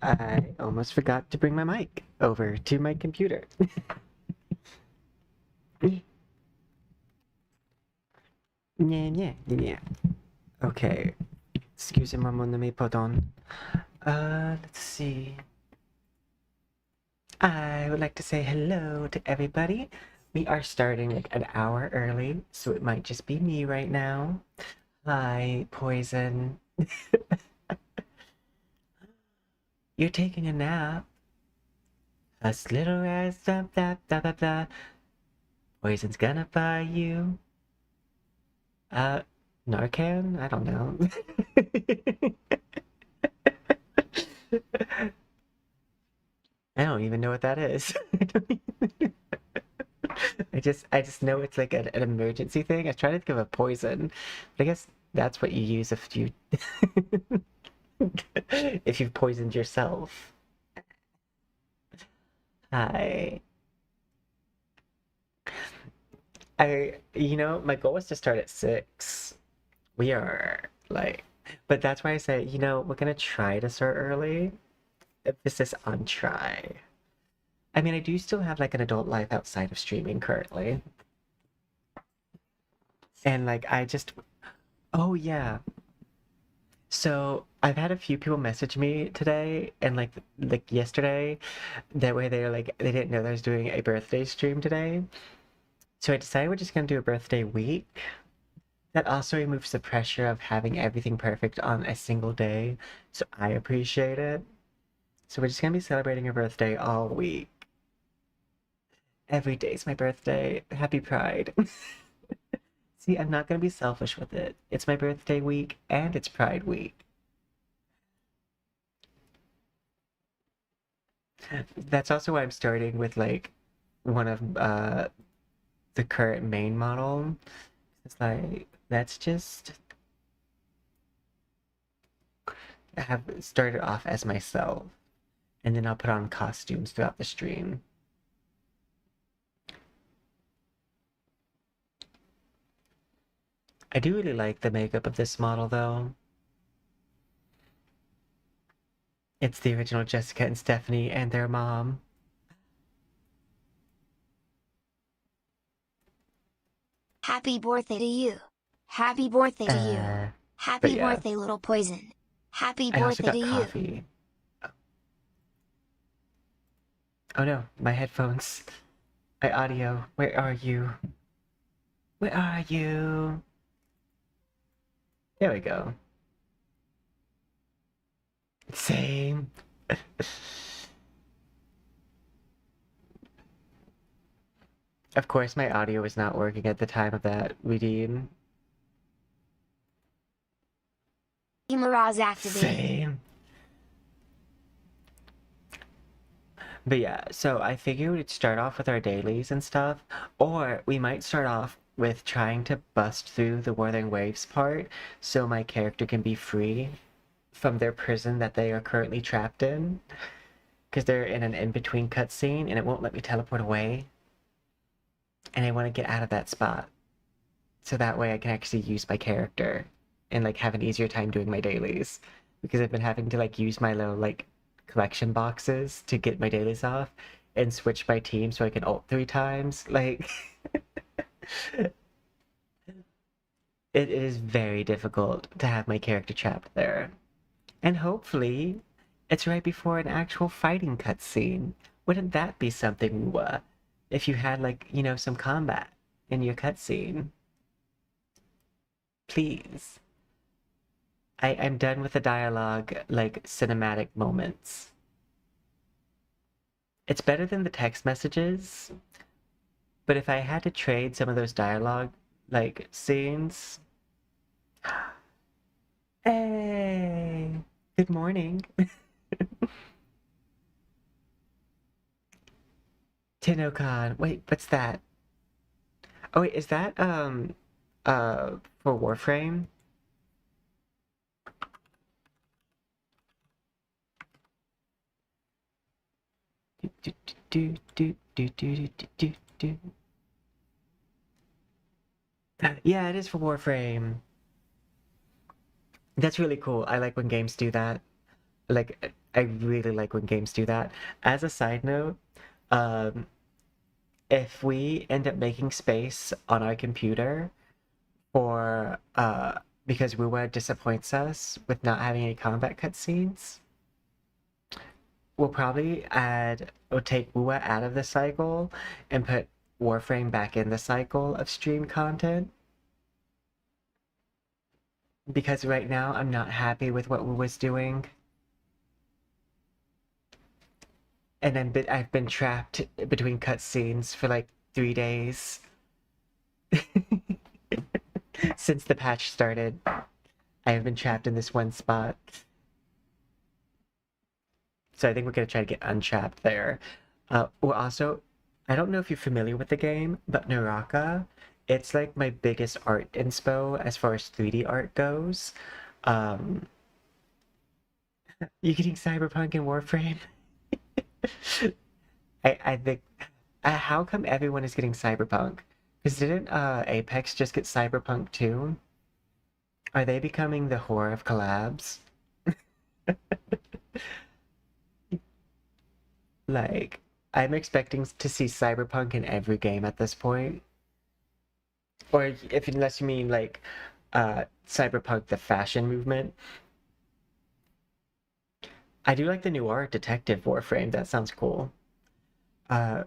I almost forgot to bring my mic over to my computer. Yeah. Okay. Excusez-moi, mon ami, pardon. Let's see. I would like to say hello to everybody. We are starting like an hour early, so it might just be me right now. Hi, Poison. You're taking a nap. Us little as blah blah blah blah blah. Poison's gonna buy you. Narcan? I don't know. I don't even know what that is. I just know it's like an emergency thing. I was trying to think of a poison, but I guess that's what you use if you if you've poisoned yourself. Hi. My goal was to start at 6. We are like, but that's why I say, we're gonna try to start early. Emphasis on try. I mean, I do still have like an adult life outside of streaming currently. And like, oh yeah. So I've had a few people message me today and like yesterday, that way they're like, they didn't know that I was doing a birthday stream today. So I decided we're just gonna do a birthday week. That also removes the pressure of having everything perfect on a single day. So I appreciate it. So we're just gonna be celebrating her birthday all week. Every day's my birthday. Happy Pride. See, I'm not gonna be selfish with it. It's my birthday week and it's Pride week. That's also why I'm starting with like one of the current main model. It's like, let's just have started off as myself, and then I'll put on costumes throughout the stream. I do really like the makeup of this model though. It's the original Jessica and Stephanie and their mom. Happy birthday to you. Happy birthday to you. But Happy yeah. birthday, little poison. Happy I also birthday got to you. coffee. Oh no, my headphones. My audio. Where are you? Where are you? There we go. Same. Of course, my audio was not working at the time of that redeem. Mirage activated. Same. But yeah, so I figured we'd start off with our dailies and stuff, or we might start off with trying to bust through the Wuthering Waves part so my character can be free from their prison that they are currently trapped in, because they're in an in-between cutscene and it won't let me teleport away. And I want to get out of that spot so that way I can actually use my character and like have an easier time doing my dailies, because I've been having to like use my little like collection boxes to get my dailies off and switch my team so I can ult 3 times. Like it is very difficult to have my character trapped there. And hopefully it's right before an actual fighting cutscene. Wouldn't that be something, Wuwa, if you had like, some combat in your cutscene? Please. I'm done with the dialogue, like, cinematic moments. It's better than the text messages, but if I had to trade some of those dialogue, like, scenes... Hey! Good morning. Tinokan. Wait, what's that? Oh wait, is that, for Warframe? Yeah, it is for Warframe. That's really cool. I like when games do that. Like, I really like when games do that. As a side note, um, if we end up making space on our computer for because Wuwa disappoints us with not having any combat cutscenes, we'll take Wuwa out of the cycle and put Warframe back in the cycle of stream content. Because right now I'm not happy with what Wuwa's doing. And I've been trapped between cutscenes for like 3 days. Since the patch started, I have been trapped in this one spot. So I think we're gonna try to get untrapped there. Well, also, I don't know if you're familiar with the game, but Naraka, it's like my biggest art inspo as far as 3D art goes. Um, you getting Cyberpunk and Warframe? I think, how come everyone is getting Cyberpunk? Because didn't Apex just get Cyberpunk too? Are they becoming the whore of collabs? Like, I'm expecting to see Cyberpunk in every game at this point. Or if unless you mean like Cyberpunk the fashion movement. I do like the noir detective Warframe. That sounds cool. Uh,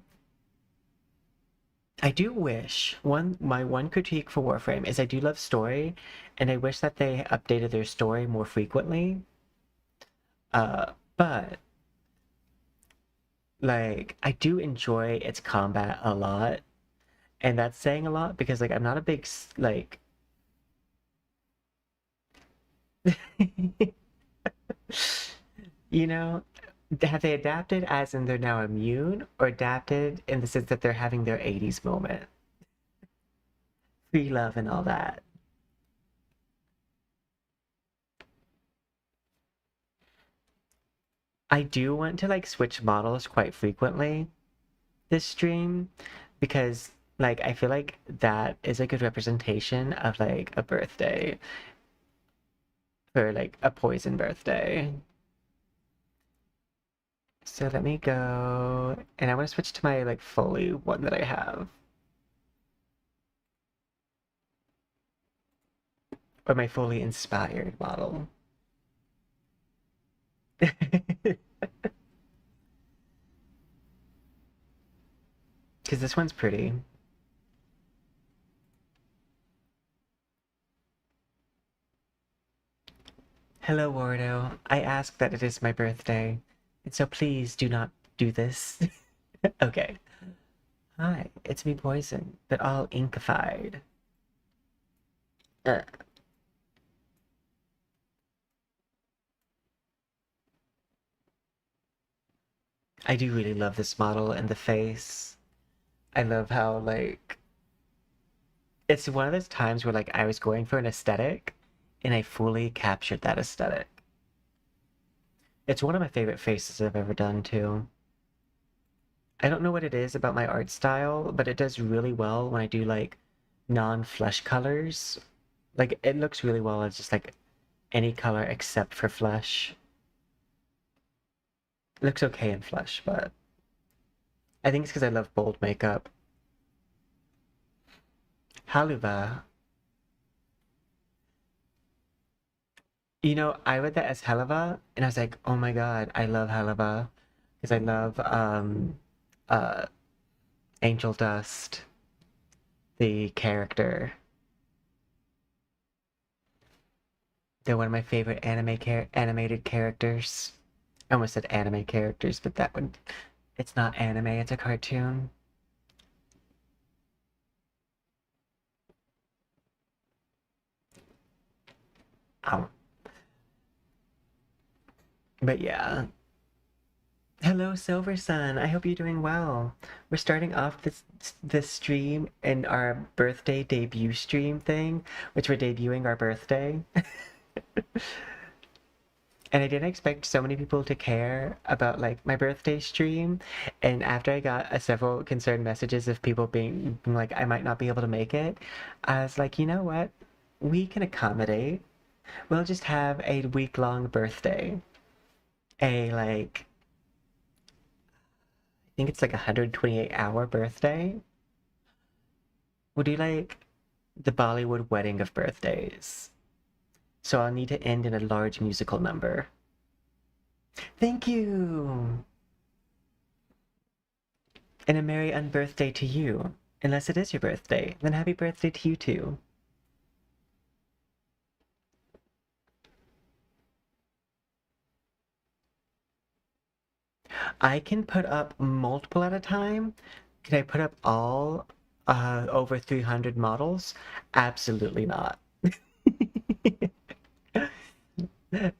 I do wish my one critique for Warframe is I do love story, and I wish that they updated their story more frequently. But like I do enjoy its combat a lot, and that's saying a lot because like I'm not a big like. You know, have they adapted as in they're now immune, or adapted in the sense that they're having their 80s moment? Free love and all that. I do want to like switch models quite frequently this stream because like I feel like that is a good representation of like a birthday for like a poison birthday. So let me go, and I want to switch to my like Foley one that I have. Or my Foley inspired model. Because this one's pretty. Hello, Wardo. I ask that it is my birthday, and so please do not do this. Okay. Hi, it's me, Poison, but all inkified. Uh. I do really love this model and the face. I love how, like, it's one of those times where, like, I was going for an aesthetic, and I fully captured that aesthetic. It's one of my favorite faces I've ever done, too. I don't know what it is about my art style, but it does really well when I do, like, non-flesh colors. Like, it looks really well as just, like, any color except for flesh. It looks okay in flesh, but I think it's because I love bold makeup. Haluva. You know, I read that as Helava, and I was like, oh my god, I love Helava. Because I love uh Angel Dust, the character. They're one of my favorite animated characters. I almost said anime characters, but that would it's not anime, it's a cartoon. Oh. But yeah. Hello, Silver Sun. I hope you're doing well. We're starting off this stream in our birthday debut stream thing, which we're debuting our birthday. And I didn't expect so many people to care about like my birthday stream. And after I got several concerned messages of people being like, I might not be able to make it, I was like, you know what? We can accommodate. We'll just have a week-long birthday. a like, I think it's like 128-hour birthday. We'll do like the Bollywood wedding of birthdays. So I'll need to end in a large musical number. Thank you! And a merry unbirthday to you. Unless it is your birthday, then happy birthday to you too. I can put up multiple at a time. Can I put up all over 300 models? Absolutely not.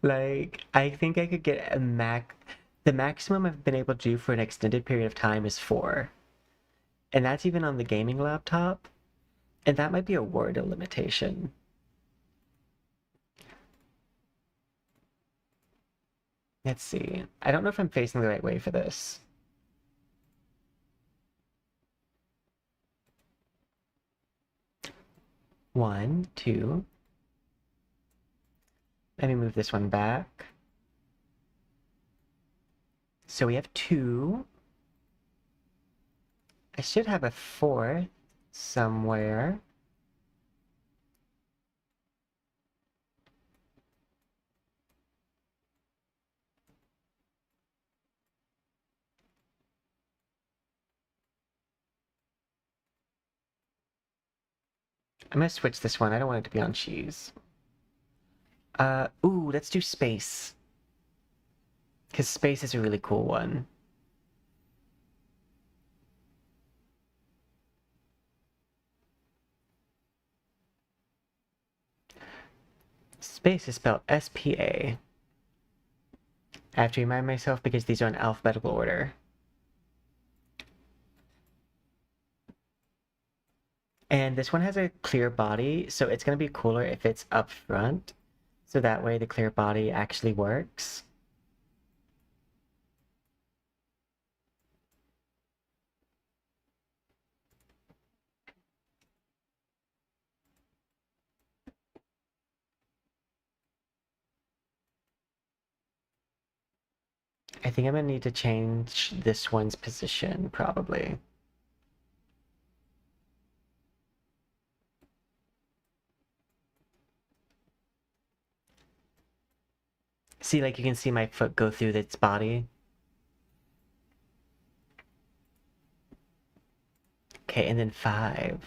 Like, I think I could get the maximum I've been able to do for an extended period of time is 4. And that's even on the gaming laptop. And that might be a word limitation. Let's see. I don't know if I'm facing the right way for this. One, two. Let me move this one back. So we have 2. I should have a 4th somewhere. I'm gonna switch this one. I don't want it to be on Chizz. Ooh, let's do space. Because space is a really cool one. Space is spelled S-P-A. I have to remind myself because these are in alphabetical order. And this one has a clear body, so it's going to be cooler if it's up front. So that way the clear body actually works. I think I'm going to need to change this one's position, probably. See, like, you can see my foot go through its body. Okay, and then 5.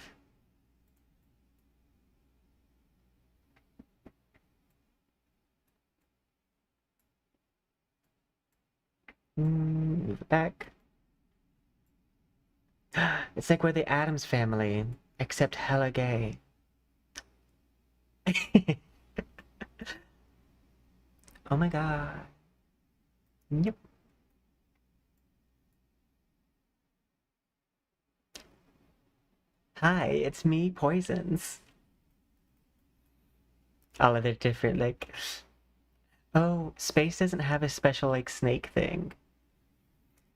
Move it back. It's like we're the Addams family, except hella gay. Oh my god. Yep. Hi, it's me, Poisons. All of the different, like... Oh, space doesn't have a special, like, snake thing.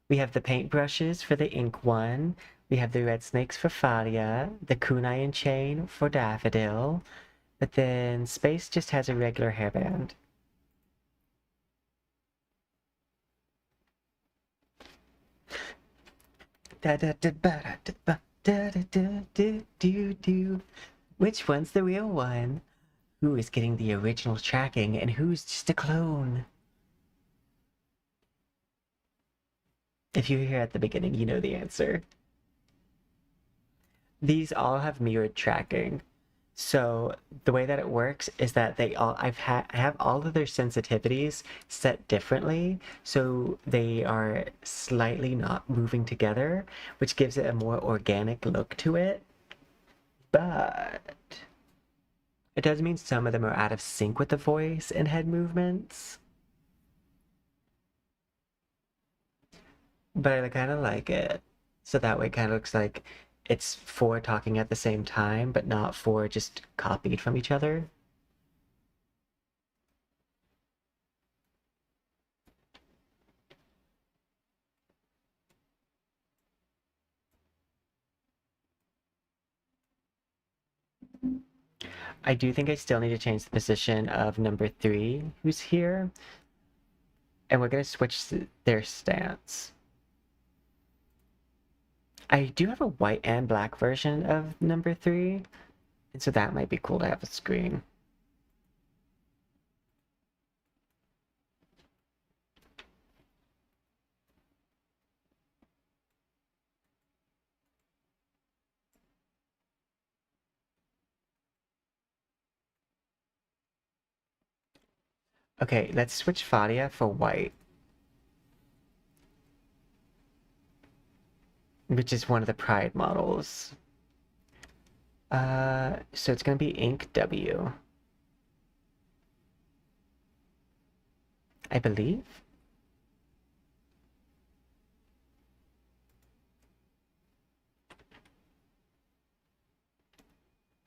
We have the paintbrushes for the ink one. We have the red snakes for Fadia. The kunai and chain for Daffodil. But then space just has a regular hairband. Da da da ba da ba da da da do do do. Which one's the real one? Who is getting the original tracking and who's just a clone? If you're here at the beginning, you know the answer. These all have mirrored tracking. So the way that it works is that I have all of their sensitivities set differently, so they are slightly not moving together, which gives it a more organic look to it. But it does mean some of them are out of sync with the voice and head movements. But I kind of like it. So that way it kind of looks like it's 4 talking at the same time, but not 4 just copied from each other. I do think I still need to change the position of number 3, who's here. And we're going to switch their stance. I do have a white and black version of number 3, and so that might be cool to have a screen. Okay, let's switch Fadia for white, which is one of the Pride models. So it's gonna be Ink W, I believe.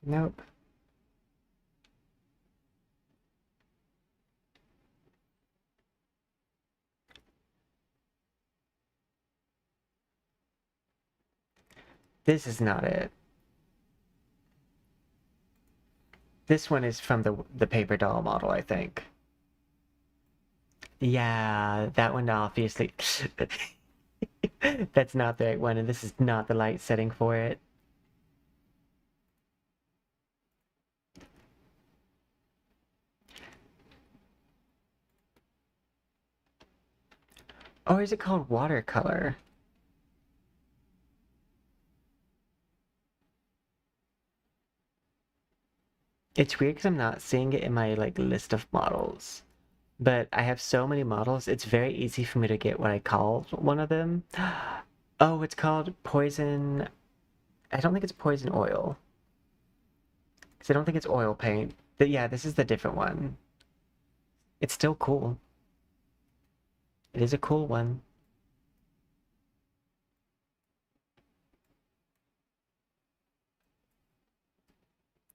Nope. This is not it. This one is from the paper doll model, I think. Yeah, that one obviously. That's not the right one, and this is not the light setting for it. Or is it called watercolor? It's weird because I'm not seeing it in my like list of models. But I have so many models, it's very easy for me to get what I call one of them. Oh, it's called Poison. I don't think it's Poison Oil. Because I don't think it's oil paint. But yeah, this is the different one. It's still cool. It is a cool one.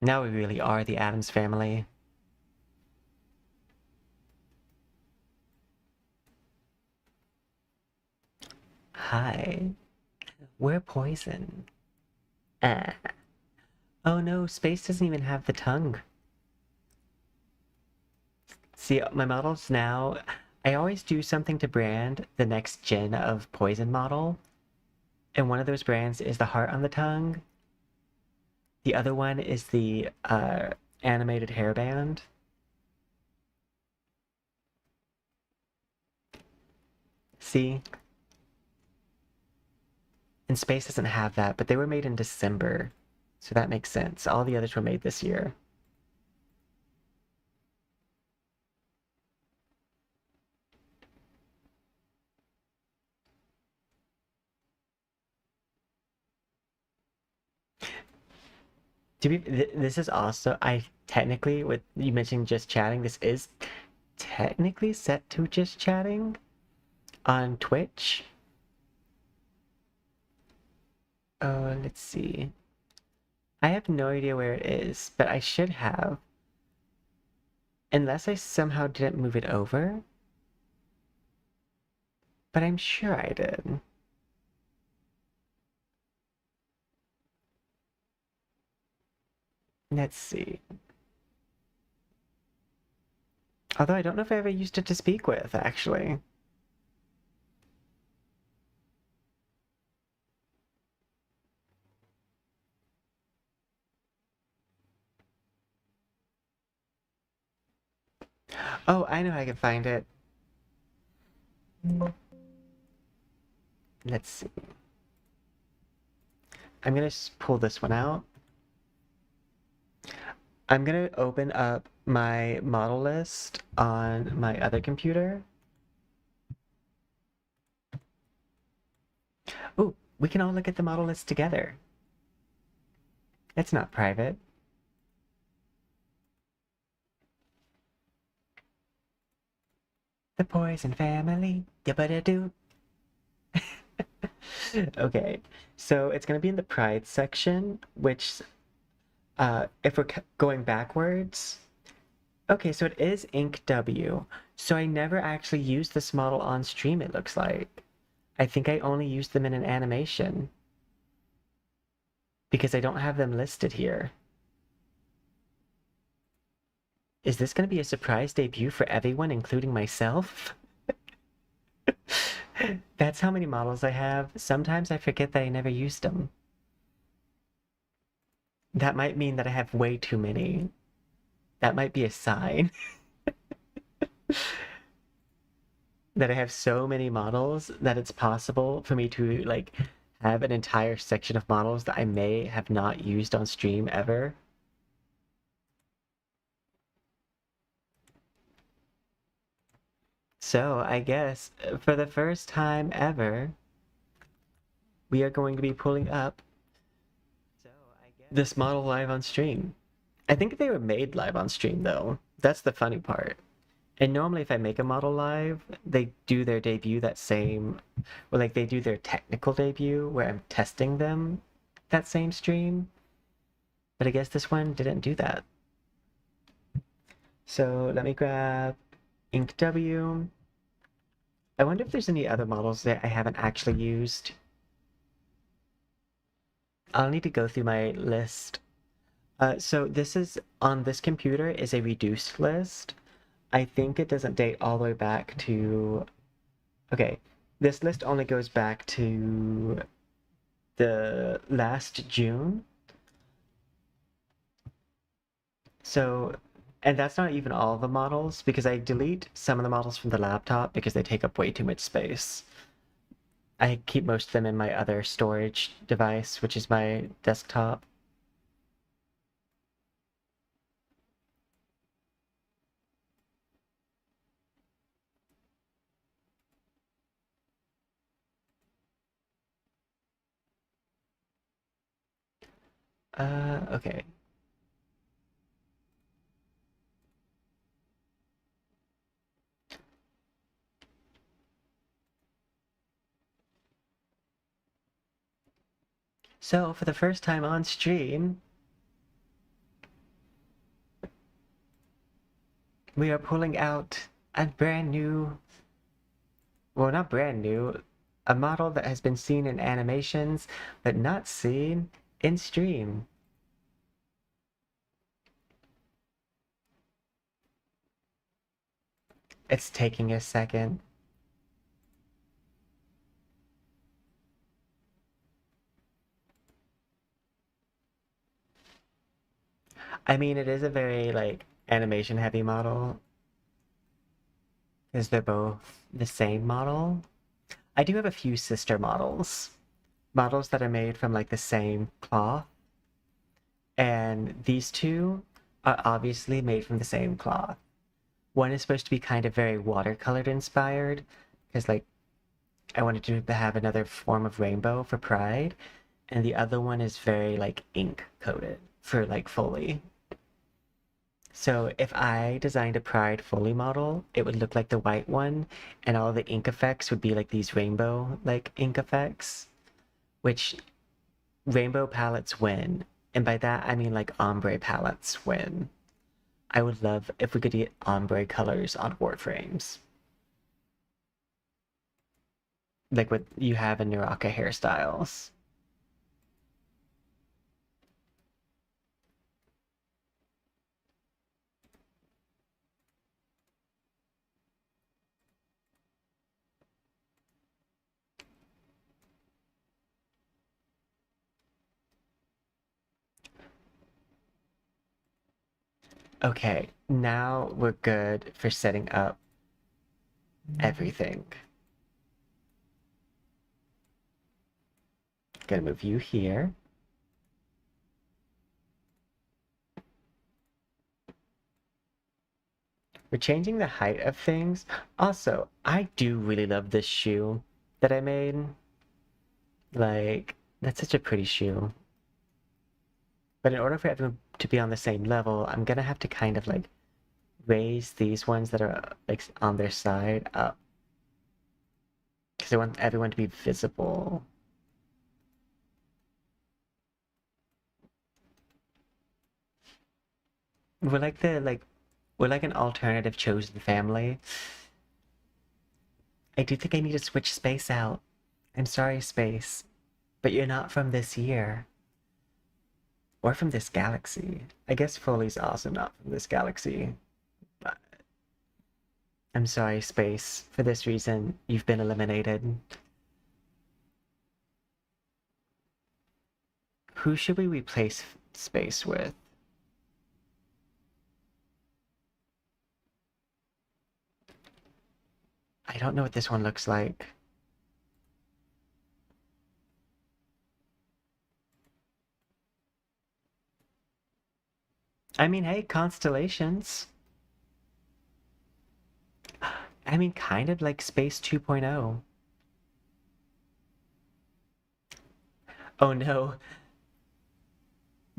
Now we really are the Addams family. Hi. We're Poison. Ah. Oh no, Space doesn't even have the tongue. See, my models now, I always do something to brand the next gen of Poison model. And one of those brands is the heart on the tongue. The other one is the animated hairband. See? And Space doesn't have that, but they were made in December. So that makes sense. All the others were made this year. This is also, I technically, with you mentioning just chatting, this is technically set to just chatting on Twitch. Oh, let's see. I have no idea where it is, but I should have. Unless I somehow didn't move it over. But I'm sure I did. Let's see. Although I don't know if I ever used it to speak with, actually. Oh, I know how I can find it. Let's see. I'm gonna pull this one out. I'm gonna open up my model list on my other computer. Ooh, we can all look at the model list together. It's not private. The Poison family. Yabba-da-doo. Okay, so it's gonna be in the Pride section, which, if we're going backwards, okay, so it is Ink W. So I never actually used this model on stream, it looks like. I think I only used them in an animation because I don't have them listed here. Is this gonna be a surprise debut for everyone, including myself? That's how many models I have. Sometimes I forget that I never used them. That might mean that I have way too many. That might be a sign that I have so many models that it's possible for me to like have an entire section of models that I may have not used on stream ever. So I guess for the first time ever, we are going to be pulling up this model live on stream. I think they were made live on stream though. That's the funny part. And normally if I make a model live, they do their debut that same, or like they do their technical debut where I'm testing them that same stream. But I guess this one didn't do that. So let me grab Ink W. I wonder if there's any other models that I haven't actually used. I'll need to go through my list. So this is, on this computer, is a reduced list. I think it doesn't date all the way back to... Okay, this list only goes back to the last June. So, and that's not even all the models, because I delete some of the models from the laptop because they take up way too much space. I keep most of them in my other storage device, which is my desktop. Okay. So, for the first time on stream, we are pulling out a brand new, well, not brand new, a model that has been seen in animations, but not seen in stream. It's taking a second. I mean, it is a very, like, animation-heavy model, because they're both the same model. I do have a few sister models. Models that are made from, like, the same cloth. And these two are obviously made from the same cloth. One is supposed to be kind of very watercolored inspired, because, like, I wanted to have another form of rainbow for Pride. And the other one is very, like, ink coated for, like, Foley. So if I designed a Pride Foley model, it would look like the white one, and all the ink effects would be like these rainbow like ink effects, which rainbow palettes win. And by that I mean like ombre palettes win. I would love if we could get ombre colors on Warframes. Like what you have in Naraka hairstyles. Okay, now we're good for setting up everything. Gonna move you here. We're changing the height of things. Also, I do really love this shoe that I made. Like, that's such a pretty shoe. But in order for everyone to be on the same level, I'm gonna have to kind of like raise these ones that are like on their side up. Because I want everyone to be visible. We're like we're like an alternative chosen family. I do think I need to switch Space out. I'm sorry, Space, but you're not from this year. Or from this galaxy. I guess Foley's also not from this galaxy. But I'm sorry, Space. For this reason, you've been eliminated. Who should we replace Space with? I don't know what this one looks like. I mean, hey, constellations. I mean, kind of like Space 2.0. Oh no.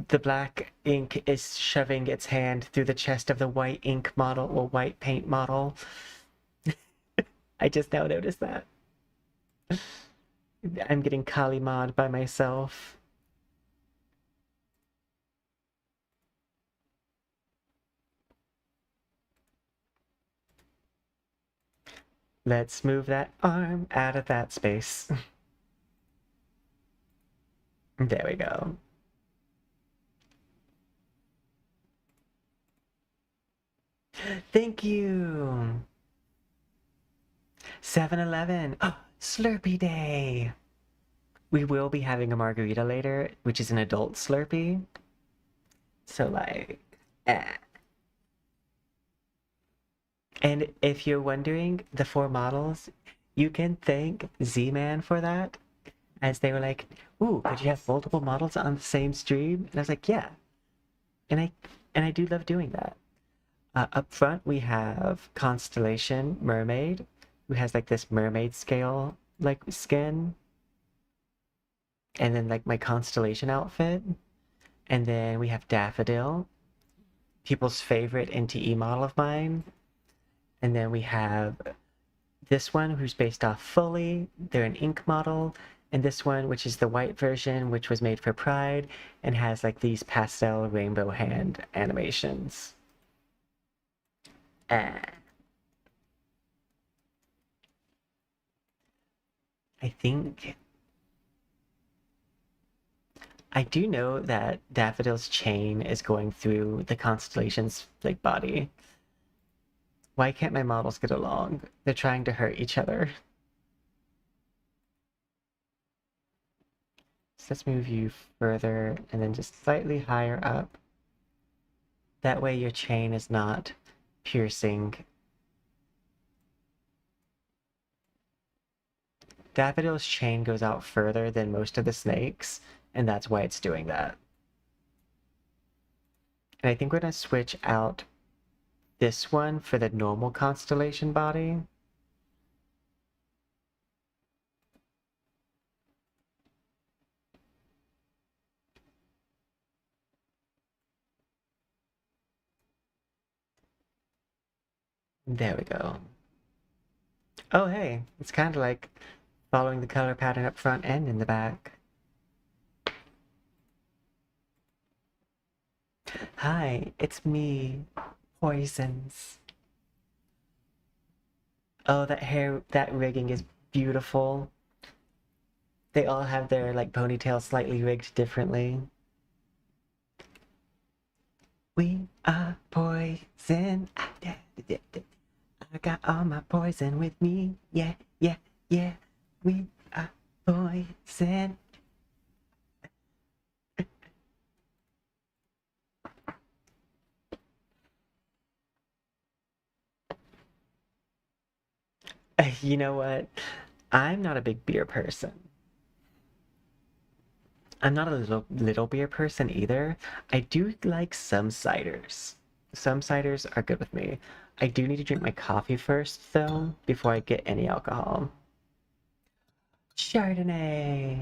The black ink is shoving its hand through the chest of the white ink model or white paint model. I just now noticed that. I'm getting Kali mod by myself. Let's move that arm out of that space. There we go. Thank you. 7-Eleven. Oh, Slurpee Day. We will be having a margarita later, which is an adult Slurpee. So like, eh. And if you're wondering, the 4 models, you can thank Z-Man for that, as they were like, ooh, could you have multiple models on the same stream? And I was like, yeah. And I do love doing that. Up front, we have Constellation Mermaid, who has like this mermaid scale like skin. And then like my Constellation outfit. And then we have Daffodil, people's favorite NTE model of mine. And then we have this one, who's based off Fully. They're an ink model. And this one, which is the white version, which was made for Pride and has like these pastel rainbow hand animations. I think I do know that Daffodil's chain is going through the constellation's like body. Why can't my models get along? They're trying to hurt each other. So let's move you further and then just slightly higher up. That way your chain is not piercing. Daffodil's chain goes out further than most of the snakes, and that's why it's doing that. And I think we're going to switch out this one for the normal constellation body. There we go. Oh, hey, it's kind of like following the color pattern up front and in the back. Hi, it's me, Poisons. Oh, that rigging is beautiful. They all have their like ponytails slightly rigged differently. We are poison. I got all my poison with me. Yeah, yeah, yeah. We are poison. You know what? I'm not a big beer person. I'm not a little beer person either. I do like some ciders. Some ciders are good with me. I do need to drink my coffee first, though, before I get any alcohol. Chardonnay.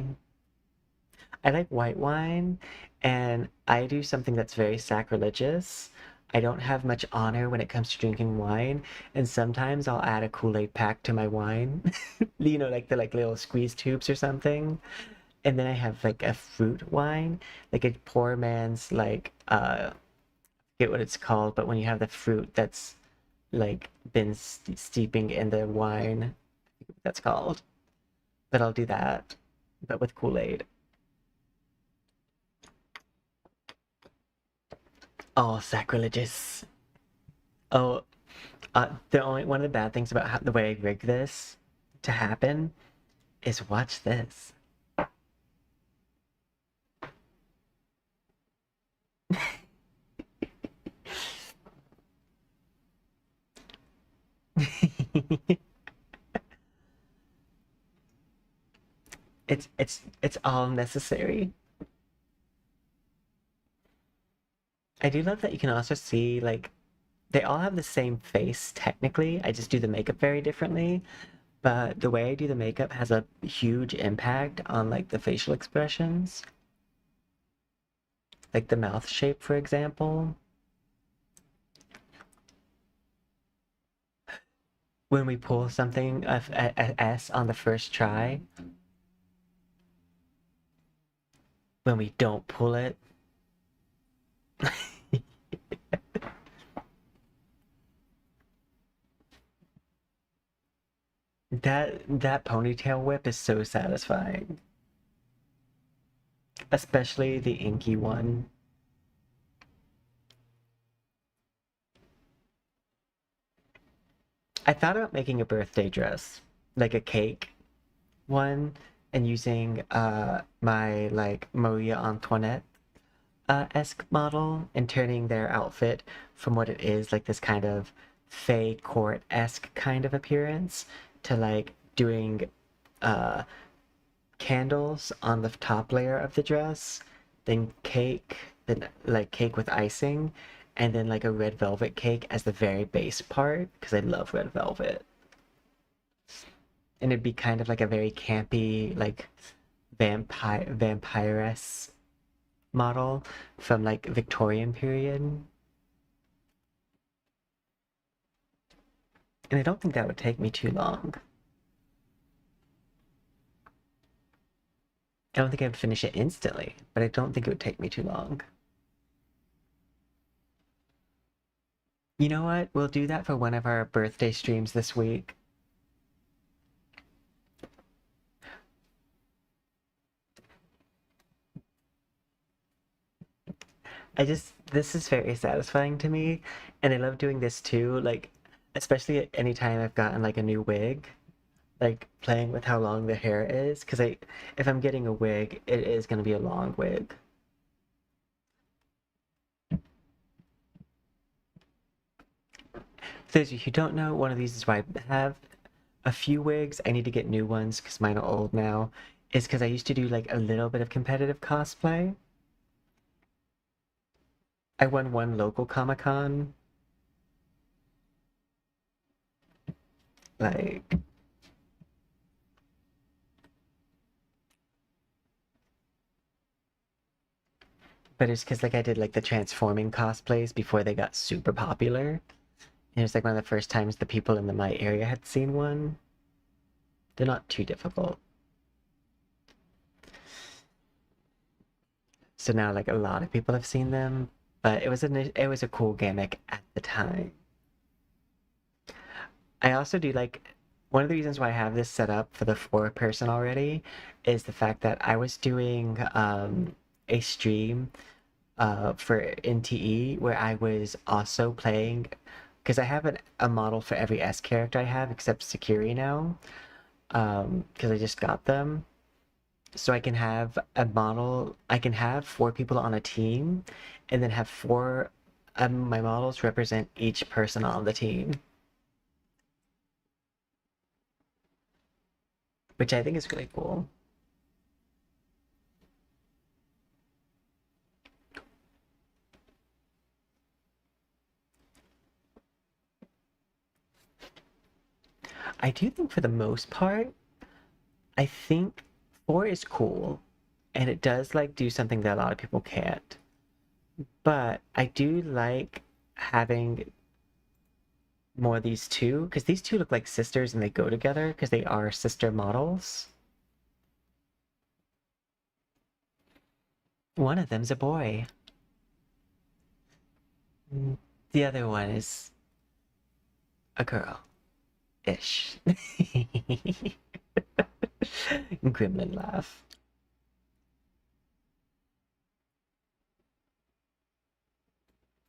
I like white wine, and I do something that's very sacrilegious. I don't have much honor when it comes to drinking wine, and sometimes I'll add a Kool-Aid pack to my wine. You know, like the like little squeeze tubes or something. And then I have like a fruit wine, like a poor man's like I forget what it's called, but when you have the fruit that's like been steeping in the wine, I forget what that's called. But I'll do that, but with Kool-Aid. Oh, sacrilegious. Oh, One of the bad things about the way I rig this to happen is watch this. It's all necessary. I do love that you can also see like they all have the same face technically. I just do the makeup very differently. But the way I do the makeup has a huge impact on like the facial expressions. Like the mouth shape, for example. When we pull something a S on the first try, when we don't pull it. That ponytail whip is so satisfying. Especially the inky one. I thought about making a birthday dress, like a cake one, and using my like Maria Antoinette esque model and turning their outfit from what it is, like this kind of fey court esque kind of appearance, to like doing uh candles on the top layer of the dress, then cake, then like cake with icing, and then like a red velvet cake as the very base part because I love red velvet. And it'd be kind of like a very campy, like vampiress model from like Victorian period. And I don't think that would take me too long. I don't think I'd finish it instantly, but I don't think it would take me too long. You know what? We'll do that for one of our birthday streams this week. This is very satisfying to me, and I love doing this too, like, especially anytime I've gotten like a new wig, like playing with how long the hair is, because if I'm getting a wig, it is going to be a long wig. For those of you who don't know, one of these is why I have a few wigs. I need to get new ones because mine are old now. Is because I used to do like a little bit of competitive cosplay. I won one local Comic-Con. Like, but it's because like I did like the transforming cosplays before they got super popular. And it was like one of the first times the people in my area had seen one. They're not too difficult. So now like a lot of people have seen them, but it was a cool gimmick at the time. I also do like one of the reasons why I have this set up for the 4-person already is the fact that I was doing a stream for NTE where I was also playing because I have a model for every S character I have except Sakiri now because I just got them. So I can have a model, I can have 4 people on a team and then have 4 my models represent each person on the team, which I think is really cool. I do think for the most part, I think 4 is cool and it does like do something that a lot of people can't. But I do like having more of these two because these two look like sisters and they go together because they are sister models. One of them's a boy. The other one is a girl-ish. Gremlin laugh.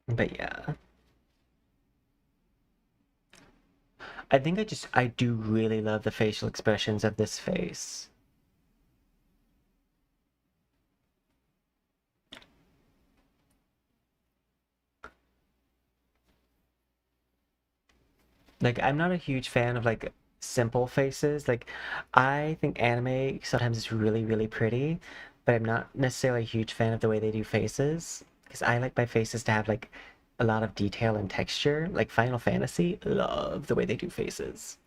But yeah. I think I do really love the facial expressions of this face. Like, I'm not a huge fan of like simple faces. Like, I think anime sometimes is really, really pretty, but I'm not necessarily a huge fan of the way they do faces because I like my faces to have like a lot of detail and texture. Like Final Fantasy, love the way they do faces.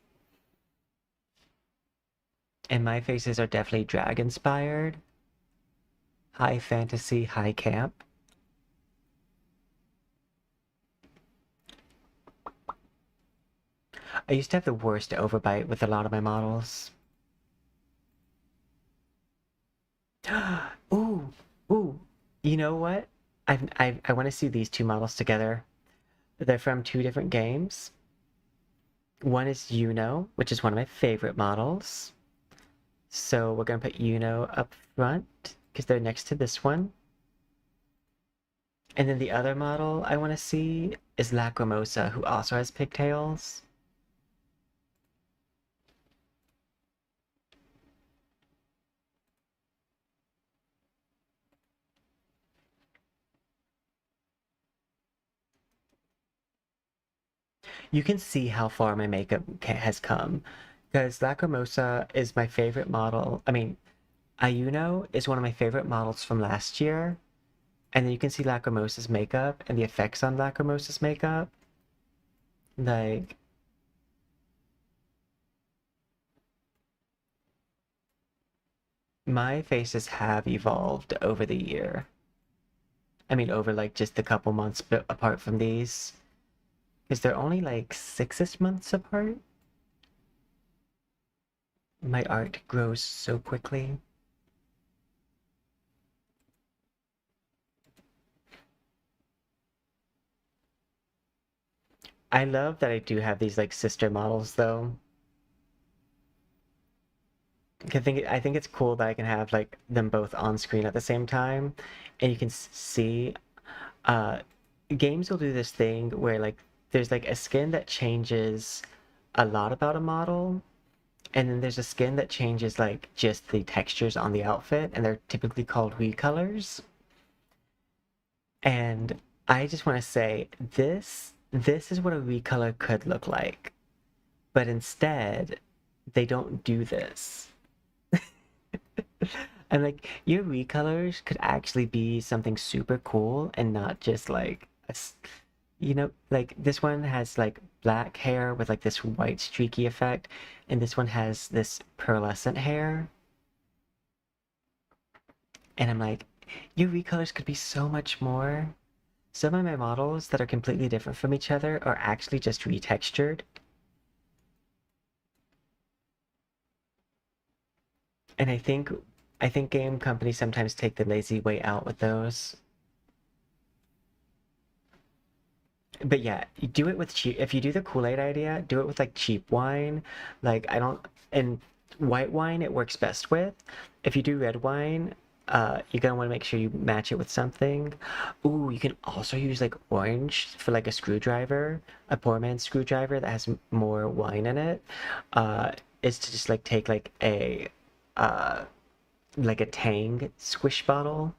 And my faces are definitely drag inspired, high fantasy, high camp. I used to have the worst overbite with a lot of my models. Ooh, ooh. You know what? I want to see these two models together. They're from two different games. One is Yuno, which is one of my favorite models. So we're gonna put Yuno up front because they're next to this one. And then the other model I want to see is Lacrimosa, who also has pigtails. You can see how far my makeup has come because Lacrimosa is my favorite model. I mean, Ayuno is one of my favorite models from last year. And then you can see Lacrimosa's makeup and the effects on Lacrimosa's makeup. Like, my faces have evolved over the year. I mean, over like just a couple months apart from these. Because they're only like 6-ish months apart. My art grows so quickly. I love that I do have these like sister models though. I think it's cool that I can have like them both on screen at the same time, and you can see uh games will do this thing where like there's like a skin that changes a lot about a model, and then there's a skin that changes like just the textures on the outfit, and they're typically called recolors. And I just want to say this is what a recolor could look like, but instead they don't do this. And like your recolors could actually be something super cool and not just like like this one has like black hair with like this white streaky effect, and this one has this pearlescent hair. And I'm like, your recolors could be so much more. Some of my models that are completely different from each other are actually just retextured. And I think game companies sometimes take the lazy way out with those. But yeah, you do it with cheap. If you do the Kool-Aid idea, do it with like cheap wine. Like I don't, and white wine it works best with. If you do red wine, you're gonna want to make sure you match it with something. Ooh, you can also use like orange for like a screwdriver, a poor man's screwdriver that has more wine in it. Is to just like take uh like a Tang squish bottle.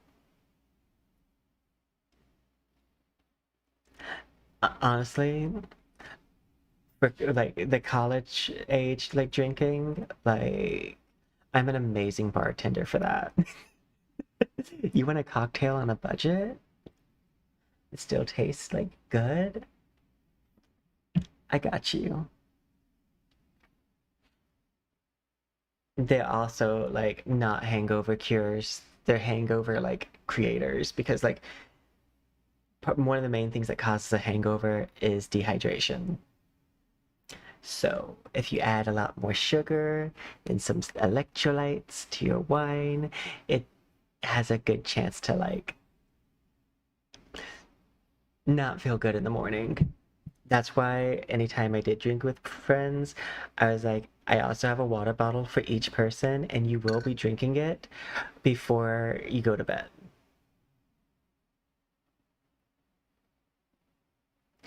Honestly, for like the college age like drinking, like I'm an amazing bartender for that. You want a cocktail on a budget? It still tastes like good? I got you. They're also like not hangover cures. They're hangover like creators because like one of the main things that causes a hangover is dehydration. So if you add a lot more sugar and some electrolytes to your wine, it has a good chance to like not feel good in the morning. That's why anytime I did drink with friends, I was like, I also have a water bottle for each person, and you will be drinking it before you go to bed.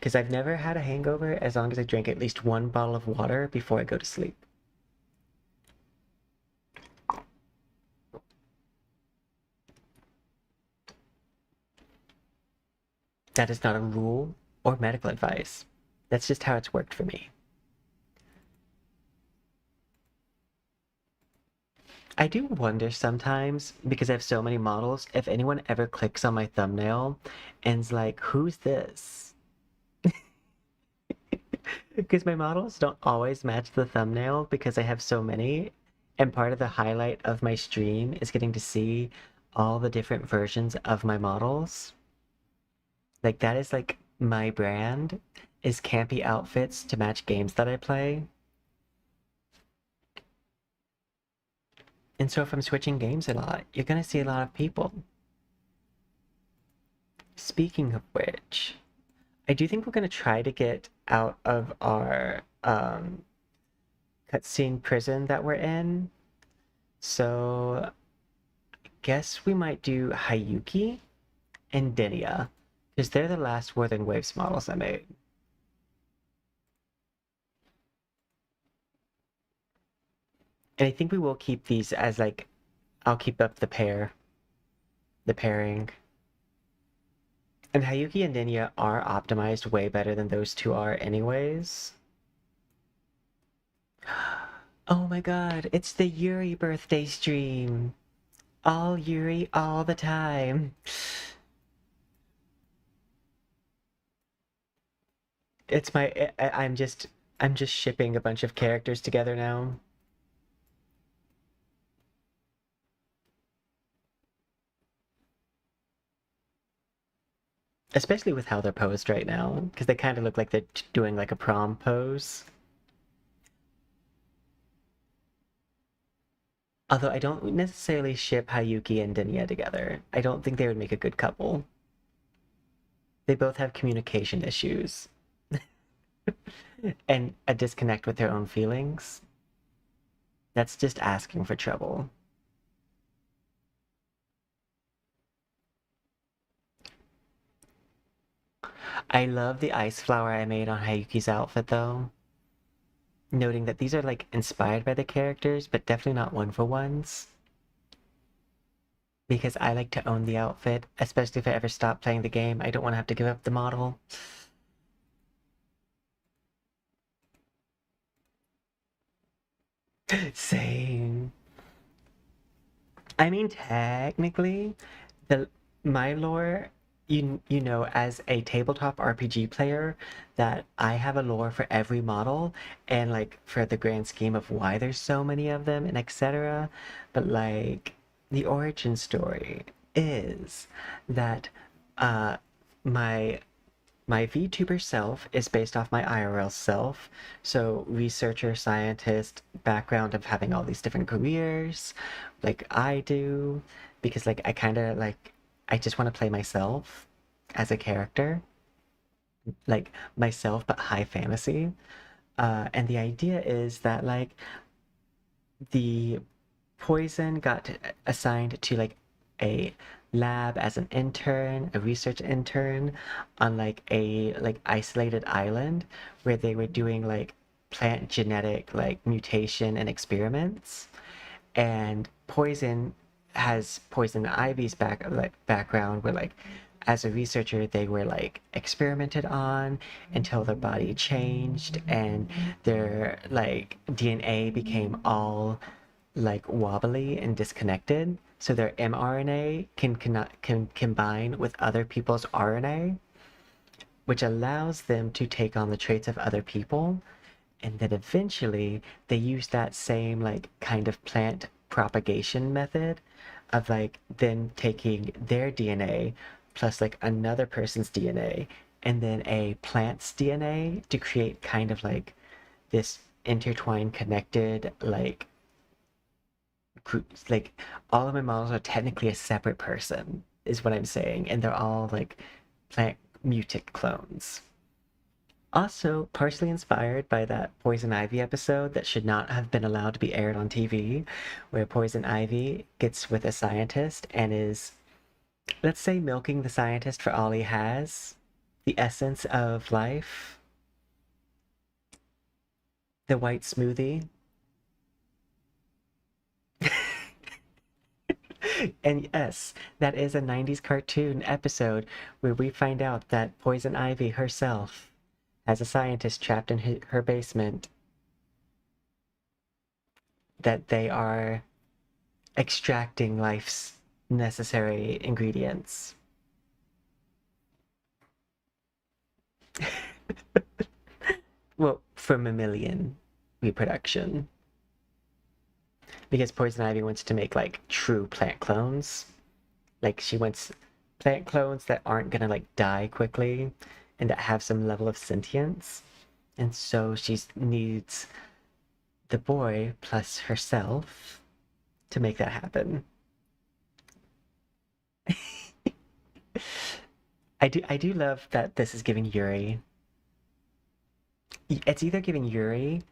because I've never had a hangover as long as I drink at least one bottle of water before I go to sleep. That is not a rule or medical advice. That's just how it's worked for me. I do wonder sometimes, because I have so many models, if anyone ever clicks on my thumbnail and's like, who's this? Because my models don't always match the thumbnail because I have so many, and part of the highlight of my stream is getting to see all the different versions of my models. Like, that is like my brand, is campy outfits to match games that I play. And so if I'm switching games a lot, you're gonna see a lot of people. Speaking of which, I do think we're gonna try to get out of our cutscene prison that we're in. So I guess we might do Hayuki and Dinia, because they're the last Wuthering Waves models I made. And I think we will keep these as like, I'll keep up the pairing. And Hayuki and Dinia are optimized way better than those two are anyways. Oh my god, it's the Yuri birthday stream. All Yuri all the time. It's my I'm just shipping a bunch of characters together now. Especially with how they're posed right now, because they kind of look like they're doing like a prom pose. Although I don't necessarily ship Hayuki and Dinya together. I don't think they would make a good couple. They both have communication issues. And a disconnect with their own feelings. That's just asking for trouble. I love the ice flower I made on Hayuki's outfit though. Noting that these are like inspired by the characters, but definitely not one-for-ones. Because I like to own the outfit, especially if I ever stop playing the game. I don't want to have to give up the model. Same. I mean, technically, my lore, you know, as a tabletop RPG player, that I have a lore for every model, and like for the grand scheme of why there's so many of them and etc. But like the origin story is that my VTuber self is based off my IRL self. So researcher, scientist, background of having all these different careers, like I do, because like I kind of like, I just want to play myself as a character, like myself, but high fantasy. And the idea is that like the poison got assigned to like a lab as an intern, a research intern on like a like isolated island where they were doing like plant genetic like mutation and experiments. And poison has poison ivy's background where like as a researcher they were like experimented on until their body changed and their like DNA became all like wobbly and disconnected, so their mRNA can combine with other people's RNA, which allows them to take on the traits of other people. And then eventually they use that same like kind of plant propagation method of like then taking their DNA plus like another person's DNA and then a plant's DNA to create kind of like this intertwined connected like groups. Like all of my models are technically a separate person is what I'm saying, and they're all like plant mutant clones. Also partially inspired by that Poison Ivy episode that should not have been allowed to be aired on TV, where Poison Ivy gets with a scientist and is, let's say, milking the scientist for all he has, the essence of life, the white smoothie. And yes, that is a 90s cartoon episode where we find out that Poison Ivy herself has a scientist trapped in her basement, that they are extracting life's necessary ingredients. Well, for mammalian reproduction. Because Poison Ivy wants to make like true plant clones. Like she wants plant clones that aren't gonna like die quickly and that have some level of sentience. And so she needs the boy plus herself to make that happen. I do love that this is giving Yuri. It's either giving Yuri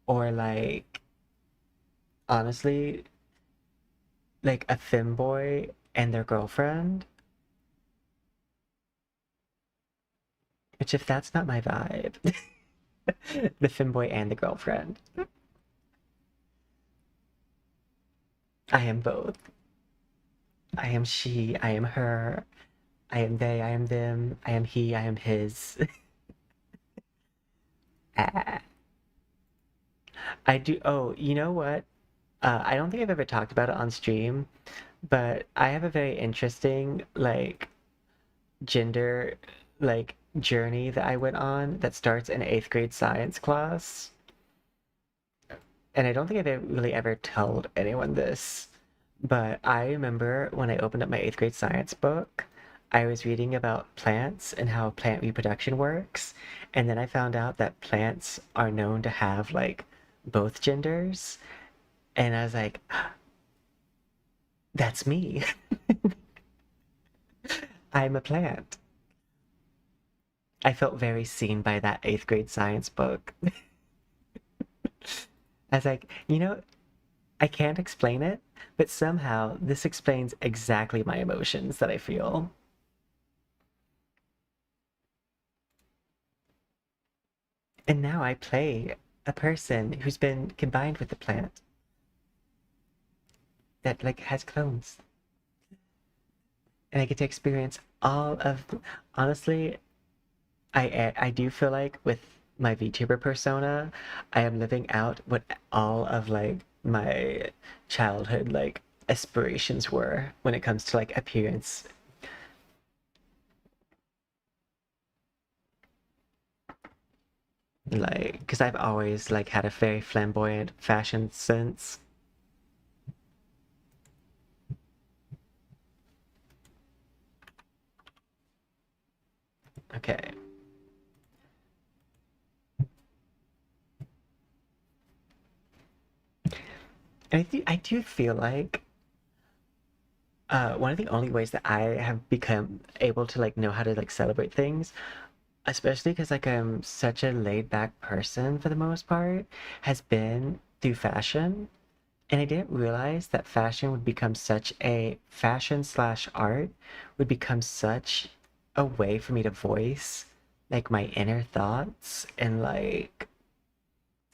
or like honestly like a femboy and their girlfriend. Which if that's not my vibe. The femboy and the girlfriend. I am both. I am she, I am her, I am they, I am them, I am he, I am his. Ah. I do, oh, you know what? I don't think I've ever talked about it on stream, but I have a very interesting, like, gender, like, journey that I went on that starts in 8th grade science class. And I don't think I've really ever told anyone this, but I remember when I opened up my 8th grade science book, I was reading about plants and how plant reproduction works. And then I found out that plants are known to have like both genders. And I was like, that's me. I'm a plant. I felt very seen by that 8th grade science book. I was like, you know, I can't explain it, but somehow this explains exactly my emotions that I feel. And now I play a person who's been combined with the plant that like has clones. And I get to experience all of, honestly, I do feel like with my VTuber persona, I am living out what all of like my childhood like aspirations were when it comes to like appearance. Like, because I've always like had a very flamboyant fashion sense. Okay. And I do feel like one of the only ways that I have become able to like know how to like celebrate things, especially because like I'm such a laid back person for the most part, has been through fashion. And I didn't realize that fashion would become such a fashion slash art would become such a way for me to voice like my inner thoughts and like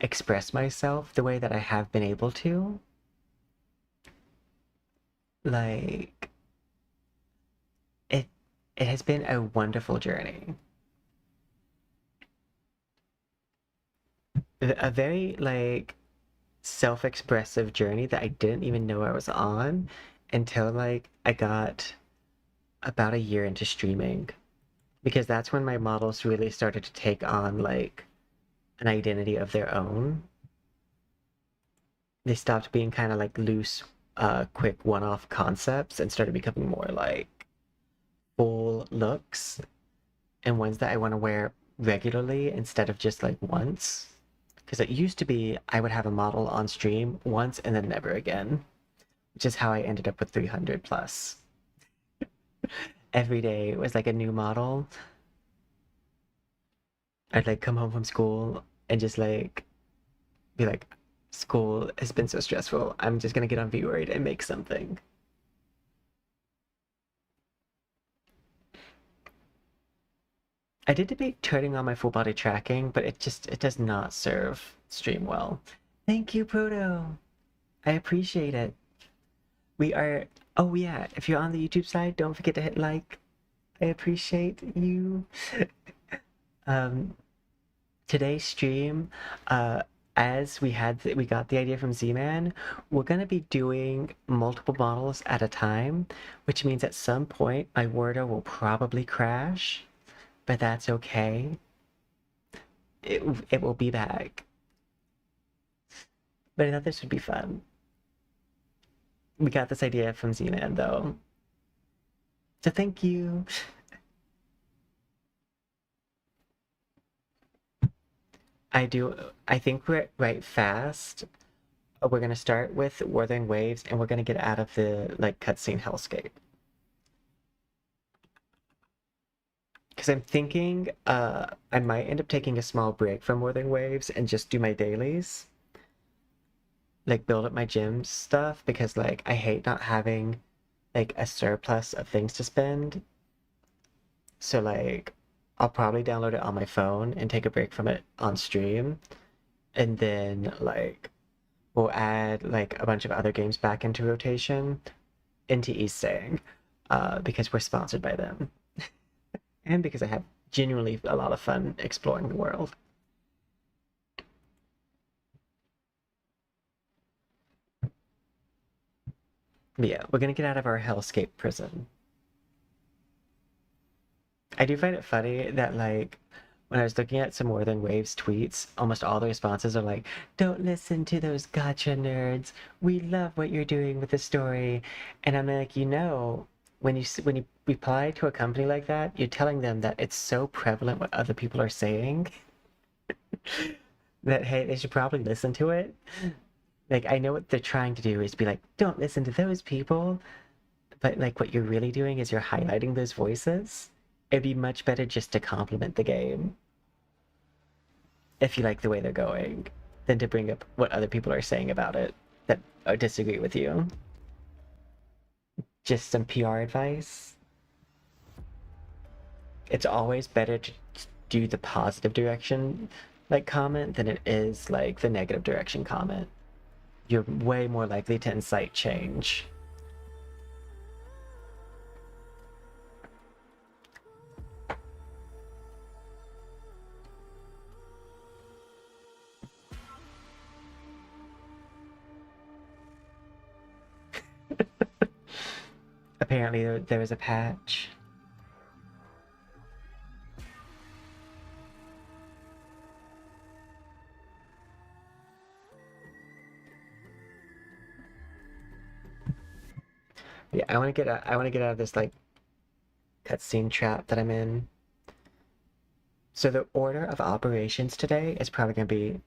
express myself the way that I have been able to. Like it it has been a wonderful journey. A very like self-expressive journey that I didn't even know I was on until like I got about a year into streaming, because that's when my models really started to take on like an identity of their own. They stopped being kind of like loose, quick one-off concepts and started becoming more like full looks and ones that I want to wear regularly instead of just like once. Because it used to be I would have a model on stream once and then never again, which is how I ended up with 300 plus. Every day was like a new model. I'd like come home from school and just like be like, school has been so stressful. I'm just gonna get on Vword and make something. I did debate turning on my full body tracking, but it does not serve stream well. Thank you, Proto. I appreciate it. We are, oh yeah, if you're on the YouTube side, don't forget to hit like. I appreciate you. Today's stream, as we got the idea from Z-Man, we're gonna be doing multiple models at a time, which means at some point my Wordo will probably crash, but that's okay. It will be back. But I thought this would be fun. We got this idea from Z-Man though. So thank you. I think we're right fast. We're gonna start with Wuthering Waves and we're gonna get out of the like cutscene hellscape. Because I'm thinking I might end up taking a small break from Wuthering Waves and just do my dailies. Like build up my gym stuff because like I hate not having like a surplus of things to spend. So like I'll probably download it on my phone and take a break from it on stream. And then like we'll add like a bunch of other games back into rotation. NTE's saying, because we're sponsored by them. And because I have genuinely a lot of fun exploring the world. But yeah, we're gonna get out of our hellscape prison. I do find it funny that like when I was looking at some More Than Waves tweets, almost all the responses are like, "Don't listen to those gotcha nerds. We love what you're doing with the story." And I'm like, when you reply to a company like that, you're telling them that it's so prevalent what other people are saying that hey, they should probably listen to it. Like I know what they're trying to do is be like, "Don't listen to those people," but like what you're really doing is you're highlighting those voices. It'd be much better just to compliment the game if you like the way they're going than to bring up what other people are saying about it that disagree with you. Just some PR advice. It's always better to do the positive direction like comment than it is like the negative direction comment. You're way more likely to incite change. Apparently there was a patch. Yeah, I want to get out of this like cutscene trap that I'm in. So the order of operations today is probably gonna be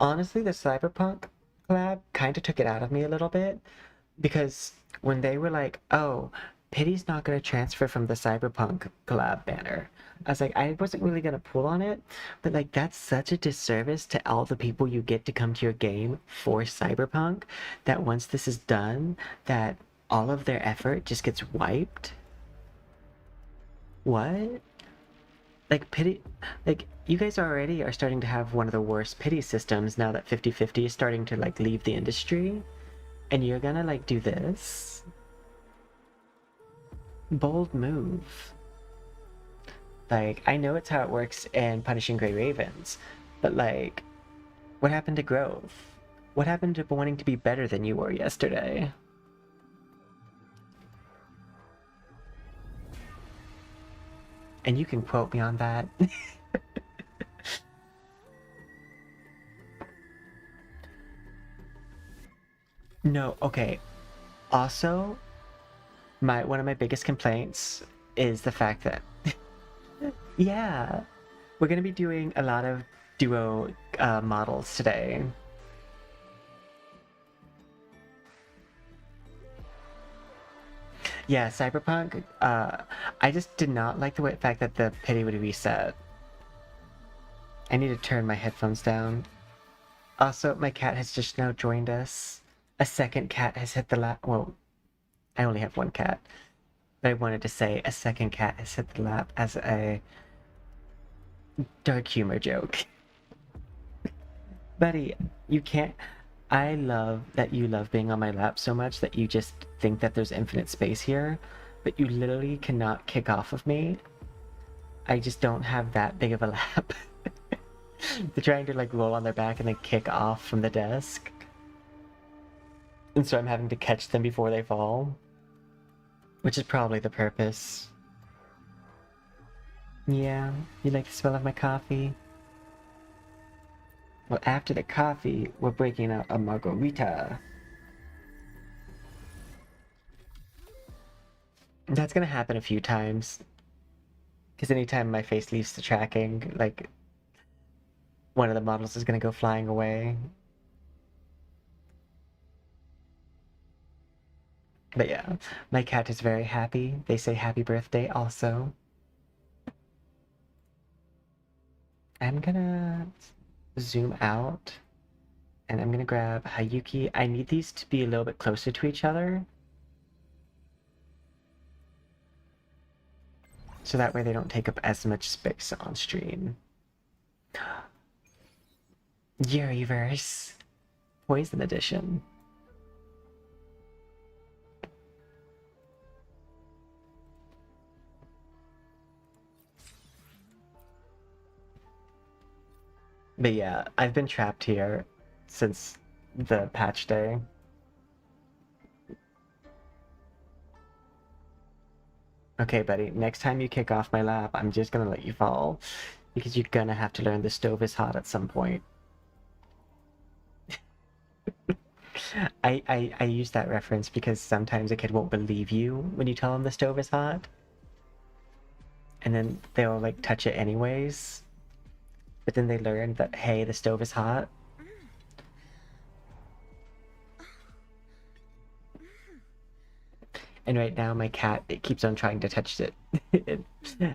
honestly the Cyberpunk collab kind of took it out of me a little bit because when they were like, "Oh, Pity's not gonna transfer from the Cyberpunk collab banner," I was like, I wasn't really gonna pull on it, but like that's such a disservice to all the people you get to come to your game for Cyberpunk that once this is done, that all of their effort just gets wiped. What? Like Pity, like you guys already are starting to have one of the worst Pity systems now that 50/50 is starting to like leave the industry, and you're gonna like do this? Bold move. Like, I know it's how it works in Punishing Grey Ravens, but like, what happened to growth? What happened to wanting to be better than you were yesterday? And you can quote me on that. No, okay. Also, one of my biggest complaints is the fact that yeah, we're gonna be doing a lot of duo models today. Yeah, Cyberpunk, I just did not like the fact that the pity would reset. I need to turn my headphones down. Also, my cat has just now joined us. A second cat has hit the lap. Well, I only have one cat. But I wanted to say a second cat has hit the lap as a dark humor joke. Buddy, you can't. I love that you love being on my lap so much that you just think that there's infinite space here, but you literally cannot kick off of me. I just don't have that big of a lap. They're trying to like roll on their back and then kick off from the desk. And so I'm having to catch them before they fall. Which is probably the purpose. Yeah, you like the smell of my coffee? Well, after the coffee, we're breaking out a margarita. That's gonna happen a few times. Because anytime my face leaves the tracking, like, one of the models is gonna go flying away. But yeah, my cat is very happy. They say happy birthday also. I'm gonna zoom out and I'm gonna grab Hayuki. I need these to be a little bit closer to each other. So that way they don't take up as much space on stream. Yuriverse. Poison Edition. But yeah, I've been trapped here since the patch day. Okay, buddy, next time you kick off my lap, I'm just gonna let you fall. Because you're gonna have to learn the stove is hot at some point. I use that reference because sometimes a kid won't believe you when you tell them the stove is hot. And then they'll like touch it anyways. But then they learn that, hey, the stove is hot. And right now my cat, it keeps on trying to touch it.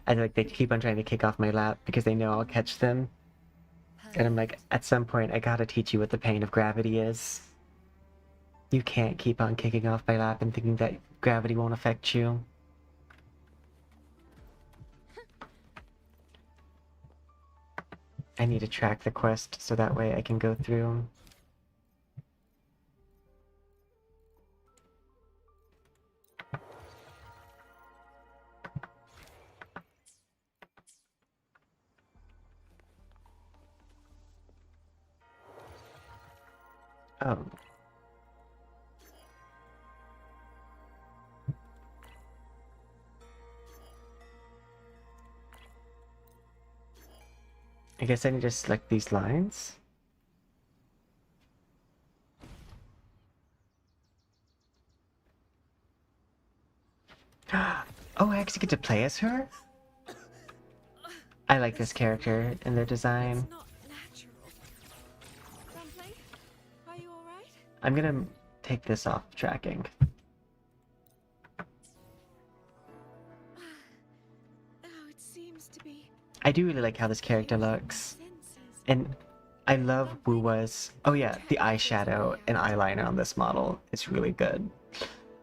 And like they keep on trying to kick off my lap because they know I'll catch them. And I'm like, at some point I gotta teach you what the pain of gravity is. You can't keep on kicking off my lap and thinking that gravity won't affect you. I need to track the quest so that way I can go through. Oh. I guess I need to select these lines. Oh, I actually get to play as her? I like this character and their design. Are you all right? I'm gonna take this off tracking. Oh, it seems to be. I do really like how this character looks. And I love Wuwa's... Oh yeah, the eyeshadow and eyeliner on this model is really good.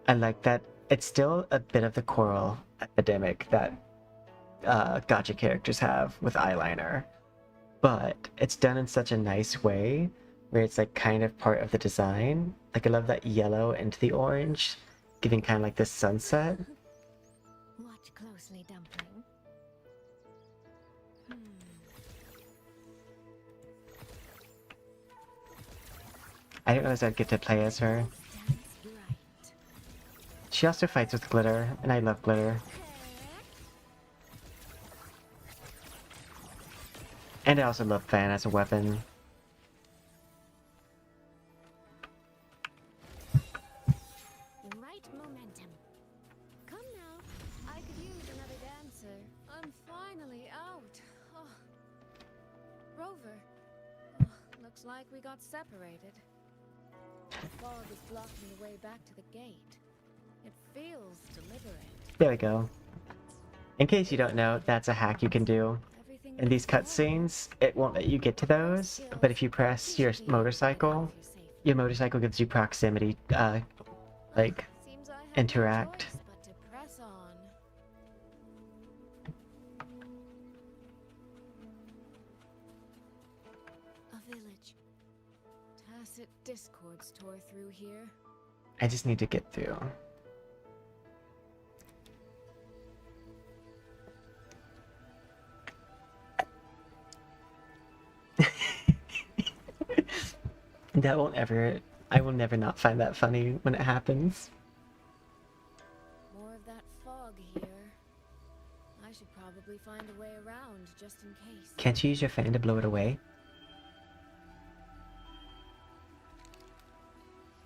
I like that it's still a bit of the coral epidemic that gacha characters have with eyeliner. But it's done in such a nice way where it's like kind of part of the design. Like I love that yellow into the orange, giving kind of like this sunset. Watch closely, Dumpling. I didn't realize I'd get to play as her. She also fights with glitter, and I love glitter. And I also love fan as a weapon. Right momentum. Come now. I could use another dancer. I'm finally out. Oh. Rover. Oh, looks like we got separated. The fog is blocking the way back to the gate. It feels deliberate. There we go. In case you don't know, that's a hack you can do. in these cutscenes, it won't let you get to those, but if you press your motorcycle gives you proximity, like, Seems I have interact. no choice but to press on. A village. Tacit discords tore through here. I just need to get through. That won't ever... I will never not find that funny when it happens. More of that fog here. I should probably find a way around just in case. Can't you use your fan to blow it away?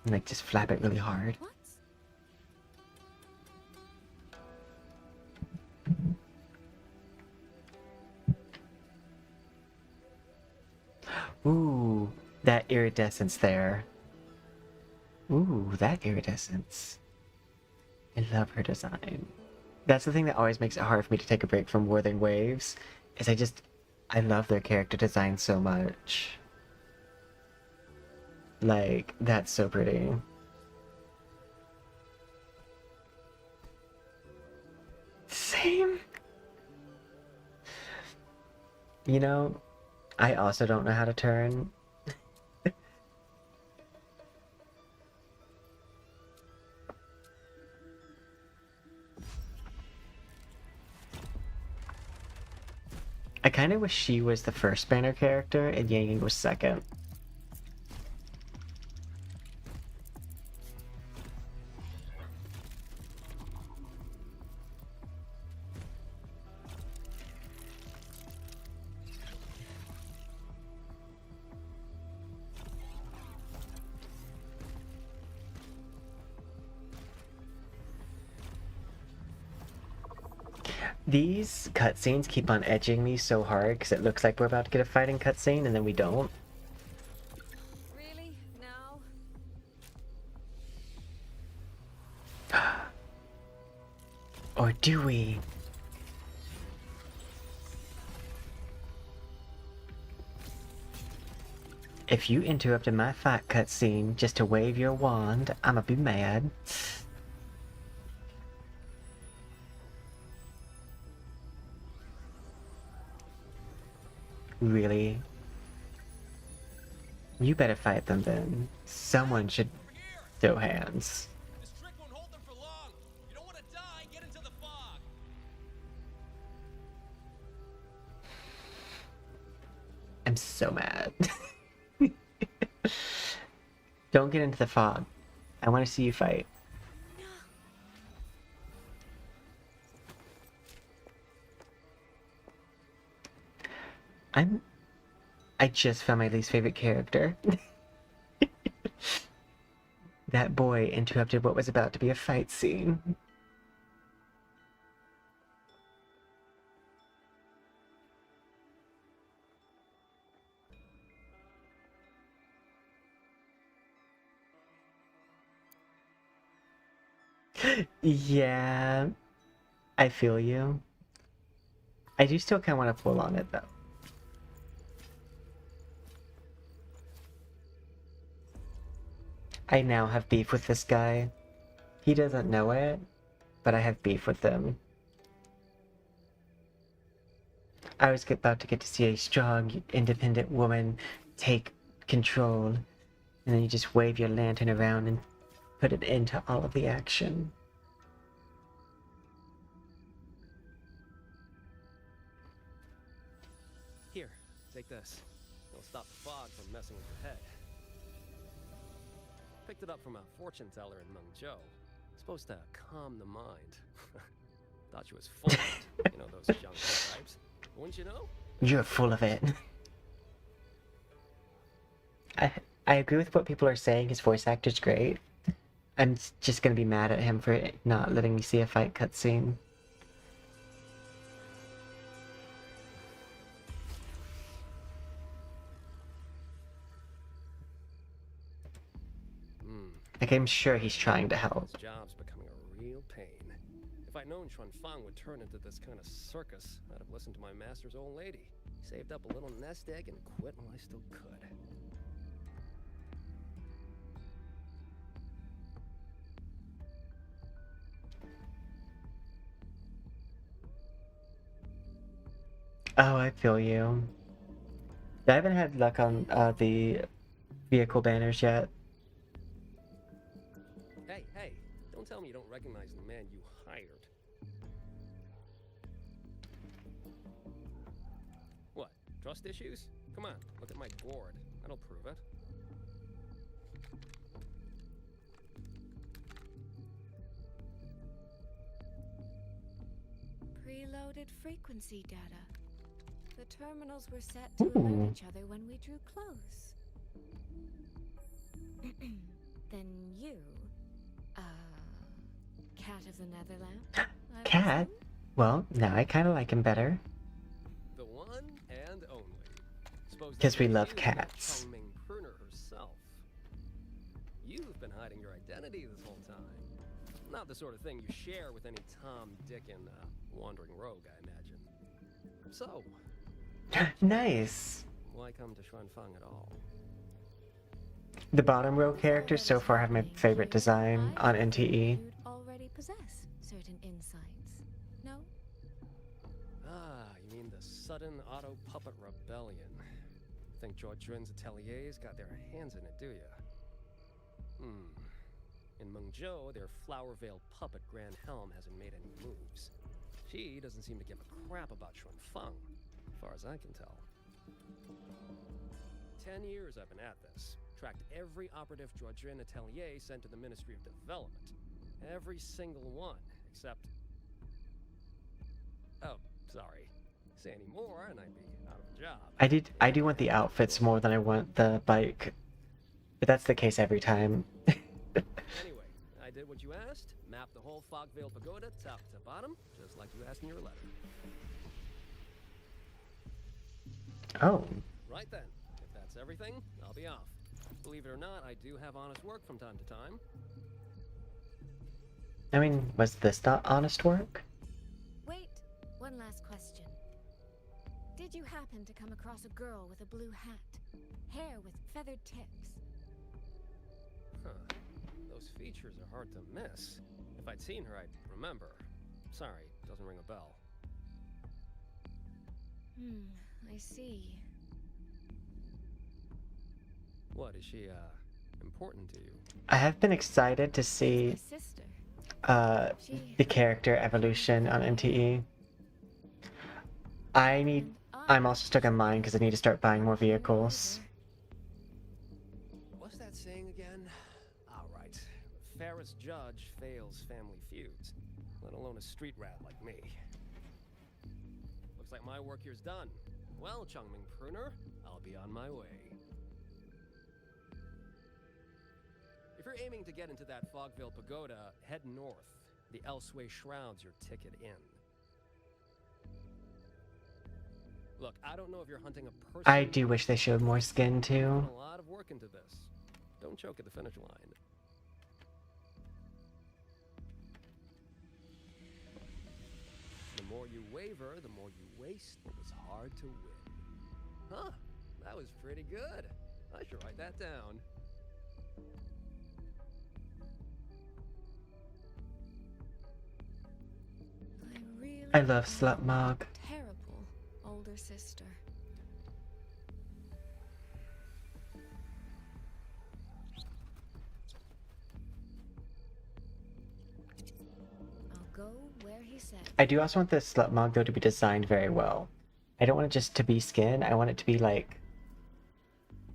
And, like, just flap it really hard. What? Ooh, that iridescence there. Ooh, that iridescence. I love her design. That's the thing that always makes it hard for me to take a break from Wuthering Waves, is I love their character design so much. Like, that's so pretty. Same. You know, I also don't know how to turn. I kind of wish she was the first banner character and Yang was second. These cutscenes keep on edging me so hard because it looks like we're about to get a fighting cutscene and then we don't. Really? Now? Or do we? If you interrupted my fight cutscene just to wave your wand, I'ma be mad. Really? You better fight them then. Someone should throw hands. This trick won't hold them for long. You don't want to die, get into the fog. I'm so mad. Don't get into the fog. I want to see you fight. I just found my least favorite character. That boy interrupted what was about to be a fight scene. Yeah, I feel you. I do still kind of want to pull on it though. I now have beef with this guy. He doesn't know it, but I have beef with him. I was about to get to see a strong, independent woman take control, and then you just wave your lantern around and put it into all of the action. Here, take this. It'll stop the fog from messing with your head. Picked it up from a fortune teller in Mengzhou. Supposed to calm the mind. Thought she was full of it. You know, those young types. Wouldn't you know? You're full of it. I agree with what people are saying. His voice actor's great. I'm just gonna be mad at him for not letting me see a fight cutscene. Like, I'm sure he's trying to help. This job's becoming a real pain. If I'd known Xuanfang would turn into this kind of circus, I'd have listened to my master's old lady. Saved up a little nest egg and quit while I still could. Oh, I feel you. I haven't had luck on the vehicle banners yet. Hey, hey, don't tell me you don't recognize the man you hired. What, trust issues? Come on, look at my board. That'll prove it. Preloaded frequency data. The terminals were set to alert each other when we drew close. Then you, Cat of the Netherland? I Cat? presume? Well, now I kind of like him better. The one and only. Suppose 'Cause we that love you, cats. Chongming Pruner herself. You've been hiding your identity this whole time. Not the sort of thing you share with any Tom, Dick, and wandering rogue, I imagine. So, Nice. why come to Xuanfang at all? The bottom row characters so far have my favorite design on NTE. You'd already possess certain insights. No? Ah, you mean the sudden auto puppet rebellion. Think Jiuyuan's ateliers got their hands in it, do ya? In Mengzhou, their Flower Veil puppet Grand Helm hasn't made any moves. She doesn't seem to give a crap about Xuanfang, as far as I can tell. 10 years I've been at this. Tracked every operative Jiuyuan atelier sent to the Ministry of Development. Every single one, except... Oh, sorry. Say any more and I'd be out of a job. I do want the outfits more than I want the bike. But that's the case every time. Anyway, I did what you asked. Mapped the whole Fogvale Pagoda top to bottom, just like you asked in your letter. Oh. Right then. If that's everything, I'll be off. Believe it or not, I do have honest work from time to time. I mean, was this not honest work? Wait, one last question. Did you happen to come across a girl with a blue hat? Hair with feathered tips? Huh. Those features are hard to miss. If I'd seen her, I'd remember. Sorry, doesn't ring a bell. I see. What, is she, important to you? I have been excited to My see sister. the character evolution on NTE. I'm also stuck on mine because I need to start buying more vehicles. What's that saying again? Alright. Fairest judge fails family feuds, let alone a street rat like me. Looks like my work here's done. Well, Chongming Pruner, I'll be on my way. If you're aiming to get into that Fogvale Pagoda, head north. The Elseway shrouds your ticket in. Look, I don't know if you're hunting a person. I do wish they showed more skin too. Put a lot of work into this. Don't choke at the finish line. The more you waver, the more you waste what was hard to win. Huh, that was pretty good. I should write that down. I love Slut Mog. Terrible older sister. I'll go where he said. I do also want the Slut Mog though to be designed very well. I don't want it just to be skin, I want it to be like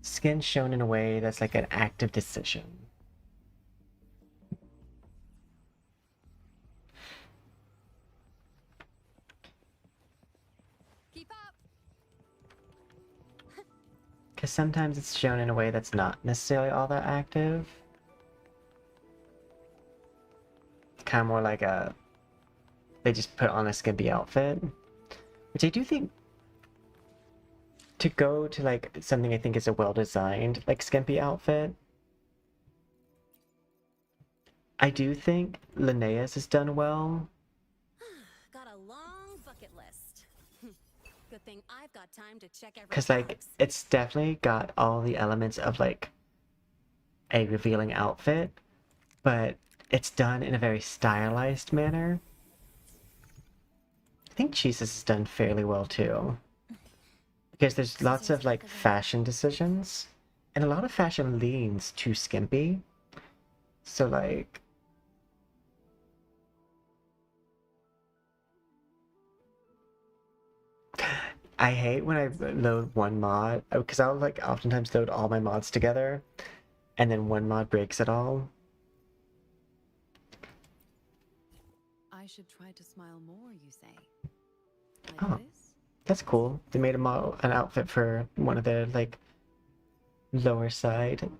skin shown in a way that's like an active decision. Keep up. Because sometimes it's shown in a way that's not necessarily all that active. It's kind of more like a... They just put on a skimpy outfit. Which I do think... To go to like something I think is a well-designed like skimpy outfit. I do think Linnea's is done well. bucket list. Good thing I've got time to check every Because, like, box. it's definitely got all the elements of, like, a revealing outfit, but it's done in a very stylized manner. I think Chizz is done fairly well, too. Because there's lots of, like, fashion decisions, and a lot of fashion leans too skimpy. So, like... I hate when I load one mod, because I'll, like, oftentimes load all my mods together, and then one mod breaks it all. I should try to smile more, you say? Oh. Like this? That's cool. They made an outfit for one of the, like, lower side.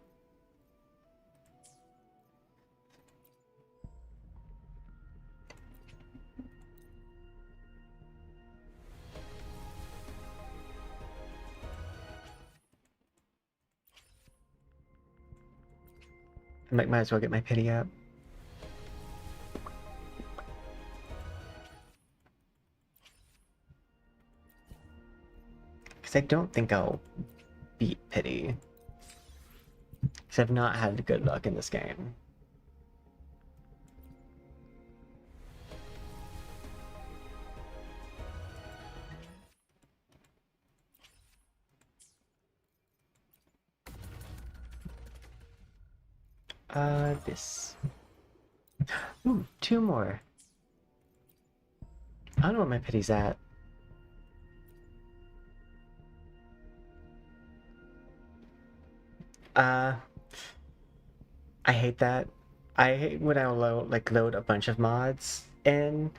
I might as well get my pity up. Because I don't think I'll beat pity. Because I've not had good luck in this game. This. Ooh, 2 more. I don't know where my pity's at. I hate that. I hate when I load a bunch of mods in,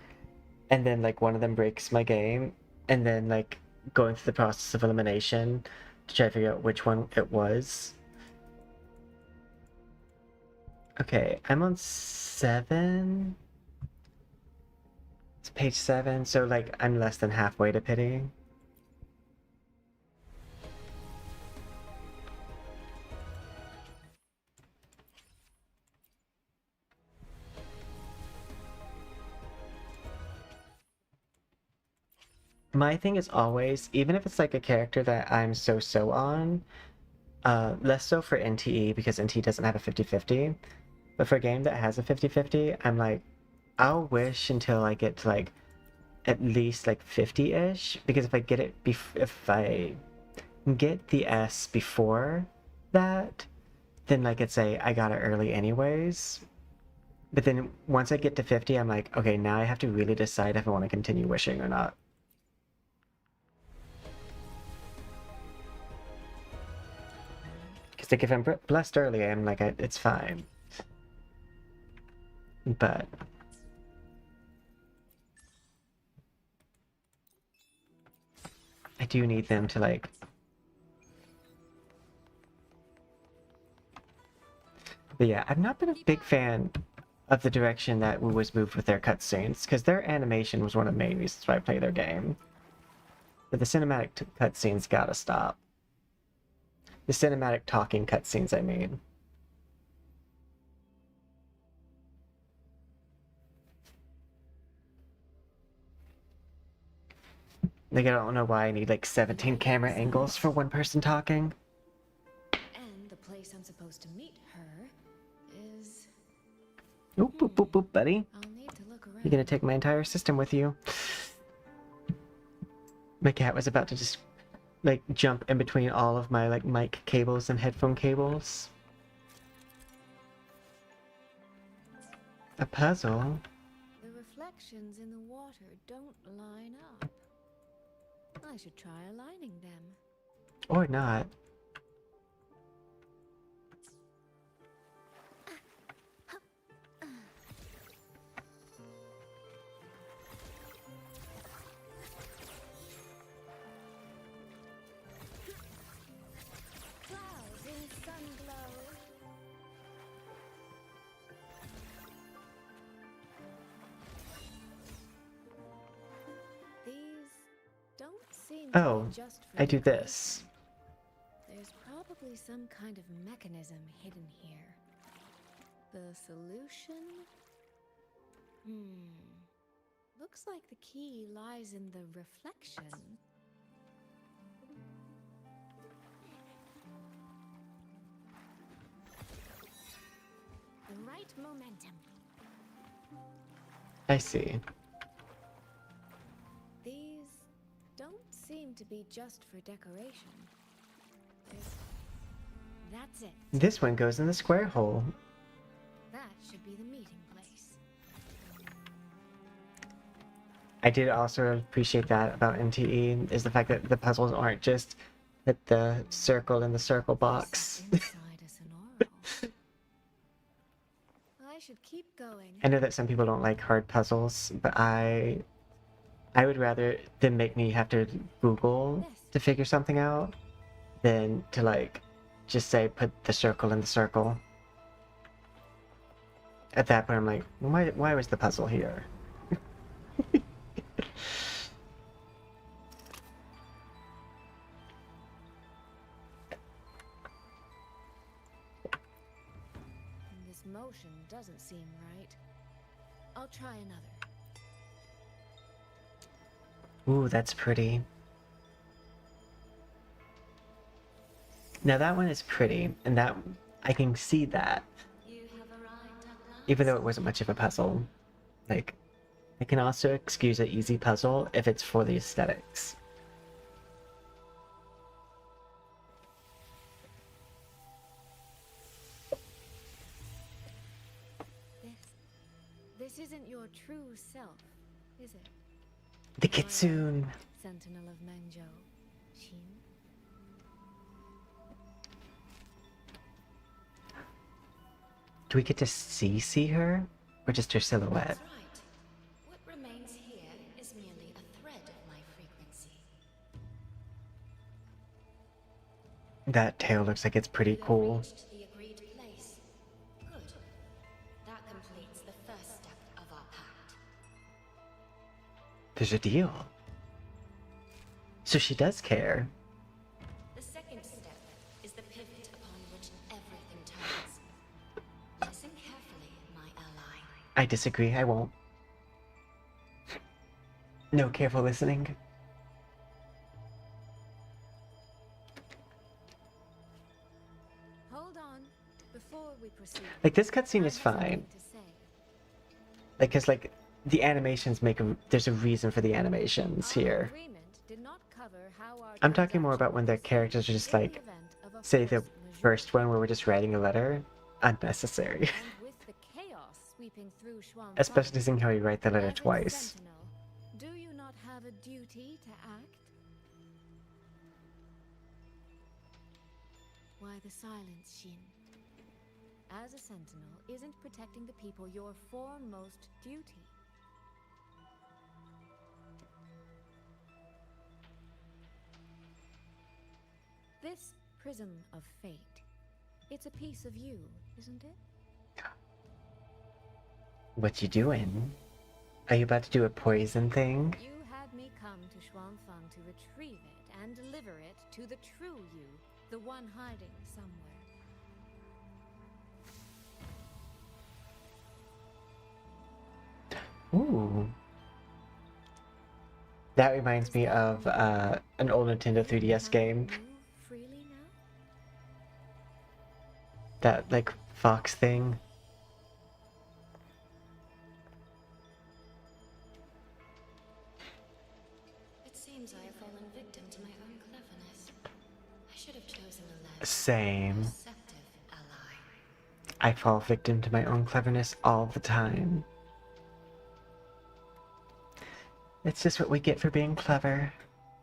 and then, like, one of them breaks my game, and then, like, going through the process of elimination to try to figure out which one it was. Okay, I'm on 7. It's page 7, so, like, I'm less than halfway to pity. My thing is always, even if it's like a character that I'm so on, less so for NTE because NTE doesn't have a 50-50, but for a game that has a 50-50, I'm like, I'll wish until I get to, like, at least, like, 50-ish, because if I get it, if I get the S before that, then, like, it's I got it early anyways. But then once I get to 50, I'm like, okay, now I have to really decide if I want to continue wishing or not. Because, like, if I'm blessed early, I'm like, it's fine. But I do need them to, like... But yeah, I've not been a big fan of the direction that was moved with their cutscenes, because their animation was one of the main reasons why I play their game. But the cinematic cutscenes gotta stop. The cinematic talking cutscenes, I mean. Like, I don't know why I need, like, 17 camera angles for one person talking. And the place I'm supposed to meet her is... Oop, boop, boop, boop, buddy. I'll need to look around. You're gonna take my entire system with you. My cat was about to just, like, jump in between all of my, like, mic cables and headphone cables. A puzzle? The reflections in the water don't line up. I should try aligning them. Or not. Clouds in sunglow. These don't seem to Oh, be just for I do me. this. There's probably some kind of mechanism hidden here. The solution? Looks like the key lies in the reflection. The right momentum. I see. These don't seem to be just for decoration. That's it. This one goes in the square hole. That should be the meeting place. I did also appreciate that about NTE, is the fact that the puzzles aren't just hit the circle in the circle box. Inside a sonoro. I should keep going. I know that some people don't like hard puzzles, but I would rather them make me have to Google to figure something out than to like just say put the circle in the circle. At that point I'm like, why was the puzzle here? This motion doesn't seem right. I'll try another. Ooh, that's pretty. Now that one is pretty, and that I can see that. Even though it wasn't much of a puzzle. Like, I can also excuse an easy puzzle if it's for the aesthetics. This isn't your true self, is it? The kitsune! Sentinel of Mengzhou, Shin. Do we get to see her? Or just her silhouette? That's right. What remains here is merely a thread of my frequency. That tail looks like it's pretty You have cool. reached the agreed place. Good. That completes the first step of our pact. There's a deal. So she does care. The second step is the pivot upon which everything turns. Listen carefully, my ally. I disagree, I won't. No careful listening. Hold on, before we proceed. Like, this cutscene I is have something fine. to say. Like, cause like, the animations make there's a reason for the animations Our here. agreement did not cover how our I'm talking more about when the transactions characters are proceed just in like, the event of a say the force majeure. first one where we're just writing a letter. Unnecessary. And with the chaos sweeping through Shuang Especially Province, seeing how you write the letter as its twice. sentinel, do you not have a duty to act? Why the silence, Shin? As a sentinel, isn't protecting the people your foremost duty? This prism of fate, it's a piece of you, isn't it? What you doing? Are you about to do a poison thing? You had me come to Xuanfang to retrieve it and deliver it to the true you, the one hiding somewhere. Ooh. That reminds me of an old Nintendo 3DS game. Move freely now? That, like, fox thing. It seems I have fallen victim to my own cleverness. I should have chosen a less Same. receptive ally. I fall victim to my own cleverness all the time. It's just what we get for being clever.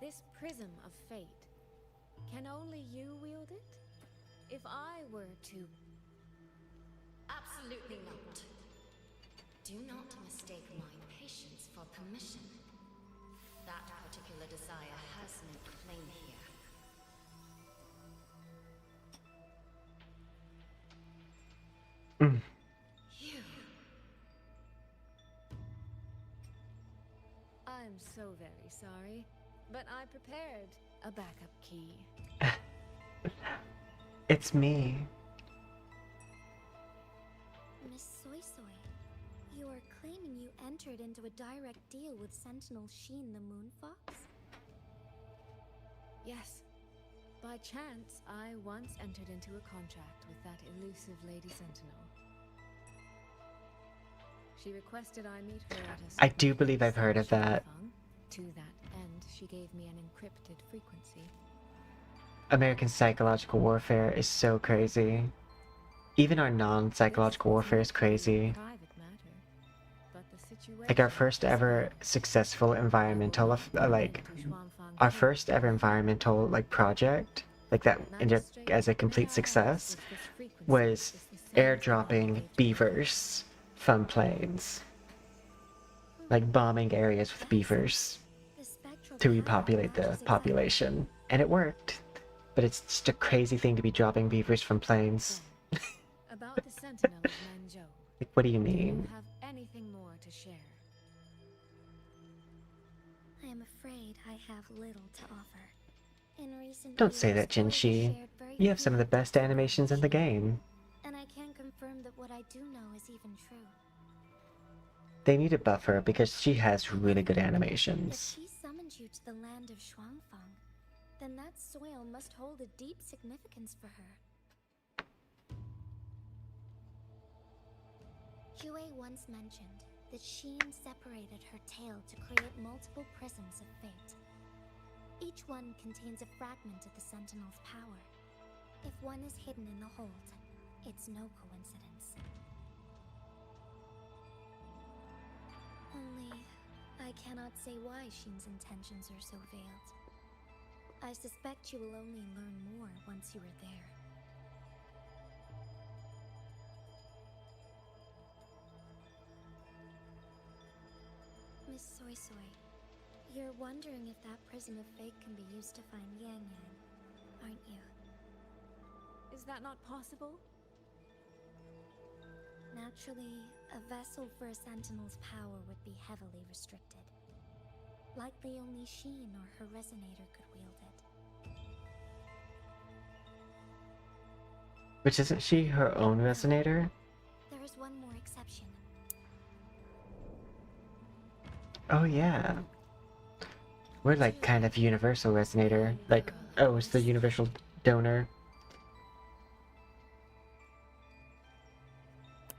This prism of fate, can only you wield it? If I were to... Absolutely not. Do not mistake my patience for permission. That particular desire has no claim here. Mm. You. I'm so very sorry, but I prepared a backup key. It's me. Miss Soy Soy, You are claiming you entered into a direct deal with Sentinel Sheen the Moonfox? Yes. By chance, I once entered into a contract with that elusive Lady Sentinel. She requested I meet her at a I do certain believe I've place heard in of that. Shangfeng. To that end, she gave me an encrypted frequency. American psychological warfare is so crazy. Even our non-psychological warfare is crazy. Private matter, but the Like our situation first is ever that successful environmental, like our first ever environmental like project, like that ended up as a complete success, was airdropping beavers from planes, like bombing areas with beavers The spectral to power repopulate the matches exactly. population, and it worked. But it's just a crazy thing to be dropping beavers from planes. About the Sentinel of Nanzhou. Like, what do you Do you mean? have anything more to share? I am afraid I have little to offer. In recent Don't say years, that, Toys has Jinshi. shared very You have few some of the best updates with animations in the game. And I can confirm that what I do know is even true. They need to buff her because she has really good If animations. she summoned you to the land of Shuangfang, then that soil must hold a deep significance for her. Yue once mentioned that Sheen separated her tail to create multiple prisms of fate. Each one contains a fragment of the Sentinel's power. If one is hidden in the hold, it's no coincidence. Only, I cannot say why Sheen's intentions are so veiled. I suspect you will only learn more once you are there. Miss Soy Soy, you're wondering if that prism of fate can be used to find Yang Yang, aren't you? Is that not possible? Naturally, a vessel for a Sentinel's power would be heavily restricted. Likely only Sheen or her resonator could wield it. Which isn't she her own resonator? There is one more exception. Oh yeah. We're like kind of universal resonator. Like, oh, it's the universal donor.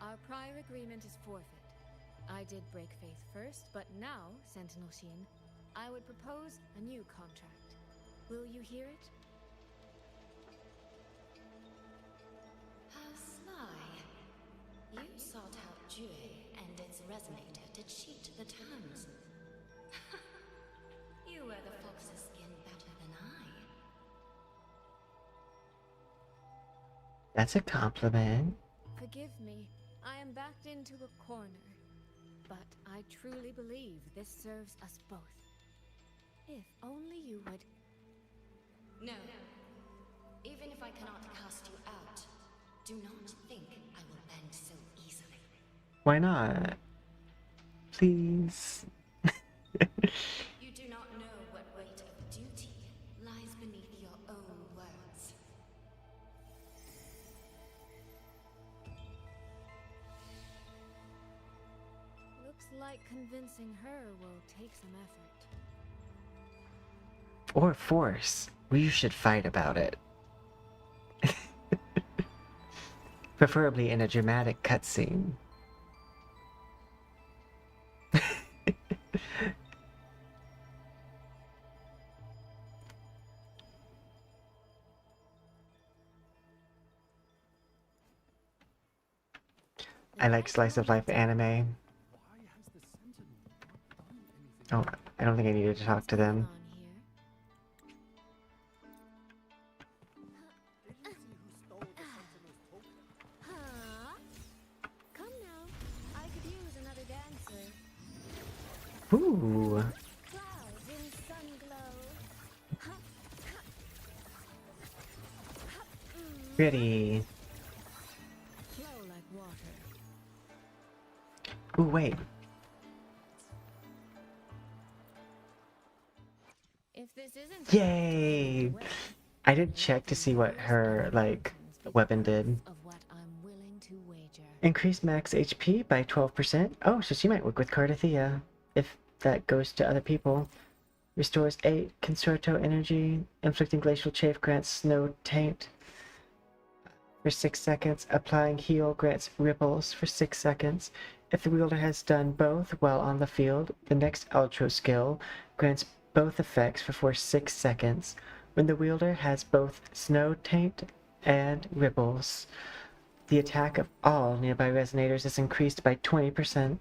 Our prior agreement is forfeit. I did break faith first, but now, Sentinel Sheen, I would propose a new contract. Will you hear it? How sly. You sought out Jue and its resonator to cheat the terms. You wear the fox's skin better than I. That's a compliment. Forgive me, I am backed into a corner. But I truly believe this serves us both. If only you would... No. Even if I cannot cast you out, do not think I will bend so easily. Why not? Please. You do not know what weight of duty lies beneath your own words. Looks like convincing her will take some effort. Or force. We should fight about it. Preferably in a dramatic cutscene. I like slice of life anime. Oh, I don't think I needed to talk to them. On here. Huh? Come now. I could use another dancer. Ooh. Clouds in sun glow. Pretty. Flow like water. Ooh, wait. If this isn't Yay! I did check to see what her, like, weapon did. of what I'm willing to wager. Increase max HP by 12%. Oh, so she might work with Cardathea if that goes to other people. Restores 8 Concerto energy. Inflicting glacial chafe grants snow taint for 6 seconds. Applying heal grants ripples for 6 seconds. If the wielder has done both while on the field, the next outro skill grants both effects for 6 seconds. When the wielder has both snow taint and ripples, the attack of all nearby resonators is increased by 20%.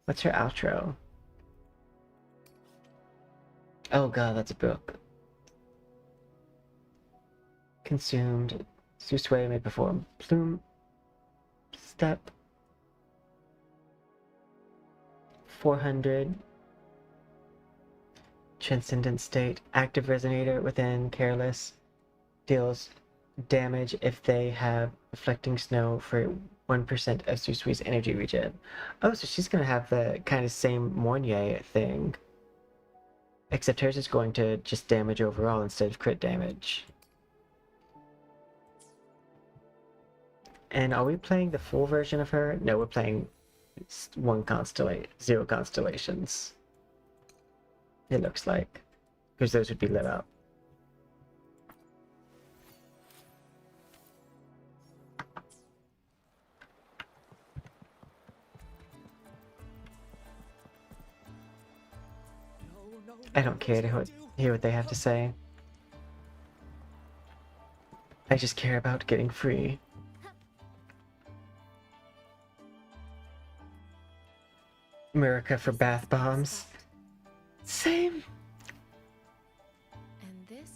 What's her outro? Oh god, that's a book. Consumed. Susui may perform plume step. 400. Transcendent state. Active resonator within careless deals damage if they have reflecting snow for 1% of Susui's energy regen. Oh, so she's gonna have the kind of same Mornier thing. Except hers is going to just damage overall instead of crit damage. And are we playing the full version of her? No, we're playing 0 constellations. It looks like. Because those would be lit up. I don't care to hear what they have to say. I just care about getting free. America for bath bombs. Same. And this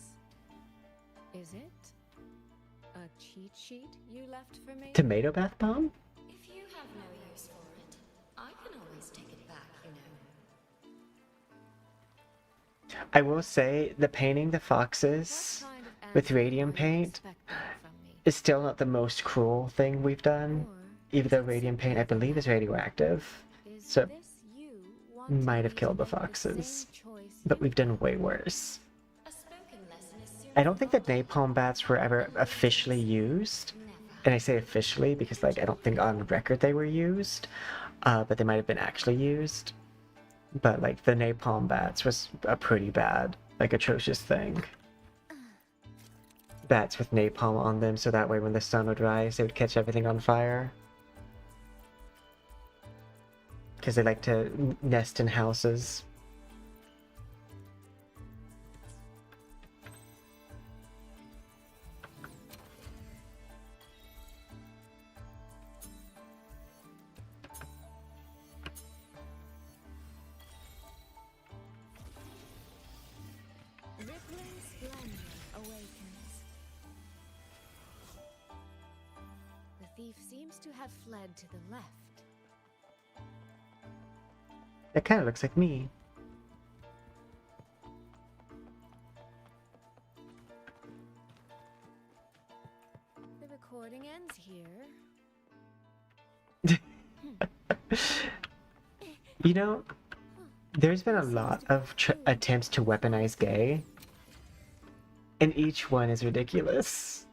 is it? A cheat sheet you left for me? Tomato bath bomb? If you have no use for it, I can always take it back, you know. I will say, the painting the foxes What kind of with answer radium are you paint expecting from me? is still not the most cruel thing we've done. Or Even though radium paint, I believe, is radioactive. is So this you wanting might have me to killed the make the foxes. same choice But you we've done way worse. A spoken lesson is soon I don't think that forgotten. napalm bats were ever officially used. Never. And I say officially because, like, I don't think on record they were used. But they might have been actually used. But, like, the napalm bats was a pretty bad, like, atrocious thing. Bats with napalm on them, so that way when the sun would rise, they would catch everything on fire. Because they like to nest in houses. Rippling splendor awakens. The thief seems to have fled to the left. It kind of looks like me. The recording ends here. You know, there's been a lot of attempts to weaponize gay. And each one is ridiculous.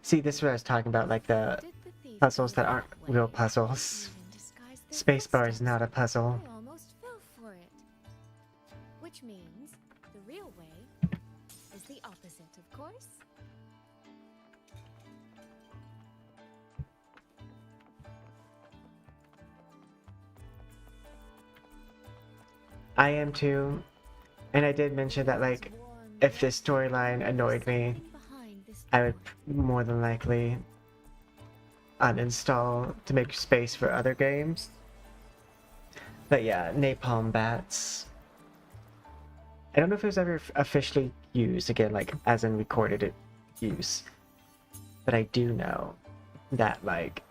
See, this is what I was talking about, like the Did the thief puzzles go that aren't that way? real puzzles. Even disguise their Spacebar is footsteps? not a puzzle. I almost fell for it. Which means the real way is the opposite, of course. I am too. And I did mention that, like, if this storyline annoyed me, I would more than likely uninstall to make space for other games. But yeah, napalm bats. I don't know if it was ever officially used, again, like, as in recorded it use. But I do know that, like,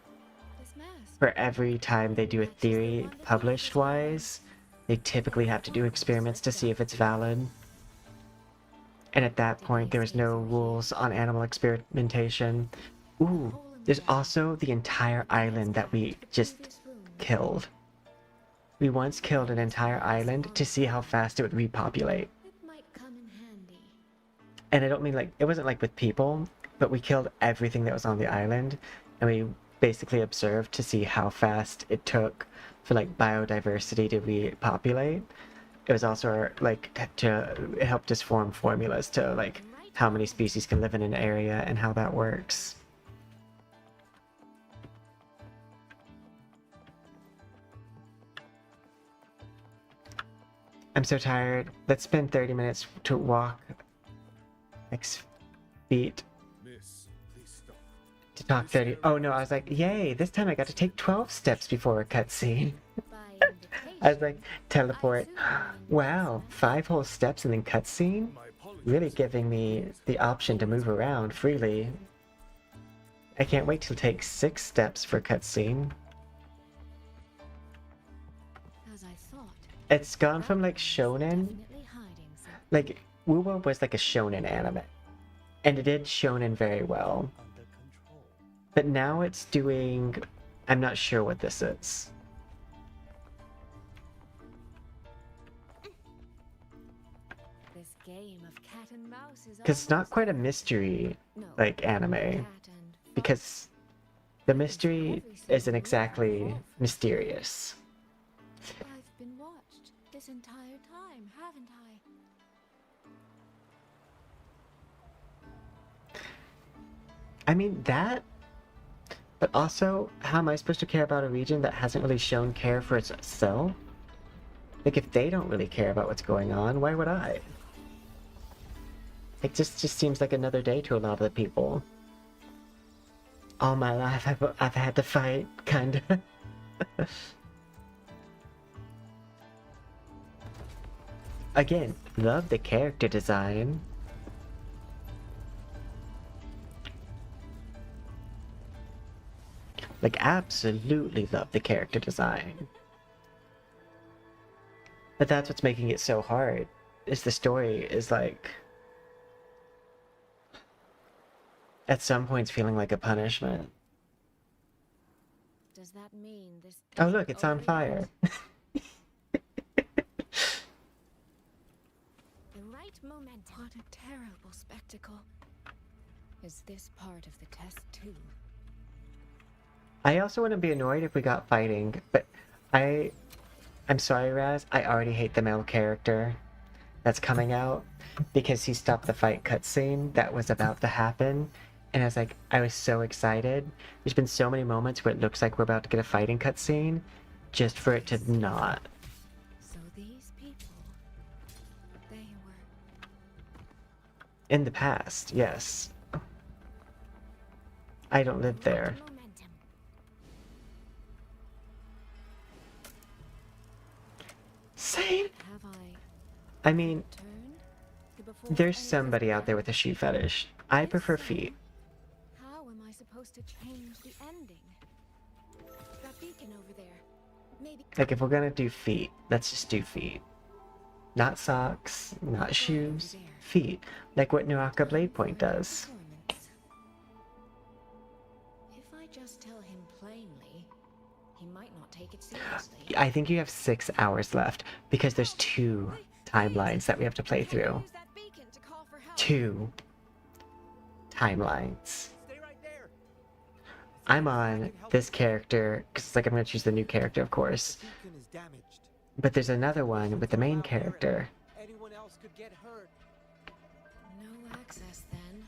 for every time they do a theory published-wise, they typically have to do experiments to see if it's valid. And at that point, there was no rules on animal experimentation. Ooh, there's also the entire island that we just killed. We once killed an entire island to see how fast it would repopulate. It might come in handy. And I don't mean like, it wasn't like with people, but we killed everything that was on the island, and we basically observed to see how fast it took for like biodiversity to repopulate. It was also like it helped us form formulas to like how many species can live in an area and how that works. I'm so tired. Let's spend 30 minutes to walk 6 feet. Miss, please stop. To talk 30. Oh no, I was like, yay, this time I got to take 12 steps before a cutscene. By I was like, invitation, teleport. Wow, 5 whole steps and then cutscene? My apologies. Really giving me the option to move around freely. I can't wait to take 6 steps for cutscene. As I thought. It's gone from like shonen, Definitely hiding something. like Wuwa was like a shonen anime. And it did shonen very well. Under control. But now it's doing... I'm not sure what this is. This game of cat and mouse is Because it's not almost quite a over. mystery, No, like, anime. cat and Because the mystery isn't exactly mysterious. I've been watched this entire time, haven't I? I mean, that... But also, how am I supposed to care about a region that hasn't really shown care for itself? Like, if they don't really care about what's going on, why would I? It just seems like another day to a lot of the people. All my life, I've had to fight, kinda. Again, love the character design. Like, absolutely love the character design. But that's what's making it so hard, is the story is like... At some points feeling like a punishment. Does that mean this? Oh look, it's on only fire. The right momentum. What a terrible spectacle. Is this part of the test too? I also wouldn't be annoyed if we got fighting, but I'm sorry, Raz, I already hate the male character that's coming out because he stopped the fight cutscene that was about to happen, and I was like, I was so excited. There's been so many moments where it looks like we're about to get a fighting cutscene, just for it to not. So these people, they were. In the past, yes. I don't live there. momentum. Same. Have I mean, turned? Before there's anything somebody out there with a happened? shoe fetish. I prefer feet. How am I supposed to change the ending? That beacon over there. Maybe. Like, if we're gonna do feet, let's just do feet. Not socks, not shoes, feet. Like what Nuaka Blade Point does. Performance. If I just tell him plainly, he might not take it seriously. I think you have 6 hours left, because there's 2 timelines that we have to play through. Use that beacon to call for help. 2 timelines. Stay right there. I'm on this character, because it's like I'm gonna choose the new character, of course. The beacon is damaged. But there's another one with the main character. Anyone else could get hurt. No access then.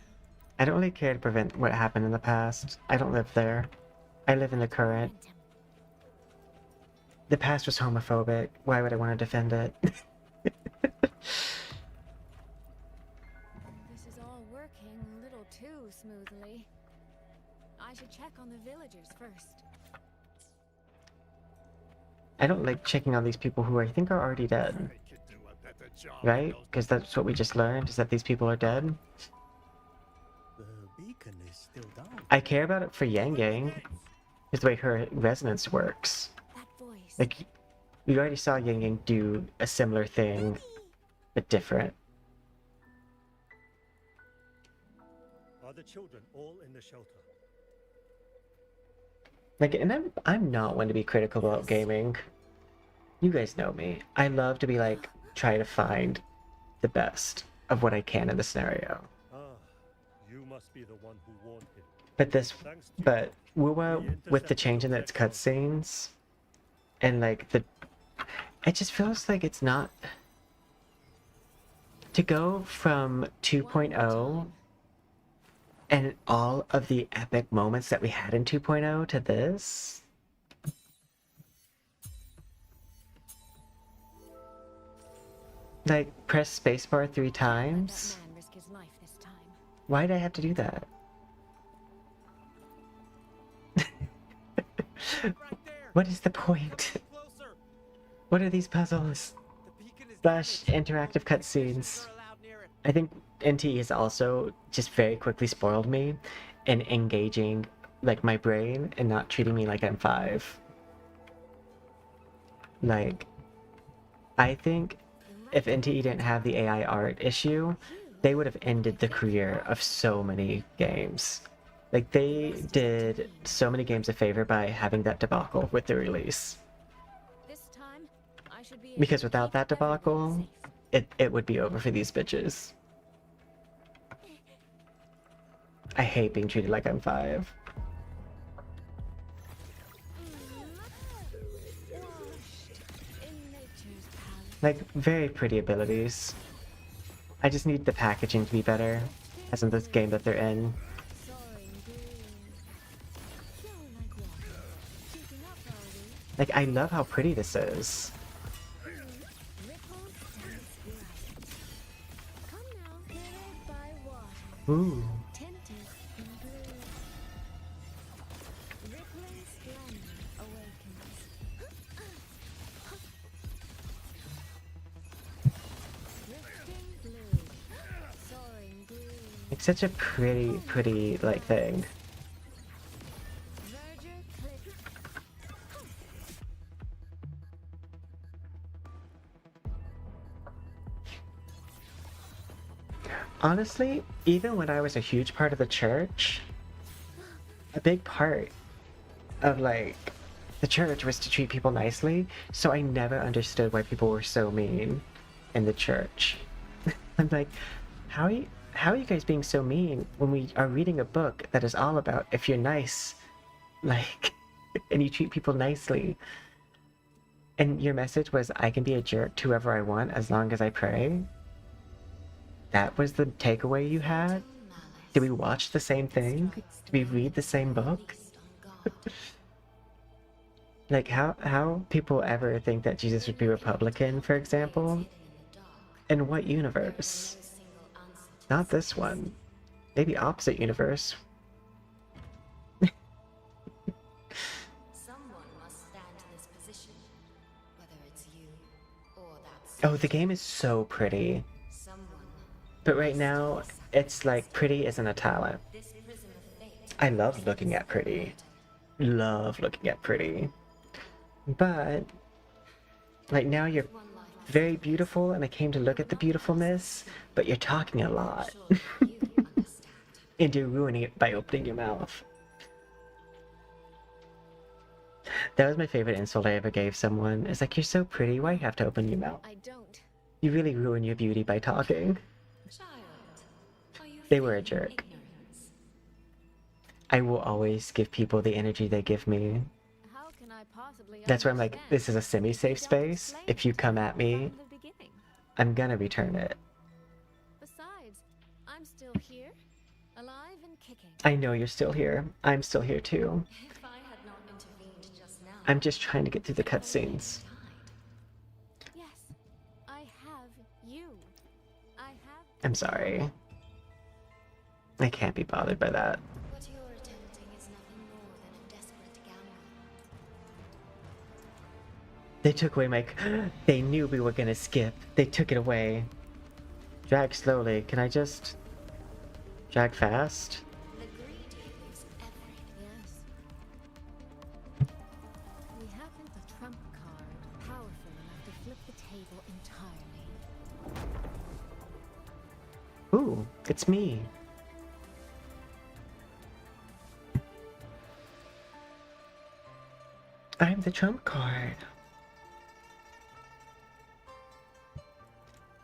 I don't really care to prevent what happened in the past. I don't live there. I live in the current. Momentum. The past was homophobic. Why would I want to defend it? This is all working a little too smoothly. I should check on the villagers first. I don't like checking on these people who I think are already dead. I could do a better job. Right? Because that's what we just learned, is that these people are dead. The beacon is still down. I care about it for Yang Yang. Is the way her resonance works. That voice. Like, we already saw Yang Yang do a similar thing, but different. Are the children all in the shelter? Like, and I'm not one to be critical about gaming. You guys know me. I love to be like, try to find the best of what I can in the scenario. You must be the one who warned him. But this, Thanks to but you, Wuwa, we with the intercepted change in those its exiles. cutscenes, and like it just feels like it's not to go from 2.0 and all of the epic moments that we had in 2.0 to this. Like, press spacebar 3 times? That man risk his life this time. Why did I have to do that? Right there. What is the point? Closer. What are these puzzles? The beacon is Slash damaged. interactive cutscenes. Are allowed near it. I think NTE has also just very quickly spoiled me in engaging like my brain and not treating me like I'm 5. Like, I think if NTE didn't have the AI art issue, they would have ended the career of so many games. Like, they did so many games a favor by having that debacle with the release. This time, I should be able Because to without keep that debacle, everyone safe. it would be over for these bitches. I hate being treated like I'm 5. In nature's palace. Like, very pretty abilities. I just need the packaging to be better, as in this game that they're in. Soaring green. Flow like water. Keeping up, are we? Like, I love how pretty this is. Ripples dance bright. Come now, mirrored by water. Ooh. Tinted in blue. Rippling splendor awakens. Drifting blue. Soaring green. It's such a pretty, pretty, like, thing. Verdure click. Honestly, even when I was a huge part of the church, a big part of, like, the church was to treat people nicely, so I never understood why people were so mean in the church. I'm like, how are you guys being so mean when we are reading a book that is all about if you're nice, like, and you treat people nicely? And your message was, I can be a jerk to whoever I want as long as I pray? That was the takeaway you had? Did we watch the same thing? Did we read the same book? Like, how people ever think that Jesus would be Republican, for example? In what universe? Not this one. Maybe opposite universe. Someone must stand in this position, whether it's you or that Oh, the game is so pretty. someone. But right now, it's like pretty isn't a talent. This prism of fate. I love looking at pretty. Love looking at pretty. But, like, now you're One life. very beautiful, and I came to look at the beautifulness, but you're talking a lot. Sure, you understand. And you're ruining it by opening your mouth. That was my favorite insult I ever gave someone. It's like, you're so pretty, why you have to open your mouth? I don't. You really ruin your beauty by talking. Child, are you They were a feigning jerk. ignorance? I will always give people the energy they give me. How can I possibly That's where I'm like, understand? this is a semi-safe Don't space. explain If you it to come me at me, from the beginning. I'm gonna return it. Besides, I'm still here, alive and kicking. I know you're still here. I'm still here too. If I had not intervened just now, I'm just trying to get through the you would have already cutscenes. died. Yes, I have you. I have. I'm sorry. I can't be bothered by that. What you're attempting is nothing more than a desperate gamble. They took away my... They knew we were gonna skip. They took it away. Drag slowly. Can I just... drag fast? The greedy lose everything. Yes. We haven't the trump card powerful enough to flip the table entirely. Ooh, it's me. I'm the trump card.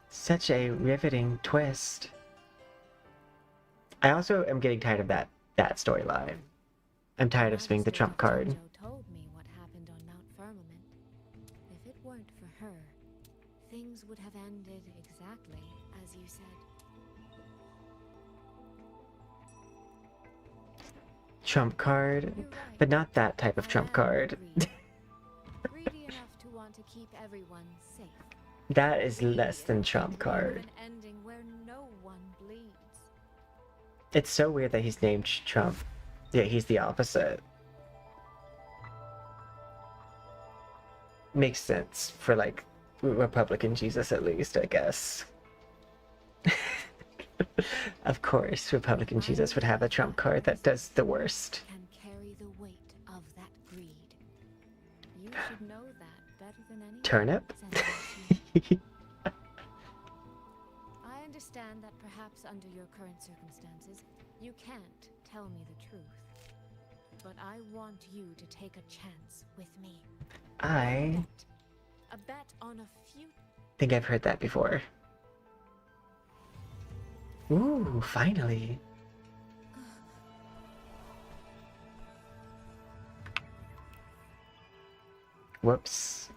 Such a riveting twist. I also am getting tired of that storyline. I'm tired of being the trump card. Joe told me what happened on Mount Firmament. If it weren't for her, things would have ended exactly as you said. Trump card, You're right. but not that type of trump I am card. greedy. Greedy enough to want to keep everyone safe. That is less than trump Dream of card. an ending where no one bleeds. It's so weird that he's named Trump. Yeah, he's the opposite. Makes sense for, like, Republican Jesus at least, I guess. Of course, Republican Jesus would have a trump card that does the worst. Can carry the weight of that greed. You should know that better than anyone. Turnip? Sensei. I understand that perhaps under your current circumstances, you can't tell me the truth. But I want you to take a chance with me. I A bet on a few. think I've heard that before. Ooh, finally. Whoops.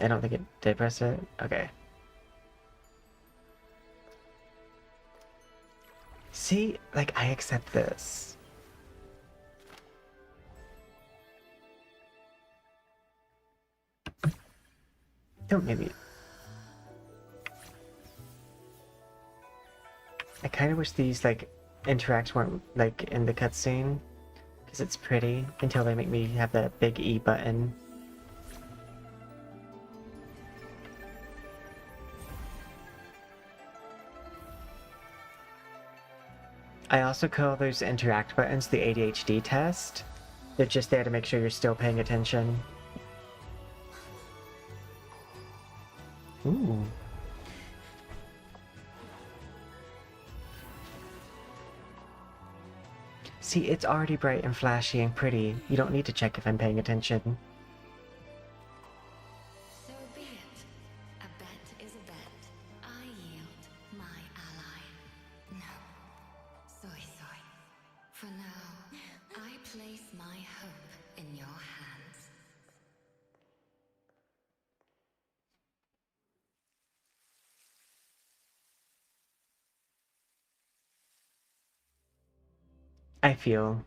I don't think it did press it. Okay. See, like, I accept this. Don't maybe. I kind of wish these, like, interacts weren't, like, in the cutscene. Because it's pretty until they make me have that big E button. I also call those interact buttons the ADHD test. They're just there to make sure you're still paying attention. Ooh. See, it's already bright and flashy and pretty. You don't need to check if I'm paying attention. So be it. A bet is a bet. I yield my ally. No. Soy. For now, I place my hope in your hands. I feel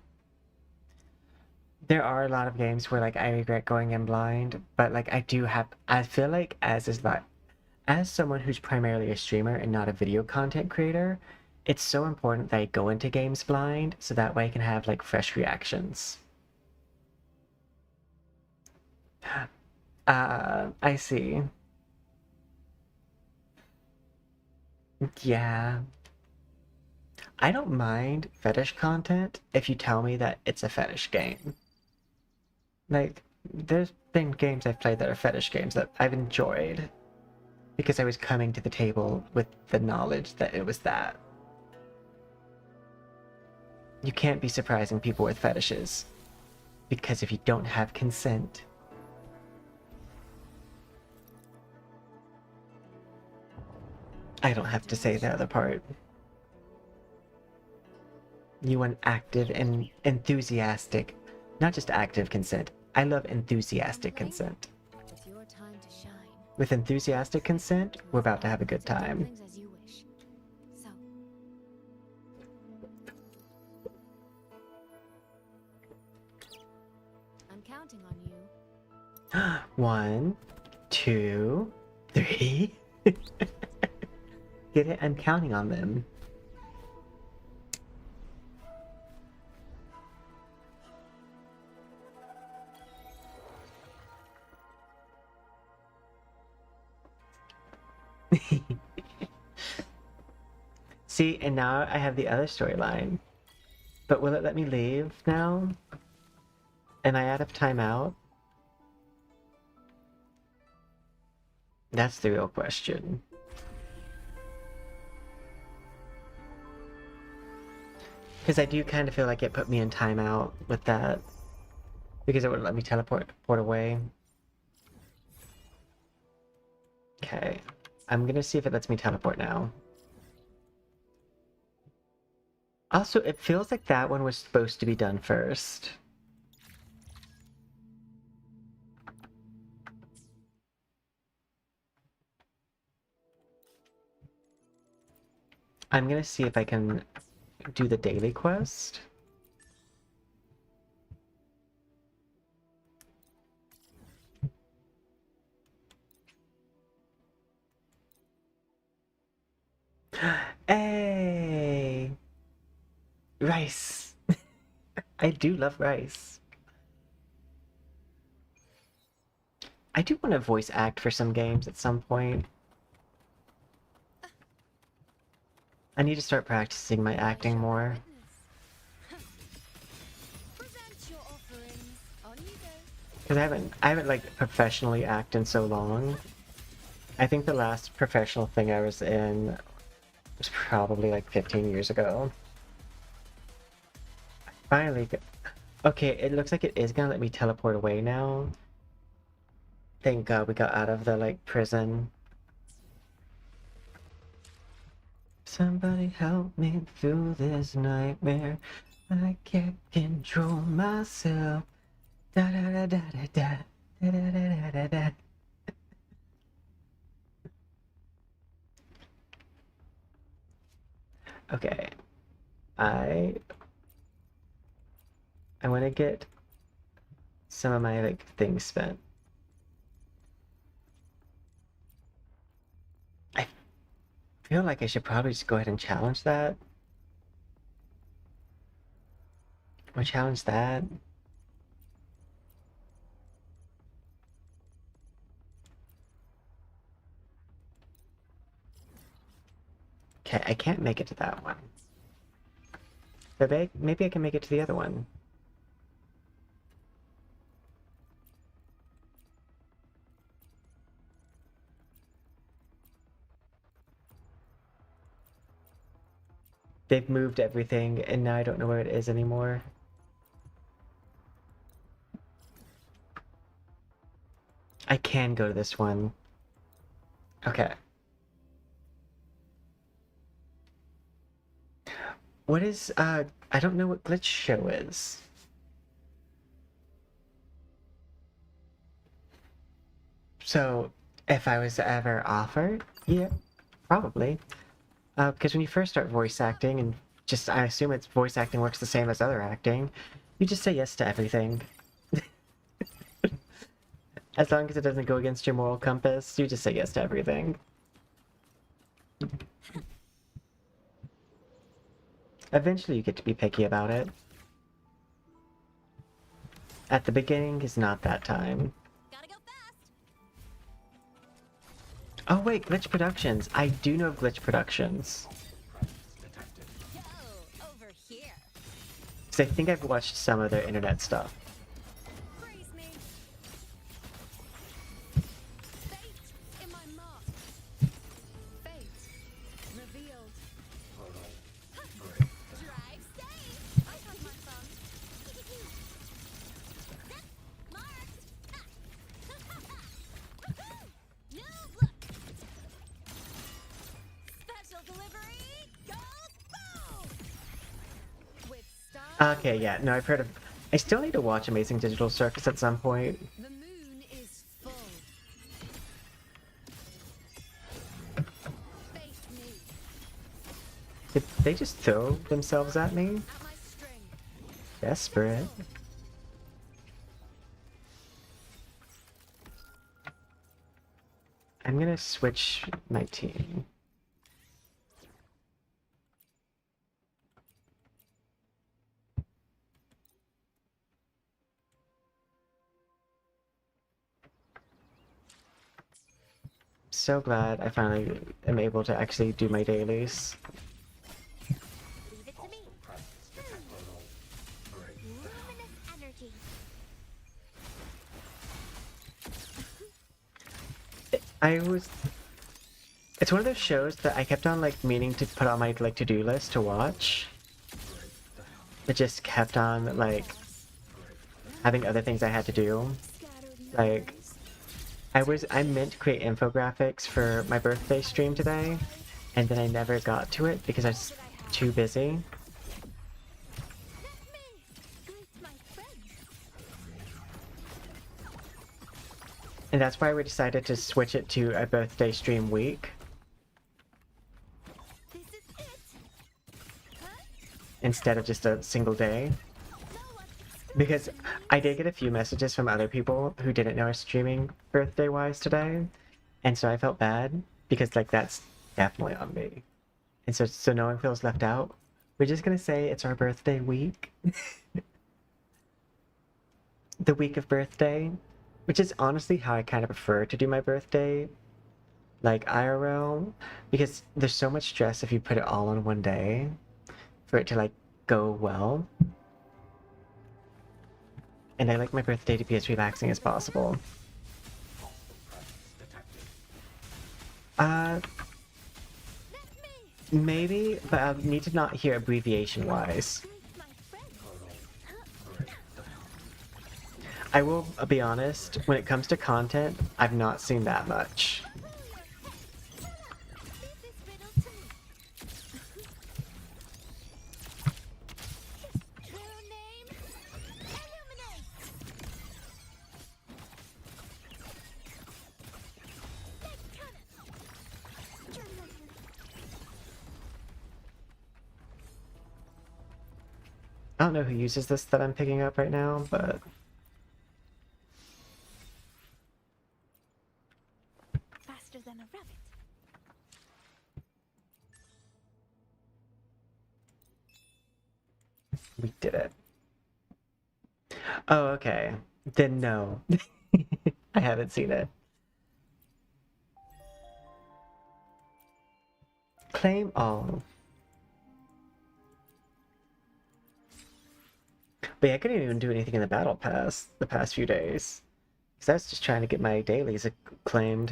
there are a lot of games where, like, I regret going in blind, but, like, I feel like as someone who's primarily a streamer and not a video content creator, it's so important that I go into games blind so that way I can have, like, fresh reactions. I see. Yeah. I don't mind fetish content if you tell me that it's a fetish game. Like, there's been games I've played that are fetish games that I've enjoyed because I was coming to the table with the knowledge that it was that. You can't be surprising people with fetishes because if you don't have consent, I don't have to say the other part. You want active and enthusiastic, not just active consent. I love enthusiastic consent. It's your time to shine. With enthusiastic consent, we're about to have a good So do time. things as you wish. So, I'm counting on you. 1, 2, 3. Get it? I'm counting on them. See, and now I have the other storyline. But will it let me leave now? Am I out of timeout? That's the real question. Because I do kind of feel like it put me in timeout with that. Because it wouldn't let me teleport away. Okay. I'm gonna see if it lets me teleport now. Also, it feels like that one was supposed to be done first. I'm gonna see if I can do the daily quest. Hey! Rice! I do love rice. I do want to voice act for some games at some point. I need to start practicing my acting more. Present your offerings. On you go. Because I haven't like professionally acted in so long. I think the last professional thing I was in was probably like 15 years ago. I finally got... Okay, it looks like it is gonna let me teleport away now. Thank God we got out of the like prison. Somebody help me through this nightmare. I can't control myself. Da da da da da da da da da da da. Okay, I want to get some of my like things spent. I feel like I should probably just go ahead and challenge that. Or challenge that. Okay, I can't make it to that one. But maybe I can make it to the other one. They've moved everything, and now I don't know where it is anymore. I can go to this one. Okay. What is, I don't know what glitch show is. So, if I was ever offered, yeah, probably. Because when you first start voice acting, and just, I assume it's voice acting works the same as other acting, you just say yes to everything. As long as it doesn't go against your moral compass, you just say yes to everything. Eventually you get to be picky about it. At the beginning is not that time. Gotta go fast. Oh wait, Glitch Productions. I do know of Glitch Productions. Go over here. Because I think I've watched some of their internet stuff. Praise me. Fate in my mark. Fate revealed. Drive safe. I had my fun. Marked. New look. Special delivery. Go boom. With style. Okay, yeah, no, I've heard of... I still need to watch Amazing Digital Circus at some point. The moon is full. Face me. Did they just throw themselves at me? At my string. Desperate. I'm gonna switch my team. So glad I finally am able to actually do my dailies. Leave it to me. Luminous energy. It's one of those shows that I kept on like meaning to put on my like to-do list to watch. It just kept on like having other things I had to do. Like I meant to create infographics for my birthday stream today, and then I never got to it because I was too busy. And that's why we decided to switch it to a birthday stream week. This is it. Instead of just a single day. Because I did get a few messages from other people who didn't know I was streaming birthday-wise today. And so I felt bad because, like, that's definitely on me. And so no one feels left out. We're just gonna say it's our birthday week. The week of birthday. Which is honestly how I kind of prefer to do my birthday. Like IRL. Because there's so much stress if you put it all on one day. For it to, like, go well. And I like my birthday to be as relaxing as possible. Maybe, but I need to not hear abbreviation-wise. I will be honest, when it comes to content, I've not seen that much. I don't know who uses this that I'm picking up right now, but... Faster than a rabbit. We did it. Oh, okay. Then no. I haven't seen it. Claim all. But yeah, I couldn't even do anything in the battle pass the past few days. Because I was just trying to get my dailies claimed.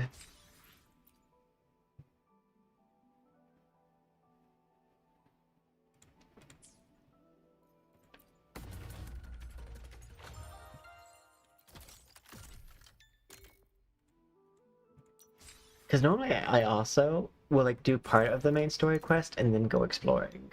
Because normally I also will, like, do part of the main story quest and then go exploring.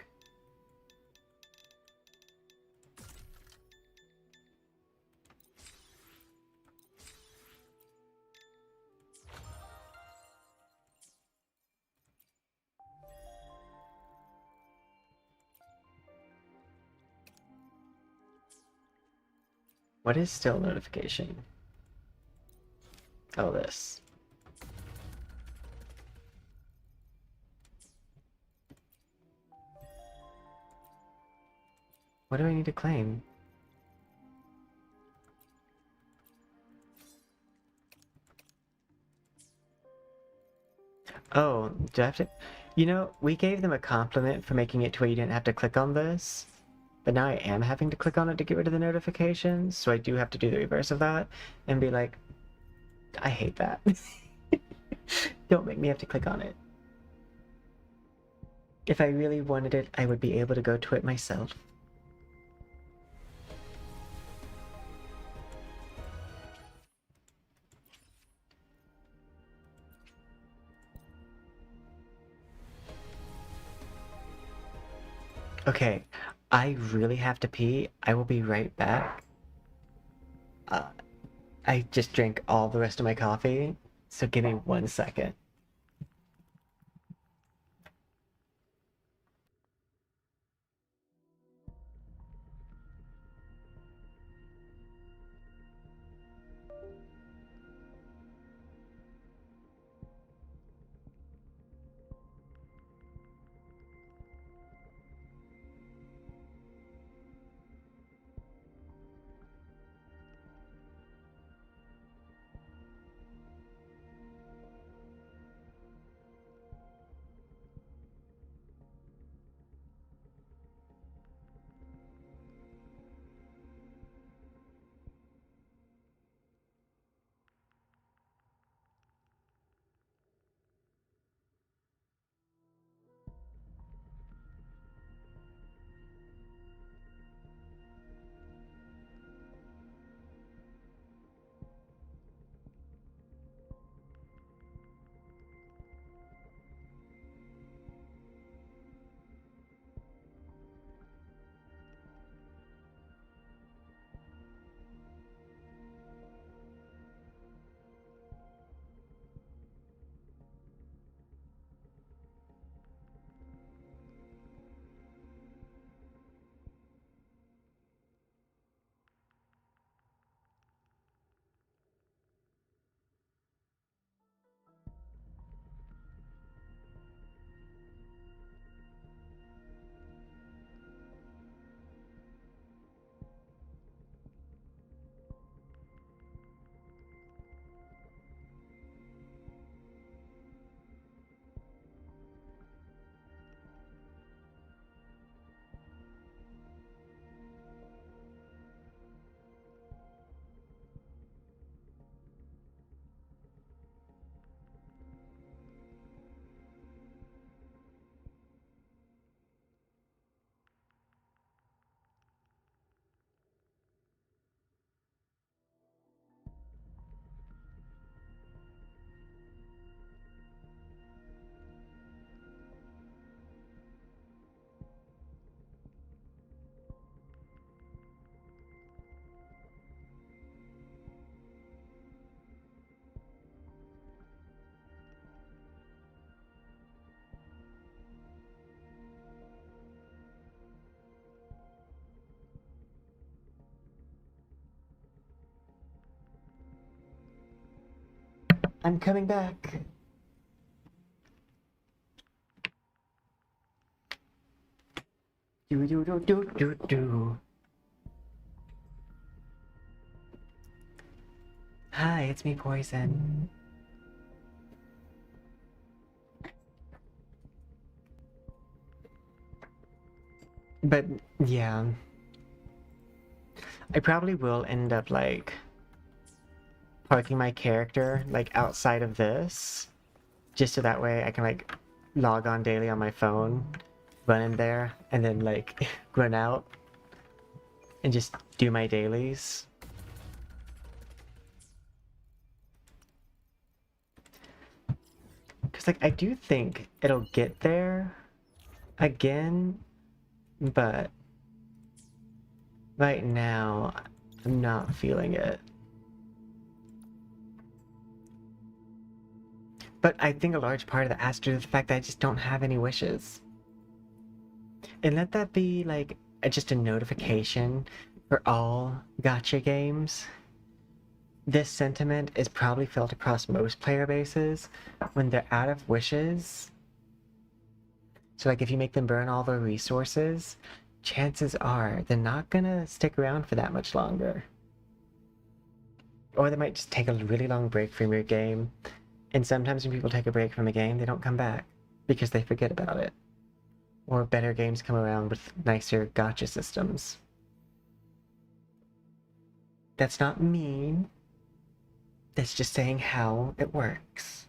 What is still notification? Oh, this. What do I need to claim? Oh, do I have to... You know, we gave them a compliment for making it to where you didn't have to click on this. But now I am having to click on it to get rid of the notifications, so I do have to do the reverse of that and be like, I hate that. Don't make me have to click on it. If I really wanted it, I would be able to go to it myself. Okay, I really have to pee. I will be right back. I just drank all the rest of my coffee, so give me 1 second. I'm coming back. Do do do do do do. Hi, it's me, Poison. But yeah, I probably will end up like parking my character like outside of this, just so that way I can like log on daily on my phone, run in there, and then like run out and just do my dailies. Because like I do think it'll get there again, but right now I'm not feeling it. But I think a large part of that has to do with the fact that I just don't have any wishes. And let that be like just a notification for all gacha games. This sentiment is probably felt across most player bases when they're out of wishes. So like if you make them burn all their resources, chances are they're not gonna stick around for that much longer. Or they might just take a really long break from your game. And sometimes when people take a break from a game, they don't come back because they forget about it. Or better games come around with nicer gacha systems. That's not mean. That's just saying how it works.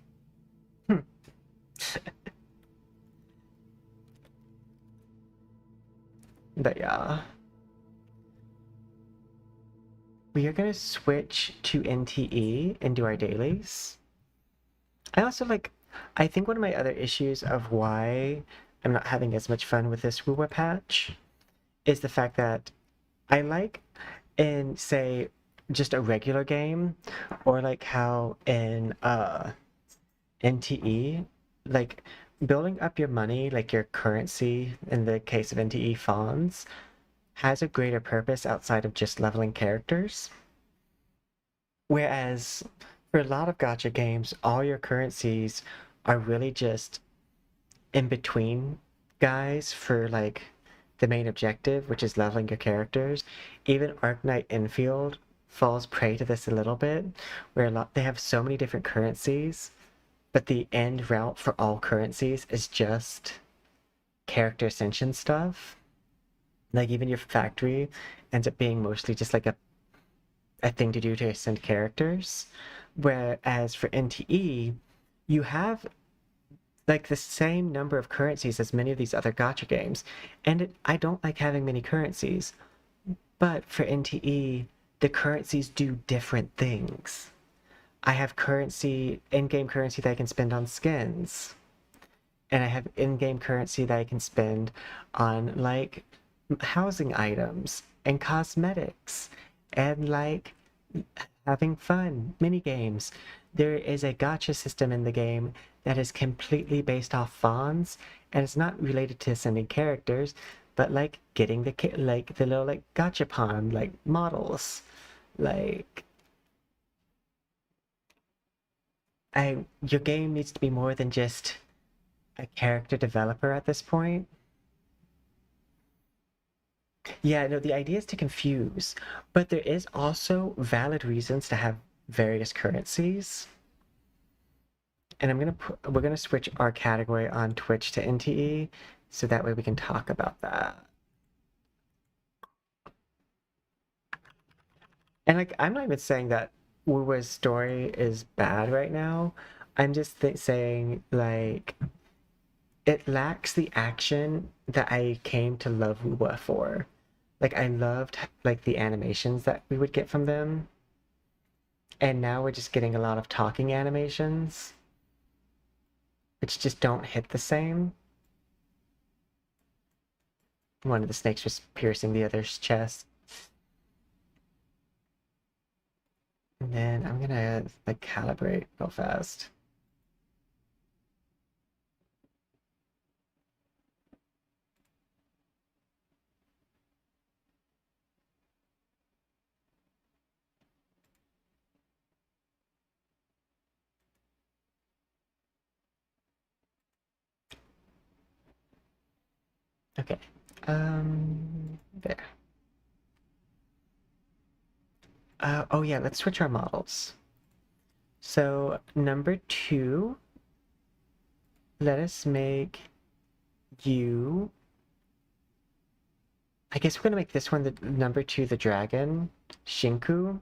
But yeah. We are gonna switch to NTE and do our dailies. I think one of my other issues of why I'm not having as much fun with this Wuwa patch is the fact that I like in, say, just a regular game, or like how in NTE, like building up your money, like your currency in the case of NTE Fawns, has a greater purpose outside of just leveling characters. Whereas for a lot of gacha games, all your currencies are really just in between guys for like the main objective, which is leveling your characters. Even Arknight Infield falls prey to this a little bit, where they have so many different currencies, but the end route for all currencies is just character ascension stuff. Like even your factory ends up being mostly just like a thing to do to ascend characters. Whereas for NTE, you have like the same number of currencies as many of these other gacha games, and I don't like having many currencies. But for NTE, the currencies do different things. I have currency, in-game currency that I can spend on skins, and I have in-game currency that I can spend on like housing items and cosmetics and like having fun mini games. There is a gacha system in the game that is completely based off fawns, and it's not related to ascending characters, but like getting the little like gachapon like models. Like your game needs to be more than just a character developer at this point. Yeah, no, the idea is to confuse, but there is also valid reasons to have various currencies. And we're gonna switch our category on Twitch to NTE, so that way we can talk about that. And like, I'm not even saying that Wuwa's story is bad right now. I'm just saying like, it lacks the action that I came to love Wuwa for. Like I loved like the animations that we would get from them. And now we're just getting a lot of talking animations, which just don't hit the same. One of the snakes was piercing the other's chest. And then I'm gonna like calibrate real fast. Okay. There. Oh yeah, let's switch our models. So number 2, let us make you. I guess we're gonna make this one the number 2, the dragon, Shinku,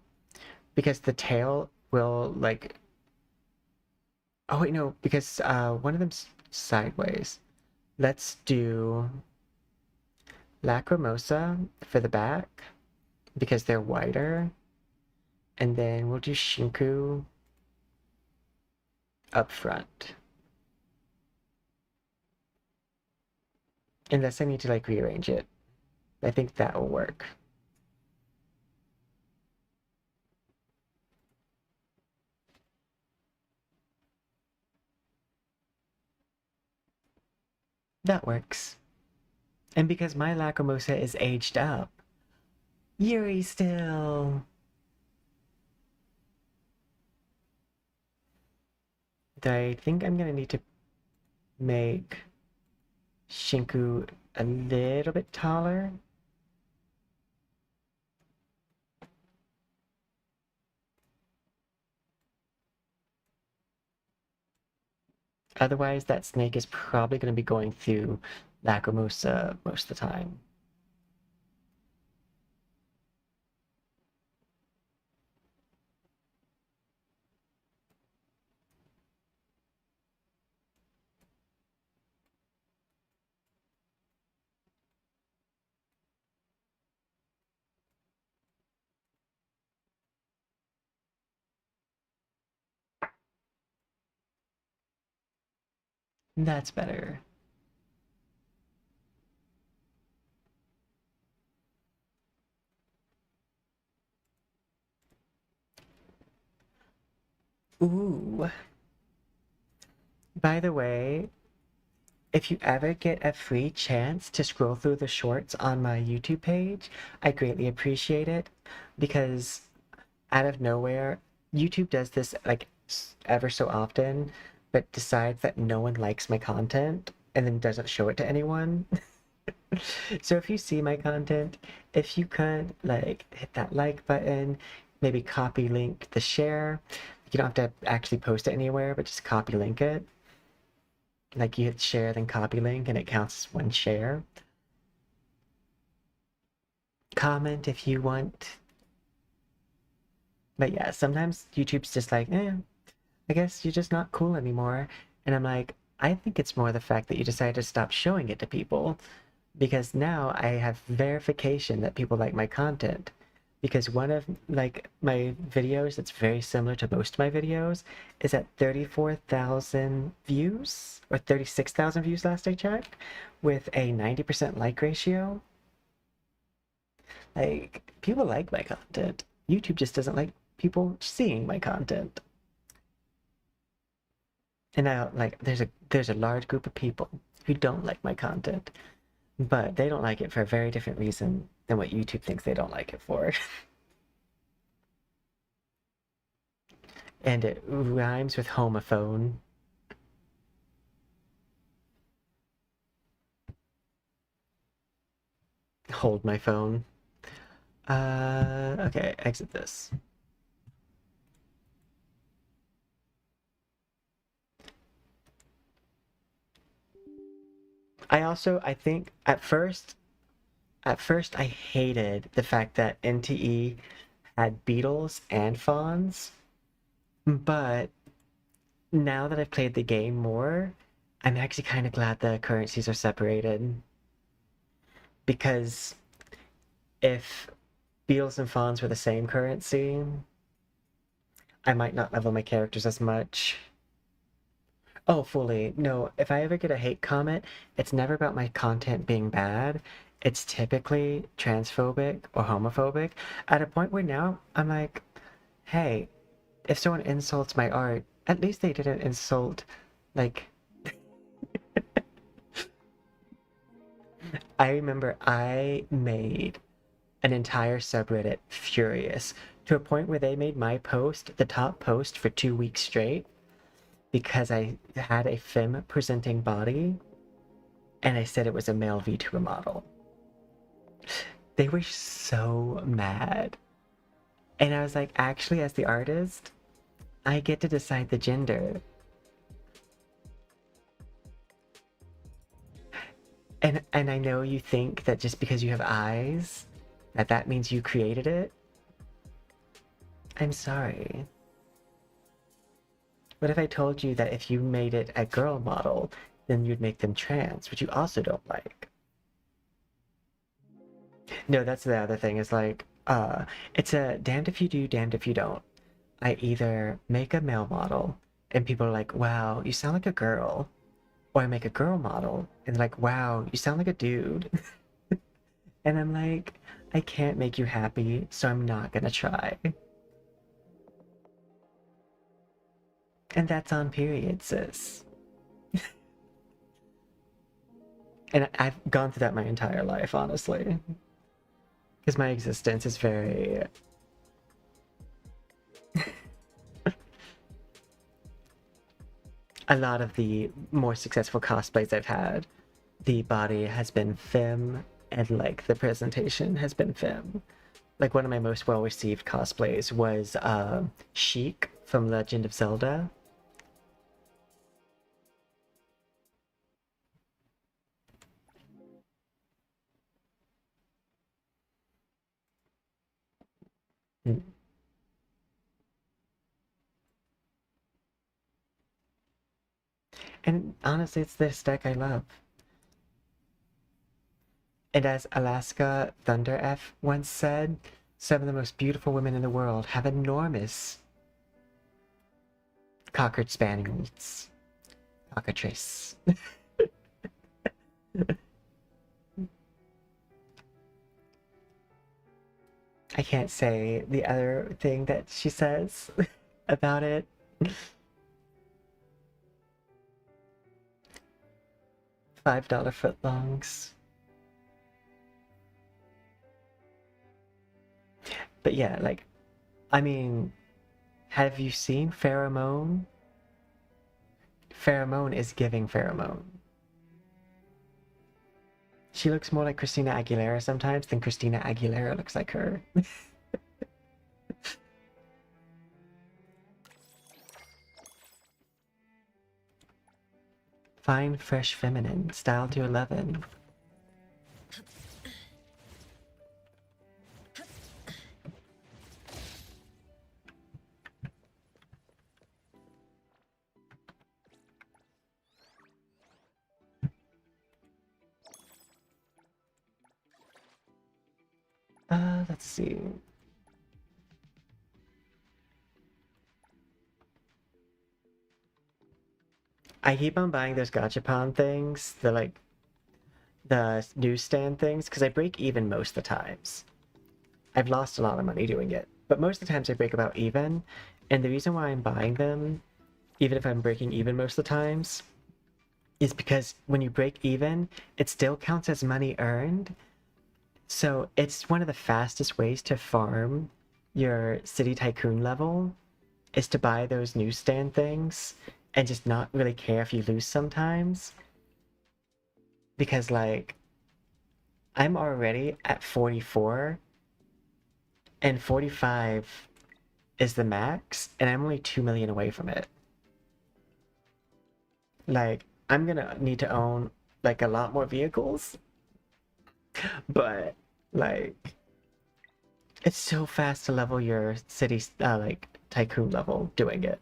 because the tail will like. Oh wait, no, because one of them's sideways. Let's do Lacrimosa for the back because they're wider, and then we'll do Shinku up front. Unless I need to like rearrange it. I think that will work. That works. And because my Lacrimosa is aged up, Yuri still. I think I'm gonna need to make Shinku a little bit taller. Otherwise, that snake is probably going to be going through Lacrimosa most of the time. That's better. Ooh. By the way, if you ever get a free chance to scroll through the shorts on my YouTube page, I greatly appreciate it because out of nowhere, YouTube does this like ever so often, but decides that no one likes my content and then doesn't show it to anyone. So if you see my content, if you could like hit that like button, maybe copy link the share. You don't have to actually post it anywhere, but just copy link it. Like you hit share, then copy link, and it counts as one share. Comment if you want. But yeah, sometimes YouTube's just like, I guess you're just not cool anymore. And I'm like, I think it's more the fact that you decided to stop showing it to people. Because now I have verification that people like my content. Because one of like my videos that's very similar to most of my videos is at 34,000 views or 36,000 views last I checked with a 90% like ratio. Like people like my content. YouTube just doesn't like people seeing my content. And now like there's a large group of people who don't like my content, but they don't like it for a very different reason than what YouTube thinks they don't like it for. And it rhymes with homophone. Hold my phone. Okay, exit this. I think at first I hated the fact that NTE had beetles and fawns, but now that I've played the game more, I'm actually kind of glad the currencies are separated. Because if beetles and fawns were the same currency, I might not level my characters as much. Oh, fully. No, if I ever get a hate comment, it's never about my content being bad. It's typically transphobic or homophobic. At a point where now I'm like, hey, if someone insults my art, at least they didn't insult, like... I remember I made an entire subreddit furious to a point where they made my post the top post for 2 weeks straight because I had a femme presenting body. and I said it was a male VTuber model. They were so mad. And I was like, actually, as the artist, I get to decide the gender. And I know you think that just because you have eyes, that means you created it. I'm sorry. What if I told you that if you made it a girl model, then you'd make them trans, which you also don't like? No, that's the other thing, is like, it's a damned if you do, damned if you don't. I either make a male model, and people are like, wow, you sound like a girl. Or I make a girl model, and they're like, wow, you sound like a dude. And I'm like, I can't make you happy, so I'm not gonna try. And that's on period, sis. And I've gone through that my entire life, honestly. Because my existence is very... A lot of the more successful cosplays I've had, the body has been femme, and like the presentation has been femme. Like one of my most well-received cosplays was Sheik from Legend of Zelda. And honestly, it's the aesthetic I love. And as Alaska Thunder F once said, some of the most beautiful women in the world have enormous cocker spaniels. Cockatrice. I can't say the other thing that she says about it. $5 footlongs. But yeah, like, I mean, have you seen Pheromone? Pheromone is giving pheromone. She looks more like Christina Aguilera sometimes than Christina Aguilera looks like her. Fine, fresh, feminine, style to 11. Let's see. I keep on buying those gachapon things, the newsstand things, because I break even most of the times. I've lost a lot of money doing it, but most of the times I break about even, and the reason why I'm buying them, even if I'm breaking even most of the times, is because when you break even, it still counts as money earned. So it's one of the fastest ways to farm your City Tycoon level, is to buy those newsstand things and just not really care if you lose sometimes. Because, like, I'm already at 44, and 45 is the max, and I'm only 2 million away from it. Like, I'm gonna need to own, like, a lot more vehicles. But, like, it's so fast to level your city, like, tycoon level doing it.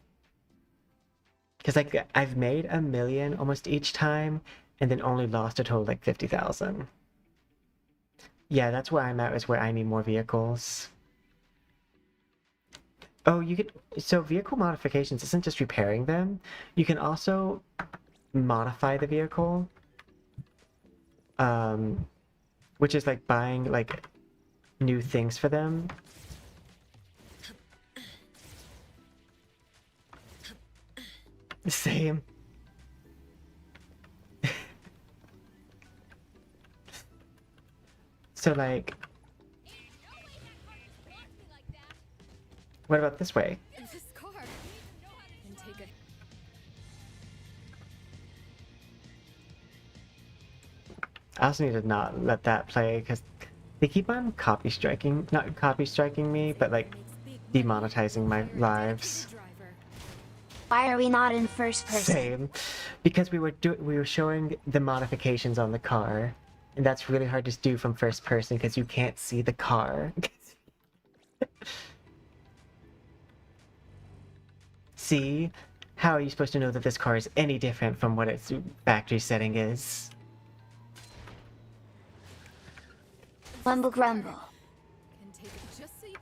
Because, like, I've made 1 million almost each time, and then only lost a total like 50,000. Yeah, that's where I'm at, is where I need more vehicles. Oh, you could... So vehicle modifications isn't just repairing them. You can also modify the vehicle. Which is like buying like new things for them. Same. So like, what about this way? This car can take a... I also need to not let that play because they keep on not copy striking me, but like demonetizing my lives. Why are we not in first person? Same, because we were showing the modifications on the car, and that's really hard to do from first person because you can't see the car. See? How are you supposed to know that this car is any different from what its factory setting is? Grumble grumble. Can take it just so you...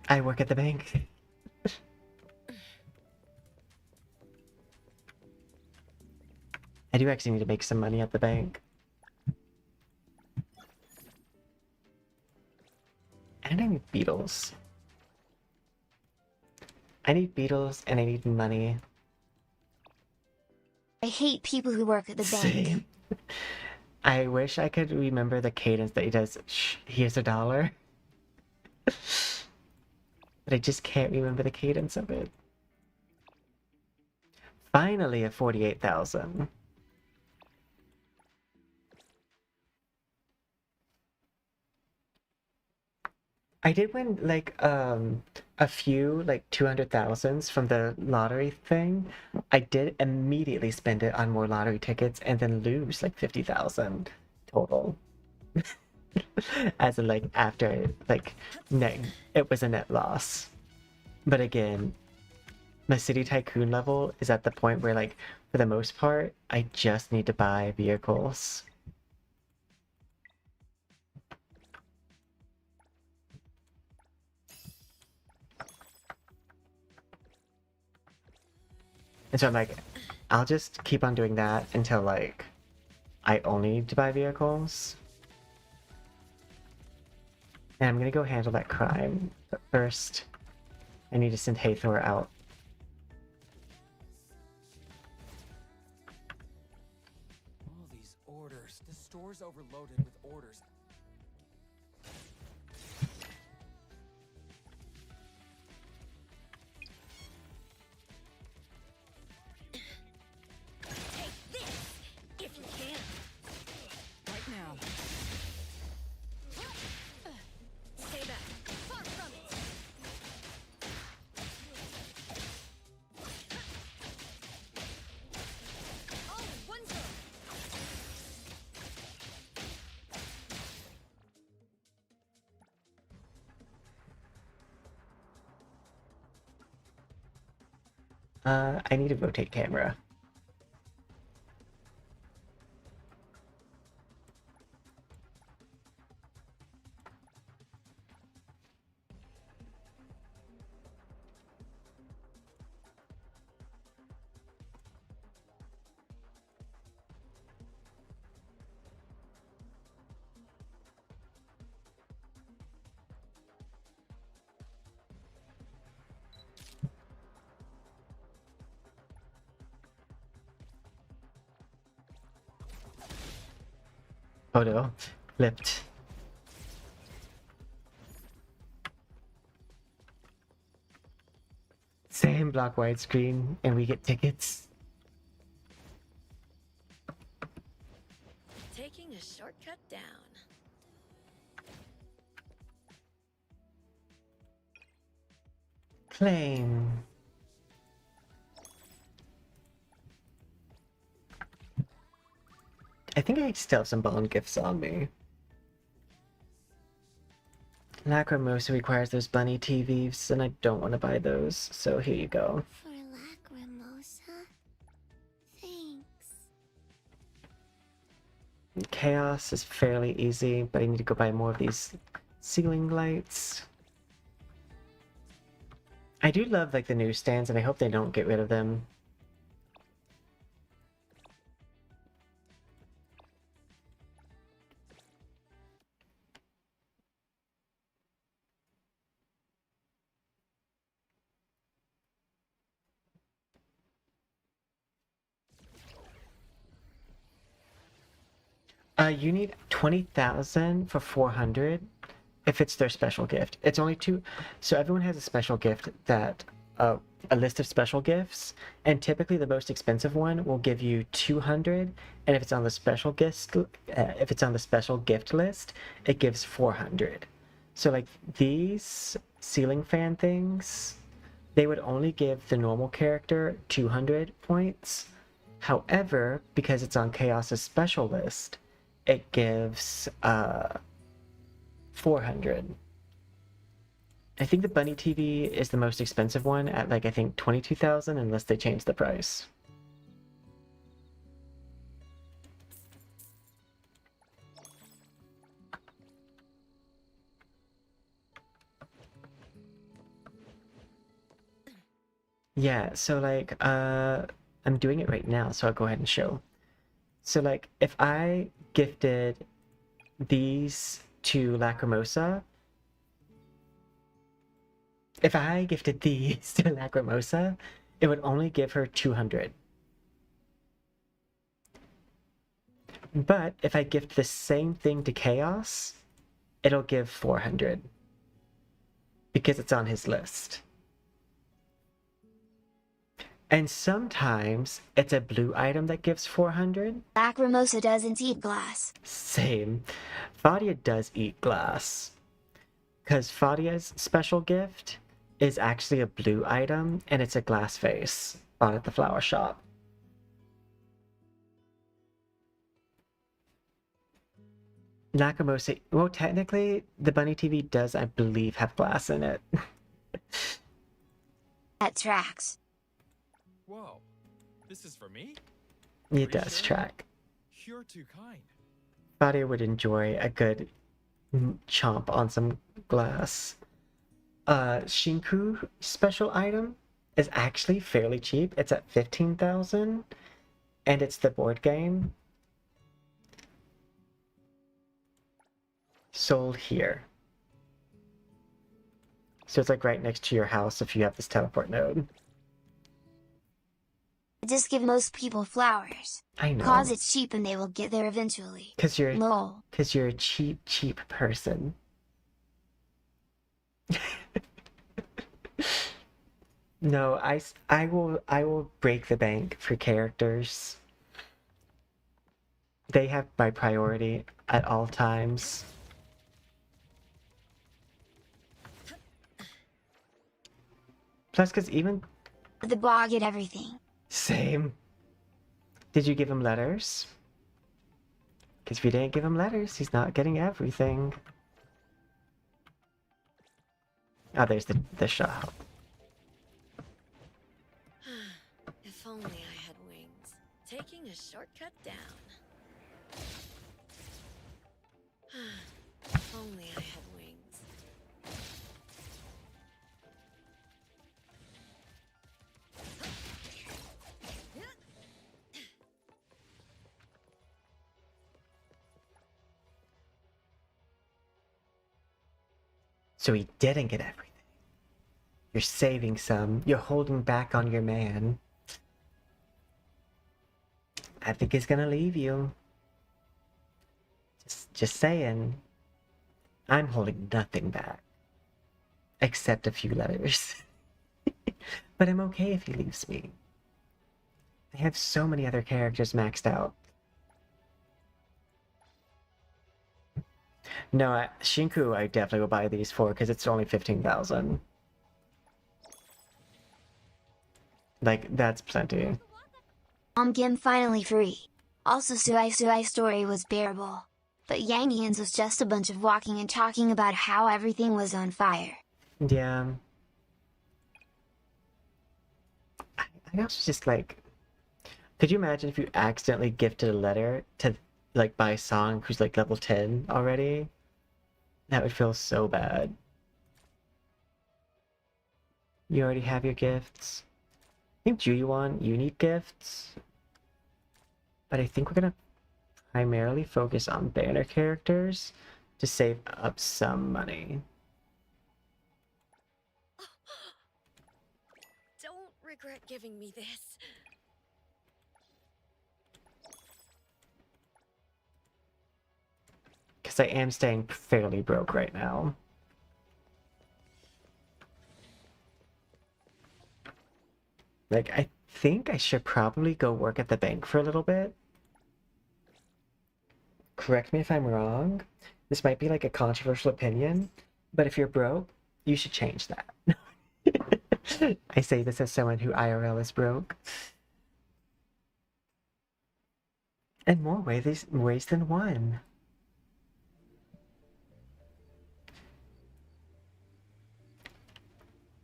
I work at the bank. I do actually need to make some money at the bank. And I need beetles. I need beetles and I need money. I hate people who work at the bank. Same. I wish I could remember the cadence that he does. Shh, here's $1. But I just can't remember the cadence of it. Finally, a 48,000. I did win like a few like 200,000s from the lottery thing. I did immediately spend it on more lottery tickets and then lose like 50,000 total. As in like after like net, it was a net loss. But again, my City Tycoon level is at the point where like for the most part I just need to buy vehicles. And so I'm like, I'll just keep on doing that until like I only need to buy vehicles. And I'm gonna go handle that crime. But first, I need to send Hathor out. All these orders. The store's overloaded with orders. Right now. Stay back. Far from it. All in one zone. I need to rotate camera. Oh no, flipped. Same block widescreen, and we get tickets. Taking a shortcut down. Claim. I think I still have some bone gifts on me. Lacrimosa requires those bunny TVs, and I don't want to buy those, so here you go. For Lacrimosa? Thanks. Chaos is fairly easy, but I need to go buy more of these ceiling lights. I do love like the newsstands, and I hope they don't get rid of them. You need 20,000 for 400 if it's their special gift. It's only two, so everyone has a special gift that a list of special gifts, and typically the most expensive one will give you 200, and if it's on the special gift list, it gives 400. So like these ceiling fan things, they would only give the normal character 200 points. However, because it's on Chaos's special list, it gives 400. I think the Bunny TV is the most expensive one at like I think 22,000 unless they change the price. Yeah, so like I'm doing it right now, so I'll go ahead and show. So like if I gifted these to Lacrimosa, it would only give her 200. But if I gift the same thing to Chaos, it'll give 400. Because it's on his list. And sometimes it's a blue item that gives 400. Lacrimosa doesn't eat glass. Same. Fadia does eat glass. Because Fadia's special gift is actually a blue item, and it's a glass face bought at the flower shop. Lacrimosa, well, technically, the Bunny TV does, I believe, have glass in it. That tracks. Whoa, this is for me? It does track. You're too kind. Fadia would enjoy a good chomp on some glass. Shinku special item is actually fairly cheap. It's at 15,000, and it's the board game. Sold here. So it's like right next to your house if you have this teleport node. Just give most people flowers. I know. Cause it's cheap and they will get there eventually. Cause you're Lol. a cheap person. No, I will break the bank for characters. They have my priority at all times. Plus, because even... The bog get everything. Same. Did you give him letters? Because if you didn't give him letters, he's not getting everything. Oh, there's the shop. If only I had wings. Taking a shortcut down. If only I had wings. So he didn't get everything. You're saving some. You're holding back on your man. I think he's gonna leave you. Just saying. I'm holding nothing back. Except a few letters. But I'm okay if he leaves me. I have so many other characters maxed out. No, Shinku I definitely will buy these for because it's only 15,000. Like, that's plenty. Gim finally free. Also Suai story was bearable. But Yangian's was just a bunch of walking and talking about how everything was on fire. Yeah. I also just like... Could you imagine if you accidentally gifted a letter to, like, Baicang, who's, like, level 10 already? That would feel so bad. You already have your gifts. I think Jiuyuan, you need gifts. But I think we're gonna primarily focus on banner characters to save up some money. Don't regret giving me this. Because I am staying fairly broke right now. Like, I think I should probably go work at the bank for a little bit. Correct me if I'm wrong. This might be like a controversial opinion, but if you're broke, you should change that. I say this as someone who IRL is broke. In more ways than one.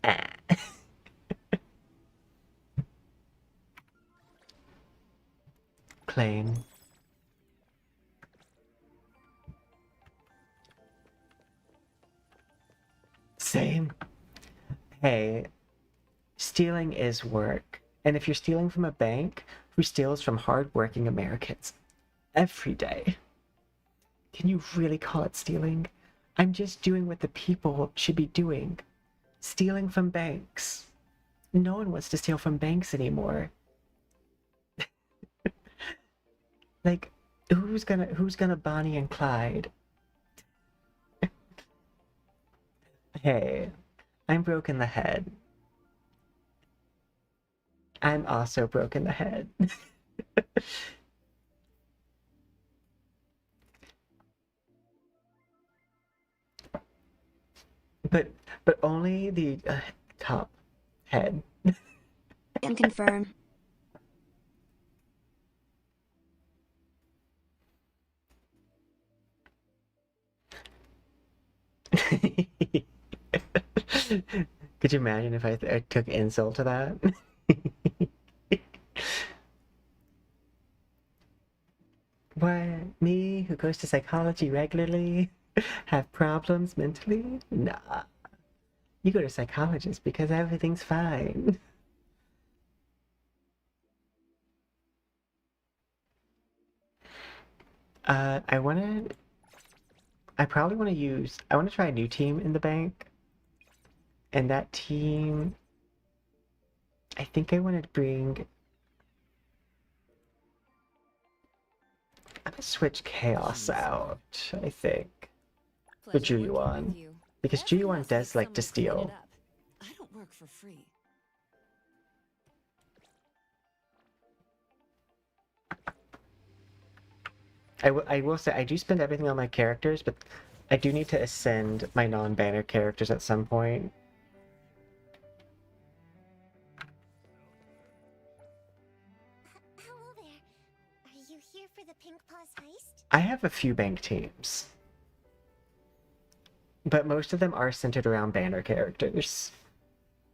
Ah. Claim. Same. Hey, stealing is work. And if you're stealing from a bank, who steals from hardworking Americans every day, can you really call it stealing? I'm just doing what the people should be doing. Stealing from banks. No one wants to steal from banks anymore. Like, who's gonna Bonnie and Clyde? Hey, I'm broke in the head. I'm also broke in the head. but only the top head. Can confirm. Could you imagine if I took insult to that? What? Me, who goes to psychology regularly, have problems mentally? Nah. You go to psychologist because everything's fine. I probably want to try a new team in the bank. And that team, I think I want to bring, I'm gonna switch Chaos out, I think, for Jiuyuan. Because Jiuyuan does like to steal. I don't work for free. I will say, I do spend everything on my characters, but I do need to ascend my non-banner characters at some point. Hello there. Are you here for the Pink Paws heist? I have a few bank teams. But most of them are centered around banner characters.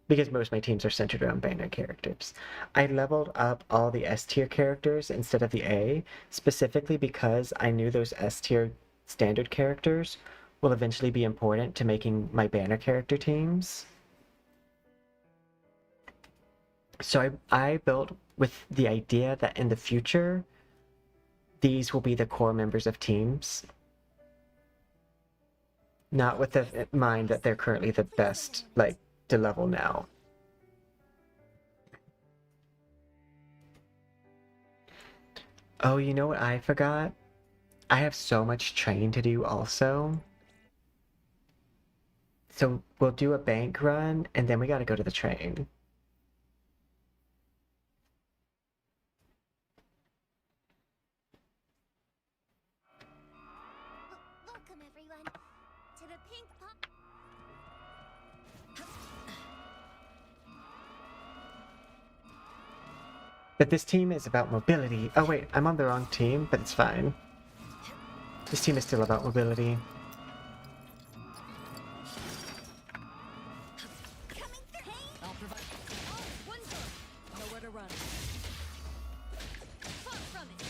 Because most of my teams are centered around banner characters. I leveled up all the S tier characters instead of the A, specifically because I knew those S tier standard characters will eventually be important to making my banner character teams. So I built with the idea that in the future, these will be the core members of teams. Not with the mind that they're currently the best, like, to level now. Oh, you know what I forgot? I have so much train to do also. So we'll do a bank run, and then we gotta go to the train. Welcome, everyone, to the Pink Paw. But this team is about mobility. Oh wait, I'm on the wrong team, but it's fine. This team is still about mobility. I'll provide. Oh, one door. Nowhere to run. Far from it.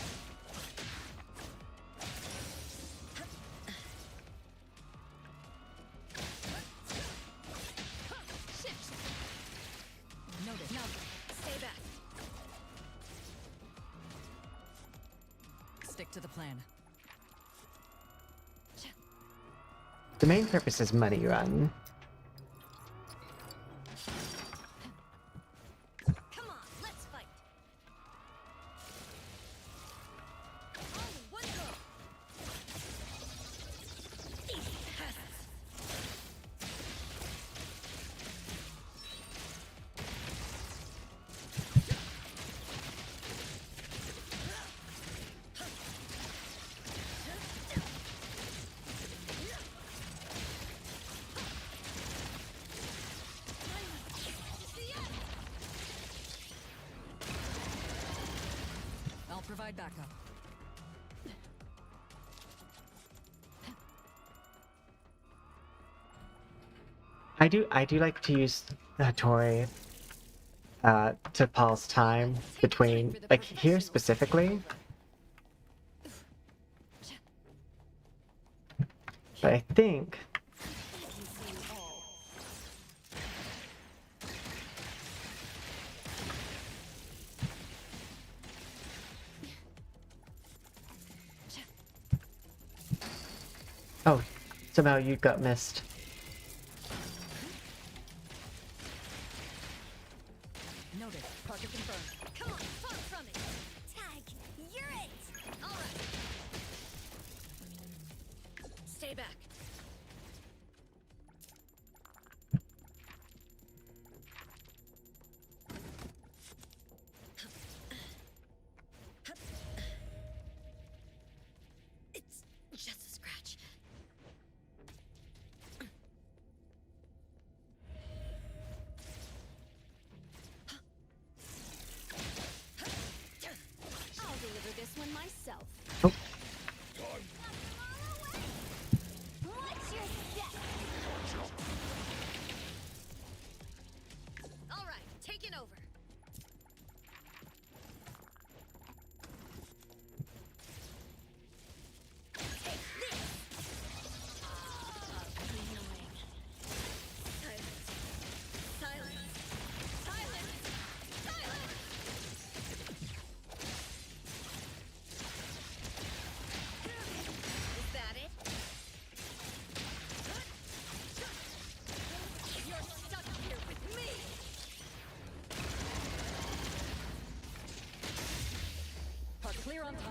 Shift. Noted. Now, stay back. Stick to the plan. The main purpose is money run. Come on, let's fight. Only one go. These pests. I'll provide backup. I do like to use the Hatori to pause time between, like here specifically. But I think oh, somehow you got missed. Noted. Target confirmed. Come on, far from it. Tag, you're it. All right. Stay back. It's just a scratch. I'll deliver this one myself. Oh. What's your step? All right, taking over. Take this. Annoying. Silence. Silence. Silence. Silence. Is that it? You're stuck here with me. Park clear on time.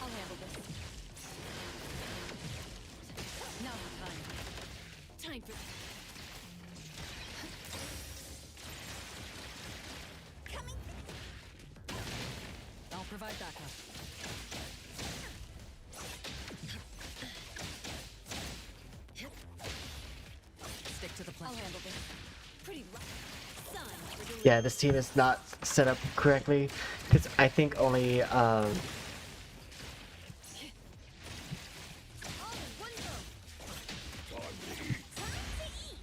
I'll handle this. Now's the time. Time for coming. I'll provide backup. Stick to the plan. I'll handle this. Pretty rough. Sun for delivery. Yeah, this team is not set up correctly because I think only All in one go.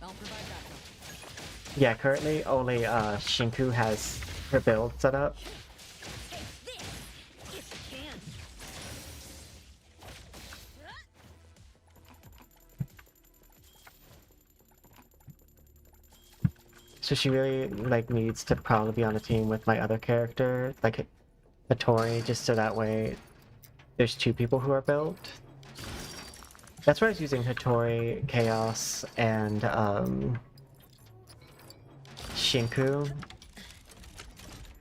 I'll provide backup. yeah, currently only Shinku has her build set up. Take this if you can. So she really like needs to probably be on a team with my other character, like Hatori, just so that way there's two people who are built. That's why I was using Hatori, Chaos, and Shinku.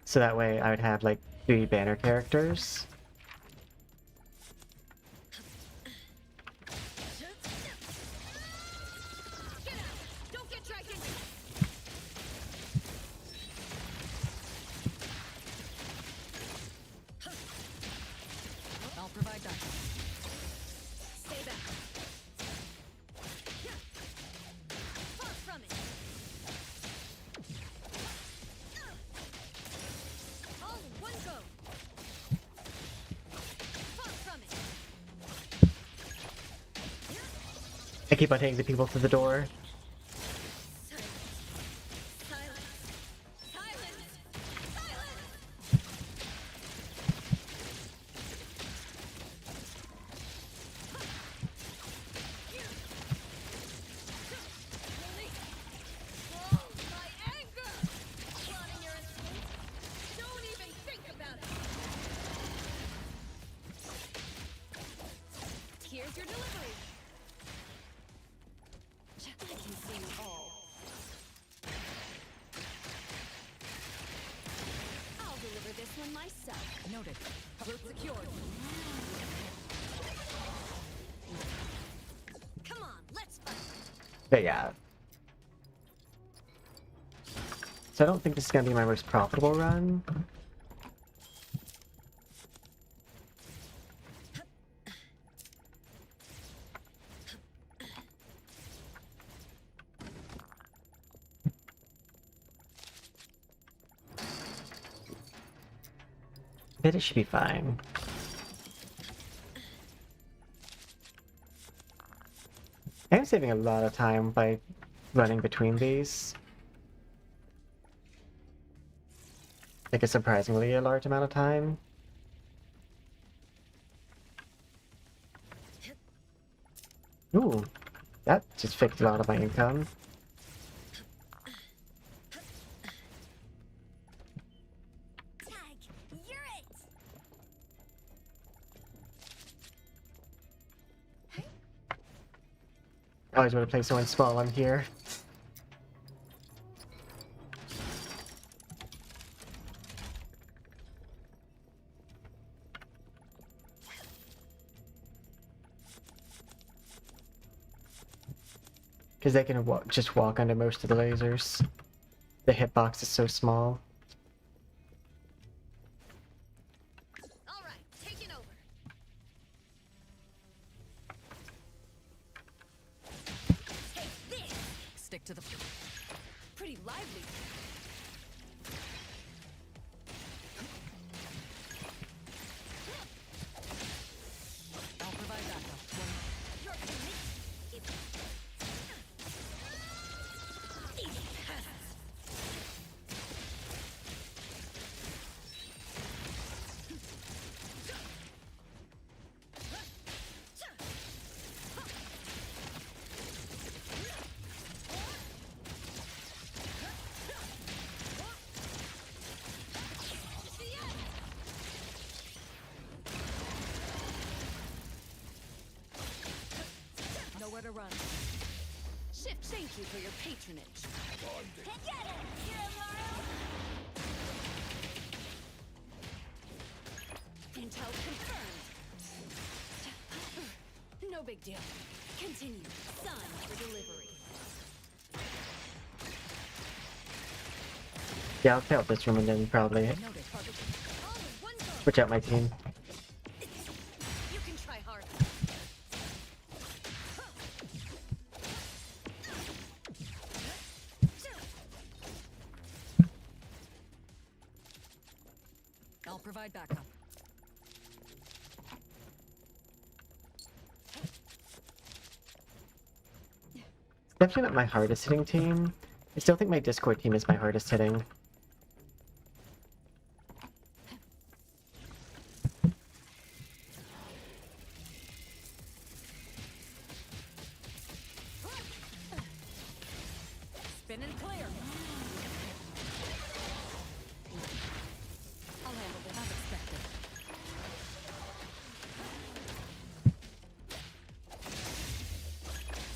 So that way I would have like 3 banner characters. Get out! Don't get dragged in. I'll provide backup. Stay back. Far from it. All in one go. Far from it. I keep on hitting the people through the door. Silence. Silence. Silence. Silence. Release. Oh, my anger! Plotting your escape? Don't even think about it! Here's your delivery. I can see you all. I'll deliver this one myself. Noted. Route secured. Come on, let's fight. But yeah. So I don't think this is gonna be my most profitable run. But it should be fine. I am saving a lot of time by running between these. Like a surprisingly large amount of time. Ooh, that just fixed a lot of my income. Tag, you're it. I always want to play someone small on here. Because they can just walk under most of the lasers. The hitbox is so small. All right, taking over. Take this. Stick to the. Pretty lively. I'll provide backup. Your payment is. Nowhere to run. Shift, thank you for your patronage. Get it, Hero Intel confirmed. No big deal. Continue. Sign for delivery. Yeah, I'll play out this room and then probably Noted. All with one goal. switch out my team. You can try harder. I'll provide backup. Definitely not my hardest hitting team. I still think my Discord team is my hardest hitting. Spin and clear. I'll handle this as expected.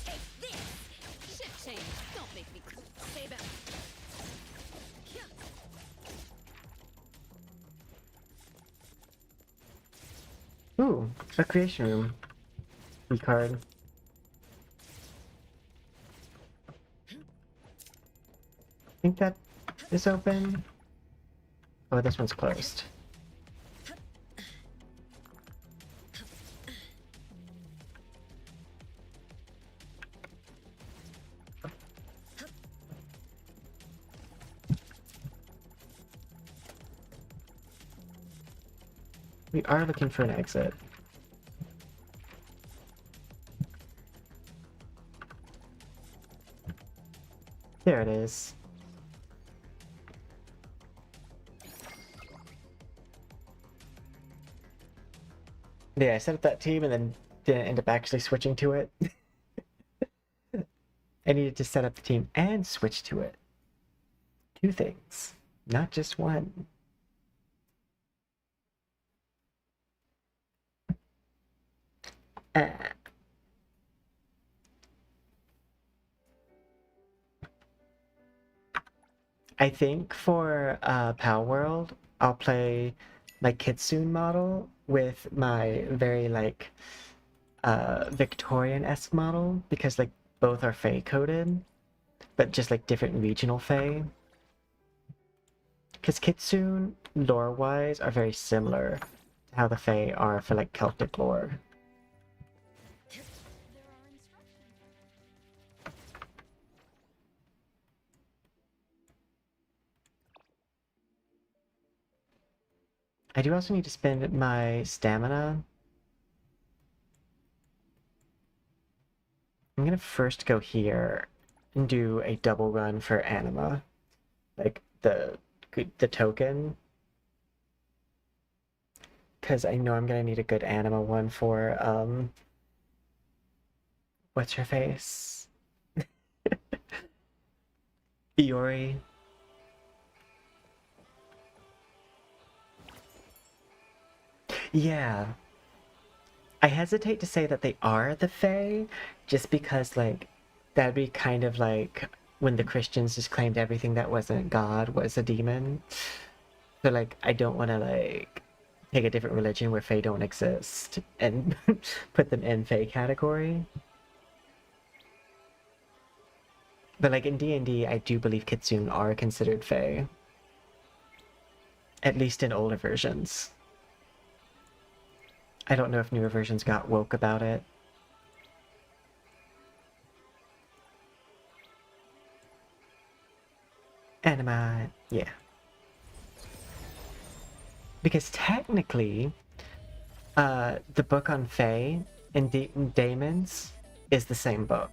Take this. Shit change. Don't make me stay back. Ooh, a creation room. E card. I think that is open. Oh, this one's closed. We are looking for an exit. There it is. Yeah, I set up that team and then didn't end up actually switching to it. I needed to set up the team and switch to it. Two things, not just one. I think for Palworld, I'll play my Kitsune model with my very like Victorian-esque model because like both are Fae coded, but just like different regional Fae. Because Kitsune, lore-wise, are very similar to how the Fae are for like Celtic lore. I do also need to spend my stamina. I'm gonna first go here and do a double run for anima, like the token, because I know I'm gonna need a good anima one for what's her face? Iori. Yeah. I hesitate to say that they are the Fae, just because, like, that'd be kind of like when the Christians just claimed everything that wasn't God was a demon. So, like, I don't want to, like, take a different religion where Fae don't exist and put them in Fae category. But, like, in D&D, I do believe Kitsune are considered Fae. At least in older versions. I don't know if newer versions got woke about it. Anima, yeah. Because technically, the book on Fae and Daemons is the same book.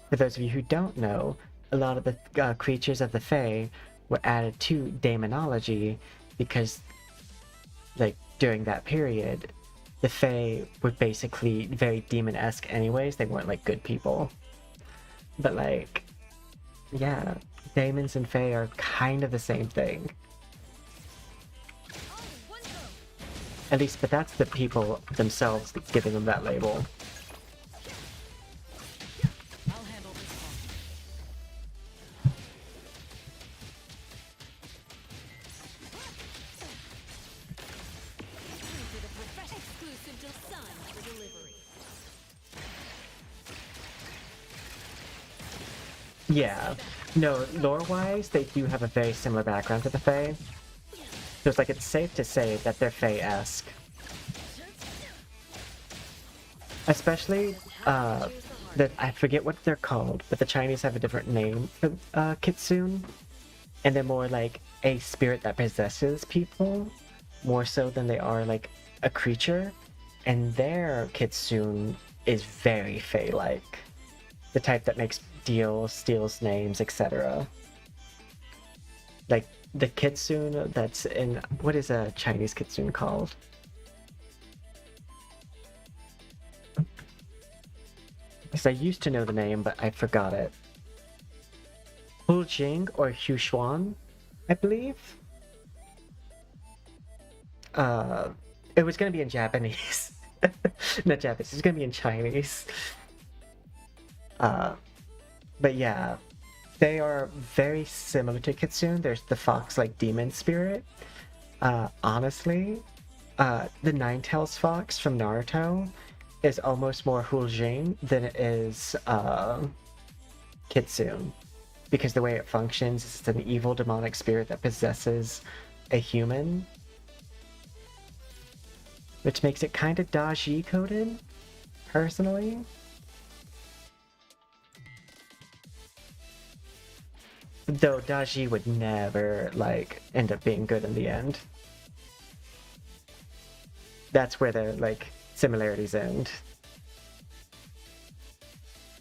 For those of you who don't know, a lot of the creatures of the Fae were added to Daemonology because, like, during that period, the Fae were basically very demon-esque anyways. They weren't, like, good people. But, like, yeah, Daemons and Fae are kind of the same thing. At least, but that's the people themselves giving them that label. I'll handle this one. Exclusive to Sun for delivery. Yeah. No, lore-wise, they do have a very similar background to the Fae. So it's like, it's safe to say that they're Fae-esque. Especially, that I forget what they're called, but the Chinese have a different name for Kitsune. And they're more like a spirit that possesses people, more so than they are like a creature. And their Kitsune is very Fae-like. The type that makes deals, steals names, etc. Like, the Kitsune that's in... What is a Chinese Kitsune called? Because I used to know the name, but I forgot it. Jing or Xuan, I believe? It was gonna be in Japanese. Not Japanese, it's gonna be in Chinese. But yeah, they are very similar to Kitsune. There's the fox-like demon spirit. Honestly, the Nine-Tails Fox from Naruto is almost more Huljing than it is Kitsune. Because the way it functions is it's an evil demonic spirit that possesses a human. Which makes it kind of Daji coded, personally. Though Daji would never, like, end up being good in the end. That's where their, like, similarities end.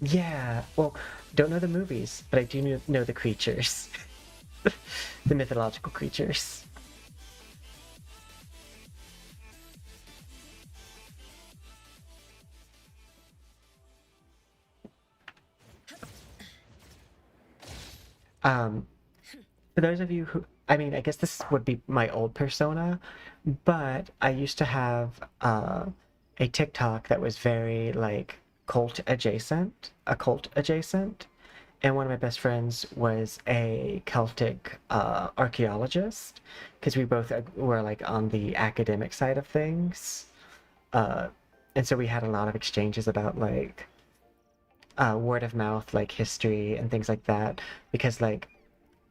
Yeah, well, don't know the movies, but I do know the creatures. The mythological creatures. For those of you who, I mean, I guess this would be my old persona, but I used to have a TikTok that was very, like, occult adjacent, and one of my best friends was a Celtic archaeologist, because we both were, like, on the academic side of things, and so we had a lot of exchanges about, like, word of mouth, like, history and things like that, because, like,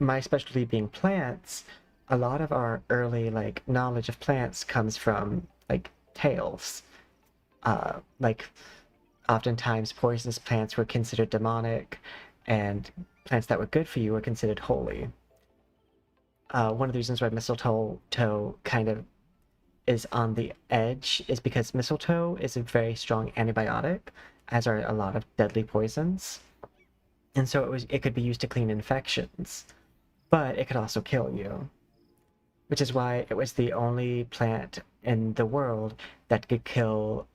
my specialty being plants, a lot of our early, like, knowledge of plants comes from, like, tales. Like, oftentimes poisonous plants were considered demonic, and plants that were good for you were considered holy. one of the reasons why mistletoe kind of is on the edge is because mistletoe is a very strong antibiotic, as are a lot of deadly poisons. And so it could be used to clean infections, but it could also kill you. Which is why it was the only plant in the world that could kill,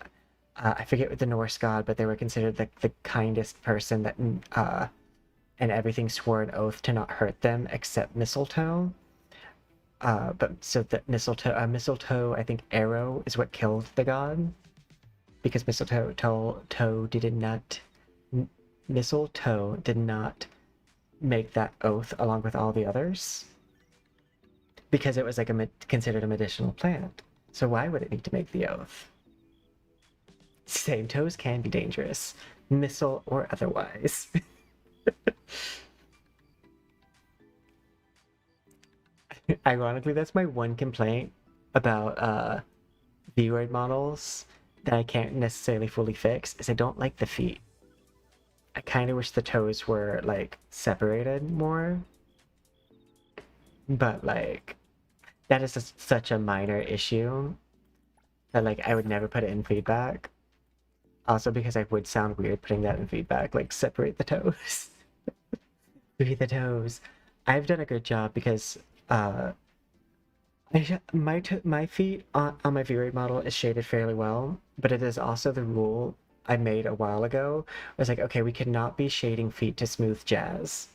I forget what the Norse god, but they were considered the kindest person that, and everything swore an oath to not hurt them except mistletoe. But so the mistletoe, I think arrow is what killed the god, because mistletoe did not make that oath along with all the others, because it was like considered a medicinal plant. So why would it need to make the oath? Same toes can be dangerous, missile or otherwise. Ironically, that's my one complaint about Vtuber models that I can't necessarily fully fix, is I don't like the feet. I kind of wish the toes were like separated more, but like that is just such a minor issue that like I would never put it in feedback. Also because I would sound weird putting that in feedback, like separate the toes. Be the toes. I've done a good job because my feet on my V-Ray model is shaded fairly well, but it is also the rule I made a while ago. I was like, okay, we cannot be shading feet to smooth jazz,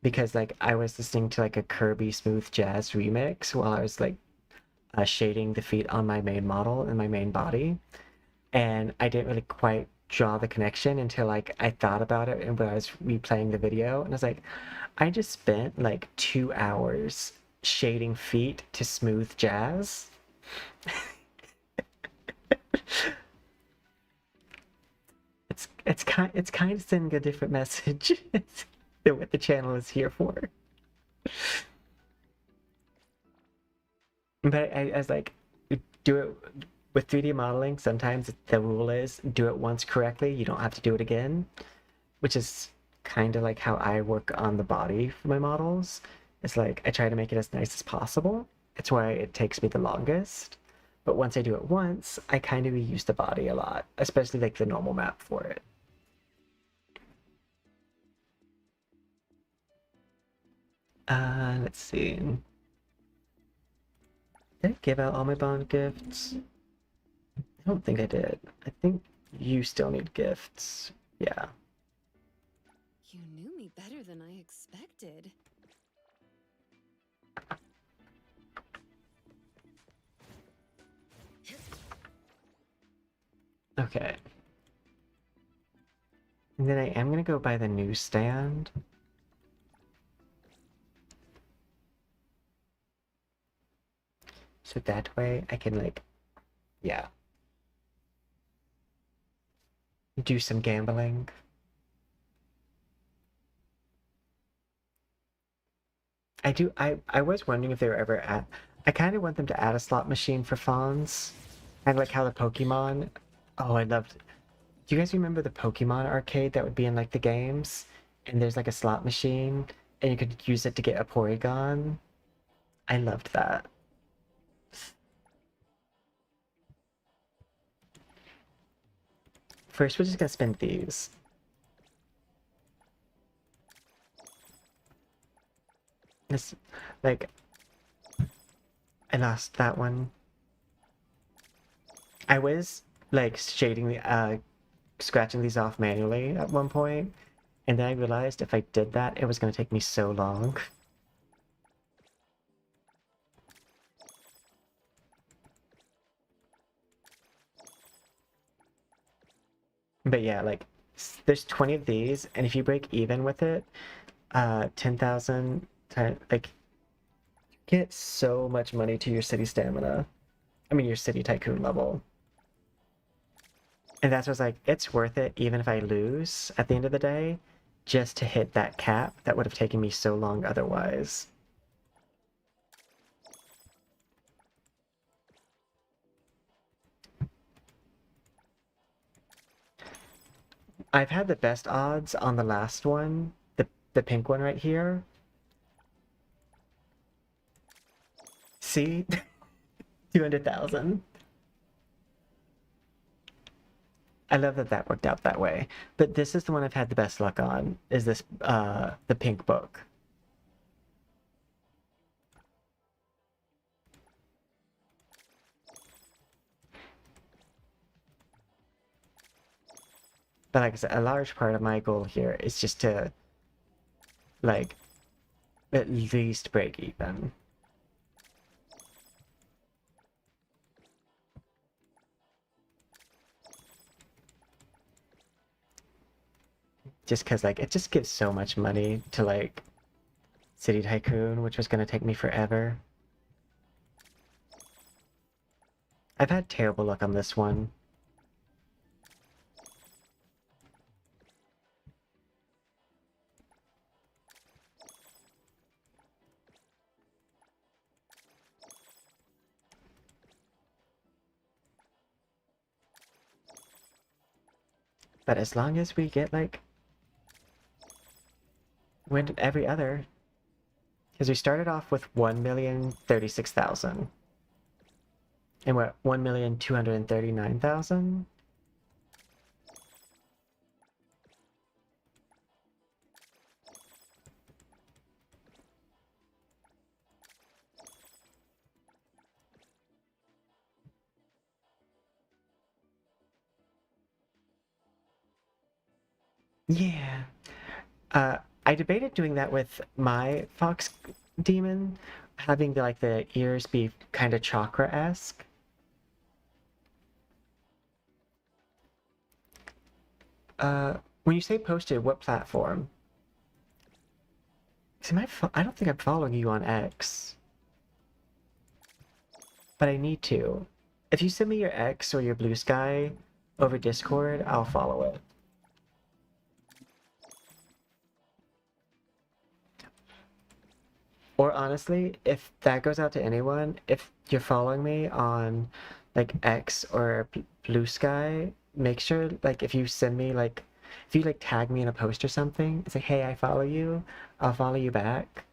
because like I was listening to like a Kirby smooth jazz remix while I was like shading the feet on my main model and my main body, and I didn't really quite draw the connection until like I thought about it and when I was replaying the video, and I was like, I just spent like 2 hours shading feet to smooth jazz. it's kind of sending a different message than what the channel is here for. But I was like, do it with 3D modeling. Sometimes the rule is do it once correctly, you don't have to do it again, which is kind of like how I work on the body for my models. It's like I try to make it as nice as possible. It's why it takes me the longest. But once I do it once, I kind of reuse the body a lot, especially like the normal map for it. Let's see. Did I give out all my bond gifts? I don't think I did. I think you still need gifts. Yeah. You knew me better than I expected. Okay. And then I am gonna go by the newsstand. So that way I can like, yeah, do some gambling. I was wondering if they were ever I kind of want them to add a slot machine for fawns. Kind of like how the Pokemon, oh, I loved, do you guys remember the Pokemon arcade that would be in like the games? And there's like a slot machine and you could use it to get a Porygon. I loved that. First, we're just gonna spend these. This, like, I lost that one. I was, like, shading the, scratching these off manually at one point, and then I realized if I did that, it was gonna take me so long. But yeah, like, there's 20 of these, and if you break even with it, 10,000, like, you get so much money to your city stamina. I mean, your city tycoon level. And that's what's like, it's worth it even if I lose at the end of the day, just to hit that cap that would have taken me so long otherwise. I've had the best odds on the last one, the pink one right here. See? 200,000. I love that that worked out that way. But this is the one I've had the best luck on, is this, the pink book. But like I said, a large part of my goal here is just to, like, at least break even. Just because, like, it just gives so much money to, like, City Tycoon, which was going to take me forever. I've had terrible luck on this one. But as long as we get, like, win every other. Because we started off with 1,036,000. And we're at 1,239,000. Yeah. I debated doing that with my fox demon, having the, like, the ears be kind of chakra-esque. When you say posted, what platform? 'Cause I don't think I'm following you on X. But I need to. If you send me your X or your Bluesky over Discord, I'll follow it. Or honestly, if that goes out to anyone, if you're following me on, like, X or Bluesky, make sure, like, if you send me, like, if you, like, tag me in a post or something, it's like, hey, I follow you, I'll follow you back.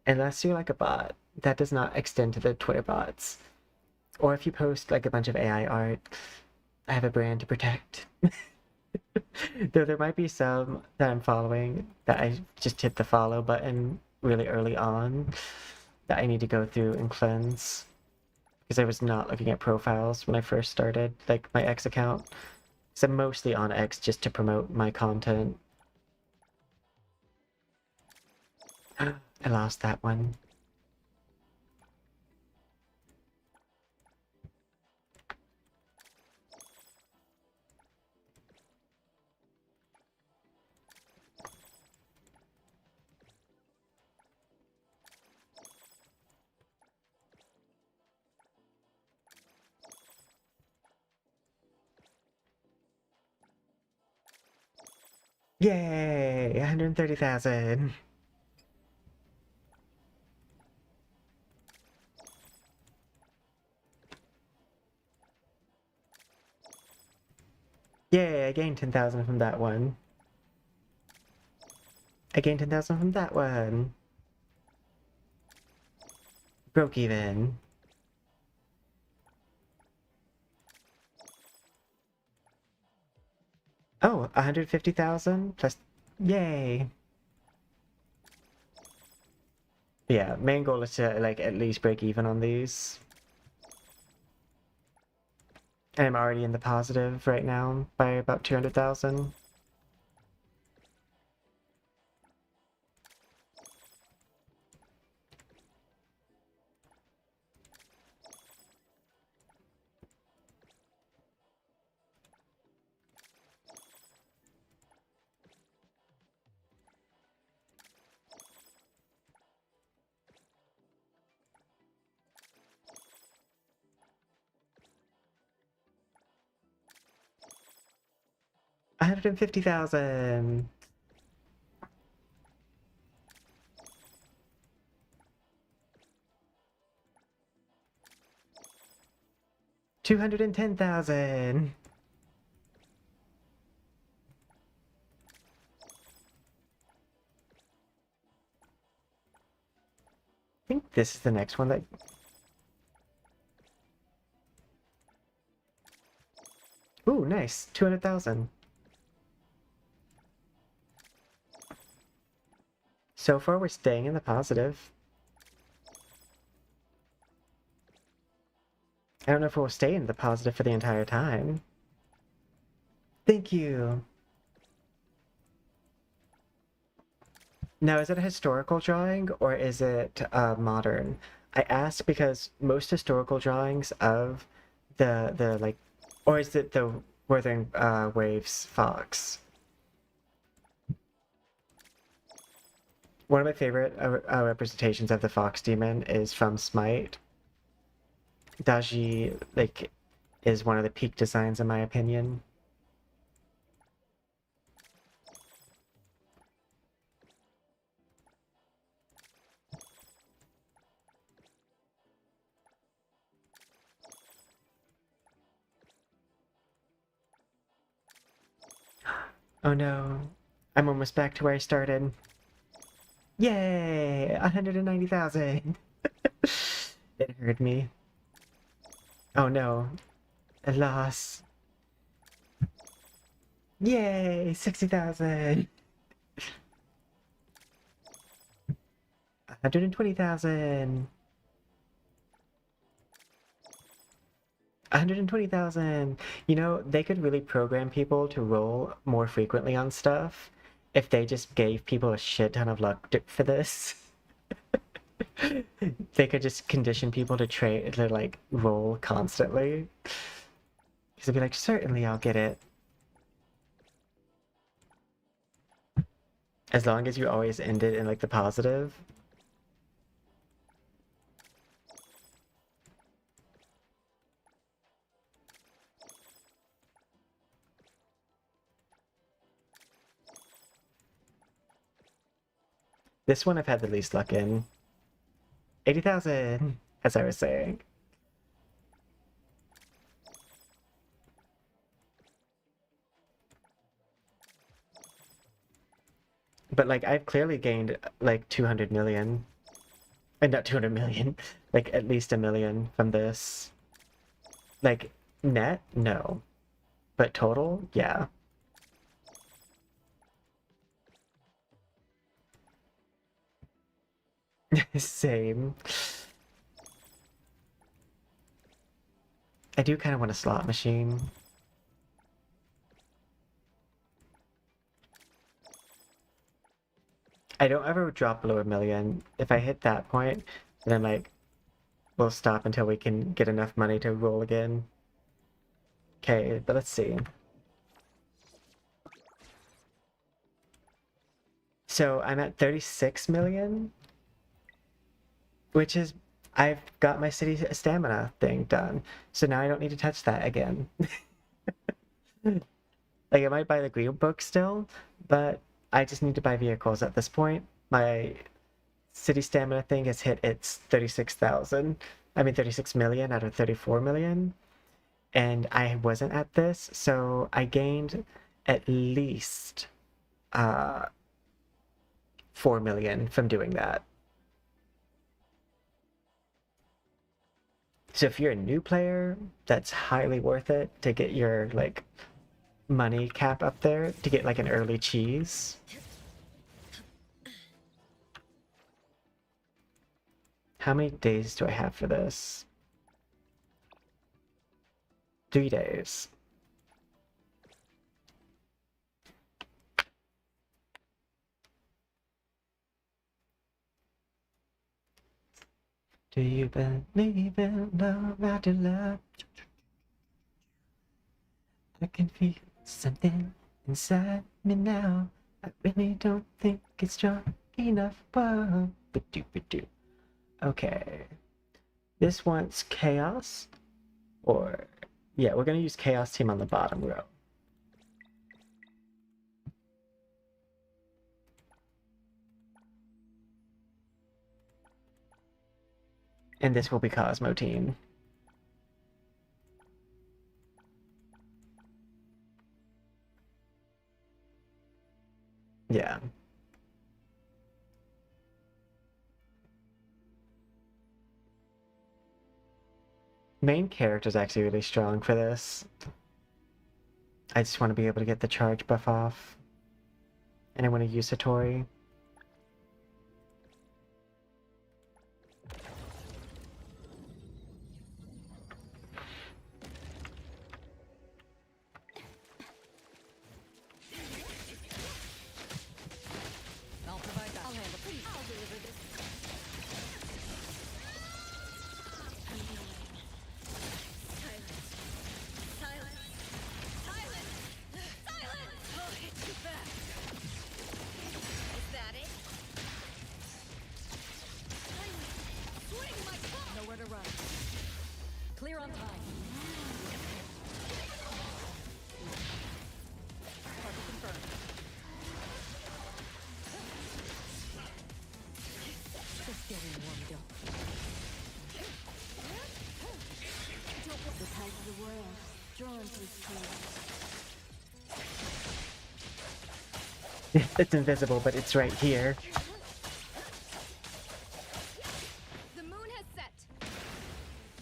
Unless you're, like, a bot. That does not extend to the Twitter bots. Or if you post, like, a bunch of AI art, I have a brand to protect. Though there might be some that I'm following that I just hit the follow button really early on that I need to go through and cleanse. Because I was not looking at profiles when I first started, like, my X account. So I'm mostly on X just to promote my content. I lost that one. Yay! 130,000. Yay, I gained 10,000 from that one. I gained 10,000 from that one. Broke even. Oh, 150,000 plus. Yay! Yeah, main goal is to, like, at least break even on these. And I'm already in the positive right now by about 200,000. $150,000. $210,000. I think this is the next one that Nice, 200,000. So far, we're staying in the positive. I don't know if we'll stay in the positive for the entire time. Thank you. Now, is it a historical drawing or is it modern? I ask because most historical drawings of the like, or is it the Wuthering Waves fox? One of my favorite representations of the fox demon is from Smite. Daji, like, is one of the peak designs in my opinion. Oh no, I'm almost back to where I started. Yay! 190,000! It hurt me. Oh no, a loss. Yay! 60,000! 120,000! 120,000! You know, they could really program people to roll more frequently on stuff if they just gave people a shit ton of luck for this. They could just condition people to like roll constantly. Because they'd be like, certainly I'll get it. As long as you always end it in like the positive. This one I've had the least luck in. 80,000, as I was saying. But like I've clearly gained like 200 million. And not 200 million, like at least 1 million from this. Like net? No. But total? Yeah. Same. I do kind of want a slot machine. I don't ever drop below 1 million. If I hit that point, then I'm like, we'll stop until we can get enough money to roll again. Okay, but let's see. So I'm at 36 million, which is, I've got my city stamina thing done. So now I don't need to touch that again. Like I might buy the green book still, but I just need to buy vehicles at this point. My city stamina thing has hit its 36,000. I mean 36 million out of 34 million. And I wasn't at this, so I gained at least 4 million from doing that. So if you're a new player, that's highly worth it to get your like money cap up there to get like an early cheese. How many days do I have for this? 3 days. Do you believe in love after love? I can feel something inside me now. I really don't think it's strong enough. Whoa. Ba-do. Okay. This wants chaos. Or, yeah, we're going to use chaos team on the bottom row. And this will be Cosmo team. Yeah. Main character is actually really strong for this. I just want to be able to get the charge buff off. And I want to use Hatori. I'll provide that. I'll handle it. I'll deliver this. Silence! Silence! Silence! I'll hit you back! Is that it? Swing my claw! Nowhere to run. Clear on time. Target confirmed. Just getting warmed up. The tide of the world, drawn to its core. It's invisible, but it's right here. The moon has set.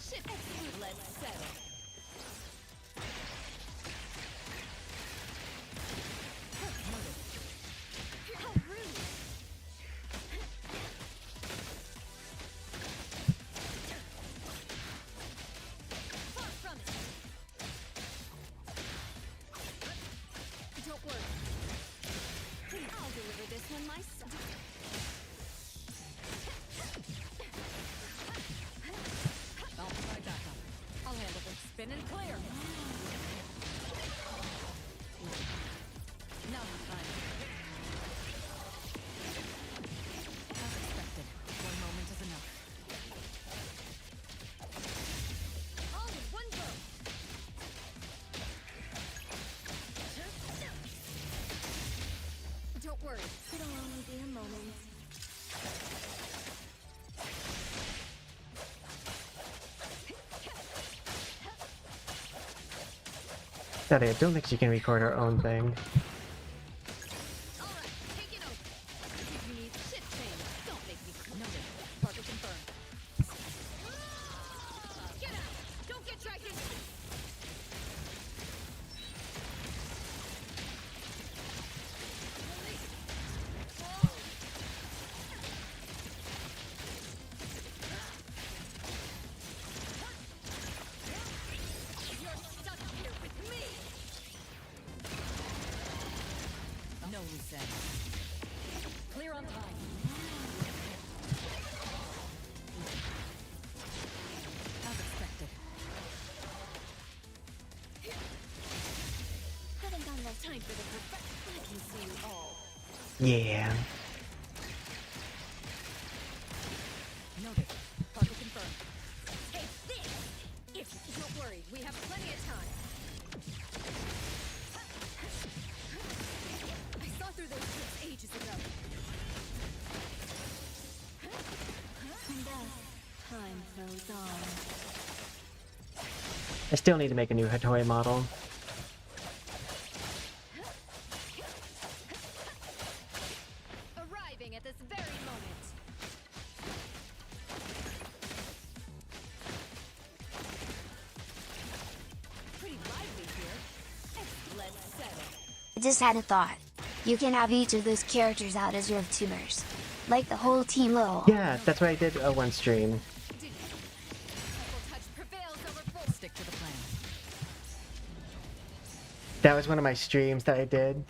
Shift. Let's settle. How rude! Far from it. Don't worry. I'll deliver this one myself. I'll provide backup. I'll handle this. Spin and clear. Now the time. As expected, 1 moment is enough. All in one go. Don't worry. It'll only be a moment. Fadia, don't think she can record her own thing. All right, take it over. If you need shift change, don't make me noted. Target confirmed. Get out! Don't get dragged in. You're stuck here with me. No loose ends. Clear on time. As expected. Haven't got enough time for the perfect. I can see you all. Yeah. Noted. Target confirmed. Take this! If don't worry, we have plenty of time. I saw through those tricks ages ago. And thus, time flows on. I still need to make a new Hatori model. Arriving at this very moment. Pretty lively here. Let's settle. I just had a thought. You can have each of those characters out as your Vtubers. Like the whole team Lowell. Yeah, that's what I did one stream. Purple touch prevails over full. Stick to the plan. That was one of my streams that I did.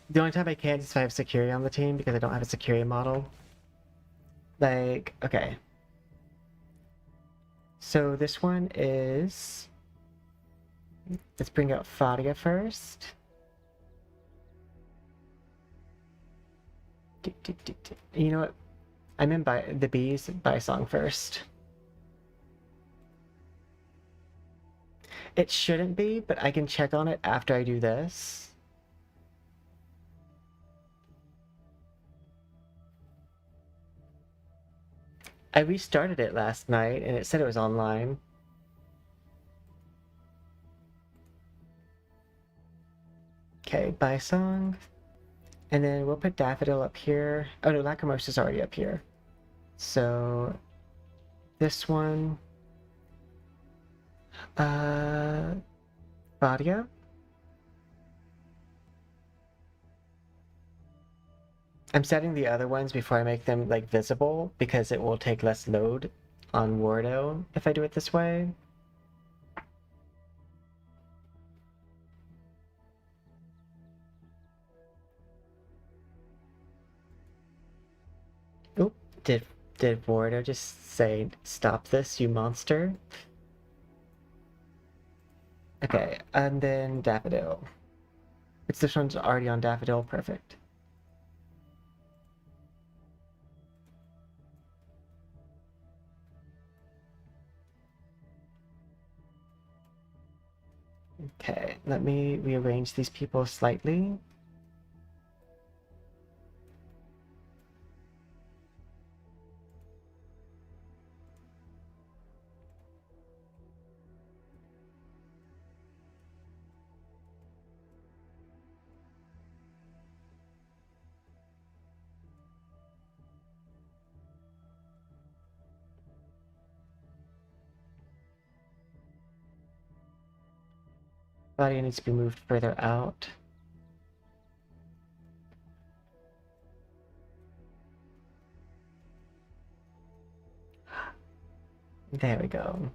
The only time I can't is if I have security on the team because I don't have a security model. Like, okay. So this one is... Let's bring out Fadia first. You know what? I'm in the bees Baicang first. It shouldn't be, but I can check on it after I do this. I restarted it last night and it said it was online. Okay, Baicang. And then we'll put Daffodil up here. Oh no, Lacrimosas is already up here. So this one. Fadia? I'm setting the other ones before I make them like visible because it will take less load on Wardo if I do it this way. Oop, did Wardo just say stop this, you monster? Okay, and then Daffodil. This one's already on Daffodil, perfect. Okay, let me rearrange these people slightly. Body needs to be moved further out. There we go.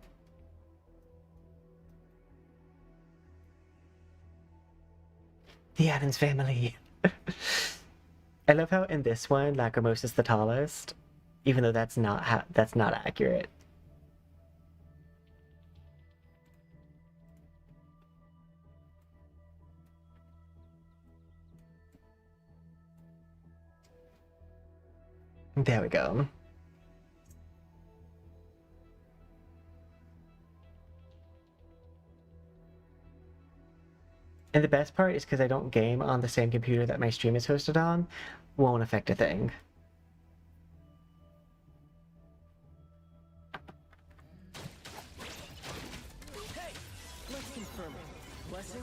The Addams family. I love how in this one Lacrimosas is the tallest, even though that's not accurate. There we go. And the best part is because I don't game on the same computer that my stream is hosted on, won't affect a thing. Hey, let's confirm it. Blessing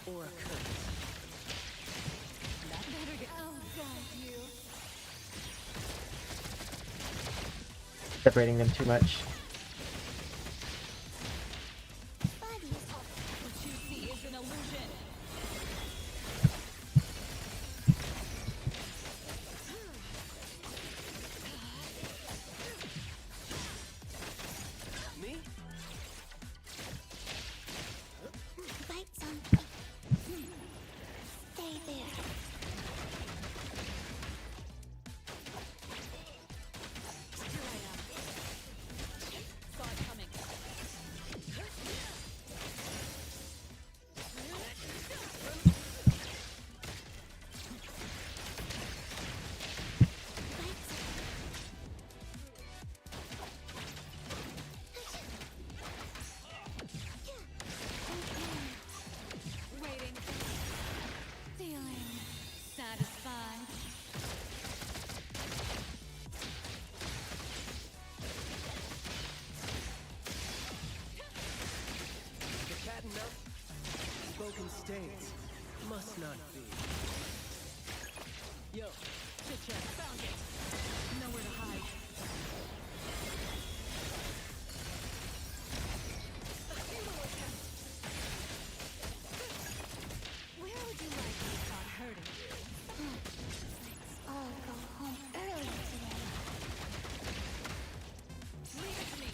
or a curse? That better get. Oh, God, you. Separating them too much. What you see is an illusion. Me? Baicang. Stay there. Here I am. Saw it coming. Waiting. Feeling satisfied. The cat and mouse? Spoken states. Must not be. Yo, chit chat. Found it. Nowhere to hide. Where would you like me to start hurting you? Let's all go home early today. Leave it to me.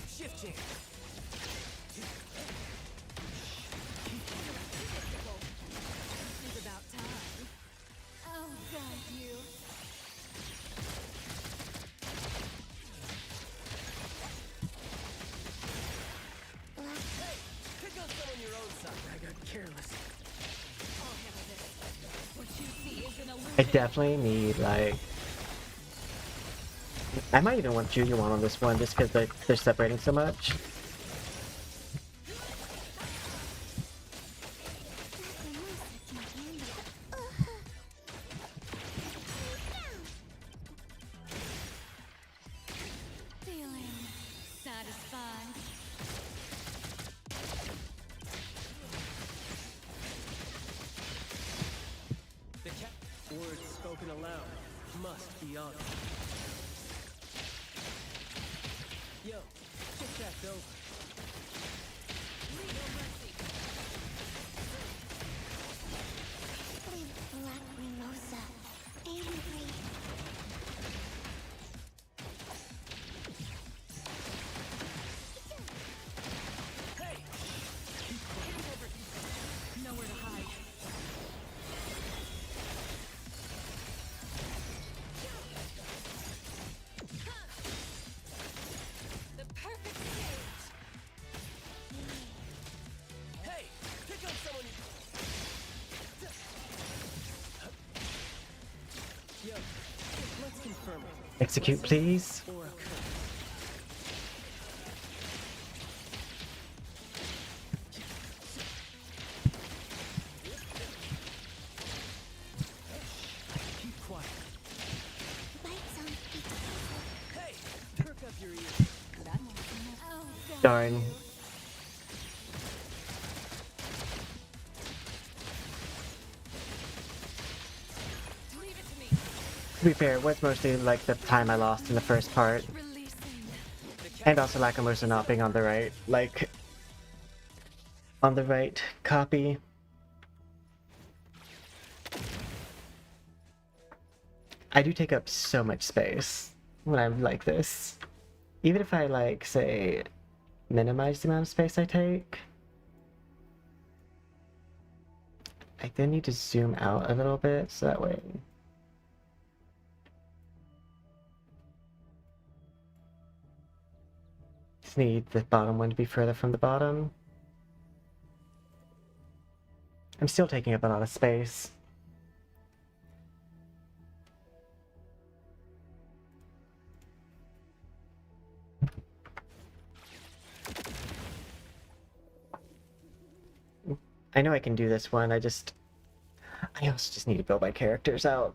Shift change. It's about time. Oh, God, you. Pick on someone your own side. I got careless. I'll handle this. What you see is an illusion. I definitely need like. I might even want Jiuyuan on this one just because they're separating so much. Feeling satisfied. The cat. Words spoken aloud must be honored. Yo, get that over. Lacrimosa. Angry. Nowhere to hide. The perfect stage. Hey, pick up someone. Yo, let's confirm it. Execute, please. Or a curse. Keep quiet. Baicang, be careful. Hey, perk up your ears. Oh, Darn. Leave it to me. To be fair, it was mostly like the time I lost in the first part. Releasing. And also Lacrimosa not being on the right, like, on the right copy. I do take up so much space when I'm like this. Even if I, like, say, minimize the amount of space I take, I then need to zoom out a little bit so that way. Just need the bottom one to be further from the bottom. I'm still taking up a lot of space. I know I can do this one, I also just need to build my characters out.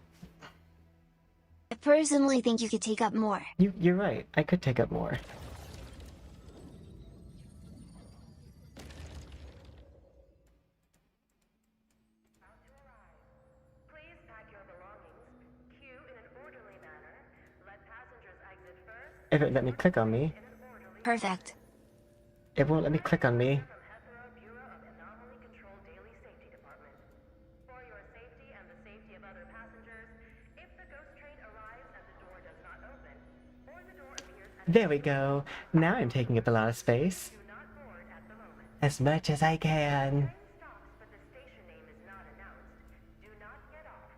I personally think you could take up more. You're right, I could take up more. Please pack your belongings, queue in an orderly manner, let passengers exit first If it let me click on me, in an orderly Perfect. it won't let me click on me. from Hatori Bureau of Anomaly Control Daily Safety Department. For your safety and the safety of other passengers, if the ghost train arrives and the door does not open, or the door appears at There we go. Now I'm taking up a lot of space. do not board at the moment. As much as I can. Train stops but the station name is not announced. Do not get off.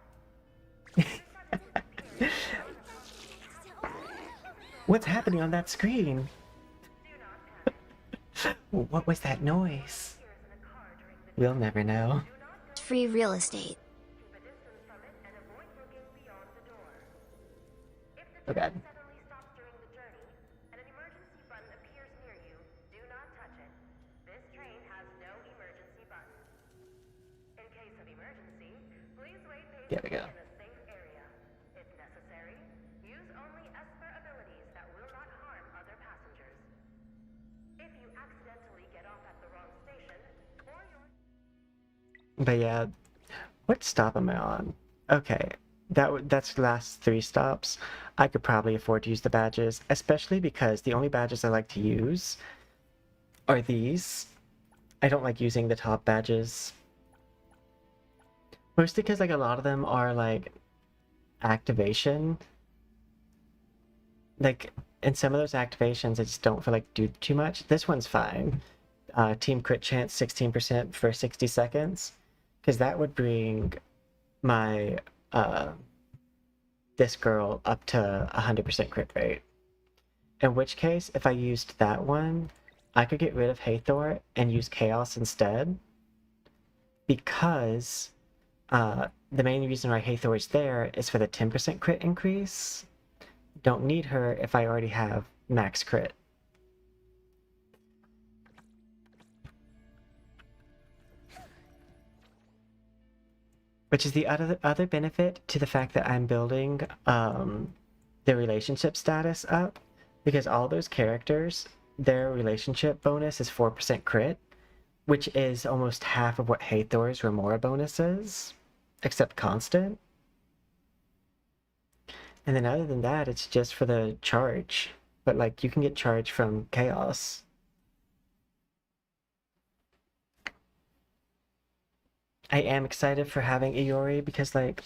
What's happening on that screen? Do not panic. What was that noise? Appears in a car during the We'll never know. Free real estate. keep a distance from it and avoid looking beyond the door. If the Oh train god. suddenly stops during the journey and an emergency button appears near you, do not touch it. This train has no emergency button. In case of emergency, please wait There we patiently go. in a safe area. If necessary, use only Esper abilities that will not harm other passengers. If you accidentally get off at the wrong station, or your But yeah, what stop am I on? Okay, that's the last 3 stops. I could probably afford to use the badges, especially because the only badges I like to use are these. I don't like using the top badges. Mostly because like a lot of them are like activation. Like in some of those activations I just don't feel like do too much. This one's fine. Team crit chance 16% for 60 seconds. Because that would bring my this girl up to 100% crit rate. In which case, if I used that one, I could get rid of Hathor and use Chaos instead. Because the main reason why Hathor is there is for the 10% crit increase. Don't need her if I already have max crit. Which is the other benefit to the fact that I'm building the relationship status up, because all those characters, their relationship bonus is 4% crit, which is almost half of what Hathor's Remora bonus is, except constant. And then other than that, it's just for the charge. but like you can get charged from chaos. I am excited for having Iori because like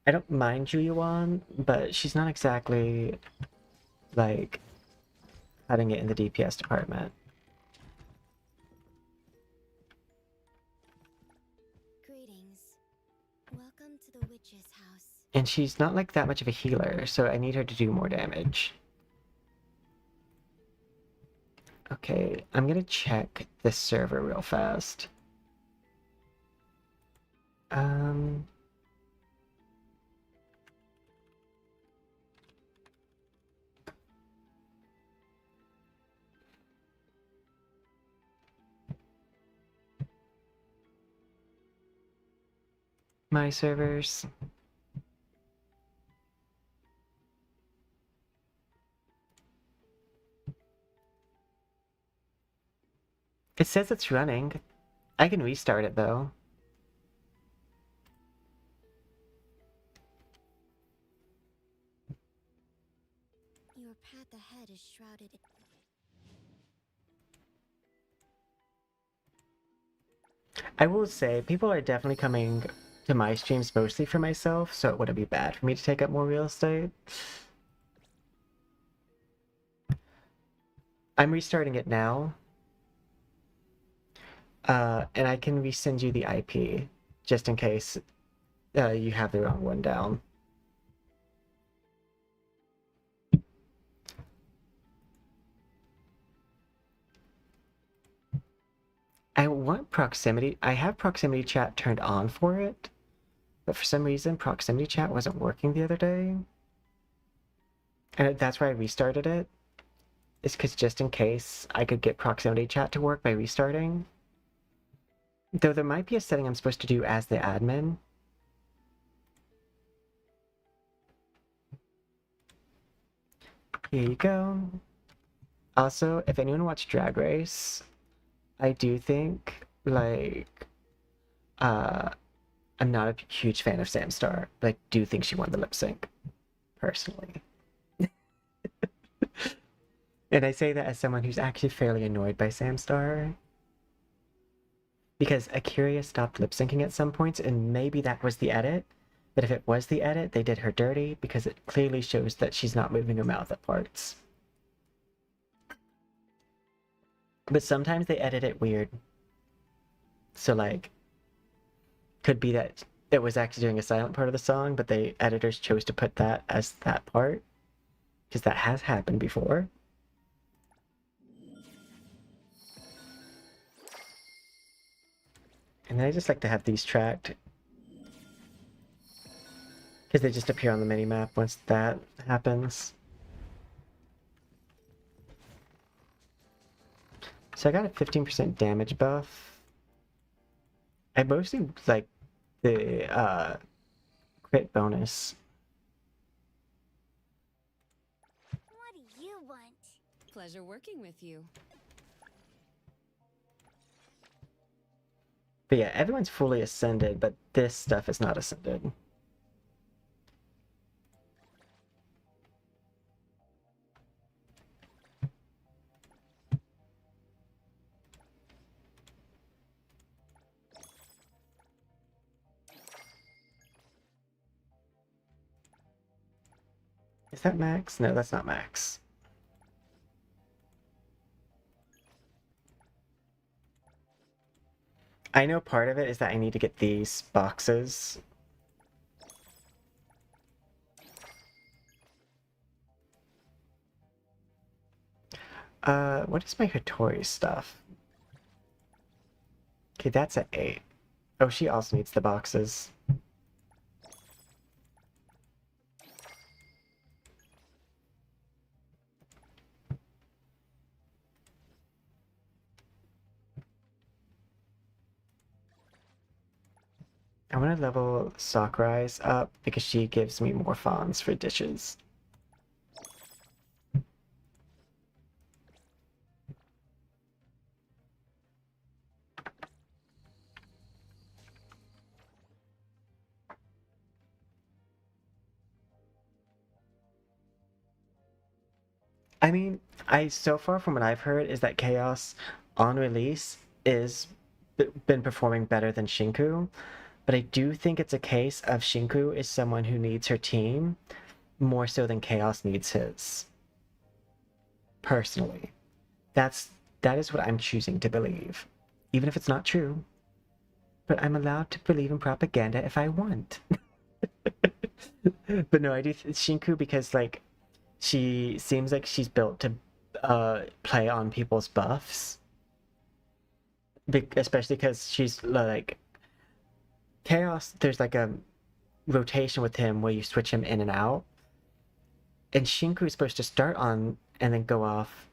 I don't mind Jiuyuan, but she's not exactly like cutting it in the DPS department. Greetings. Welcome to the witch's house. And she's not like that much of a healer, so I need her to do more damage. Okay, I'm gonna check this server real fast. My servers. It says it's running. I can restart it though. Your path ahead is shrouded in... I will say, people are definitely coming to my streams mostly for myself, so it wouldn't be bad for me to take up more real estate. I'm restarting it now. And I can resend you the IP, just in case you have the wrong one down. I want proximity. I have proximity chat turned on for it, but for some reason proximity chat wasn't working the other day. And that's why I restarted it. It's because just in case I could get proximity chat to work by restarting. Though there might be a setting I'm supposed to do as the admin. Here you go. Also, if anyone watched Drag Race, I do think, like, I'm not a huge fan of Samstar, but I do think she won the lip sync, personally. And I say that as someone who's actually fairly annoyed by Samstar. Because Akira stopped lip syncing at some points, and maybe that was the edit. But if it was the edit, they did her dirty, because it clearly shows that she's not moving her mouth at parts. But sometimes they edit it weird. So, like, could be that it was actually doing a silent part of the song, but the editors chose to put that as that part. Because that has happened before. And I just like to have these tracked. Because they just appear on the minimap once that happens. So I got a 15% damage buff. I mostly like the crit bonus. What do you want? Pleasure working with you. But yeah, everyone's fully ascended, but this stuff is not ascended. Is that max? No, that's not max. I know part of it is that I need to get these boxes. What is my Hatori stuff? Okay, that's at 8. Oh, she also needs the boxes. I want to level Sakurai's up because she gives me more fawns for dishes. I mean, so far from what I've heard is that Chaos on release is been performing better than Shinku, but I do think it's a case of Shinku is someone who needs her team more so than Chaos needs his. Personally, that is what I'm choosing to believe, even if it's not true. But I'm allowed to believe in propaganda if I want. But no, I do Shinku because like she seems like she's built to play on people's buffs. Especially because she's like Chaos, there's like a rotation with him where you switch him in and out. And Shinku is supposed to start on and then go off.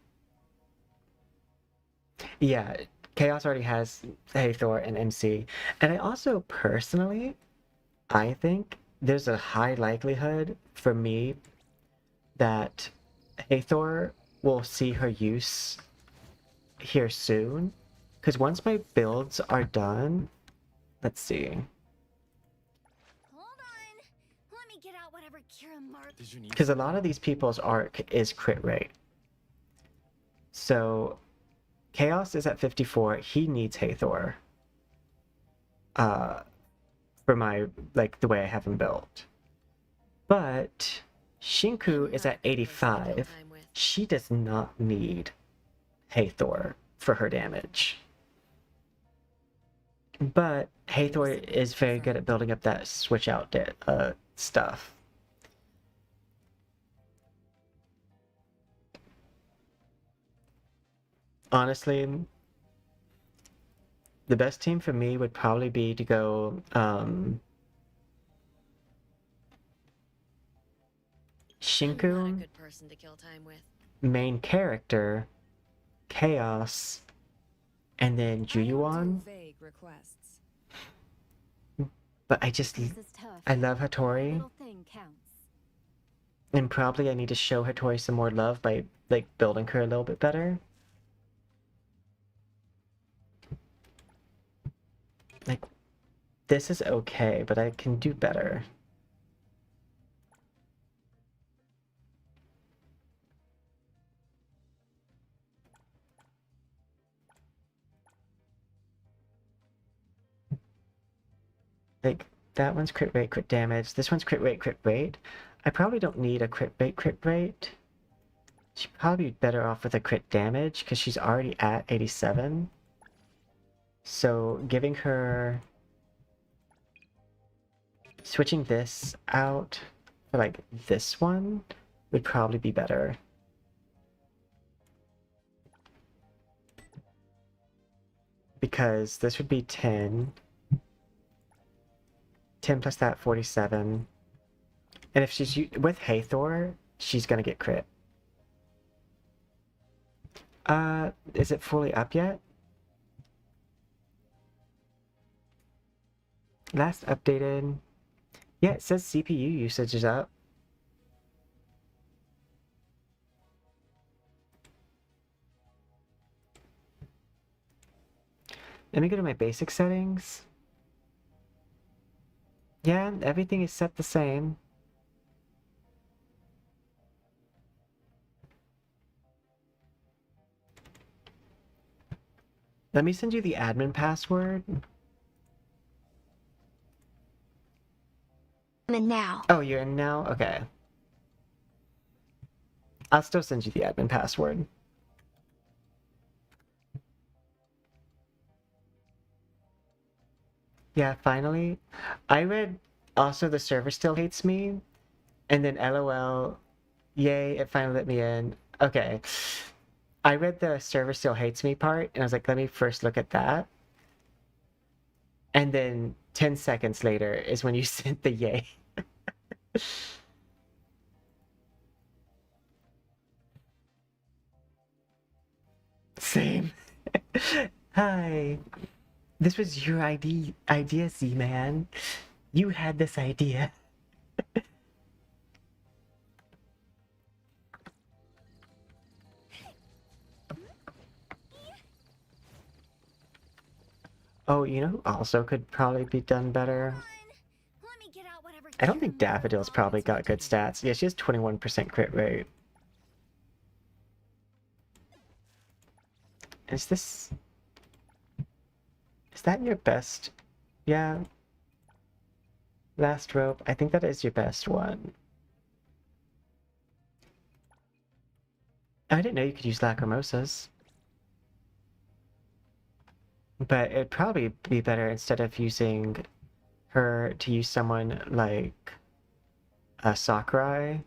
Yeah, Chaos already has Hathor and MC. And I also personally, I think there's a high likelihood for me that Hathor will see her use here soon. Because once my builds are done, let's see. Hold on. Let me get out whatever Kira marked. Because a lot of these people's arc is crit rate. So Chaos is at 54. He needs Hathor. For my, like, the way I have him built. But Shinku is at 85. She does not need Hathor for her damage. But Hathor is very good at building up that switch out stuff. Honestly, the best team for me would probably be to go Shinku, Good person to kill time with. main character, Chaos, and then Jiuyuan. Vague requests. But I love Hatori. Little thing counts. And probably I need to show Hatori some more love by like building her a little bit better. Like, this is okay, but I can do better. Like, that one's crit rate, crit damage. This one's crit rate, crit rate. I probably don't need a crit rate, crit rate. She'd probably be better off with a crit damage, because she's already at 87. So, giving her... switching this out for, like, this one would probably be better. Because this would be 10. 10 plus that, 47. And if she's with Hathor, she's gonna get crit. Is it fully up yet? Last updated. Yeah, it says CPU usage is up. Let me go to my basic settings. Yeah, everything is set the same. Let me send you the admin password. I'm in now. Oh, you're in now? Okay. I'll still send you the admin password. Yeah, finally. I read also the server still hates me. And then LOL. Yay, it finally let me in. Okay. I read the server still hates me part, and I was like, let me first look at that. And then 10 seconds later is when you sent the yay. Same. Hi. This was your idea, Z-Man. You had this idea. Oh, you know who also could probably be done better? I don't think Daffodil's probably got good stats. Yeah, she has 21% crit rate. Is this... Is that your best? Yeah. Last rope. I think that is your best one. I didn't know you could use Lacrimosas. But it'd probably be better instead of using her to use someone like Sakurai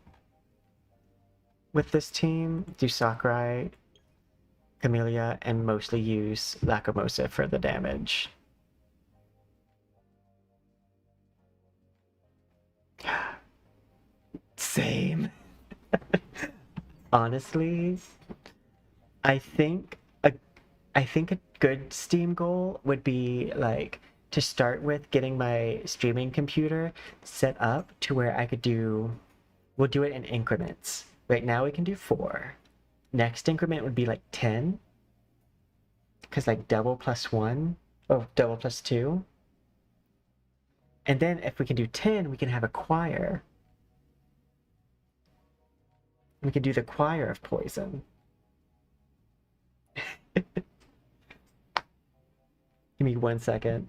with this team. Do Sakurai, Camellia, and mostly use Lacrimosa for the damage. Same. Honestly, I think a good Steam goal would be like to start with getting my streaming computer set up to where I could do, we'll do it in increments. Right now we can do 4. Next increment would be like 10. Because like double plus 1, or double plus 2. And then if we can do 10, we can have a choir. We could do the choir of poison. Give me 1 second.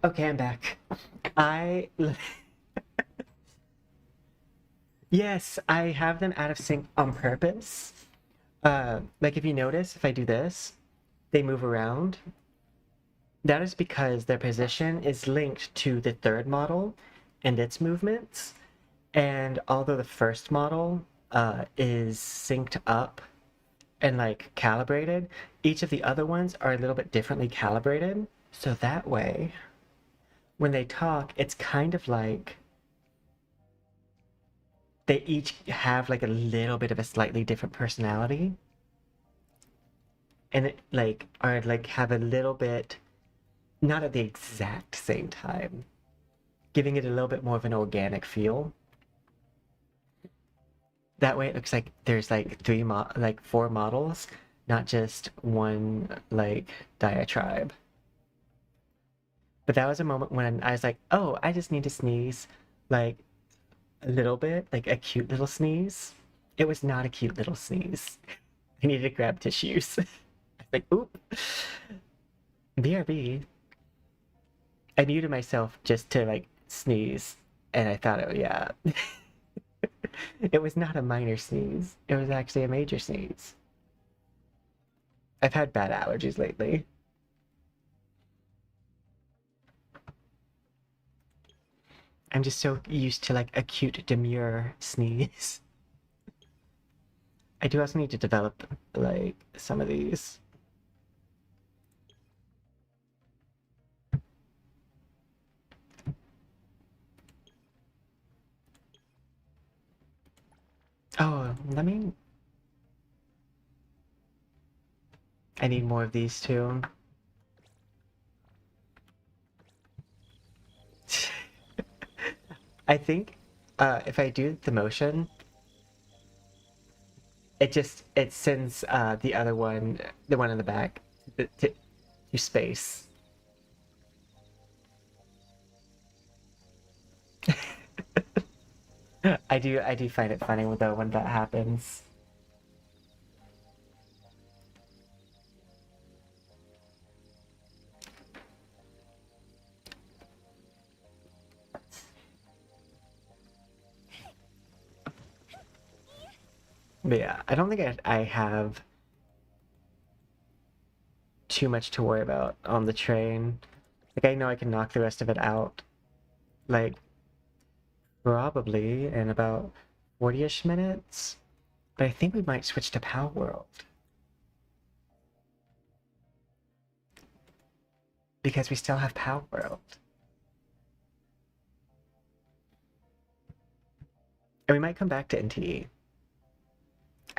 Okay, I'm back. Yes, I have them out of sync on purpose. Like if you notice, if I do this, they move around. That is because their position is linked to the third model and its movements. And although the first model is synced up and like calibrated, each of the other ones are a little bit differently calibrated. So that way, when they talk, it's kind of like they each have like a little bit of a slightly different personality. And it like are like have a little bit, not at the exact same time, giving it a little bit more of an organic feel. That way it looks like there's like 4 models, not just one like diatribe. But that was a moment when I was like, oh, I just need to sneeze like a little bit, like a cute little sneeze. It was not a cute little sneeze. I needed to grab tissues. I was like, oop. BRB. I muted myself just to like sneeze, and I thought, yeah. It was not a minor sneeze. It was actually a major sneeze. I've had bad allergies lately. I'm just so used to like acute demure sneeze. I do also need to develop like some of these. Oh, I need more of these too. I think if I do the motion, it sends the other one, the one in the back, to space. I do find it funny though when that happens. But yeah, I don't think I have too much to worry about on the train. Like, I know I can knock the rest of it out, like, probably in about 40-ish minutes. But I think we might switch to Palworld. Because we still have Palworld. And we might come back to NTE.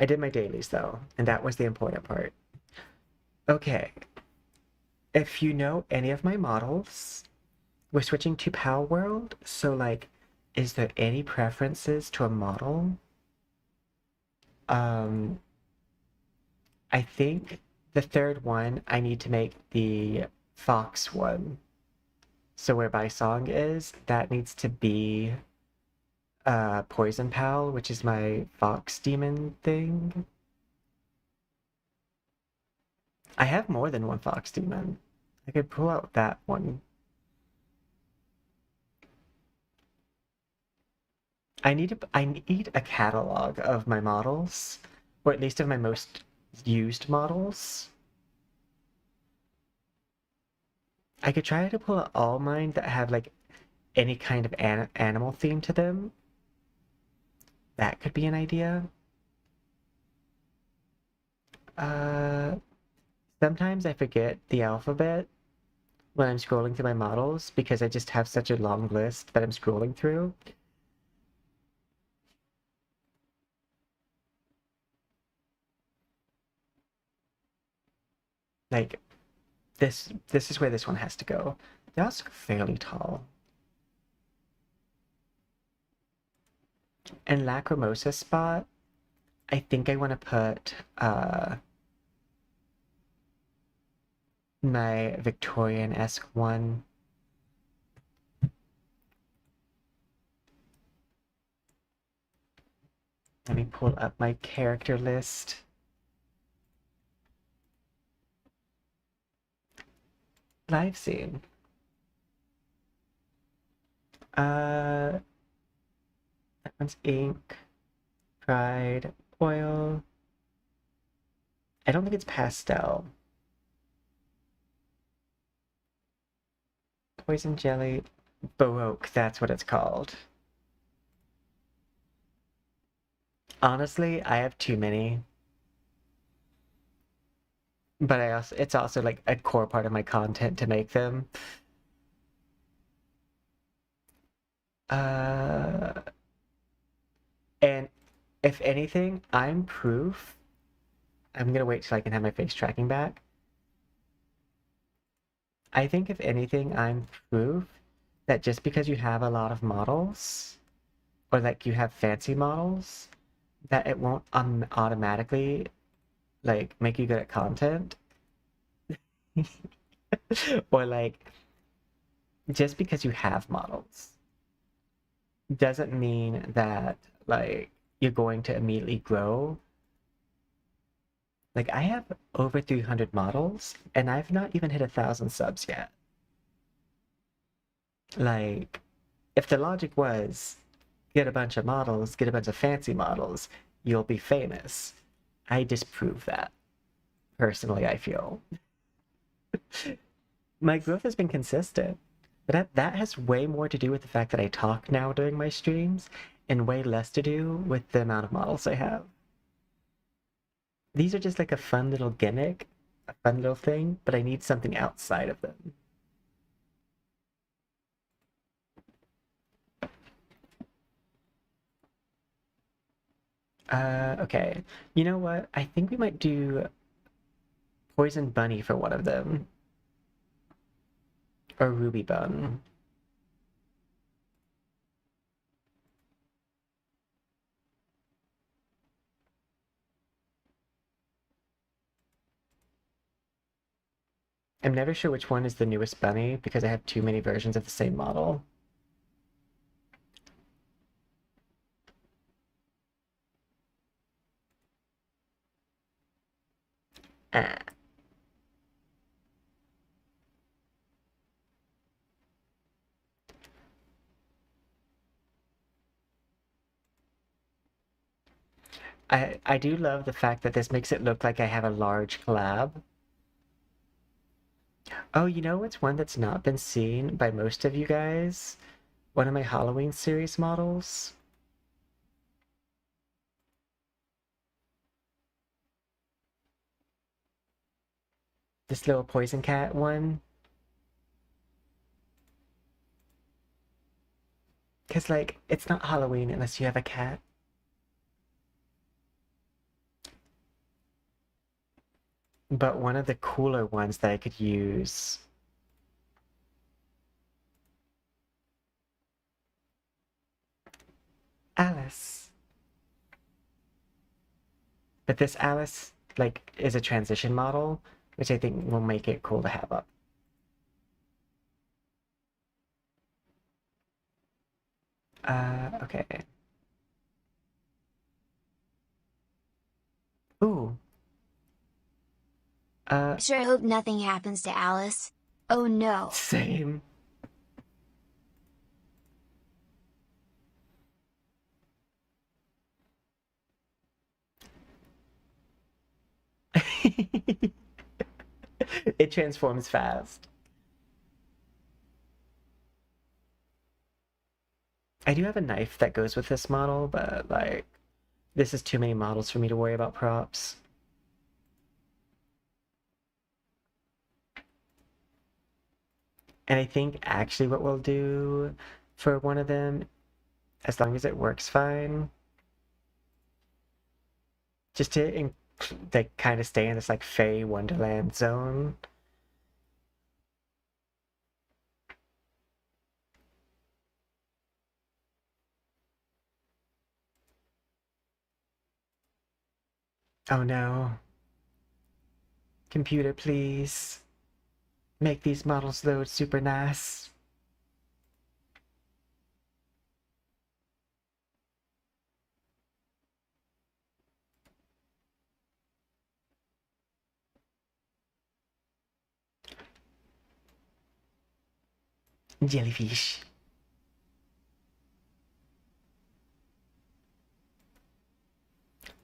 I did my dailies though, and that was the important part. Okay. If you know any of my models, we're switching to Palworld, so like, is there any preferences to a model? I think the third one, I need to make the fox one. So where Baicang is, that needs to be Poison Pal, which is my fox demon thing. I have more than one fox demon. I could pull out that one. I need a catalog of my models, or at least of my most used models. I could try to pull out all mine that have like any kind of animal theme to them. That could be an idea. Sometimes I forget the alphabet when I'm scrolling through my models because I just have such a long list that I'm scrolling through. Like, this is where this one has to go. They also look fairly tall. And Lacrimosas spot, I think I want to put my Victorian-esque one. Let me pull up my character list. Live scene. That one's ink, pride, oil. I don't think it's pastel. Poison jelly, Baroque, that's what it's called. Honestly, I have too many. But it's also like a core part of my content to make them. And if anything, I'm proof. I'm gonna wait till I can have my face tracking back. I think if anything, I'm proof that just because you have a lot of models, or like you have fancy models, that it won't automatically like make you good at content. Or like, just because you have models doesn't mean that like you're going to immediately grow. Like, I have over 300 models and I've not even hit 1,000 subs yet. Like, if the logic was, get a bunch of models, get a bunch of fancy models, you'll be famous. I disprove that. Personally, I feel. My growth has been consistent. But that has way more to do with the fact that I talk now during my streams, and way less to do with the amount of models I have. These are just like a fun little gimmick, a fun little thing, but I need something outside of them. Okay. You know what? I think we might do Poison Bunny for one of them. Or Ruby Bun. I'm never sure which one is the newest bunny because I have too many versions of the same model. Ah. I do love the fact that this makes it look like I have a large collab. Oh, you know what's one that's not been seen by most of you guys? One of my Halloween series models. This little poison cat one. Because, like, it's not Halloween unless you have a cat. But one of the cooler ones that I could use. Alice. But this Alice, like, is a transition model, which I think will make it cool to have up. Okay. Ooh. Sure hope nothing happens to Alice. Oh no. Same. It transforms fast. I do have a knife that goes with this model, but like, this is too many models for me to worry about props. And I think actually what we'll do for one of them, as long as it works fine, just to like kind of stay in this like Fey Wonderland zone. Oh no. Computer, please. Make these models load super nice. Jellyfish.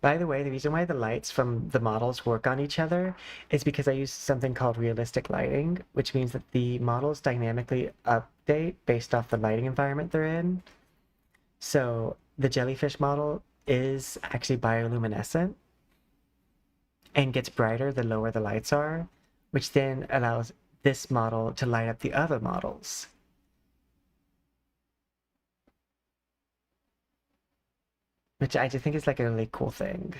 By the way, the reason why the lights from the models work on each other is because I use something called realistic lighting, which means that the models dynamically update based off the lighting environment they're in. So the jellyfish model is actually bioluminescent and gets brighter the lower the lights are, which then allows this model to light up the other models. Which I just think is like a really cool thing.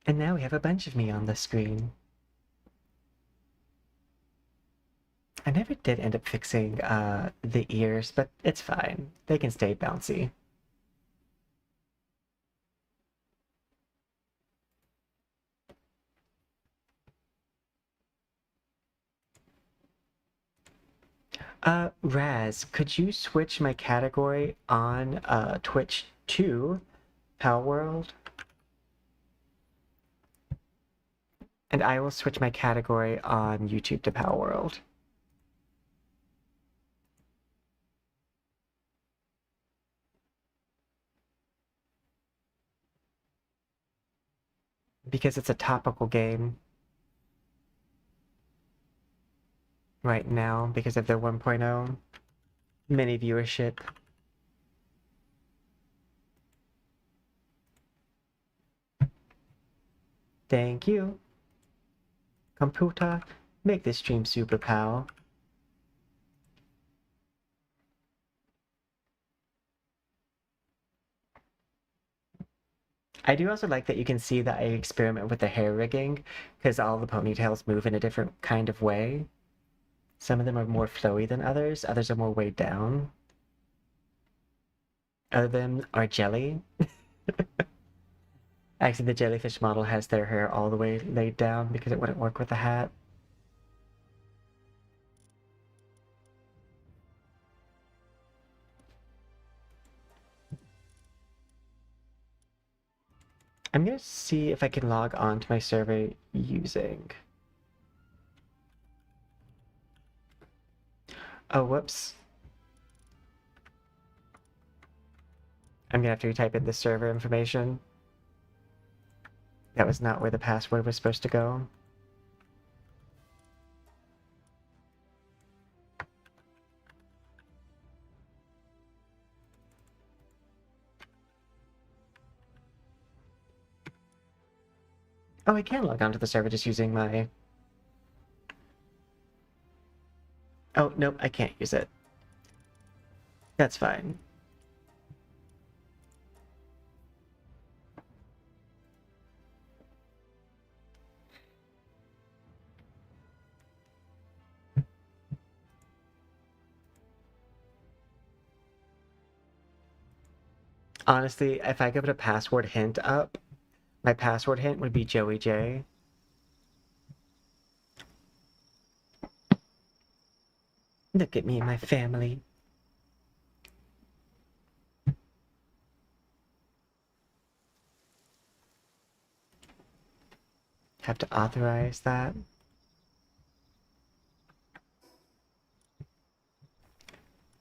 And now we have a bunch of me on the screen. I never did end up fixing the ears, but it's fine. They can stay bouncy. Raz, could you switch my category on Twitch to Palworld? And I will switch my category on YouTube to Palworld. Because it's a topical game right now because of their 1.0 mini viewership. Thank you. Computer, make this stream super pow. I do also like that you can see that I experiment with the hair rigging because all the ponytails move in a different kind of way. Some of them are more flowy than others are more weighed down. Other of them are jelly. Actually, the jellyfish model has their hair all the way laid down because it wouldn't work with the hat. I'm gonna see if I can log on to my server using... Oh, whoops. I'm gonna have to type in the server information. That was not where the password was supposed to go. Oh, I can log on to the server just using my... Oh, nope, I can't use it. That's fine. Honestly, if I could put a password hint up, my password hint would be Joey J. Look at me and my family. Have to authorize that.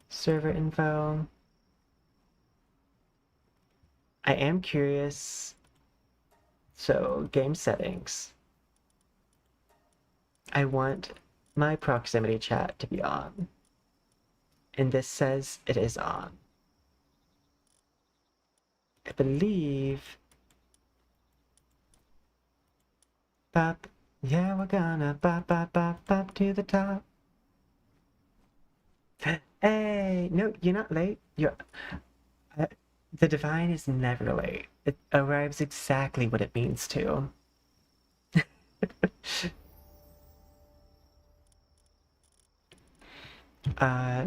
Server info. I am curious. So, game settings. I want my proximity chat to be on. And this says it is on. I believe... Bop. Yeah, we're gonna bop, bop, bop, bop to the top. Hey! No, you're not late. You're... the divine is never late. It arrives exactly what it means to.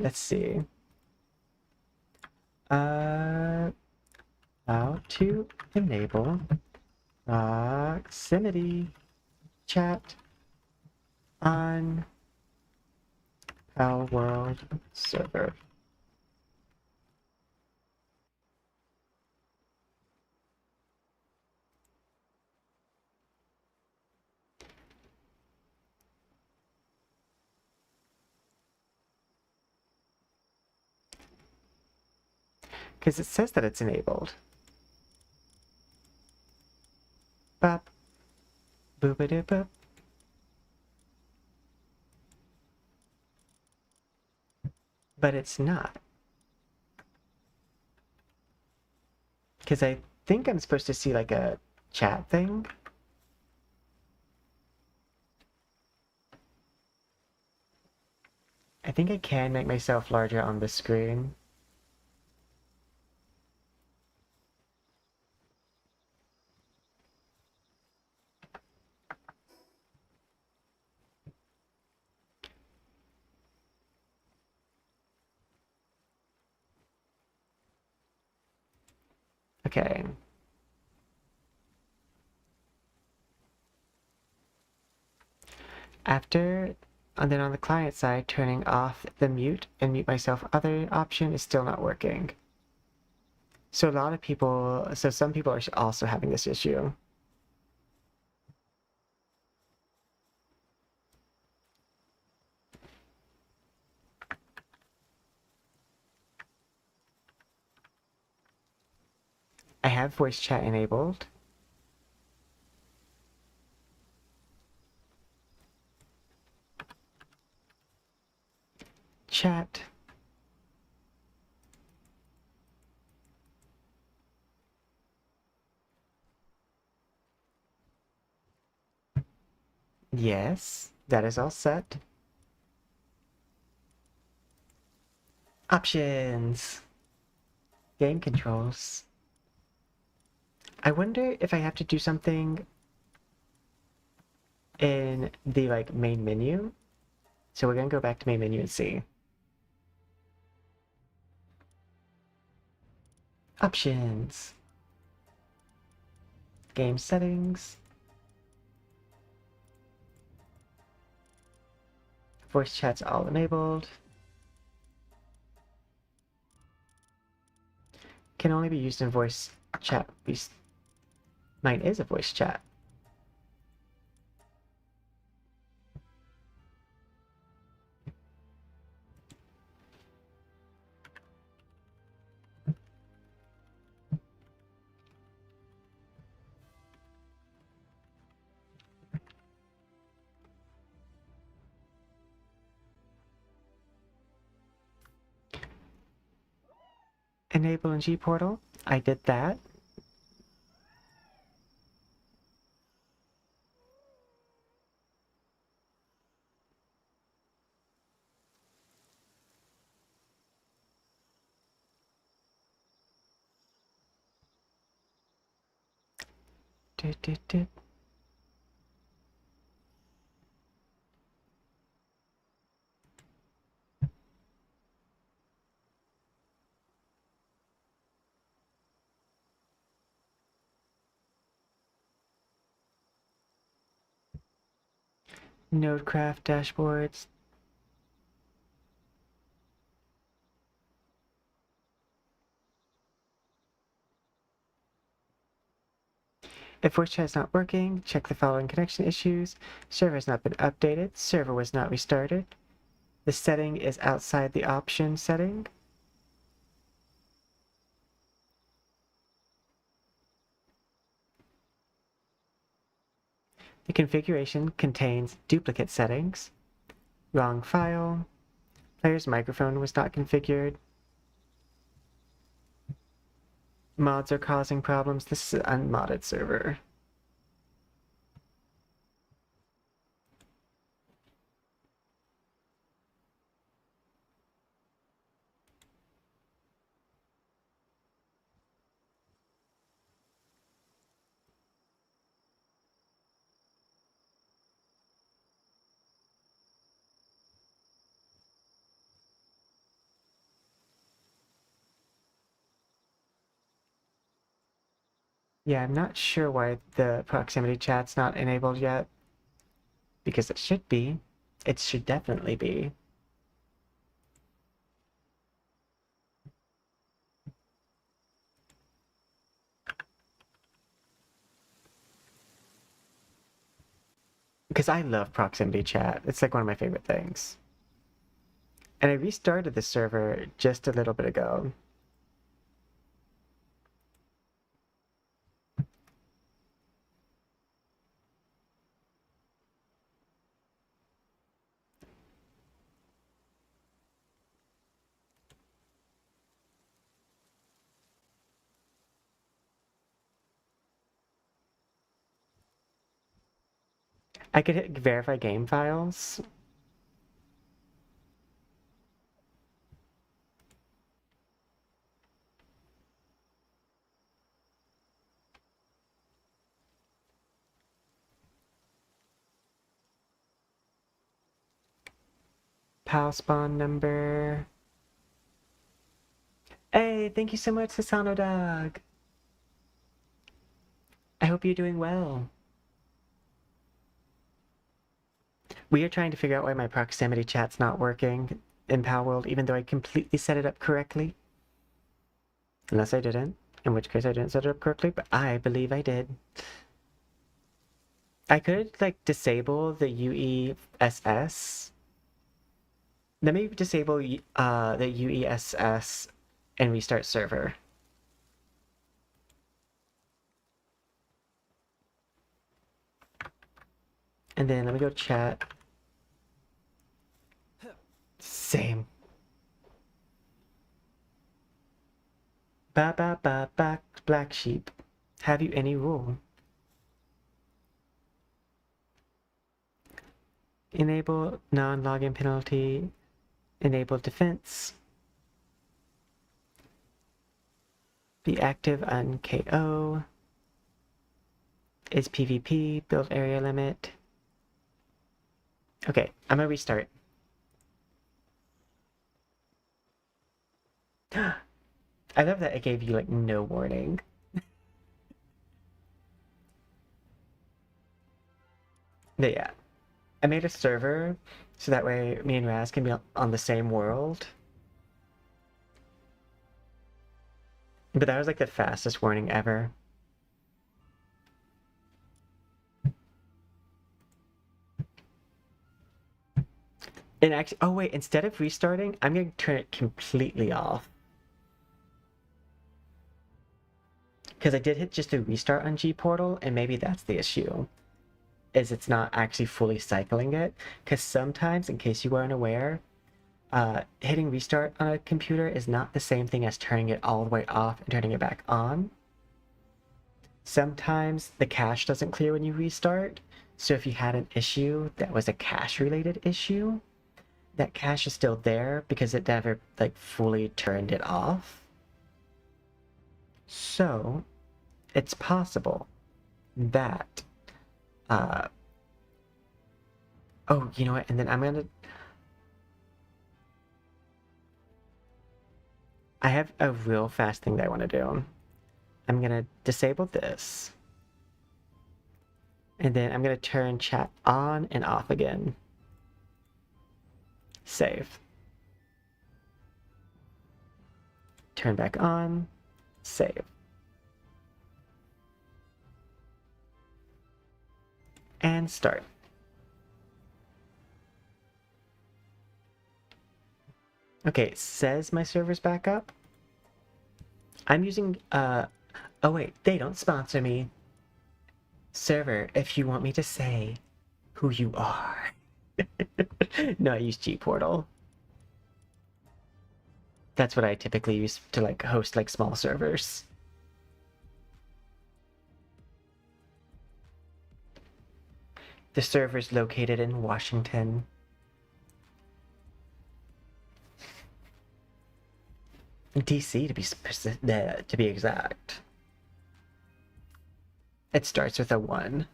Let's see. How to enable proximity chat on Palworld server. Because it says that it's enabled. Bop. Boop-a-doop-bop. But it's not. Because I think I'm supposed to see like a chat thing. I think I can make myself larger on the screen. Okay. After And then on the client side, turning off the mute and mute myself other option is still not working. So some people are also having this issue. I have voice chat enabled. Chat. Yes, that is all set. Options. Game controls. I wonder if I have to do something in the main menu. So we're gonna go back to main menu and see. Options. Game settings. Voice chat's all enabled. Can only be used in voice chat. Mine is a voice chat. Enable in G-Portal. I did that. Nodecraft dashboards. If voice chat is not working, check the following connection issues. Server has not been updated. Server was not restarted. The setting is outside the option setting. The configuration contains duplicate settings. Wrong file. Player's microphone was not configured. Mods are causing problems. This is an unmodded server. Yeah, I'm not sure why the proximity chat's not enabled yet. Because it should be. It should definitely be. Because I love proximity chat. It's like one of my favorite things. And I restarted the server just a little bit ago. I could hit verify game files. PAL spawn number. Hey, thank you so much, Sasano Dog. I hope you're doing well. We are trying to figure out why my proximity chat's not working in Palworld, even though I completely set it up correctly. Unless I didn't, in which case I didn't set it up correctly, but I believe I did. I could, like, disable the UESS. Let me disable the UESS and restart server. And then let me go chat. Same. Black sheep. Have you any rule? Enable non-login penalty. Enable defense. Be active on KO. Is PvP. Build area limit. Okay, I'm gonna restart. I love that it gave you, like, no warning. But yeah, I made a server so that way me and Raz can be on the same world. But that was, like, the fastest warning ever. And actually, oh wait, instead of restarting, I'm going to turn it completely off. Because I did hit just a restart on G Portal, and maybe that's the issue. Is it's not actually fully cycling it. Because sometimes, in case you weren't aware, hitting restart on a computer is not the same thing as turning it all the way off and turning it back on. Sometimes the cache doesn't clear when you restart. So if you had an issue that was a cache-related issue, that cache is still there because it never, like, fully turned it off. So it's possible that oh, you know what, and then I have a real fast thing that I want to do. I'm gonna disable this, and then I'm gonna turn chat on and off again. Save. Turn back on. Save. And start. Okay, it says my server's back up. I'm using, oh wait, they don't sponsor me. Server, if you want me to say who you are. No, I use G Portal. That's what I typically use to, like, host, like, small servers. The server's located in Washington. DC to be exact. It starts with a 1.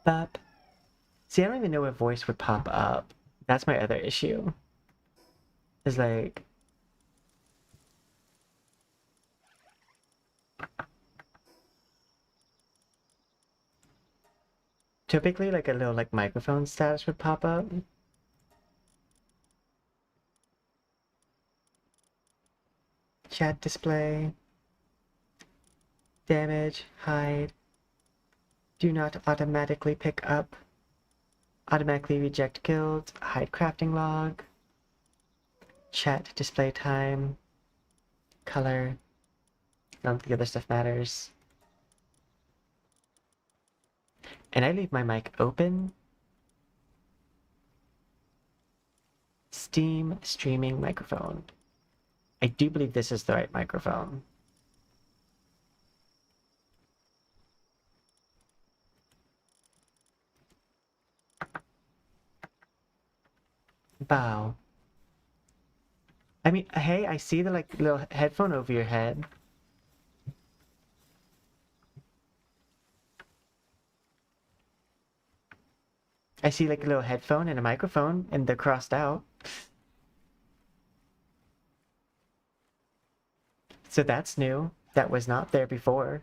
Bop. See, I don't even know what voice would pop up. That's my other issue. Is like... typically, like, a little, like, microphone status would pop up. Chat display. Damage, hide. Do not automatically pick up. Automatically reject guilds. Hide crafting log. Chat display time. Color. None of the other stuff matters. And I leave my mic open. Steam streaming microphone. I do believe this is the right microphone. Bow. I mean, hey, I see the, like, little headphone over your head. I see, like, a little headphone and a microphone, and they're crossed out. So that's new. That was not there before.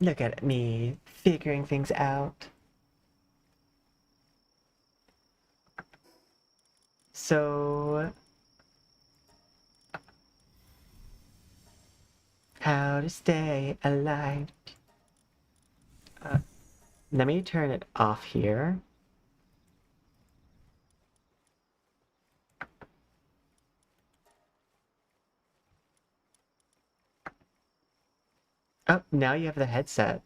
Look at me figuring things out. So, how to stay alive. Let me turn it off here. Oh, now you have the headset.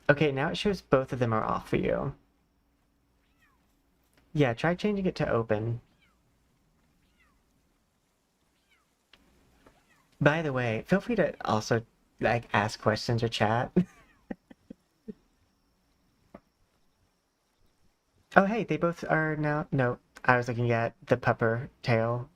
Okay, now it shows both of them are off for you. Yeah, try changing it to open. By the way, feel free to also, like, ask questions or chat. Oh, hey, they both are now... No, I was looking at the pupper tail.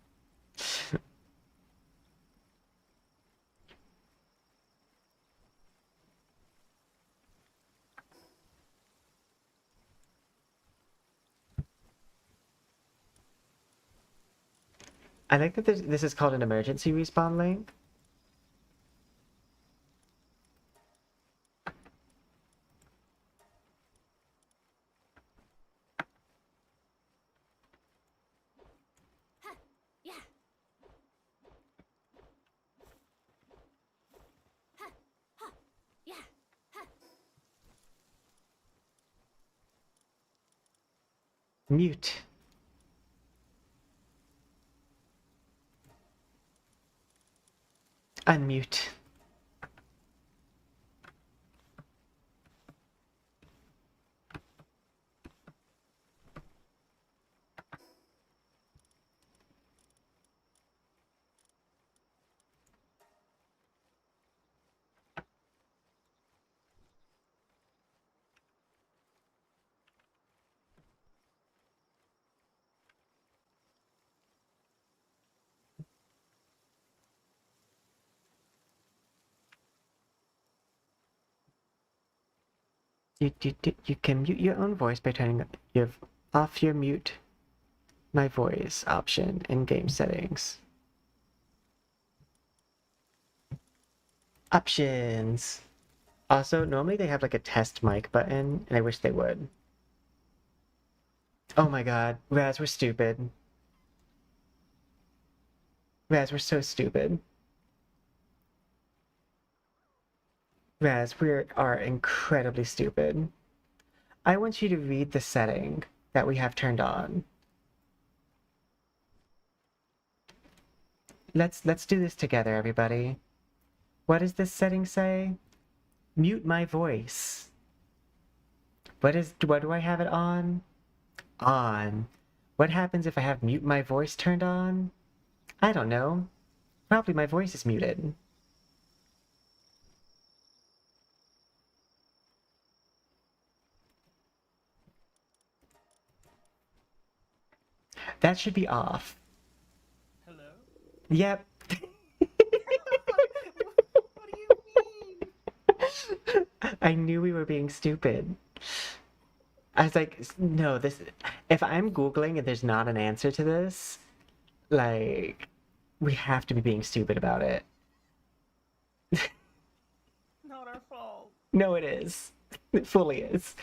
I like that this is called an emergency respawn link. Yeah. Yeah. Mute. Unmute. You can mute your own voice by turning off your mute my voice option in game settings. Options. Also, normally they have like a test mic button, and I wish they would. Oh my god, Raz, we're stupid. Raz, we're so stupid. Raz, we are incredibly stupid. I want you to read the setting that we have turned on. Let's do this together, everybody. What does this setting say? Mute my voice. What do I have it on? On. What happens if I have mute my voice turned on? I don't know. Probably my voice is muted. That should be off. Hello? Yep. What do you mean? I knew we were being stupid. I was like, no, if I'm Googling and there's not an answer to this, like, we have to be being stupid about it. Not our fault. No, it is. It fully is.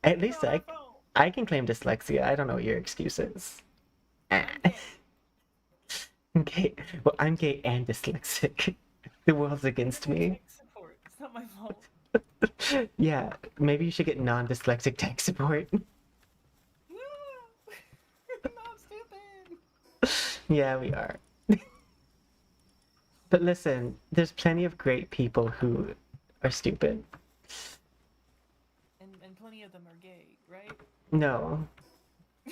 At least Not our fault. I can claim dyslexia. I don't know what your excuse is. Okay, well, I'm gay and dyslexic. The world's against me. Tech support. It's not my fault. Yeah, maybe you should get non-dyslexic tech support. No! We're not stupid! Yeah, we are. But listen, there's plenty of great people who are stupid. And plenty of them are gay, right? No.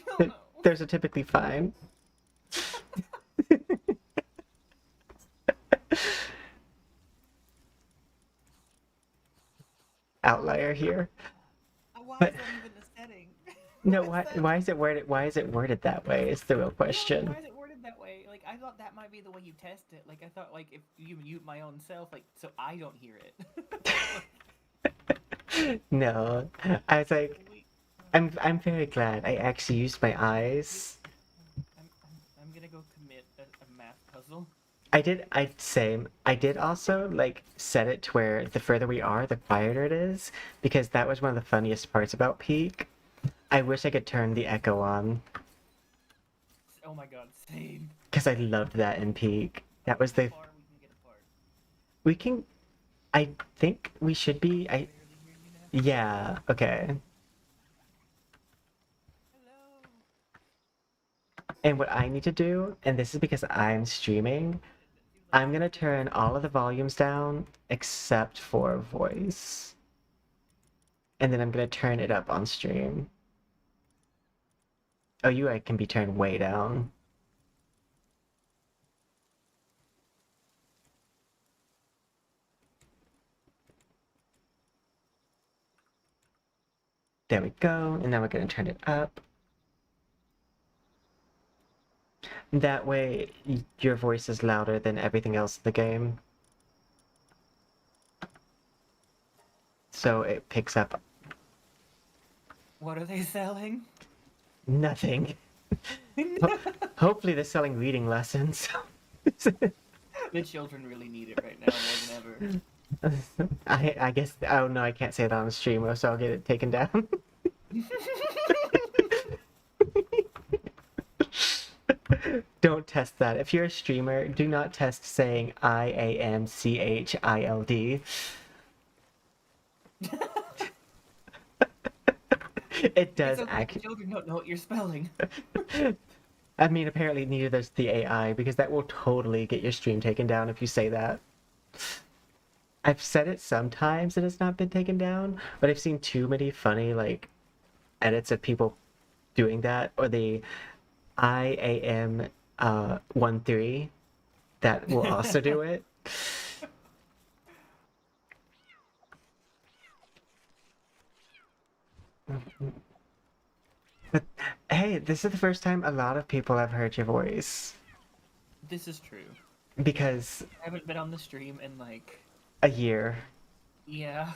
Oh, no. Theirs are typically fine. Outlier here. Why But- is that even a setting? No, Why why is it worded that way? Is the real question. Why is it worded that way? like I thought that might be the way you test it. Like I thought like if you mute my own self, like so I don't hear it. No, I was like, I'm very glad I actually used my eyes. I'm gonna go commit a math puzzle. I did also like set it to where the further we are, the quieter it is, because that was one of the funniest parts about Peak. I wish I could turn the echo on. Oh my god, same. Because I loved that in Peak. That was the... We can... I think we should be... Yeah, okay. And what I need to do, and this is because I'm streaming, I'm gonna turn all of the volumes down except for voice. And then I'm gonna turn it up on stream. Oh, UI can be turned way down. There we go, and now we're gonna turn it up. That way, your voice is louder than everything else in the game. So it picks up. What are they selling? Nothing. Hopefully they're selling reading lessons. The children really need it right now more than ever. I guess, oh no, I can't say that on stream, so I'll get it taken down. Don't test that. If you're a streamer, do not test saying IAMCHILD. It does actually. Children don't know what you're spelling. I mean, apparently neither does the AI, because that will totally get your stream taken down if you say that. I've said it sometimes and it's not been taken down, but I've seen too many funny, like, edits of people doing that, or the IAM 13 that will also do it. But hey, this is the first time a lot of people have heard your voice. This is true. Because I haven't been on the stream in like a year. Yeah.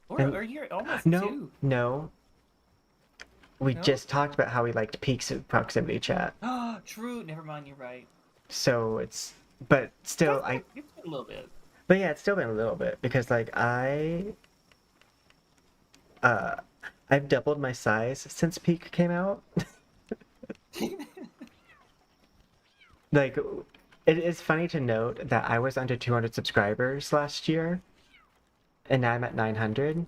Or And- a year, almost No, two. no. We No? just talked about how we liked peaks of proximity chat. True. Never mind. You're right. So it's, but still, It's been a little bit. but yeah, it's still been a little bit because like I've doubled my size since Peak came out. Like, it is funny to note that I was under 200 subscribers last year, and now I'm at 900.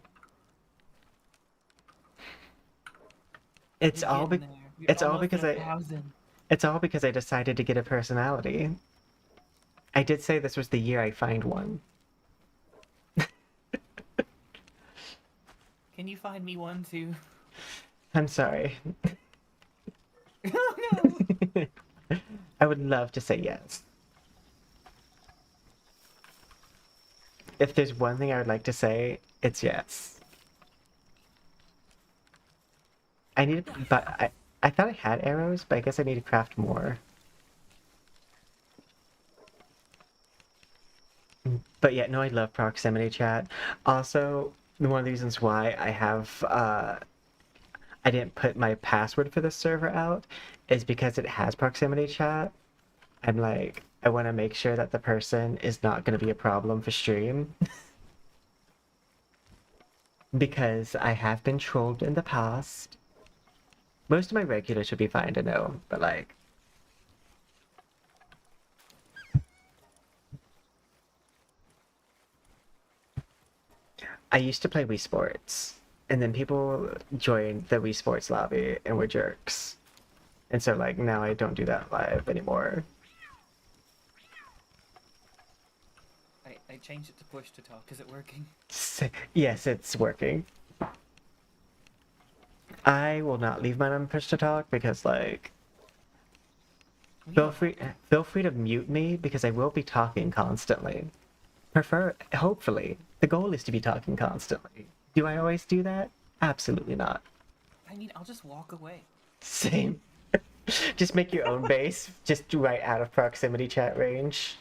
It's You're all getting there. You're it's all almost because at 1,000. it's all because I decided to get a personality. I did say this was the year I find one. Can you find me one too? I'm sorry. Oh no. I would love to say yes. If there's one thing I would like to say, it's yes. But I thought I had arrows, but I guess I need to craft more. But yeah, no, I love proximity chat. Also, one of the reasons why I have I didn't put my password for the server out is because it has proximity chat. I'm like, I want to make sure that the person is not going to be a problem for stream. Because I have been trolled in the past. Most of my regulars should be fine to know, but like... I used to play Wii Sports, and then people joined the Wii Sports lobby and were jerks. And so like, now I don't do that live anymore. I changed it to push to talk. Is it working? Yes, it's working. I will not leave mine on push to talk because like feel free to mute me because I will be talking constantly. Hopefully. The goal is to be talking constantly. Do I always do that? Absolutely not. I mean, I'll just walk away. Same. Just make your own base, just right out of proximity chat range.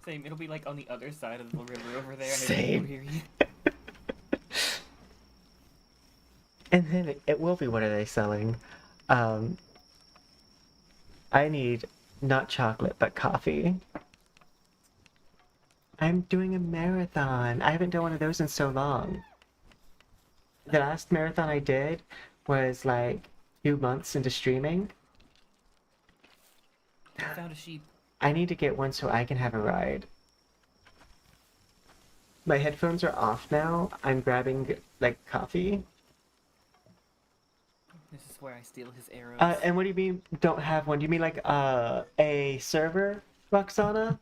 Same, it'll be like on the other side of the river over there, and Same. it'll hear you. And then it will be, what are they selling? I need not chocolate, but coffee. I'm doing a marathon. I haven't done one of those in so long. The last marathon I did was like 2 months into streaming. I found a sheep. I need to get one so I can have a ride. My headphones are off now. I'm grabbing like coffee. This is where I steal his arrows. And what do you mean don't have one? Do you mean like a server, Roxana?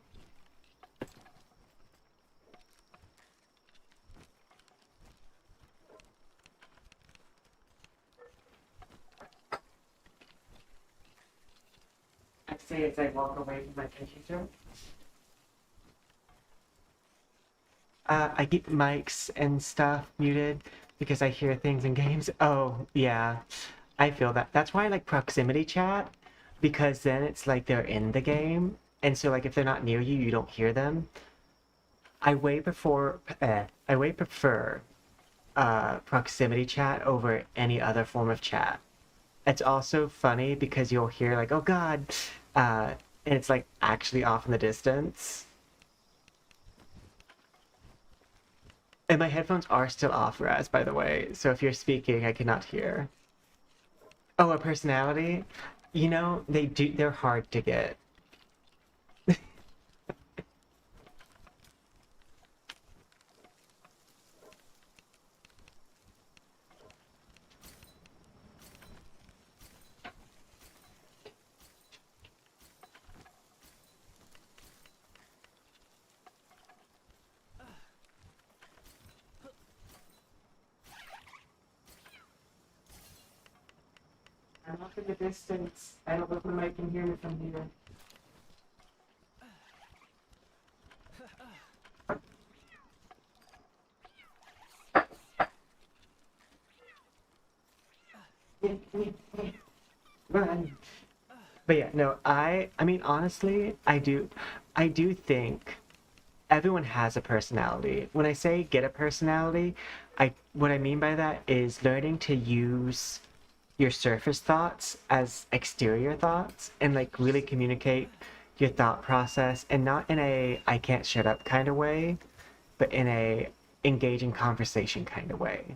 I say as I walk away from my computer. I keep mics and stuff muted because I hear things in games. Oh, yeah. I feel that. That's why I like proximity chat, because then it's like they're in the game. And so like if they're not near you, you don't hear them. I way prefer proximity chat over any other form of chat. It's also funny because you'll hear like, oh God, and it's like actually off in the distance. And my headphones are still off, Raz, by the way. So if you're speaking, I cannot hear. Oh, a personality? You know, they're hard to get. I'm off in the distance. I don't know if the mic can hear me from here. Run. But yeah, no, I mean honestly, I do think everyone has a personality. When I say get a personality, what I mean by that is learning to use your surface thoughts as exterior thoughts and like really communicate your thought process, and not in a I can't shut up kind of way, but in a engaging conversation kind of way.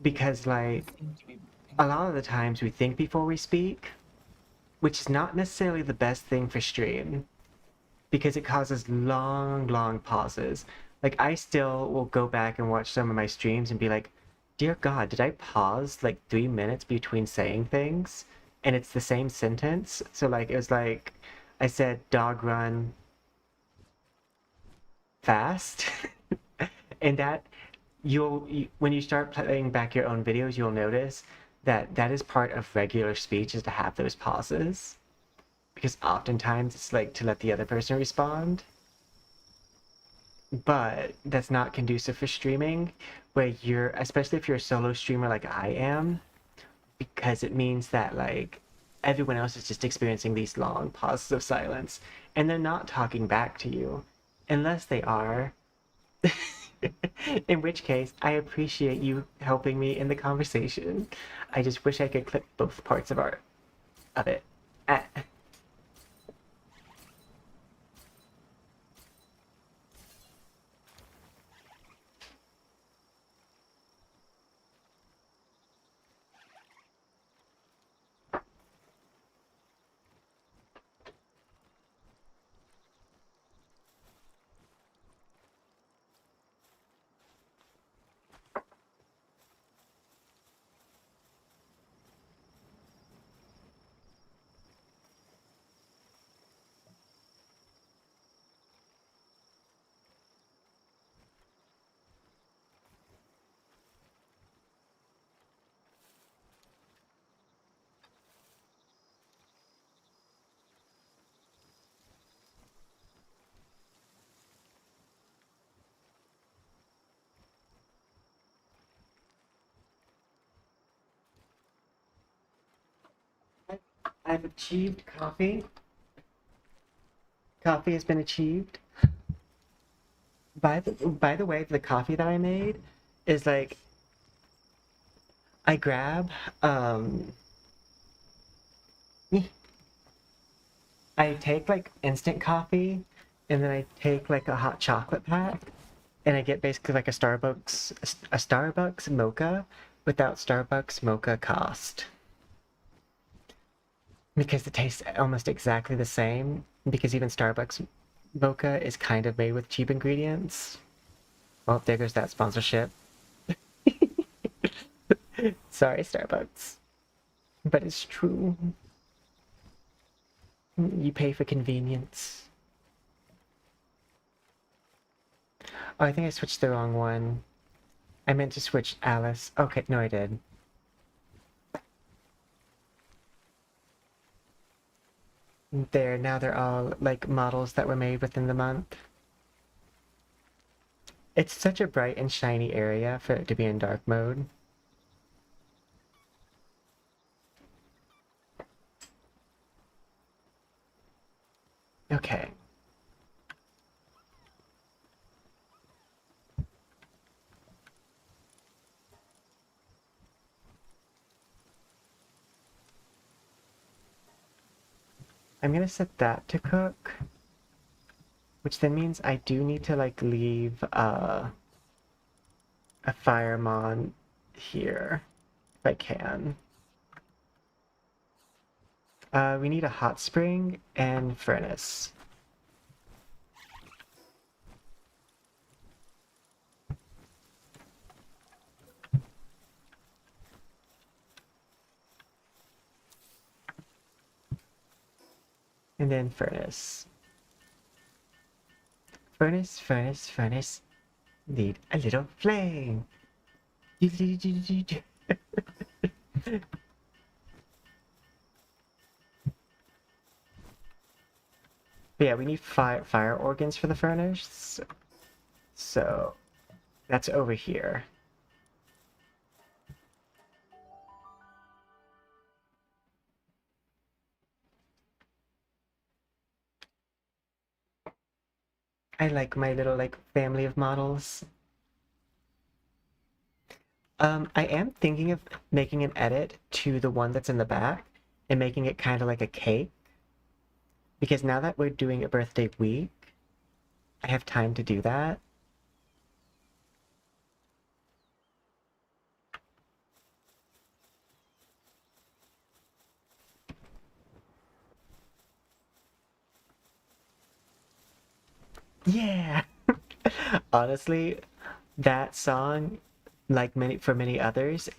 Because like a lot of the times we think before we speak, which is not necessarily the best thing for stream because it causes long pauses. Like I still will go back and watch some of my streams and be like, dear God, did I pause like 3 minutes between saying things? And it's the same sentence. So like it was like I said dog run fast. And that when you start playing back your own videos, you'll notice that that is part of regular speech, is to have those pauses. Because oftentimes it's like to let the other person respond. But that's not conducive for streaming, where especially if you're a solo streamer like I am, because it means that like everyone else is just experiencing these long pauses of silence, and they're not talking back to you, unless they are. In which case, I appreciate you helping me in the conversation. I just wish I could clip both parts of it. I've achieved coffee. Coffee has been achieved. By the way, the coffee that I made is like I grab I take like instant coffee and then I take like a hot chocolate pack and I get basically like a Starbucks mocha without Starbucks mocha cost. Because it tastes almost exactly the same, because even Starbucks mocha is kind of made with cheap ingredients. Well, there goes that sponsorship. Sorry, Starbucks. But it's true. You pay for convenience. Oh, I think I switched the wrong one. I meant to switch Alice. Okay, no, I did. There, now they're all like models that were made within the month. It's such a bright and shiny area for it to be in dark mode. Okay. I'm gonna set that to cook, which then means I do need to like leave a firemon here if I can. We need a hot spring and furnace. And then furnace. Furnace, furnace, furnace. Need a little flame. But yeah, we need fire organs for the furnace. So that's over here. I like my little like family of models. I am thinking of making an edit to the one that's in the back and making it kind of like a cake. Because now that we're doing a birthday week, I have time to do that. Yeah! Honestly, that song, like many others,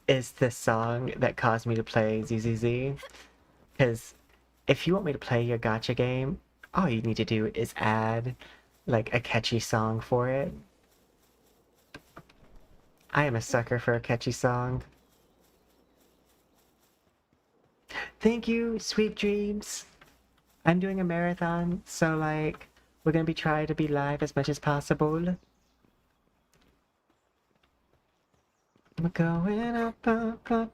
is the song that caused me to play ZZZ. Because if you want me to play your gacha game, all you need to do is add like a catchy song for it. I am a sucker for a catchy song. Thank you, sweet dreams. I'm doing a marathon, so like we're gonna be trying to be live as much as possible. We're going up,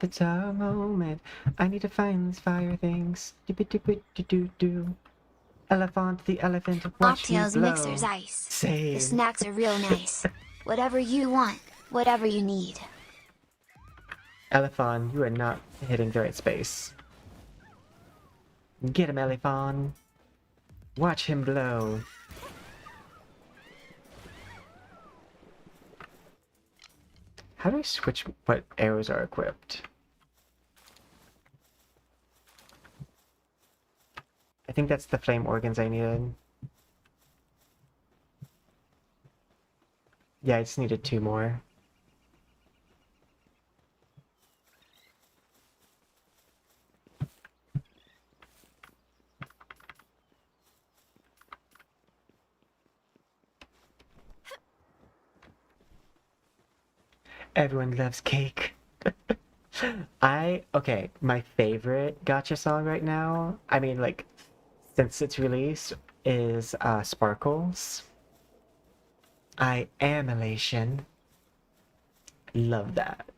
it's our moment. I need to find these fire things. Do. Elephant, the elephant, watch me Mocktails, blow. mixers, ice. Same. The snacks are real nice. Whatever you want, whatever you need. Elephant, you are not hitting the right space. Get him, Elephant. Watch him blow. How do I switch what arrows are equipped? I think that's the flame organs I needed. Yeah, I just needed 2 more. Everyone loves cake. Okay, my favorite gacha song right now, I mean, like, since its release, is Sparkles. I am elation. Love that.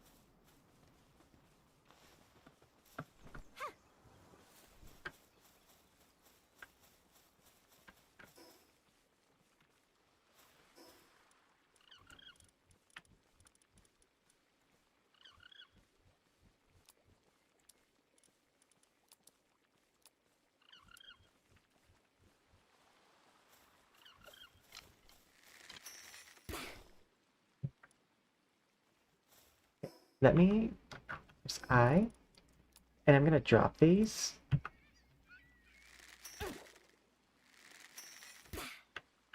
Let me... There's I. And I'm gonna drop these.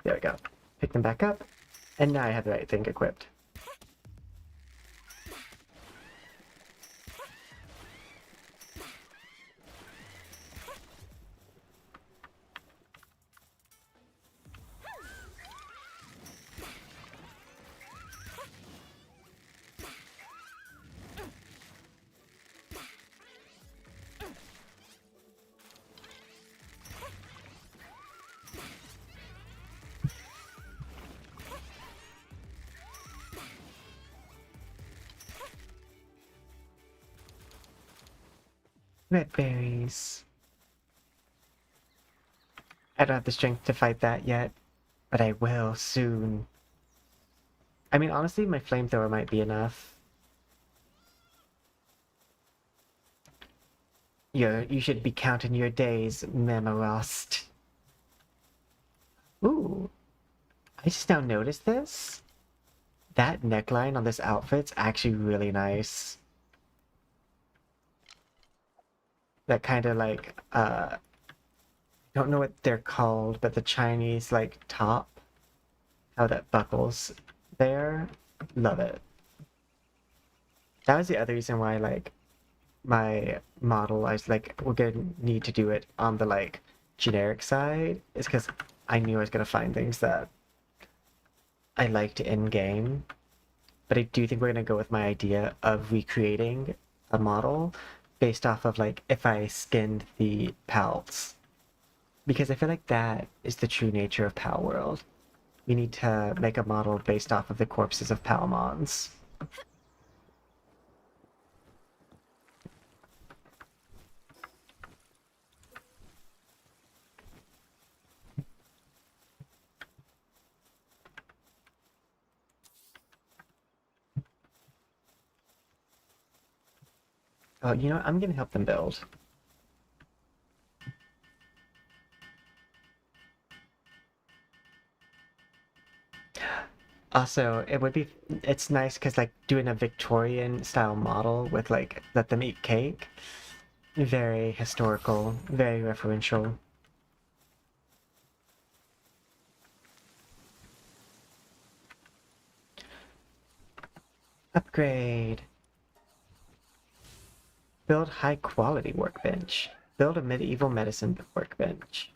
There we go. Pick them back up. And now I have the right thing equipped. Red berries. I don't have the strength to fight that yet, but I will soon. I mean, honestly, my flamethrower might be enough. You should be counting your days, Memorast. Ooh. I just now noticed this. That neckline on this outfit's actually really nice. That kind of like, I don't know what they're called, but the Chinese, like, top. How that buckles there. Love it. That was the other reason why, like, my model, I was like, we're gonna need to do it on the, like, generic side. Is because I knew I was gonna find things that I liked in-game. But I do think we're gonna go with my idea of recreating a model based off of, like, if I skinned the pals. Because I feel like that is the true nature of Palworld. We need to make a model based off of the corpses of Palmons. Oh, you know what? I'm gonna help them build. Also, it's nice because, like, doing a Victorian style model with, like, let them eat cake. Very historical, very referential. Upgrade. Build high quality workbench. Build a medieval medicine workbench.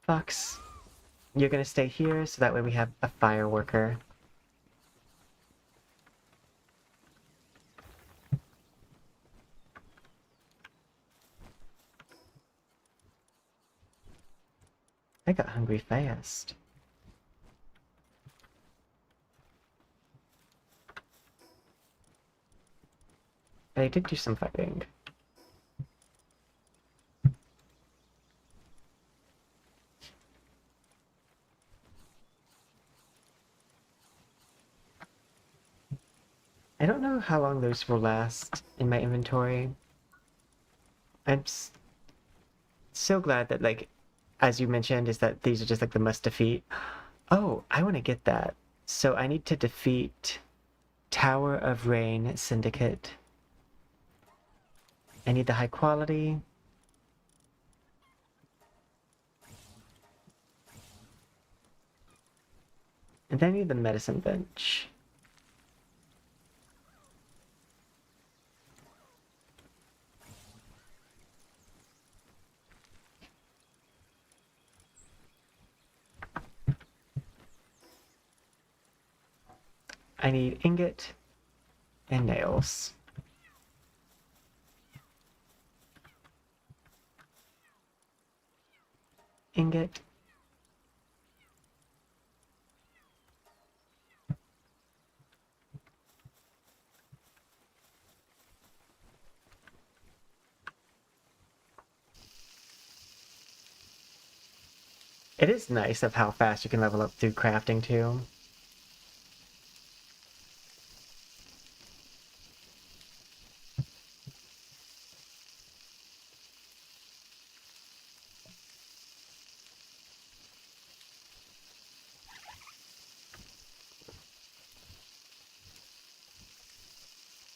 Fox, you're gonna stay here so that way we have a fire worker. I got hungry fast. But I did do some fighting. I don't know how long those will last in my inventory. I'm so glad that, like, as you mentioned, is that these are just like the must defeat. Oh, I want to get that. So I need to defeat Tower of Rain Syndicate. I need the high quality. And then I need the medicine bench. I need ingot and nails. Ingot. It is nice of how fast you can level up through crafting too.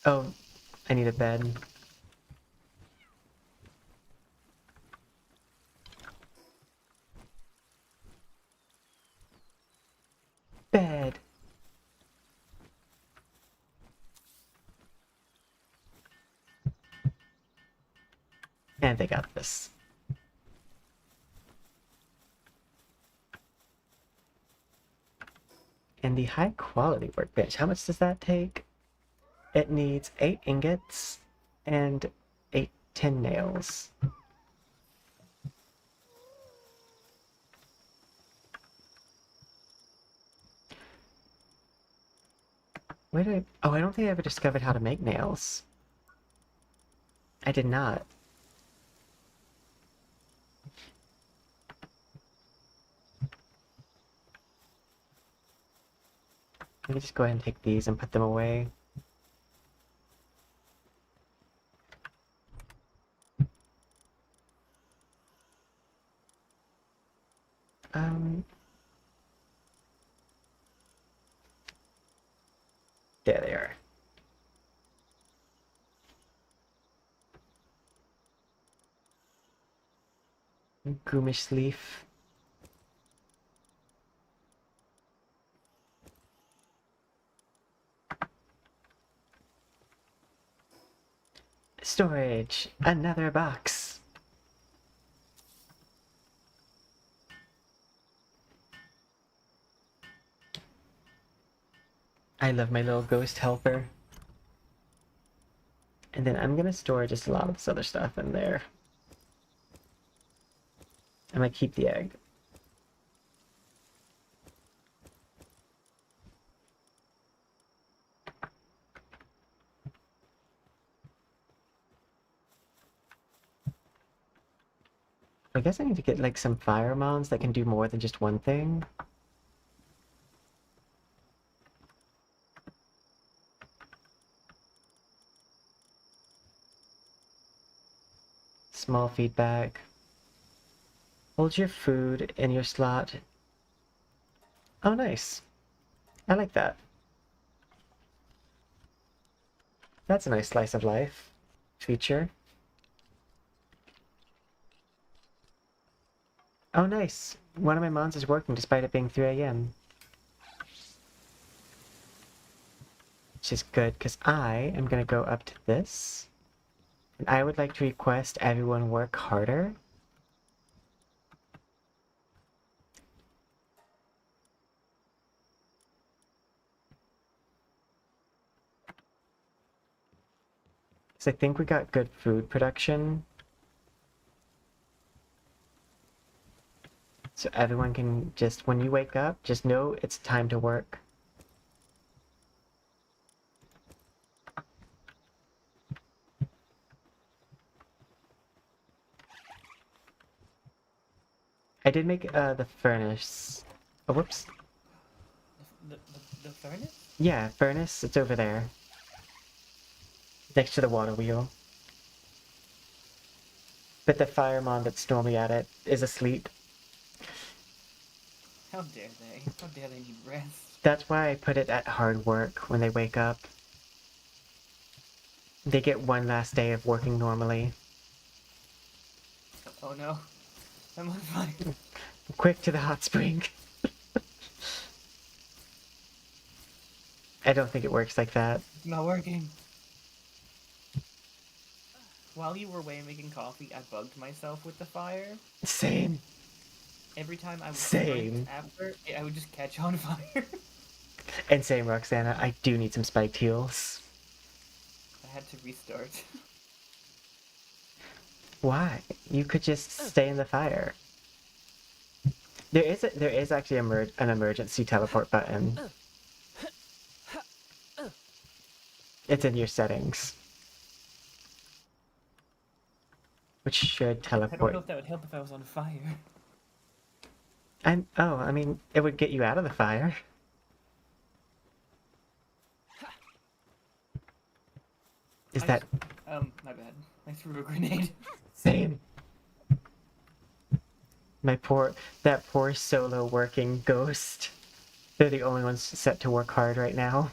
Oh, I need a bed. Bed. And they got this. And the high quality workbench, how much does that take? It needs 8 ingots and 8 tin nails. Where did I... Oh, I don't think I ever discovered how to make nails. I did not. Let me just go ahead and take these and put them away. There they are. Goomish leaf. Storage. Another box. I love my little ghost helper. And then I'm gonna store just a lot of this other stuff in there. I'm gonna keep the egg. I guess I need to get like some fire mons that can do more than just one thing. Small feedback. Hold your food in your slot. Oh, nice. I like that. That's a nice slice of life feature. Oh, nice. One of my mons is working despite it being 3 a.m. Which is good, because I am going to go up to this. And I would like to request everyone work harder. So I think we got good food production. So everyone can just, when you wake up, just know it's time to work. I did make the furnace. Oh, whoops. The furnace? Yeah, furnace. It's over there. Next to the water wheel. But the fireman that's normally at it is asleep. How dare they? How dare they need rest? That's why I put it at hard work when they wake up. They get one last day of working normally. Oh no. I'm on fire. Quick to the hot spring. I don't think it works like that. It's not working. While you were away making coffee, I bugged myself with the fire. Same. Every time I would Same. after, I would just catch on fire. And same, Roxana. I do need some spiked heels. I had to restart. Why? You could just stay in the fire. There is actually an emergency teleport button. It's in your settings. Which should I don't teleport. know if that would help if I was on fire. I mean, it would get you out of the fire. Is that... My bad. I threw a grenade. Same. That poor solo working ghost. They're the only ones set to work hard right now.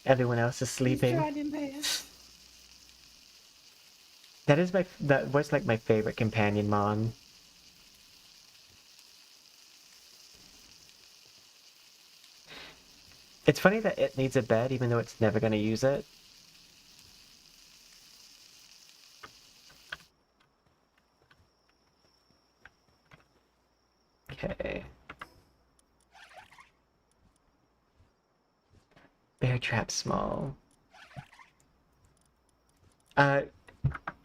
Everyone else is He's sleeping. trying his best. That was like my favorite companion mon. It's funny that it needs a bed even though it's never gonna use it. Okay. Bear trap small.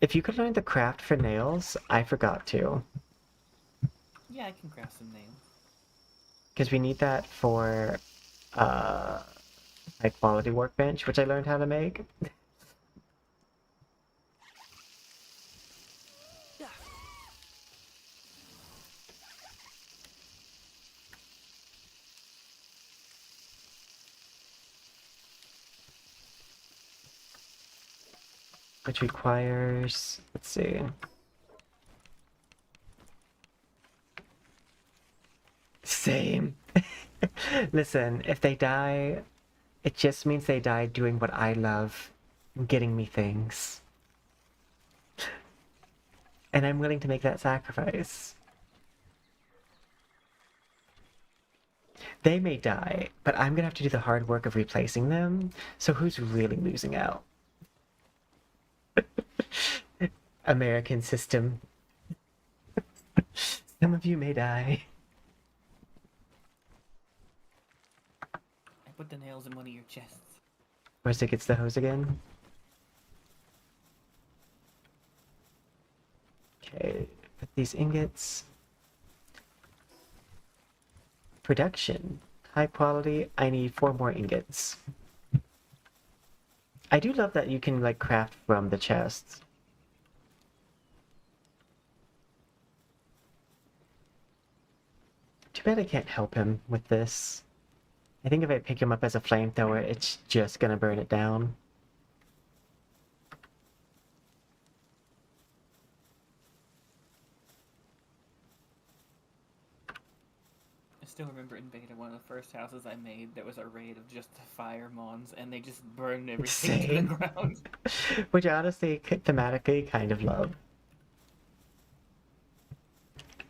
If you could learn the craft for nails, I forgot to. Yeah, I can craft some nails. Because we need that for, my quality workbench, which I learned how to make. Which requires, let's see. Same. Listen, if they die, it just means they died doing what I love, getting me things. And I'm willing to make that sacrifice. They may die, but I'm gonna have to do the hard work of replacing them, so who's really losing out? American system. Some of you may die. I put the nails in one of your chests. Where's it gets the hose again? Okay, put these ingots. Production. High quality. I need 4 more ingots. I do love that you can, like, craft from the chests. Too bad I can't help him with this. I think if I pick him up as a flamethrower, it's just gonna burn it down. I still remember in beta one of the first houses I made, there was a raid of just the fire mons, and they just burned everything to the Same. ground. Which I honestly, thematically, kind of love.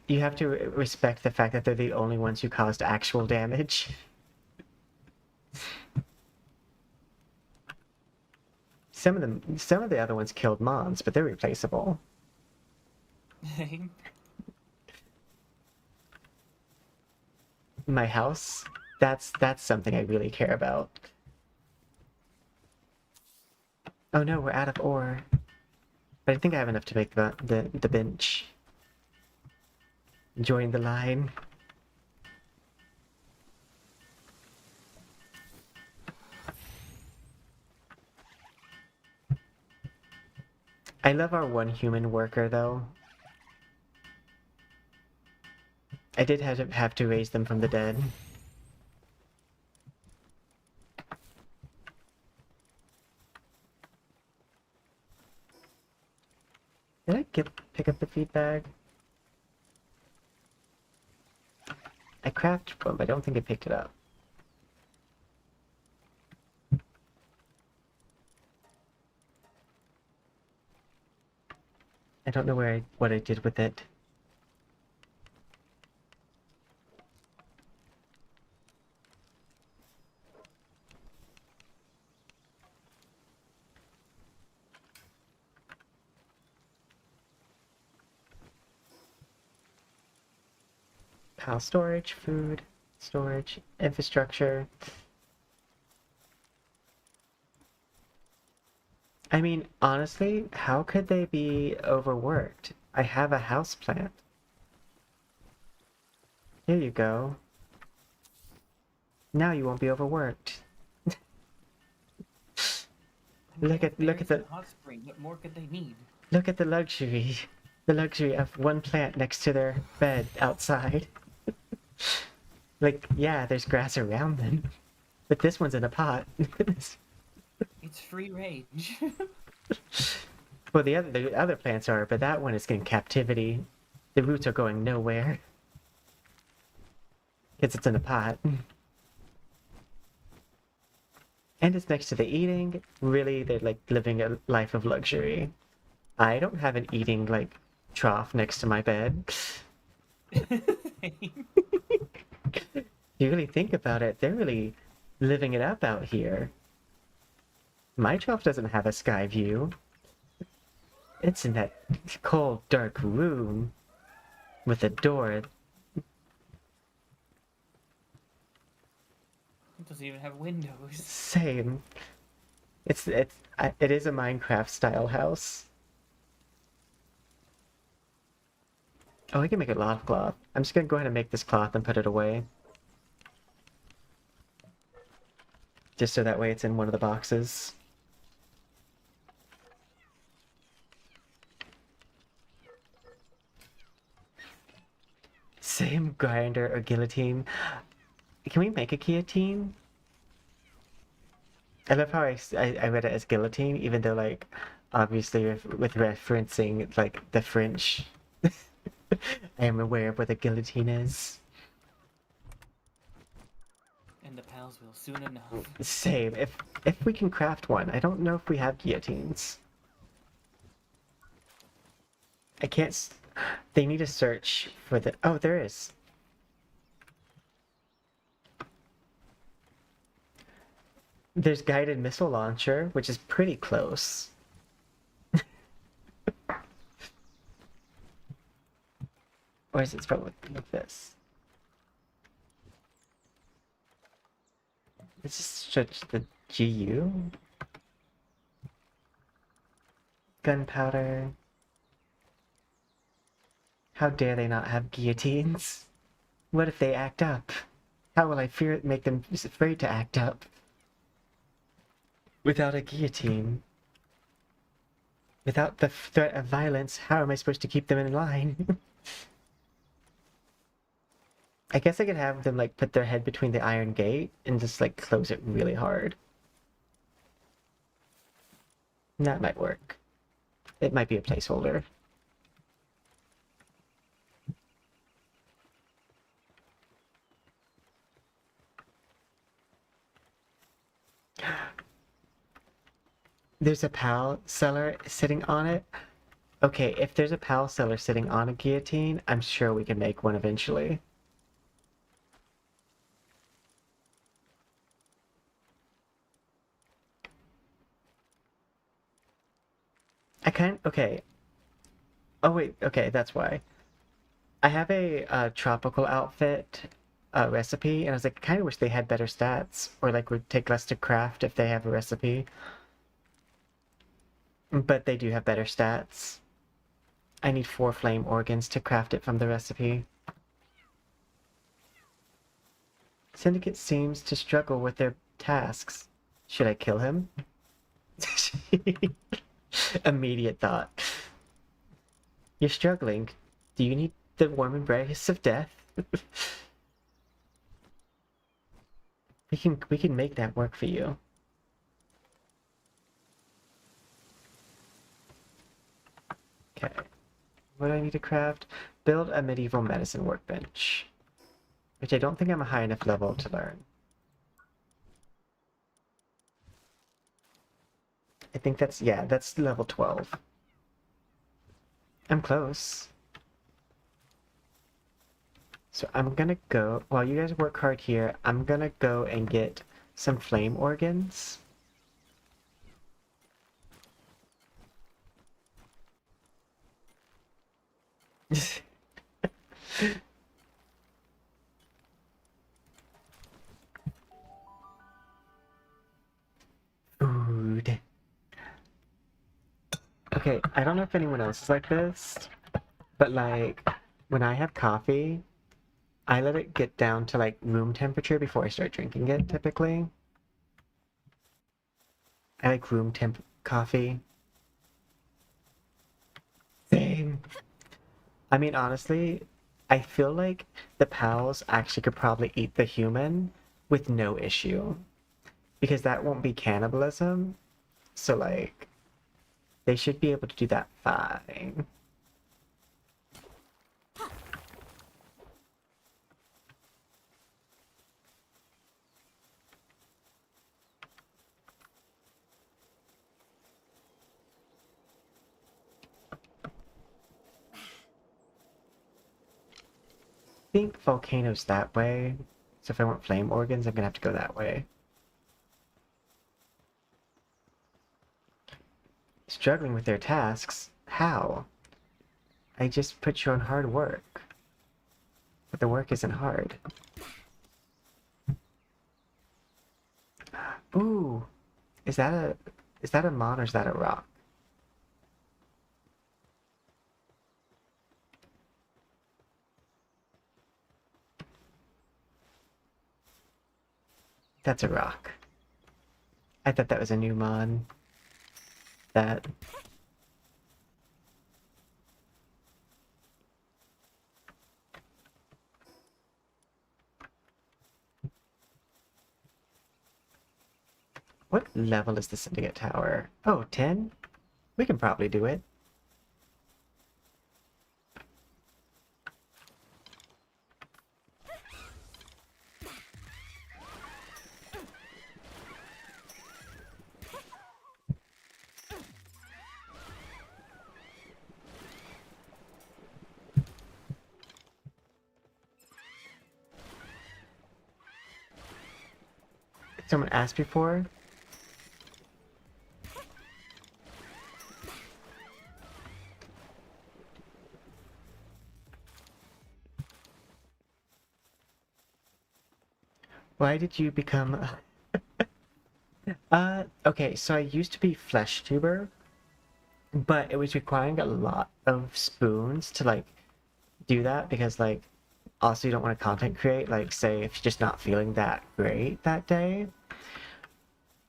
You have to respect the fact that they're the only ones who caused actual damage. Some of the other ones killed mons, but they're replaceable. My house, that's something I really care about. Oh no, we're out of ore. But I think I have enough to make the bench. Join the line. I love our one human worker though. I did have to raise them from the dead. Did I pick up the feed bag? I crafted one, but I don't think I picked it up. I don't know what I did with it. Power storage, food, storage, infrastructure. I mean, honestly, how could they be overworked? I have a house plant. Here you go. Now you won't be overworked. Look at the hot spring. What more could they need? Look at the luxury. The luxury of one plant next to their bed outside. Like, yeah, there's grass around them, but this one's in a pot. It's free range. Well, the other plants are, but that one is in captivity. The roots are going nowhere. Because it's in a pot. And it's next to the eating. Really, they're like living a life of luxury. I don't have an eating like trough next to my bed. You really think about it, they're really living it up out here. My trough doesn't have a sky view. It's in that cold, dark room with a door. It doesn't even have windows. Same. It is a Minecraft style house. Oh, I can make a lot of cloth. I'm just gonna go ahead and make this cloth and put it away. Just so that way it's in one of the boxes. Same grinder or guillotine. Can we make a guillotine? I love how I read it as guillotine, even though, like, obviously with referencing, like, the French. I am aware of what a guillotine is. And the pals will soon enough. Same. If we can craft one. I don't know if we have guillotines. I can't... They need to search for the... Oh, there is. There's guided missile launcher, which is pretty close. Or is it spelled like this? Let's just search the GU. Gunpowder. How dare they not have guillotines? What if they act up? How will I make them afraid to act up? Without a guillotine. Without the threat of violence, how am I supposed to keep them in line? I guess I could have them, like, put their head between the iron gate and just, like, close it really hard. That might work. It might be a placeholder. There's a PAL seller sitting on it. Okay, if there's a PAL seller sitting on a guillotine, I'm sure we can make one eventually. Okay. Oh wait, okay, that's why. I have a tropical outfit recipe, and I was like, kind of wish they had better stats, or like would take less to craft if they have a recipe. But they do have better stats. I need 4 flame organs to craft it from the recipe. Syndicate seems to struggle with their tasks. Should I kill him? Immediate thought. You're struggling. Do you need the warm embrace of death? We can make that work for you. Okay. What do I need to craft? Build a medieval medicine workbench. Which I don't think I'm a high enough level to learn. I think that's level 12. I'm close. So I'm gonna go, while you guys work hard here, I'm gonna go and get some flame organs. Food. Okay, I don't know if anyone else is like this, but like, when I have coffee, I let it get down to like room temperature before I start drinking it, typically. I like room temp coffee. Same. I mean, honestly, I feel like the pals actually could probably eat the human with no issue. Because that won't be cannibalism. So, like, they should be able to do that fine. think volcano's that way. So if I want flame organs, I'm gonna have to go that way. Struggling with their tasks? How? I just put you on hard work. But the work isn't hard. Ooh! Is that a mon or is that a rock? That's a rock. I thought that was a new mon. That... What level is the Syndicate Tower? Oh, 10? We can probably do it. Someone asked before? Why did you become... okay, so I used to be flesh tuber, but it was requiring a lot of spoons to, like, do that because, like, also you don't want to content create, like, say, if you're just not feeling that great that day.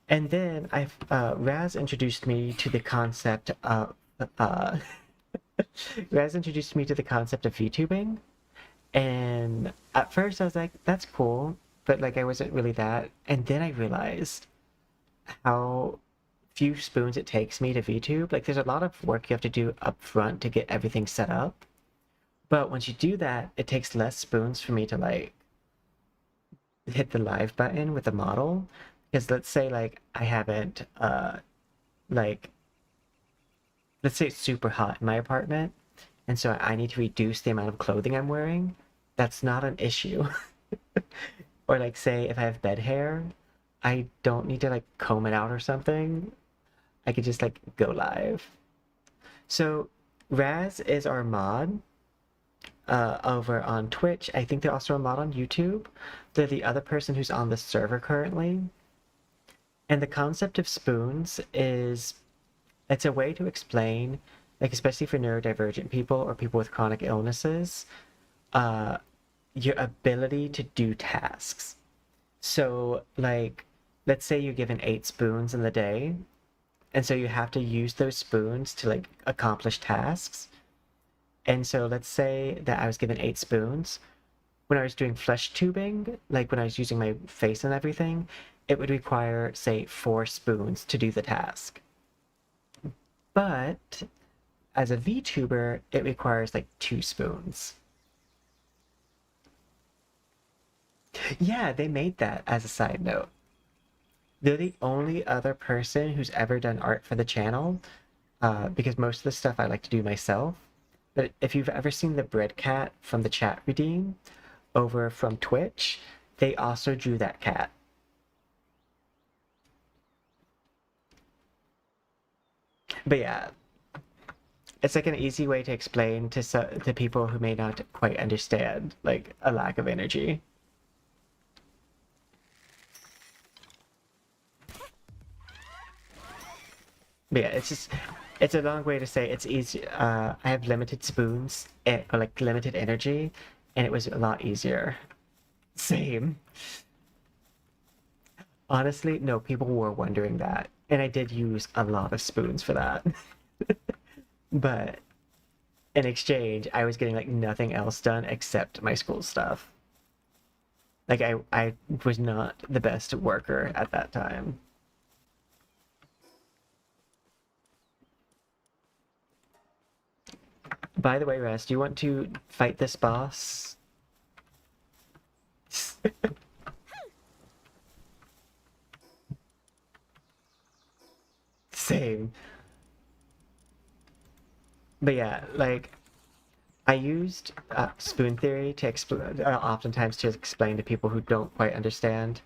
And then Raz introduced me to the concept of, Raz introduced me to the concept of VTubing. And at first I was like, that's cool, but like I wasn't really that. And then I realized how few spoons it takes me to VTube. Like there's a lot of work you have to do up front to get everything set up. But once you do that, it takes less spoons for me to like hit the live button with the model. Because let's say like I haven't like let's say it's super hot in my apartment and so I need to reduce the amount of clothing I'm wearing. That's not an issue. Or like say if I have bed hair, I don't need to like comb it out or something. I could just like go live. So Raz is our mod over on Twitch. I think they're also a mod on YouTube. They're the other person who's on the server currently. And the concept of spoons is, it's a way to explain, like especially for neurodivergent people or people with chronic illnesses, your ability to do tasks. So like, let's say you're given 8 spoons in the day, and so you have to use those spoons to like accomplish tasks. And so let's say that I was given 8 spoons. When I was doing flesh tubing, like when I was using my face and everything, it would require, say, 4 spoons to do the task. But as a VTuber, it requires like 2 spoons. Yeah, they made that as a side note. They're the only other person who's ever done art for the channel, because most of the stuff I like to do myself. But if you've ever seen the bread cat from the chat redeem over from Twitch, they also drew that cat. But yeah, it's like an easy way to explain to people who may not quite understand, like, a lack of energy. But yeah, it's a long way to say it's easy. I have limited spoons, or like limited energy, and it was a lot easier. Same. Honestly, no, people were wondering that. And I did use a lot of spoons for that. But in exchange, I was getting like nothing else done except my school stuff. Like I was not the best worker at that time. By the way, Raz, do you want to fight this boss? Same. But yeah, like, I used spoon theory to oftentimes to explain to people who don't quite understand.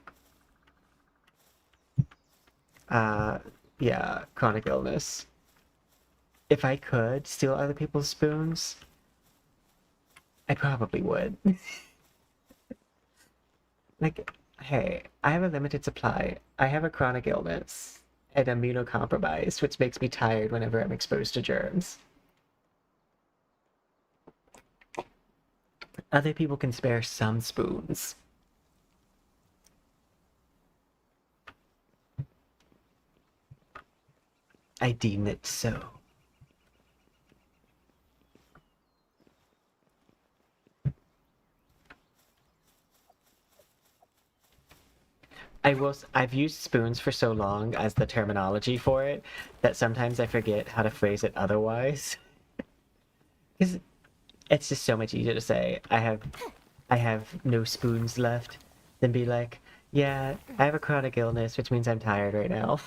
Yeah, chronic illness. If I could steal other people's spoons, I probably would. Like, hey, I have a limited supply. I have a chronic illness and immunocompromised, which makes me tired whenever I'm exposed to germs. Other people can spare some spoons. I deem it so. I've used spoons for so long as the terminology for it that sometimes I forget how to phrase it otherwise. Because it's just so much easier to say, I have no spoons left, than be like, yeah, I have a chronic illness, which means I'm tired right now.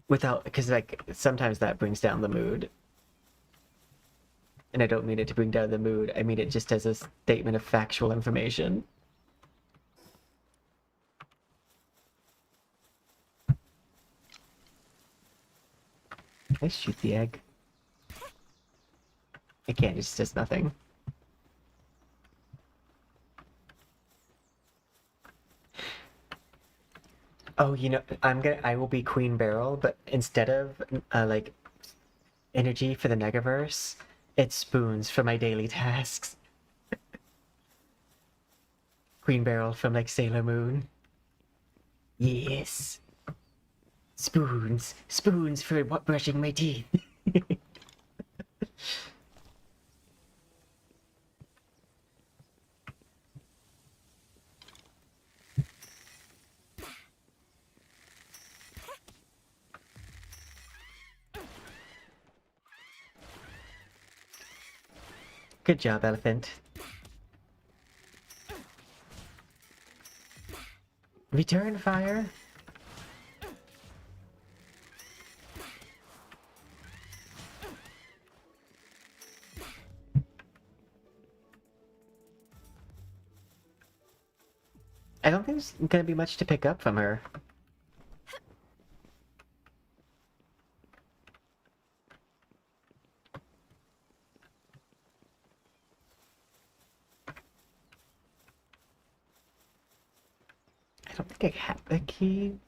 Because like, sometimes that brings down the mood. And I don't mean it to bring down the mood, I mean it just as a statement of factual information. Can I shoot the egg? I can't, it just does nothing. Oh, you know, I will be Queen Beryl, but instead of, like, energy for the Negaverse, it's spoons for my daily tasks. Queen Beryl from, like, Sailor Moon. Yes. Spoons. Spoons for brushing my teeth. Good job, elephant. Return fire. I don't think there's gonna be much to pick up from her. I don't think I have the key.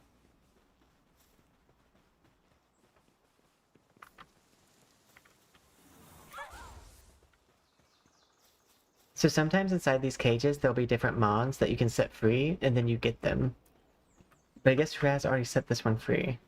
So sometimes inside these cages, there'll be different mons that you can set free, and then you get them. But I guess Raz already set this one free.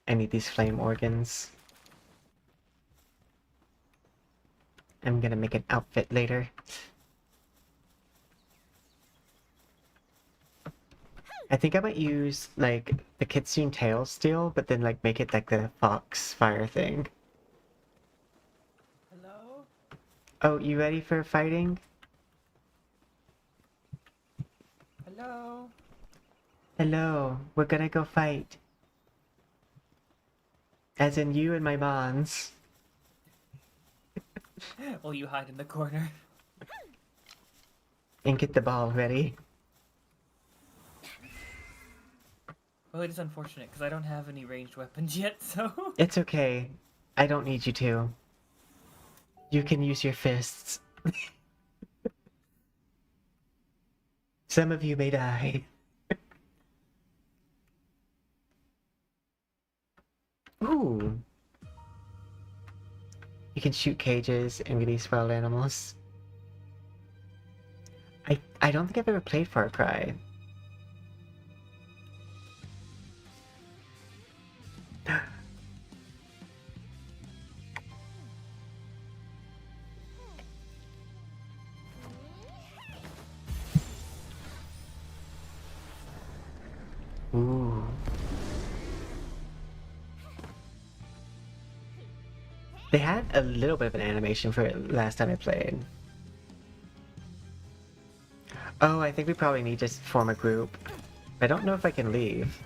I need these flame organs. I'm gonna make an outfit later. I think I might use, like, the Kitsune tail steel, but then, like, make it like the fox fire thing. Hello? Oh, you ready for fighting? Hello? Hello, we're gonna go fight. As in you and my mons. Will you hide in the corner? And get the ball ready. Well, it is unfortunate, because I don't have any ranged weapons yet, so... It's okay. I don't need you to. You can use your fists. Some of you may die. Ooh. You can shoot cages and release wild animals. I don't think I've ever played Far Cry. Ooh. They had a little bit of an animation for it last time I played. Oh, I think we probably need to form a group. I don't know if I can leave.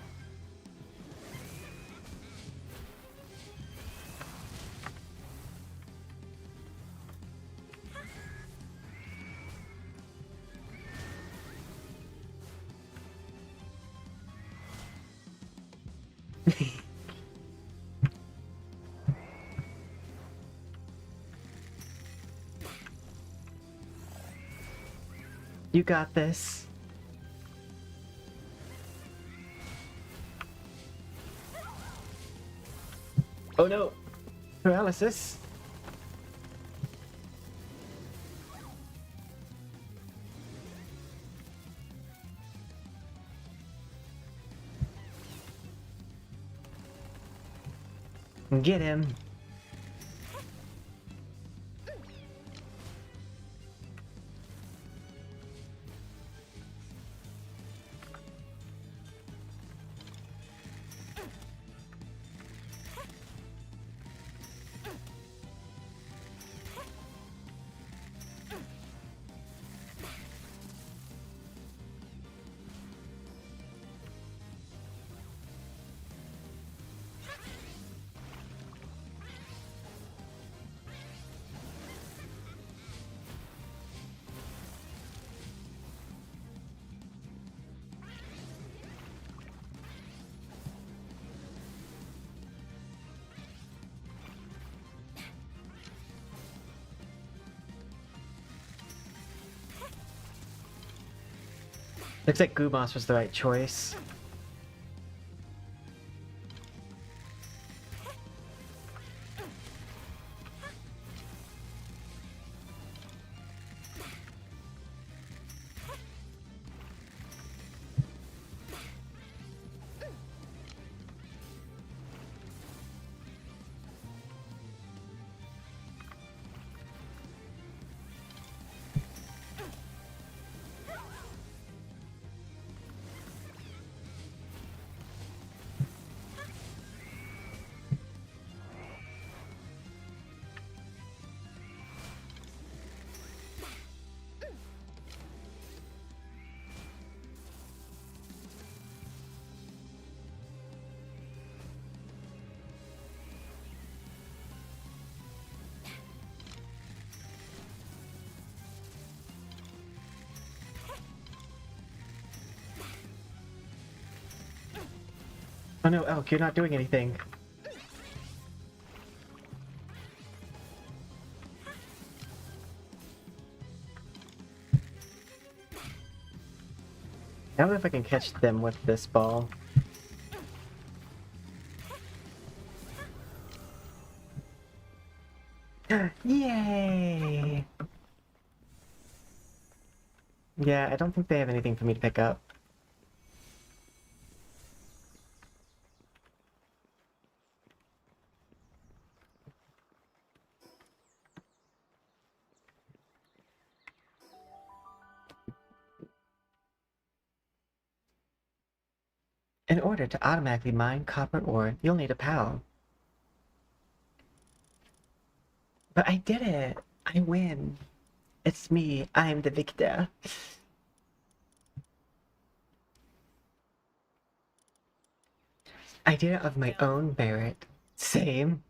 You got this. Oh no! Paralysis! Get him! Looks like Gubos was the right choice. Oh no, Elk, you're not doing anything. I don't know if I can catch them with this ball. Yay! Yeah, I don't think they have anything for me to pick up. In order to automatically mine copper ore, you'll need a PAL. But I did it! I win! It's me, I'm the victor. I did it of my own merit. Same.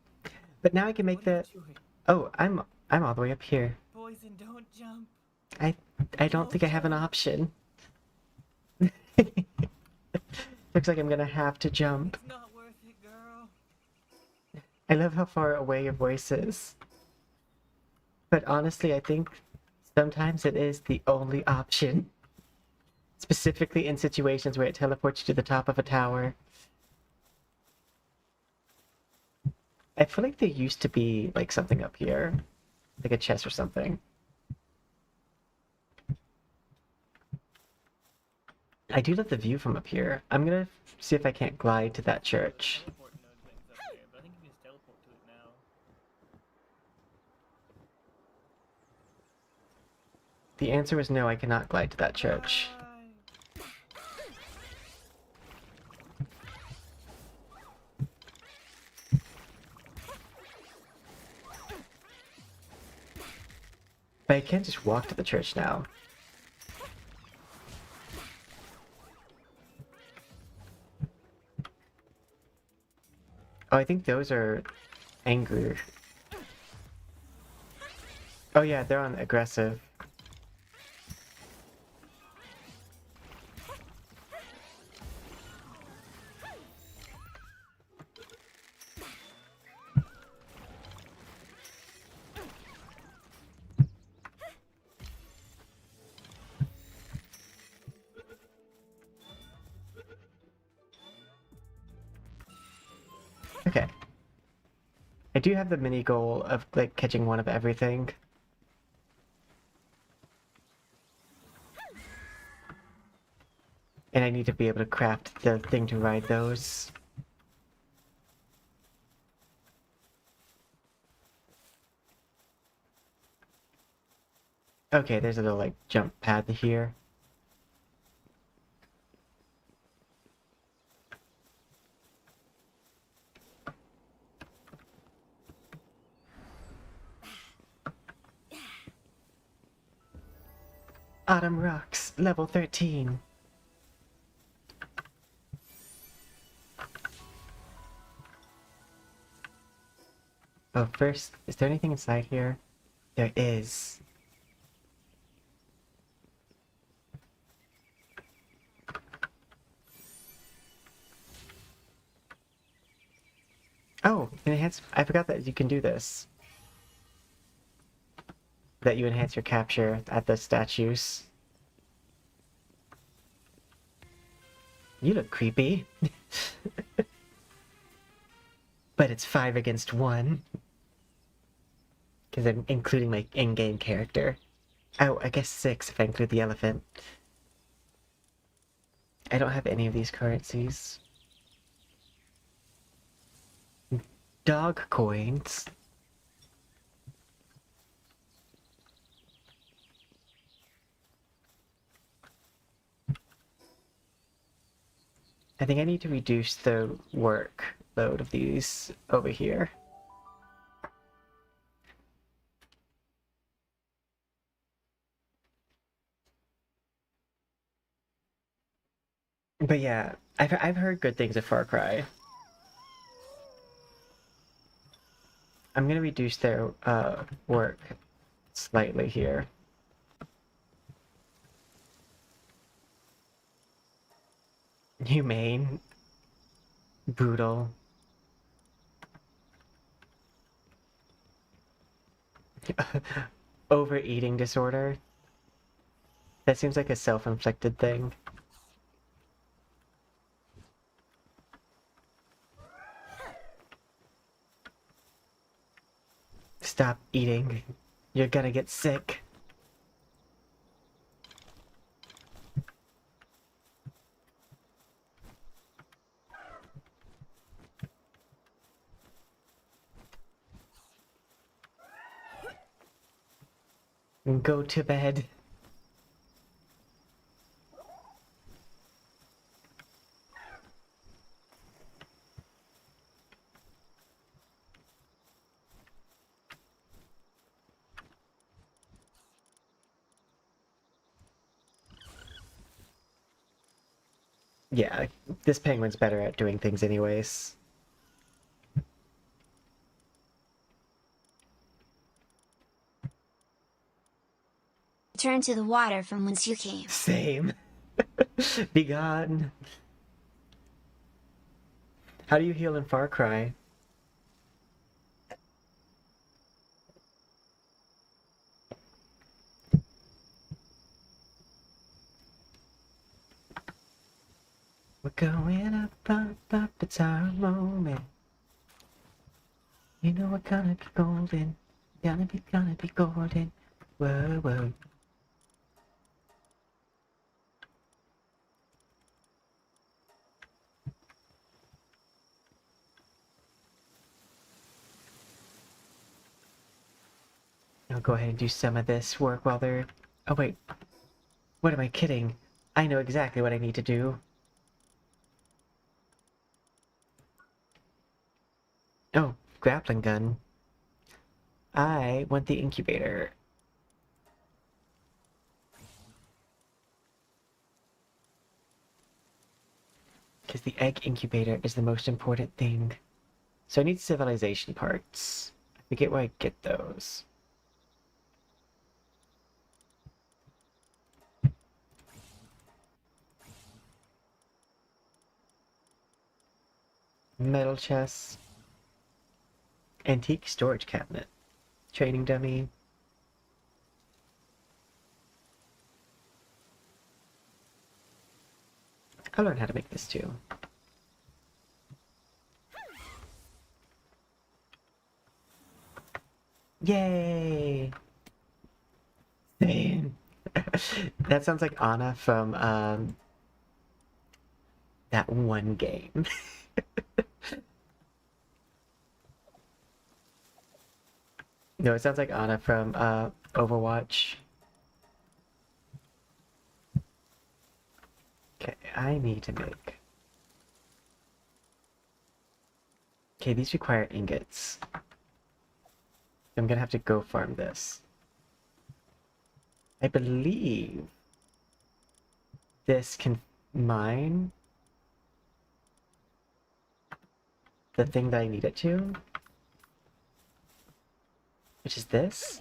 But now I can make the... Oh, I'm all the way up here. Poison, don't jump. I don't think I have an option. Looks like I'm gonna have to jump. It's not worth it, girl. I love how far away your voice is. But honestly, I think sometimes it is the only option. Specifically in situations where it teleports you to the top of a tower. I feel like there used to be like something up here. Like a chest or something. I do love the view from up here. I'm gonna see if I can't glide to that church. Teleport node things up there, but I think you can just teleport to it now. The answer is no, I cannot glide to that church. But I can't just walk to the church now. Oh, I think those are angry. Oh yeah, they're on aggressive. Okay. I do have the mini goal of like catching one of everything. And I need to be able to craft the thing to ride those. Okay, there's a little like jump pad here. Autumn Rocks, level 13. Oh, first, is there anything inside here? There is. Oh, enhance. I forgot that you can do this. That you enhance your capture at the statues. You look creepy. But it's 5 against 1. Because I'm including my in-game character. Oh, I guess 6 if I include the elephant. I don't have any of these currencies. Dog coins. I think I need to reduce the workload of these over here. But yeah, I've heard good things of Far Cry. I'm gonna reduce their work slightly here. Humane. Brutal. Overeating disorder. That seems like a self-inflicted thing. Stop eating. You're gonna get sick. Go to bed. Yeah, this penguin's better at doing things anyways. Return to the water from whence you came. Same. Be gone. How do you heal in Far Cry? We're going up, it's our moment. You know we're gonna be golden. Gonna be golden. Whoa, whoa. I'll go ahead and do some of this work while they're... Oh wait, what am I kidding? I know exactly what I need to do. Oh, grappling gun. I want the incubator. Because the egg incubator is the most important thing. So I need civilization parts. I forget where I get those. Metal chest. Antique storage cabinet. Training dummy. I'll learn how to make this too. Yay! Same. That sounds like Anna from that one game. No, it sounds like Anna from Overwatch. Okay, I need to make... Okay, these require ingots. I'm gonna have to go farm this. I believe this can mine the thing that I need it to, which is this.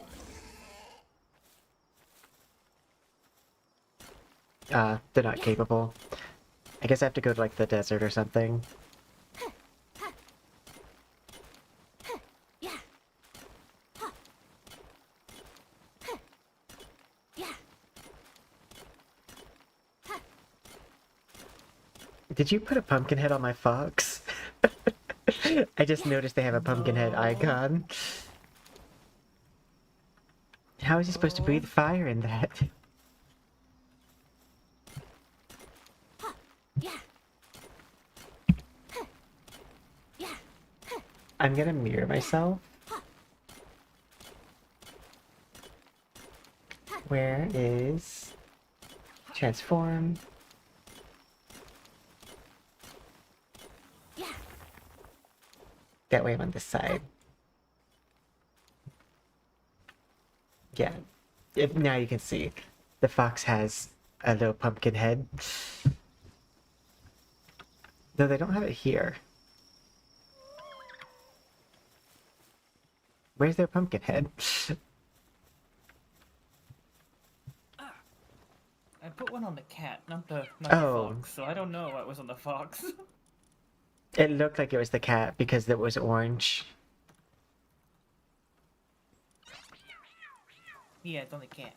They're not capable. I guess I have to go to like the desert or something. Did you put a pumpkin head on my fox? I just noticed they have a pumpkin head icon. How is he supposed to breathe fire in that? I'm gonna mirror myself. Where is transform? That way I'm on this side. Yeah. Now you can see. The fox has a little pumpkin head. Though they don't have it here. Where's their pumpkin head? I put one on the cat, not the Oh. fox, so I don't know what was on the fox. It looked like it was the cat because it was orange. Yeah, it's on the cat.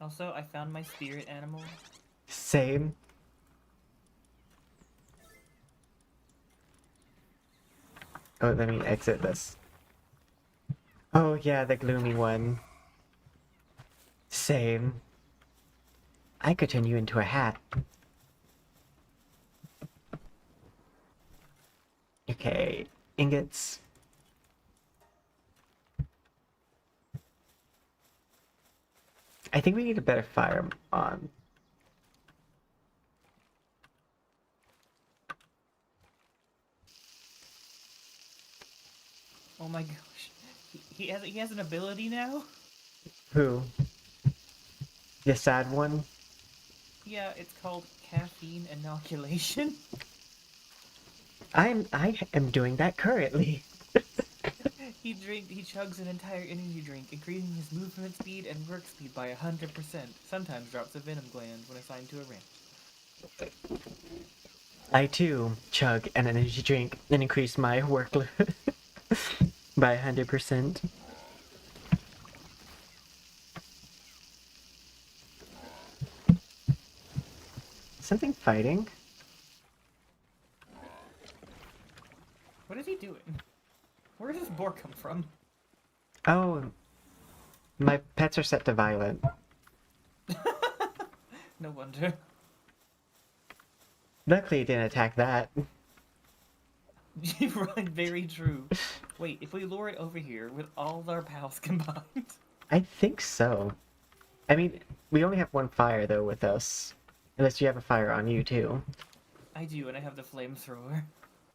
Also, I found my spirit animal. Same. Oh, let me exit this. Oh yeah, the gloomy one. Same. I could turn you into a hat. Okay, ingots. I think we need a better fire on. Oh my gosh. He has an ability now? Who? The sad one? Yeah, it's called caffeine inoculation. I am doing that currently. He chugs an entire energy drink, increasing his movement speed and work speed by 100%. Sometimes drops a venom gland when assigned to a ranch. I too chug an energy drink and increase my workload by 100%. Something fighting? What is he doing? Where does this boar come from? Oh, my pets are set to violent. No wonder. Luckily it didn't attack that. Right, very true. Wait, if we lure it over here with all our pals combined? I think so. I mean, we only have one fire though with us. Unless you have a fire on you too. I do, and I have the flamethrower.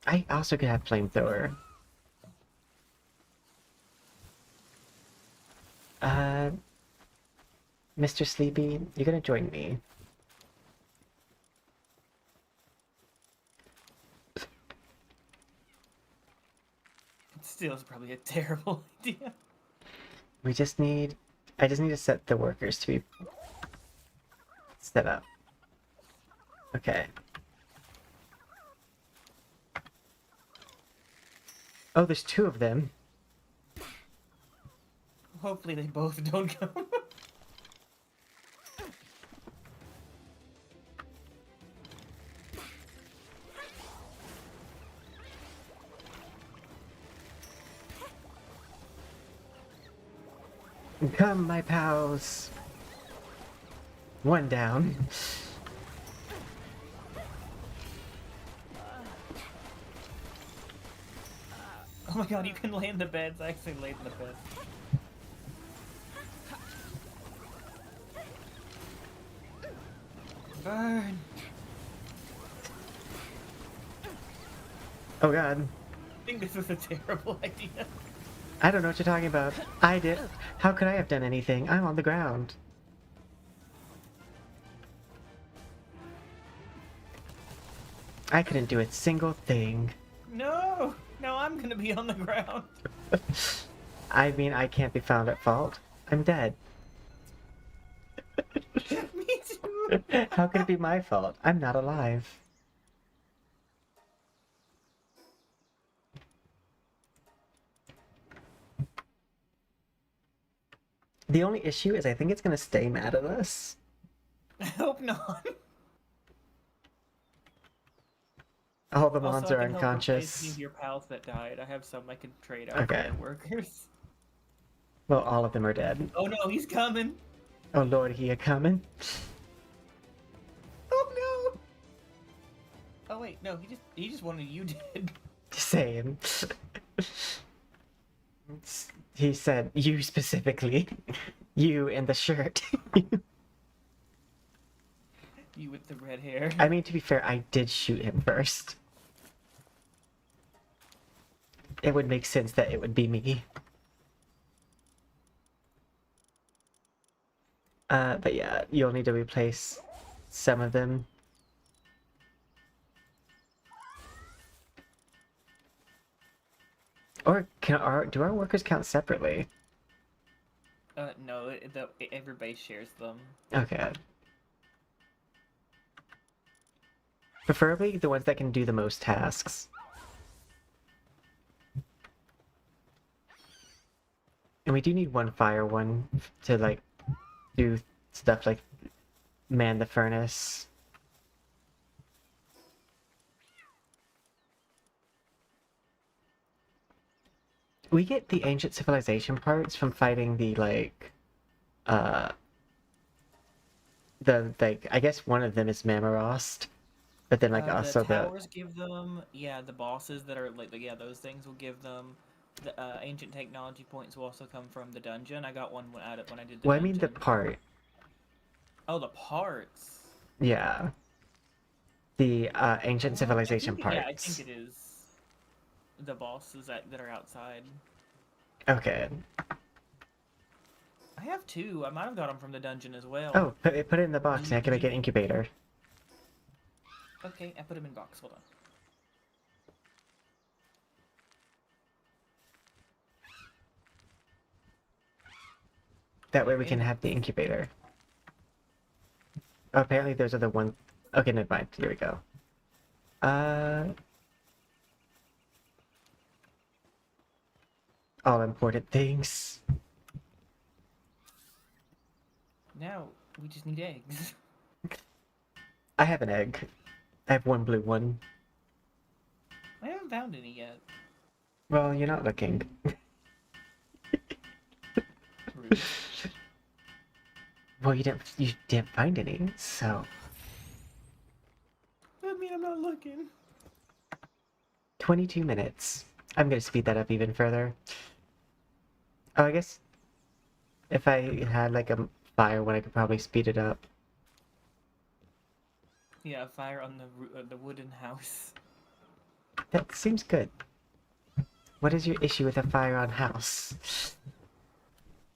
I also could have flamethrower. Mr. Sleepy, you're gonna join me. Still, it's probably a terrible idea. We just need... I just need to set the workers to be set up. Okay. Oh, there's 2 of them. Hopefully they both don't come. Come, my pals. 1 down. Oh my god, you can lay in the beds. I actually laid in the bed. Burn. Oh god. I think this was a terrible idea. I don't know what you're talking about. I did. How could I have done anything? I'm on the ground. I couldn't do a single thing. No! Now I'm gonna be on the ground. I mean, I can't be found at fault. I'm dead. Me too! How could it be my fault? I'm not alive. The only issue is I think it's gonna stay mad at us. I hope not. All the Also, mons I are can help unconscious. replace your pals that died. I have some I can trade out Okay. for workers. Well, all of them are dead. Oh no, he's coming! Oh lord, he a coming? Oh no! Oh wait, no, he just wanted you dead. Same. He said, you specifically. You in the shirt. You with the red hair. I mean, to be fair, I did shoot him first. It would make sense that it would be me. But yeah, you'll need to replace some of them. Or do our workers count separately? No, every base shares them. Okay. Preferably the ones that can do the most tasks. And we do need 1 fire one to, like, do stuff like man the furnace. We get the ancient civilization parts from fighting the, like, I guess one of them is Mamarost. But then, like, also the towers give them, yeah, the bosses that are, like, yeah, those things will give them. The ancient technology points will also come from the dungeon. I got one out of when I did the Well, I dungeon. mean the part. Oh, the parts. Yeah. The ancient civilization parts. Yeah, I think it is the bosses that are outside. Okay. I have 2. I might have got them from the dungeon as well. Oh, put it in the box and I can make an incubator. Okay, I put them in box. Hold on. That way we can have the incubator. Oh, apparently those are the ones. Okay, never mind. Here we go. All important things. Now we just need eggs. I have an egg. I have 1 blue one. I haven't found any yet. Well, you're not looking. Rude. Well, you didn't find any, so. I mean, I'm not looking. 22 minutes. I'm gonna speed that up even further. Oh, I guess if I had like a fire one, I could probably speed it up. Yeah, fire on the wooden house. That seems good. What is your issue with a fire on house?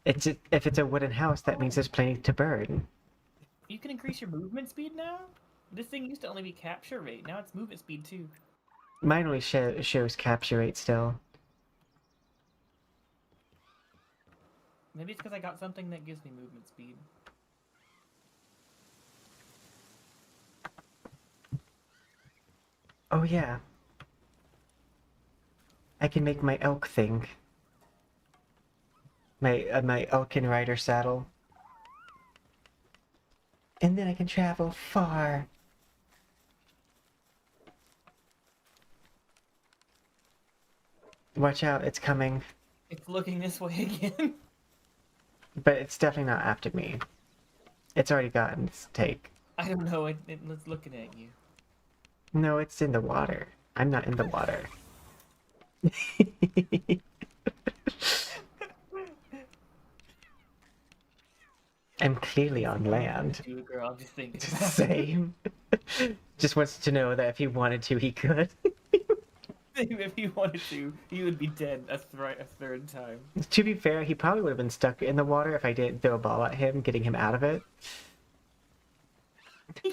If it's a wooden house, that means there's plenty to burn. You can increase your movement speed now? This thing used to only be capture rate. Now it's movement speed too. Mine only shows capture rate still. Maybe it's because I got something that gives me movement speed. Oh yeah. I can make my elk thing. My elkin rider saddle. And then I can travel far. Watch out, it's coming. It's looking this way again. But it's definitely not after me. It's already gotten its take. I don't know, it's looking at you. No, it's in the water. I'm not in the water. I'm clearly on land. Do it, girl, I'm just thinking. Same. Just wants to know that if he wanted to, he could. If he wanted to, he would be dead a third time. To be fair, he probably would have been stuck in the water if I didn't throw a ball at him, getting him out of it. He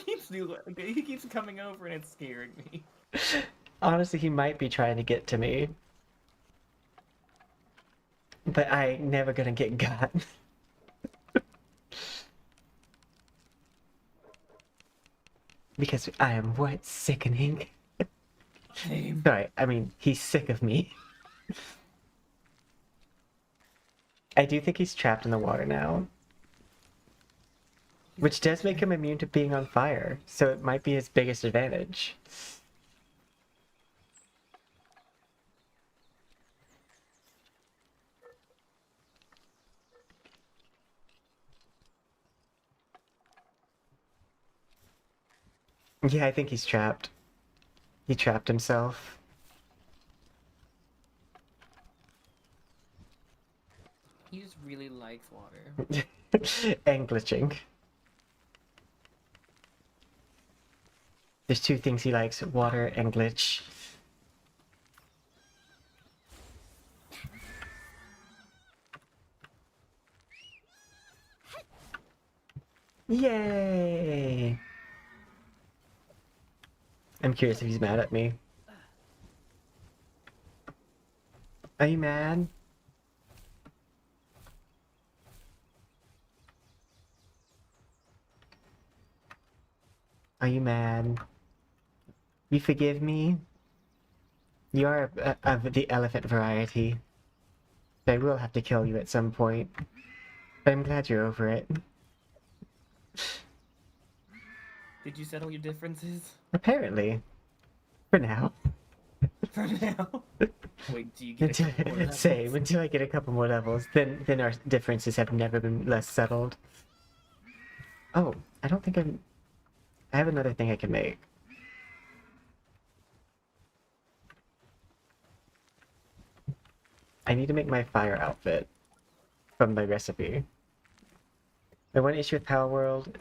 keeps coming over and it's scaring me. Honestly, he might be trying to get to me. But I ain't never gonna get got. Because I am what? Sickening. Same. Sorry, I mean, he's sick of me. I do think he's trapped in the water now. Which does make him immune to being on fire, so it might be his biggest advantage. Yeah, I think he's trapped. He trapped himself. He just really likes water. And glitching. There's two things he likes, water and glitch. Yay! I'm curious if he's mad at me. Are you mad? Are you mad? You forgive me? You are of the elephant variety. I will have to kill you at some point. But I'm glad you're over it. Did you settle your differences? Apparently. For now. For now? Wait, do you get a couple more levels? Same, until I get a couple more levels. Then our differences have never been less settled. Oh, I don't think I have another thing I can make. I need to make my fire outfit from my recipe. My one issue with Palworld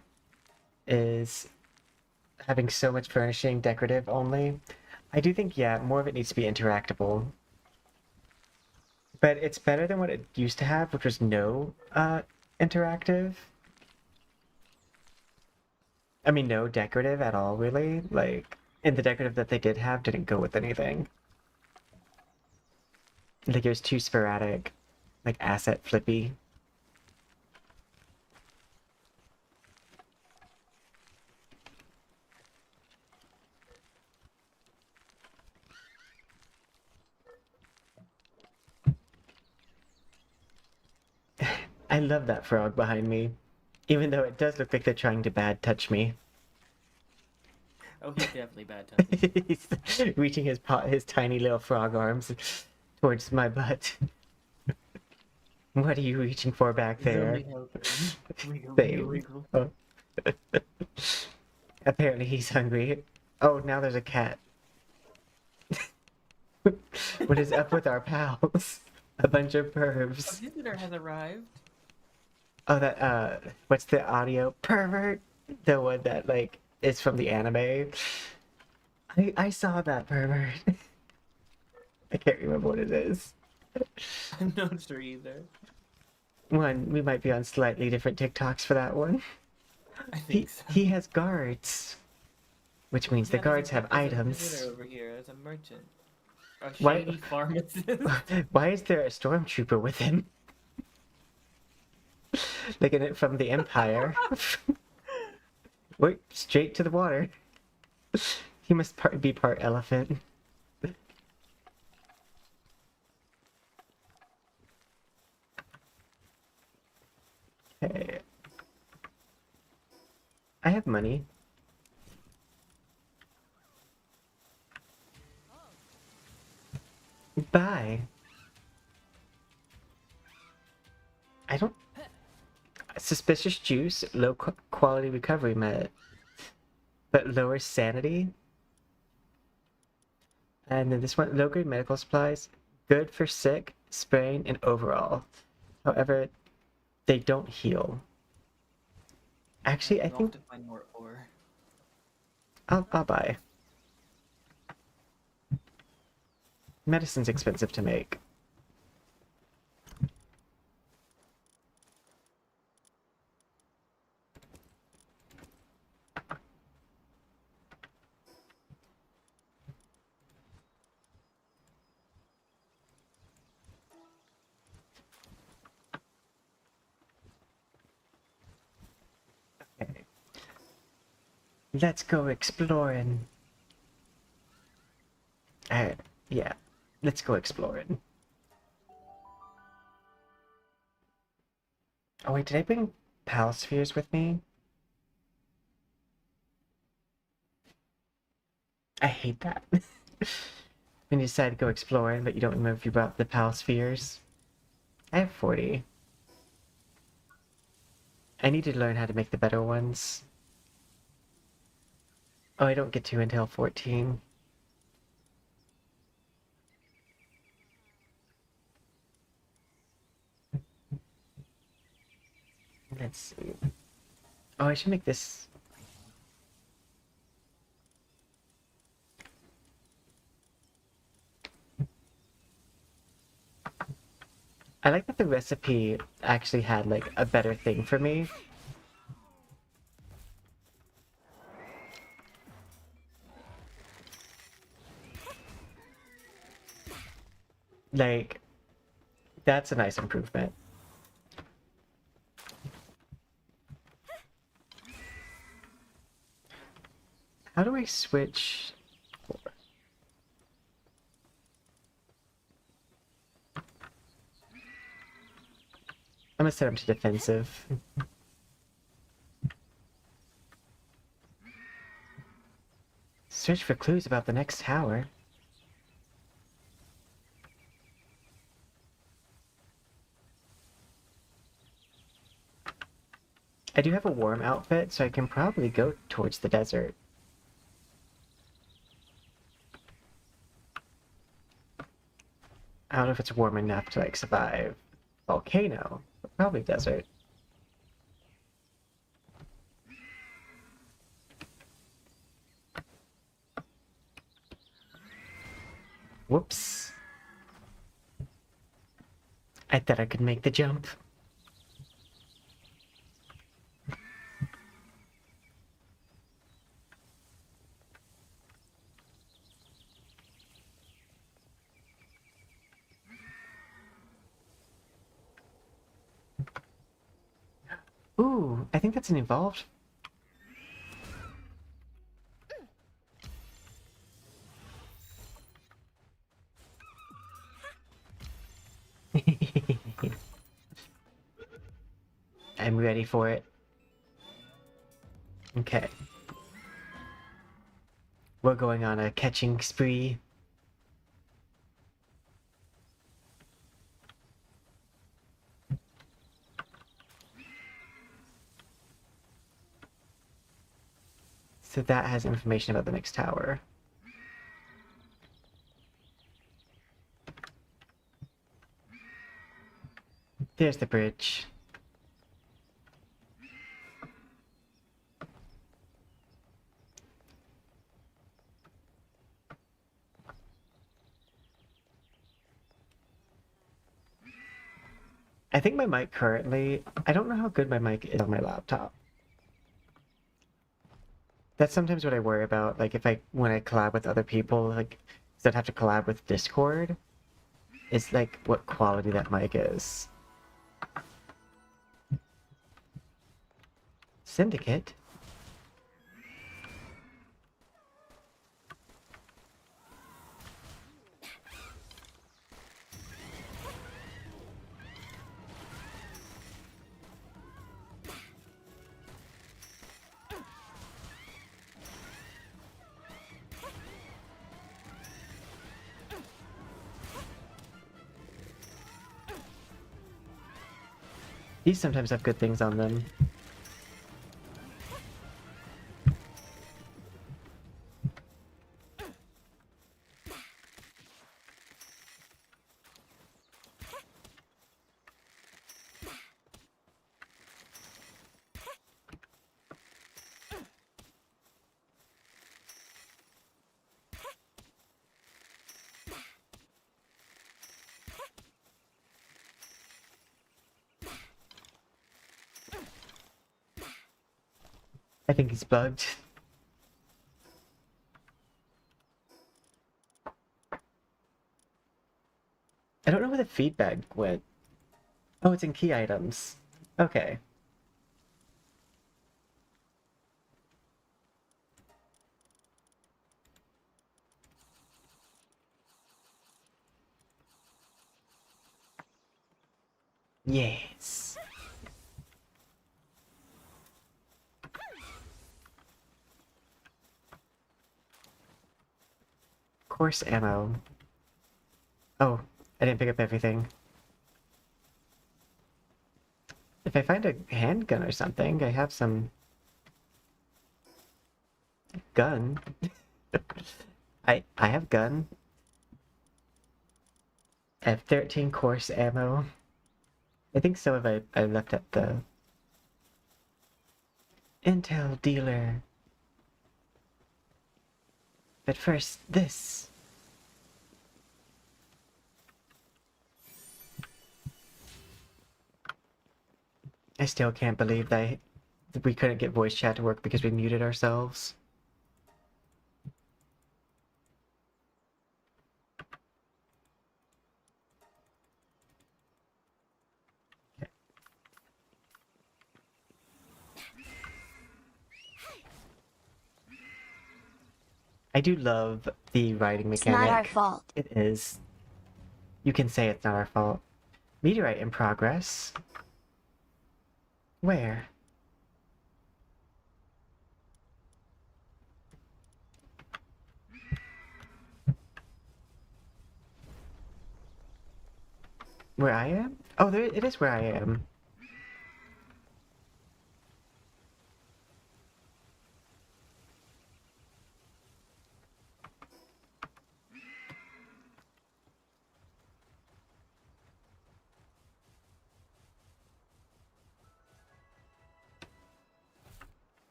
is having so much furnishing decorative only. I do think, yeah, more of it needs to be interactable. But it's better than what it used to have, which was no interactive. I mean, no decorative at all, really. Like, and the decorative that they did have didn't go with anything. Like, it was too sporadic. Like, asset flippy. I love that frog behind me. Even though it does look like they're trying to bad touch me. Oh, he's definitely bad touching. He's reaching his tiny little frog arms towards my butt. What are you reaching for back there? Wiggle. Oh. Apparently he's hungry. Oh, now there's a cat. What is up with our pals? A bunch of pervs. A visitor has arrived. Oh, that, what's the audio? Pervert? The one that, like, is from the anime. I saw that pervert. I can't remember what it is. I'm not sure either. We might be on slightly different TikToks for that one. I think so. He has guards. Which means the guards have items. There's a visitor over here. There's a merchant. A Why- shady pharmacist. Why is there a stormtrooper with him? Looking at it from the Empire. Wait, straight to the water. He must be part elephant. Okay. I have money. Bye. I don't... Suspicious juice, low quality recovery med, but lower sanity. And then this one, low grade medical supplies, good for sick, sprain, and overall. However, they don't heal. Actually, I think find more ore. I'll buy. Medicine's expensive to make. Okay. Let's go exploring. Yeah. Let's go exploring. Oh wait, did I bring Palspheres with me? I hate that. When you decide to go exploring, but you don't remember if you brought the Palspheres. I have 40. I need to learn how to make the better ones. Oh, I don't get to until 14. Let's see. Oh, I should make this. I like that the recipe actually had like a better thing for me. Like, that's a nice improvement. How do I switch? I'm gonna set him to defensive. Search for clues about the next tower. I do have a warm outfit, so I can probably go towards the desert. I don't know if it's warm enough to like survive volcano, but probably desert. Whoops. I thought I could make the jump. Ooh, I think that's an evolved. I'm ready for it. Okay. We're going on a catching spree. So that has information about the next tower. There's the bridge. I think my mic currently, I don't know how good my mic is on my laptop. That's sometimes what I worry about, like when I collab with other people, like, 'cause I'd have to collab with Discord, it's like what quality that mic is. Syndicate? These sometimes have good things on them. I think he's bugged. I don't know where the feedback went. Oh, it's in key items. Okay. Yes. Course ammo. Oh, I didn't pick up everything. If I find a handgun or something, I have some gun. I have gun. I have 13 course ammo. I think some of it I left at the intel dealer. But first, this. I still can't believe that we couldn't get voice chat to work because we muted ourselves. I do love the writing mechanic. It's not our fault. It is. You can say it's not our fault. Meteorite in progress. Where? Where I am? Oh, there it is where I am.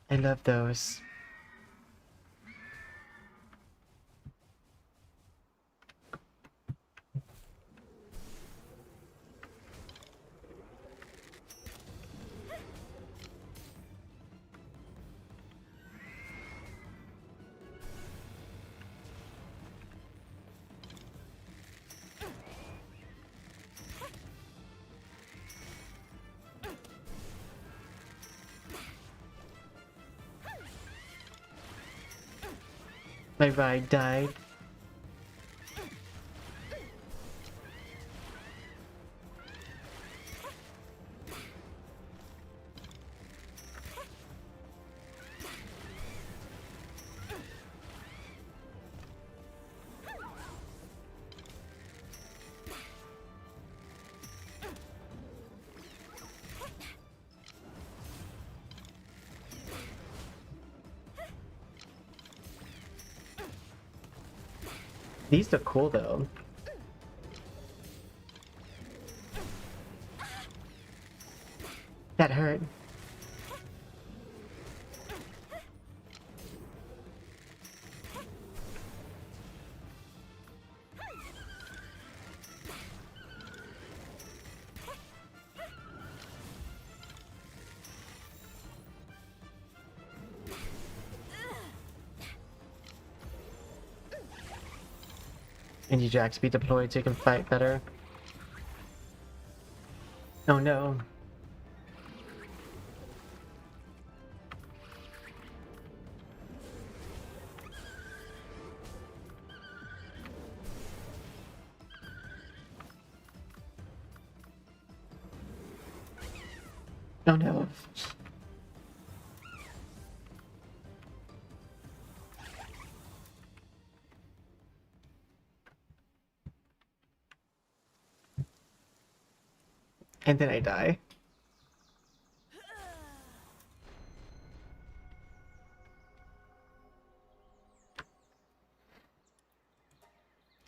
I love those. My ride died. These look cool though. That hurt. And you jacks be deployed so you can fight better. Oh no. Oh no. And then I die.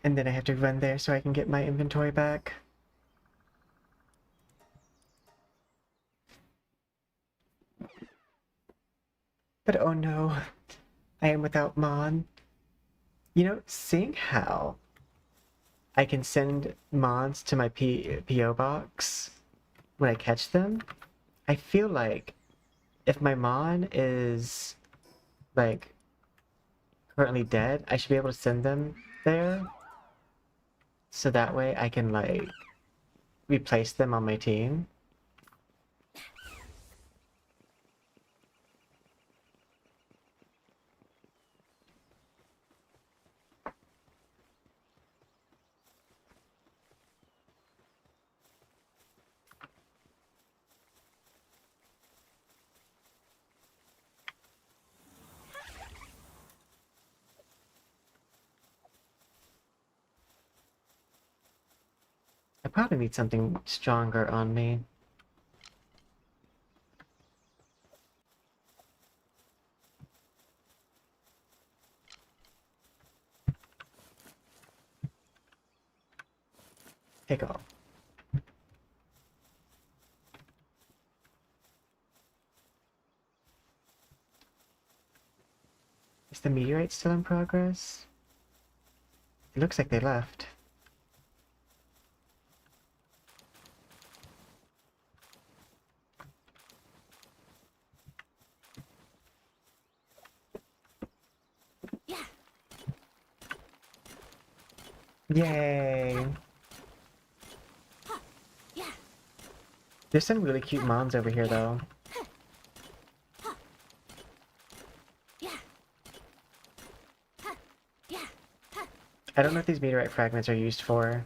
And then I have to run there so I can get my inventory back. But oh no, I am without Mon. You know, seeing how I can send Mons to my PO box when I catch them, I feel like if my Mon is, like, currently dead, I should be able to send them there. So that way I can, like, replace them on my team. I probably need something stronger on me. Take off. Is the meteorite still in progress? It looks like they left. Yay! There's some really cute Mons over here, though. I don't know what these meteorite fragments are used for,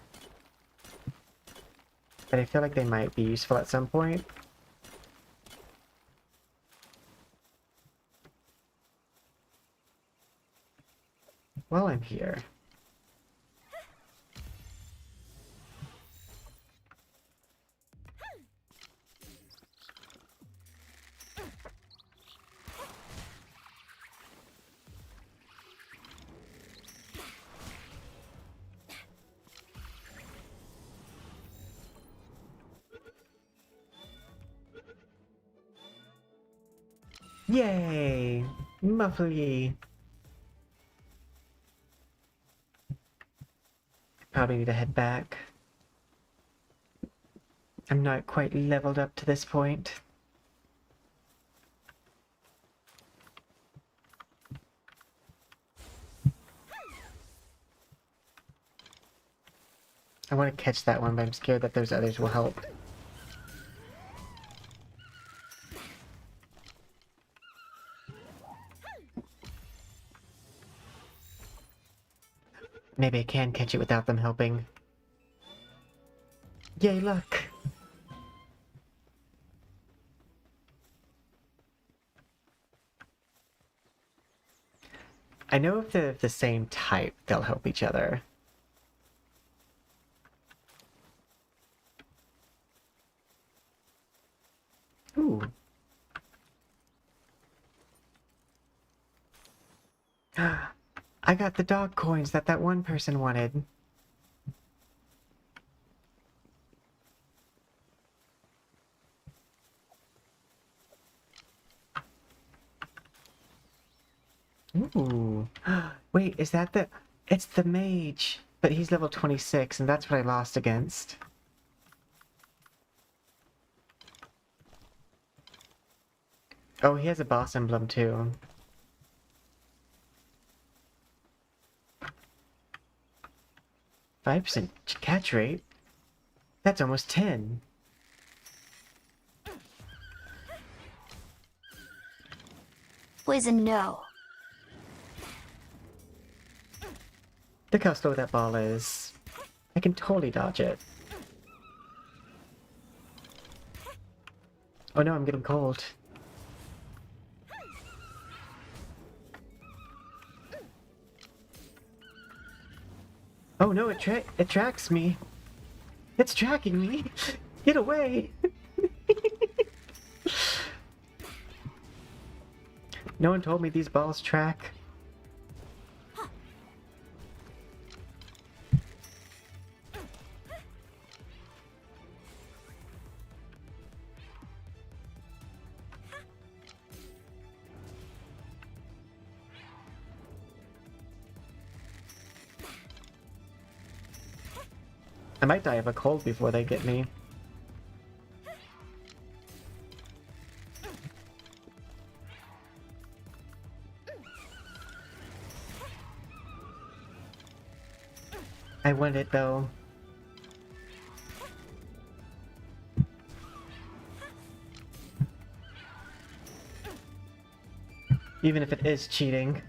but I feel like they might be useful at some point. While I'm here. Yay! Muffly! Probably need to head back. I'm not quite leveled up to this point. I want to catch that one, but I'm scared that those others will help. Maybe I can catch it without them helping. Yay, luck! I know if they're the same type, they'll help each other. Ooh. I got the dog coins that one person wanted. Ooh. Wait, is that the... It's the mage, but he's level 26, and that's what I lost against. Oh, he has a boss emblem, too. "5% catch rate? That's almost 10. Poison, no. Look how slow that ball is. I can totally dodge it. Oh no, I'm getting cold. Oh no, it tracks me. It's tracking me. Get away. No one told me these balls track. I might die of a cold before they get me. I want it though. Even if it is cheating.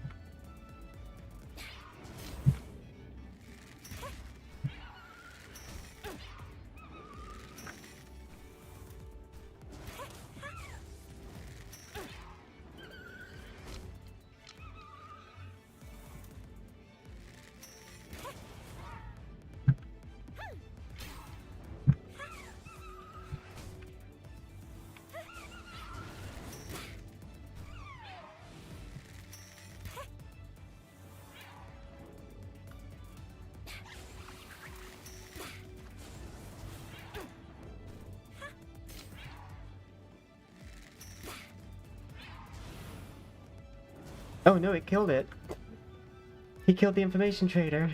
Oh no, it killed it. He killed the information trader.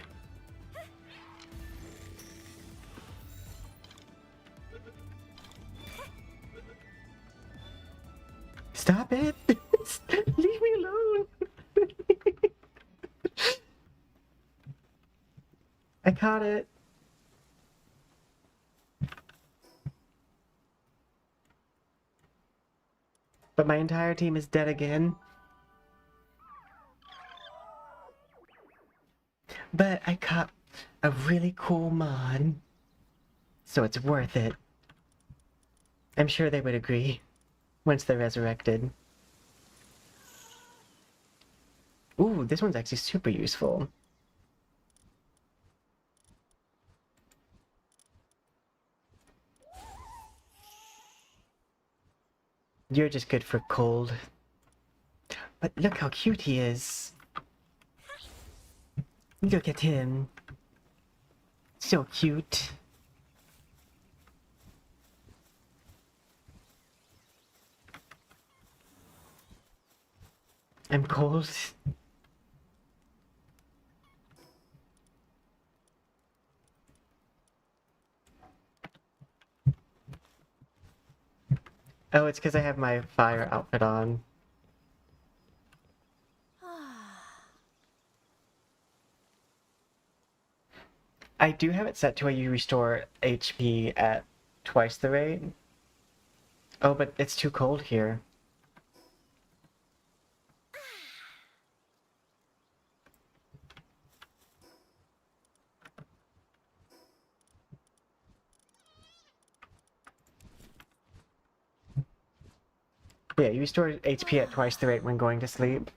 Stop it! Leave me alone! I caught it. But my entire team is dead again. But I caught a really cool mod, so it's worth it. I'm sure they would agree once they're resurrected. Ooh, this one's actually super useful. You're just good for cold. But look how cute he is. Look at him. So cute. I'm cold. Oh, it's because I have my fire outfit on. I do have it set to where you restore HP at twice the rate. Oh, but it's too cold here. Yeah, you restore HP at twice the rate when going to sleep.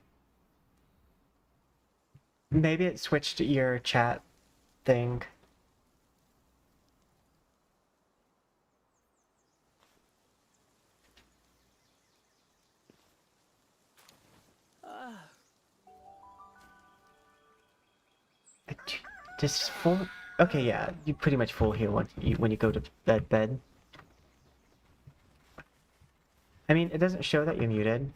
Maybe it switched your chat thing. Just full. Okay, yeah, you pretty much full here when you go to bed. I mean, it doesn't show that you're muted.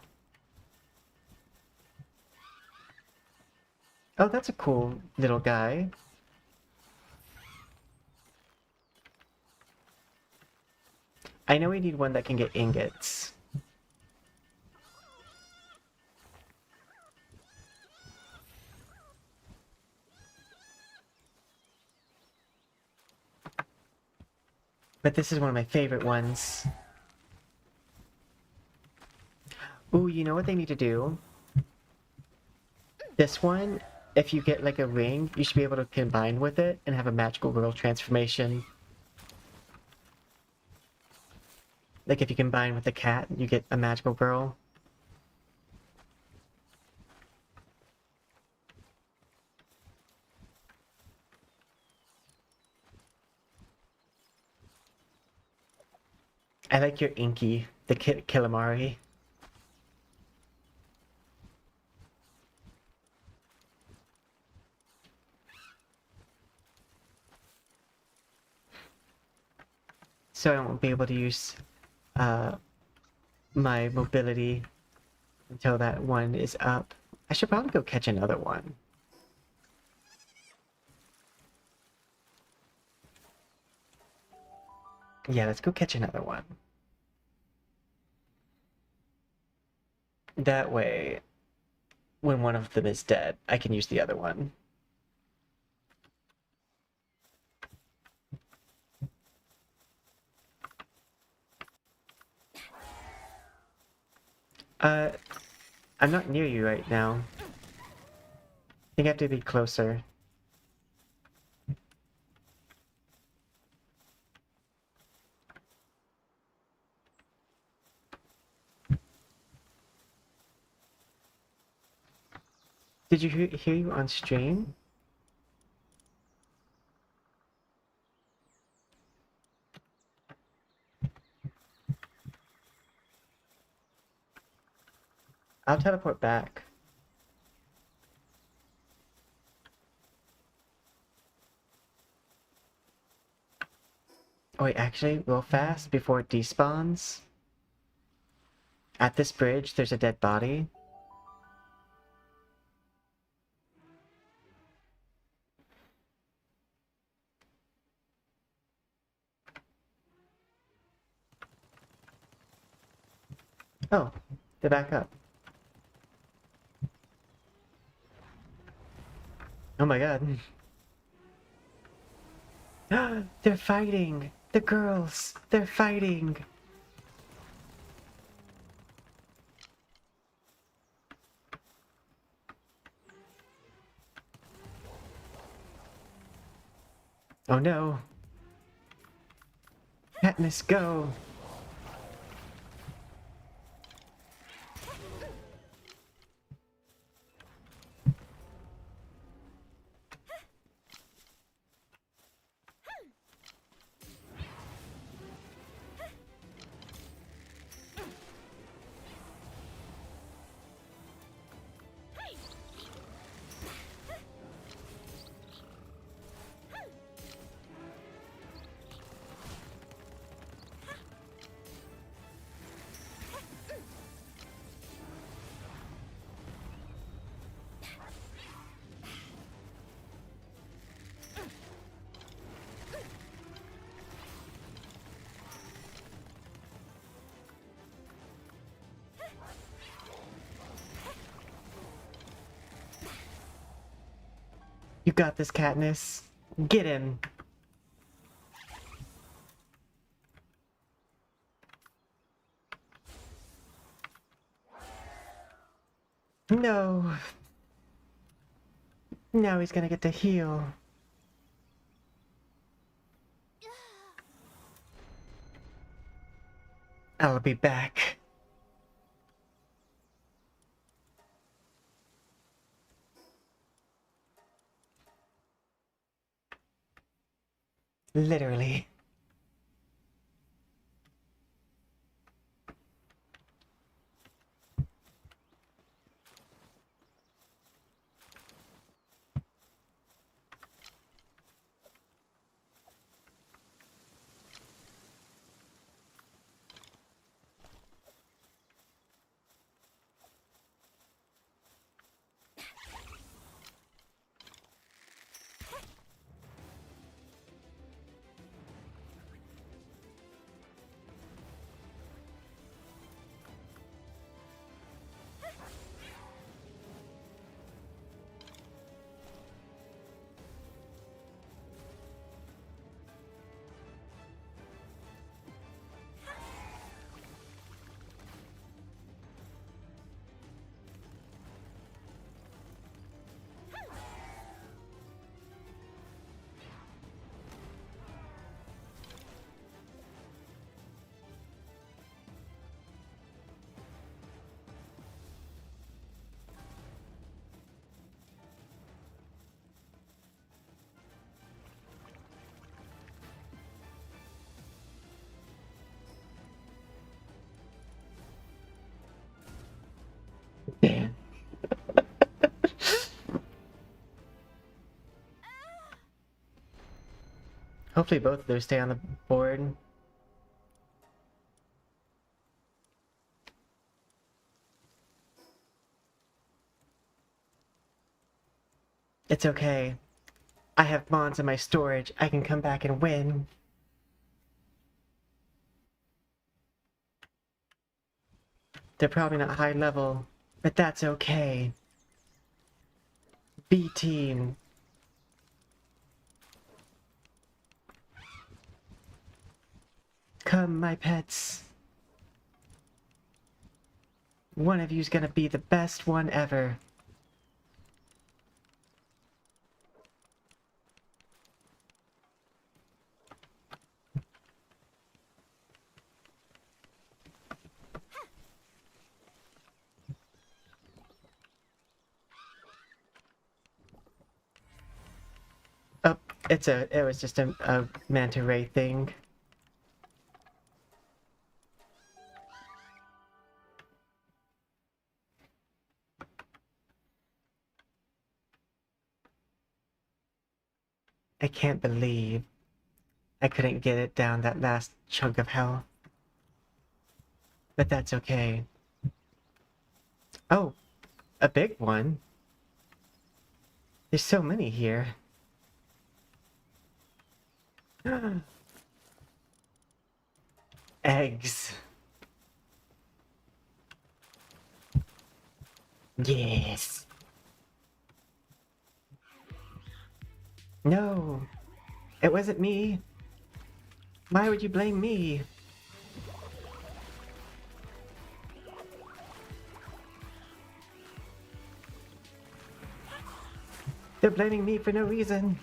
Oh, that's a cool little guy. I know we need one that can get ingots. But this is one of my favorite ones. Ooh, you know what they need to do? This one, if you get like a ring, you should be able to combine with it and have a magical girl transformation. Like if you combine with the cat, you get a magical girl. I like your Inky, the Killamari. So I won't be able to use my mobility until that one is up. I should probably go catch another one. Yeah, let's go catch another one. That way, when one of them is dead, I can use the other one. I'm not near you right now. I think I have to be closer. Did you hear you on stream? I'll teleport back. Oh wait, actually, real fast, before it despawns. At this bridge, there's a dead body. Oh, they're back up. Oh my god. They're fighting! The girls! They're fighting! Oh no! Katniss, go! You got this, Katniss. Get him! No! Now he's gonna get to heal. I'll be back. Literally. Damn. Hopefully both of those stay on the board. It's okay. I have bonds in my storage. I can come back and win. They're probably not high level, but that's okay. B team. Come, my pets. One of you's gonna be the best one ever. Oh, it was just a manta ray thing. I can't believe I couldn't get it down that last chunk of health. But that's okay. Oh, a big one. There's so many here. Eggs. Yes. No, it wasn't me. Why would you blame me? They're blaming me for no reason.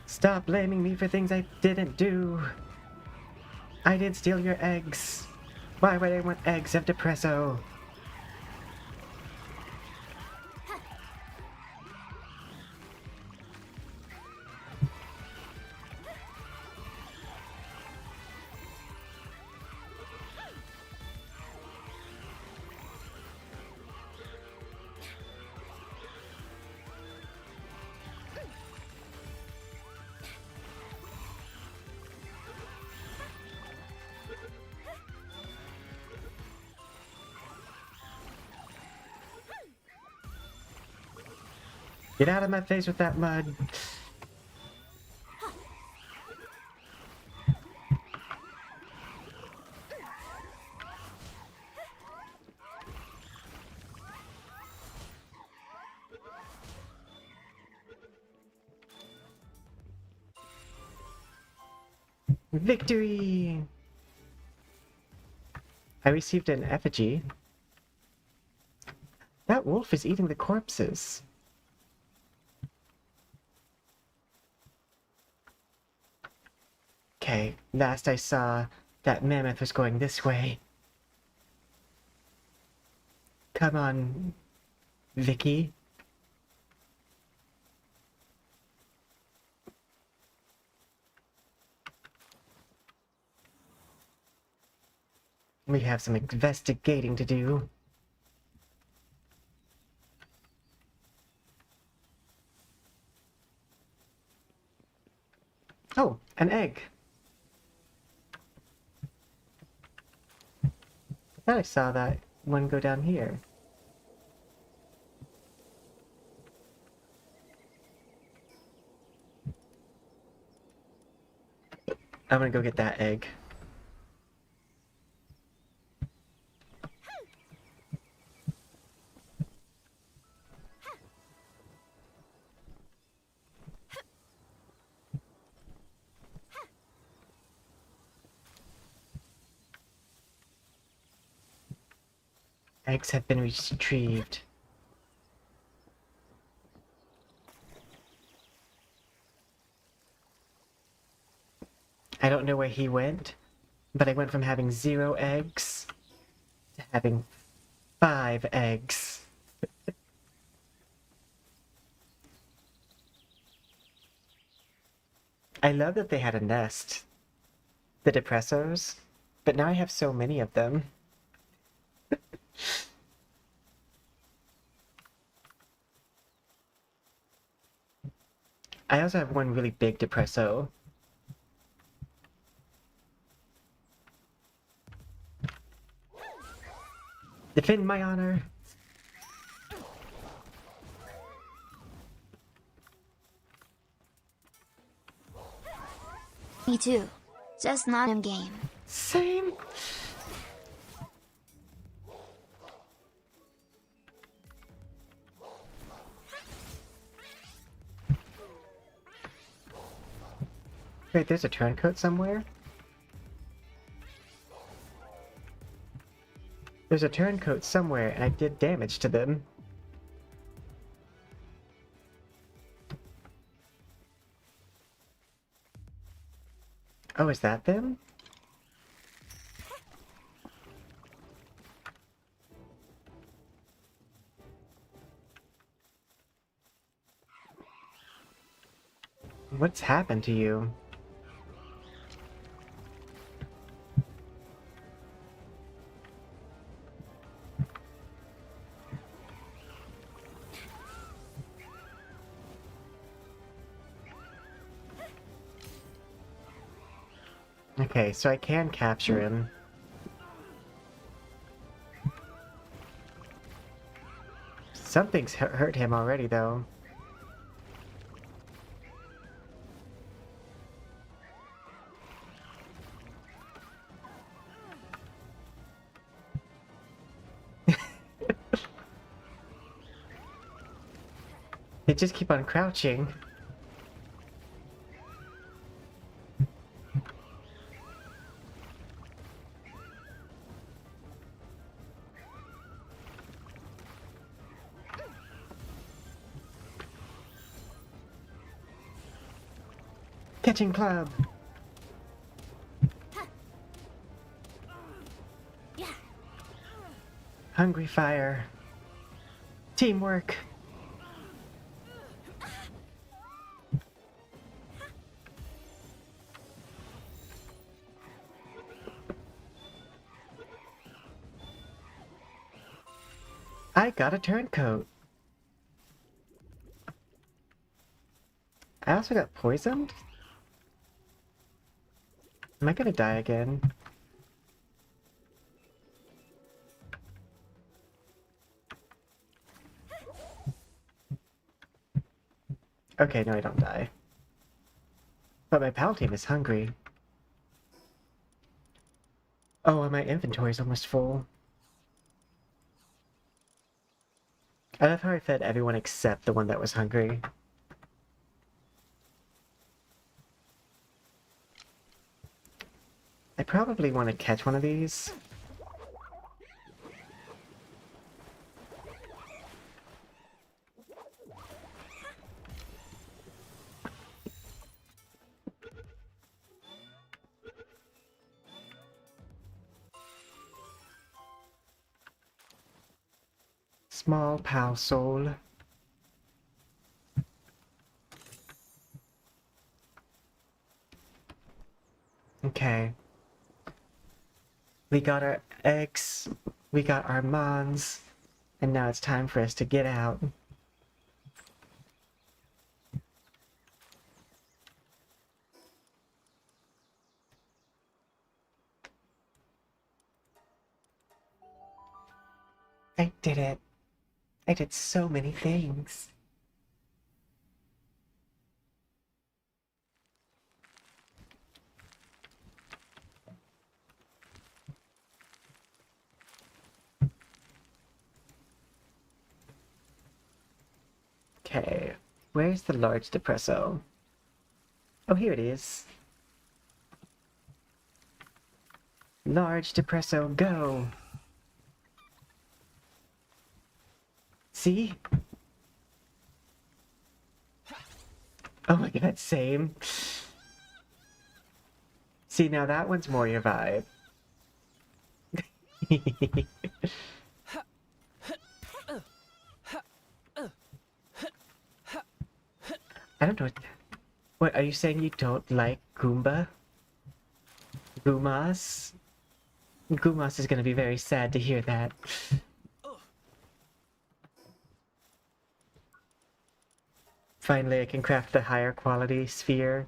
Stop blaming me for things I didn't do. I did steal your eggs. Why would I want eggs of Depresso? Get out of my face with that mud. Victory! I received an effigy. That wolf is eating the corpses. Okay, last I saw, that mammoth was going this way. Come on, Vicky. We have some investigating to do. Oh, an egg. I thought I saw that one go down here. I'm gonna go get that egg. Eggs have been retrieved. I don't know where he went, but I went from having 0 eggs to having 5 eggs. I love that they had a nest, the Depressos, but now I have so many of them. I also have one really big Depresso. Defend my honor! Me too. Just not in game. Same. Wait, there's a turncoat somewhere? There's a turncoat somewhere, and I did damage to them. Oh, is that them? What's happened to you? Okay, so I can capture him. Something's hurt him already, though. They just keep on crouching. Catching club. Hungry fire. Teamwork. I got a turncoat. I also got poisoned? Am I gonna die again? Okay, no, I don't die. But my pal team is hungry. Oh, and my inventory's almost full. I love how I fed everyone except the one that was hungry. I probably want to catch one of these. Small pal soul. Okay. We got our eggs, we got our mons, and now it's time for us to get out. I did it. I did so many things. Okay, where's the large depresso? Oh, here it is. Large depresso, go! See? Oh my god, same. See, now that one's more your vibe. I don't know. What, are you saying you don't like Goomba? Goomas? Goomas is gonna be very sad to hear that. Finally, I can craft the higher quality sphere.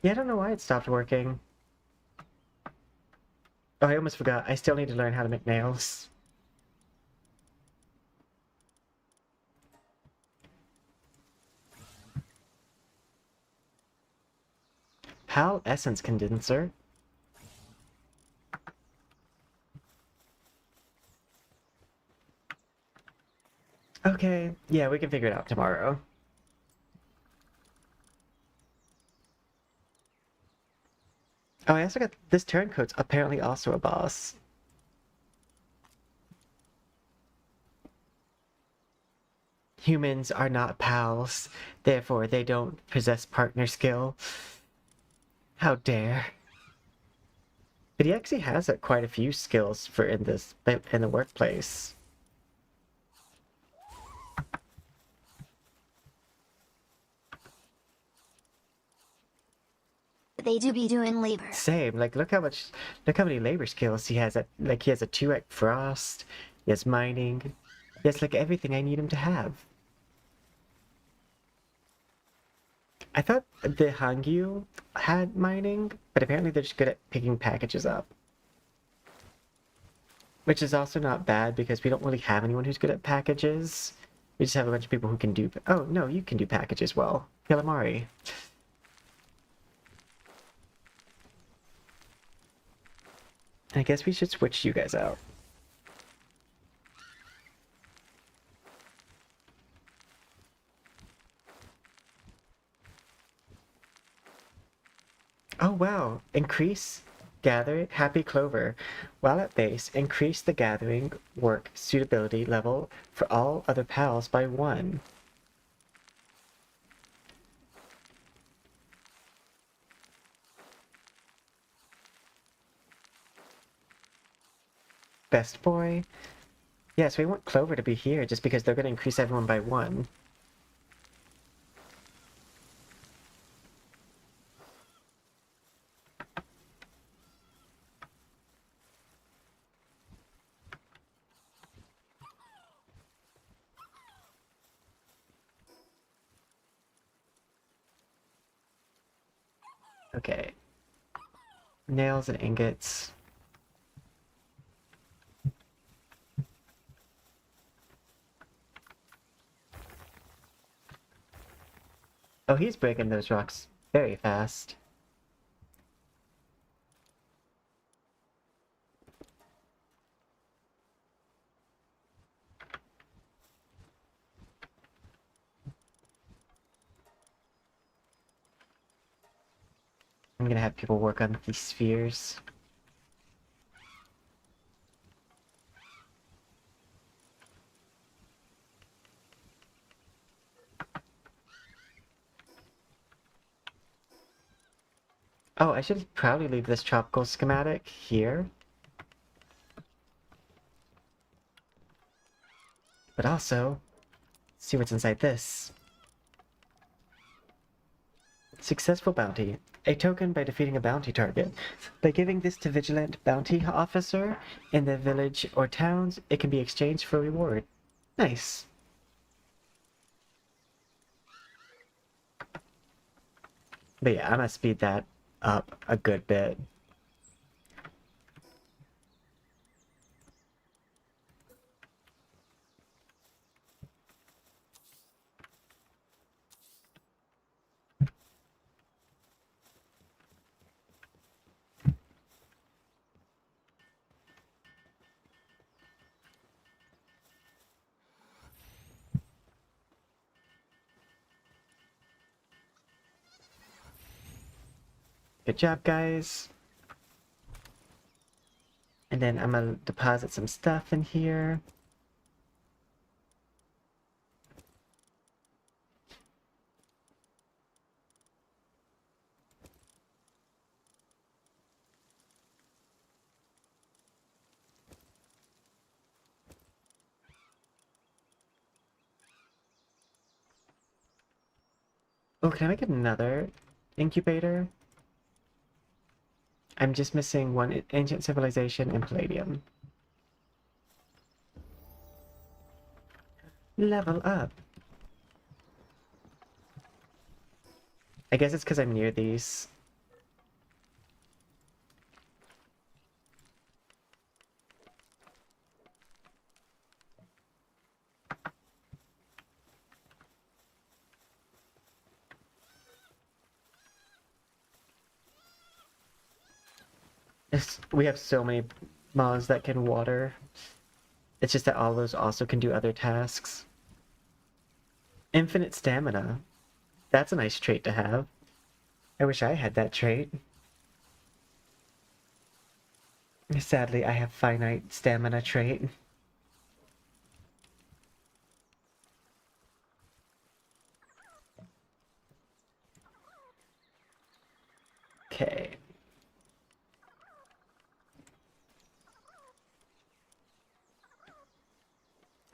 Yeah, I don't know why it stopped working. Oh, I almost forgot. I still need to learn how to make nails. PAL Essence Condenser. Okay, yeah, we can figure it out tomorrow. Oh, I also got this turncoat's apparently also a boss. Humans are not pals, therefore they don't possess partner skill. How dare. But he actually has quite a few skills for in the workplace. They do be doing labor. Same, like look how many labor skills he has. Like he has a 2x frost, he has mining, he has like everything I need him to have. I thought the Hangyu had mining, but apparently they're just good at picking packages up. Which is also not bad because we don't really have anyone who's good at packages. We just have a bunch of people who can do... Oh, no, you can do packages well. Calamari. I guess we should switch you guys out. Oh wow, increase gather happy clover. While at base, increase the gathering work suitability level for all other pals by 1. Best boy? Yeah, so we want Clover to be here just because they're going to increase everyone by 1. Okay. Nails and ingots. Oh, he's breaking those rocks very fast. I'm gonna have people work on these spheres. Oh, I should probably leave this tropical schematic here. But also, see what's inside this. Successful bounty. A token by defeating a bounty target. By giving this to vigilant bounty officer in the village or towns, it can be exchanged for reward. Nice. But yeah, I'm gonna speed that up a good bit. Good job, guys. And then I'm gonna deposit some stuff in here. Oh, can I make another incubator? I'm just missing one ancient civilization and palladium. Level up. I guess it's because I'm near these. We have so many mods that can water. It's just that all those also can do other tasks. Infinite stamina. That's a nice trait to have. I wish I had that trait. Sadly, I have finite stamina trait. Okay.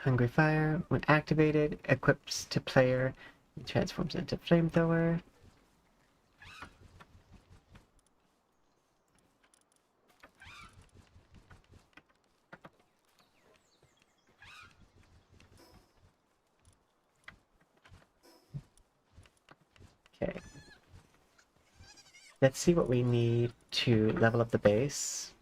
Hungry Fire, when activated, equips to player and transforms into flamethrower. Okay. Let's see what we need to level up the base.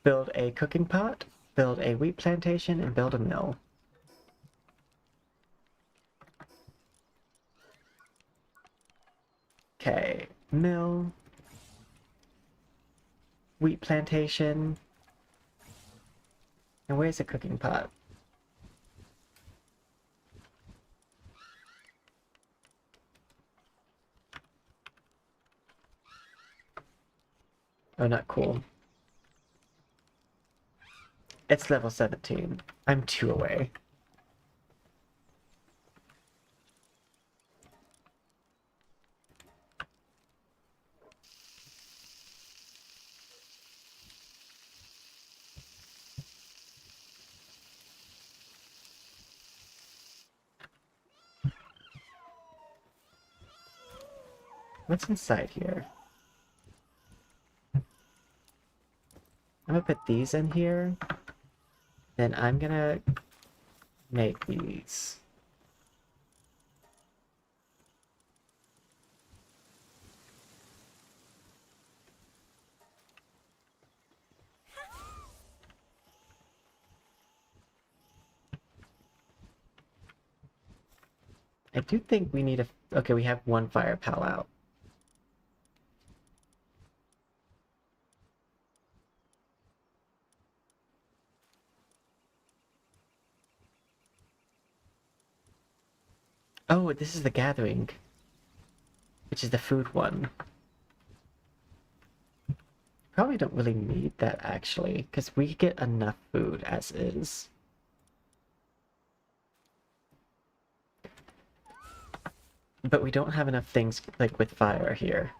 Build a cooking pot, build a wheat plantation, and build a mill. Okay, mill, wheat plantation, and where's the cooking pot? Oh, not cool. It's level 17. I'm 2 away. What's inside here? I'm gonna put these in here. Then I'm gonna make these. I do think we need a... Okay, we have one fire pal out. Oh, this is the gathering, which is the food one. Probably don't really need that, actually, because we get enough food as is. But we don't have enough things, like, with fire here.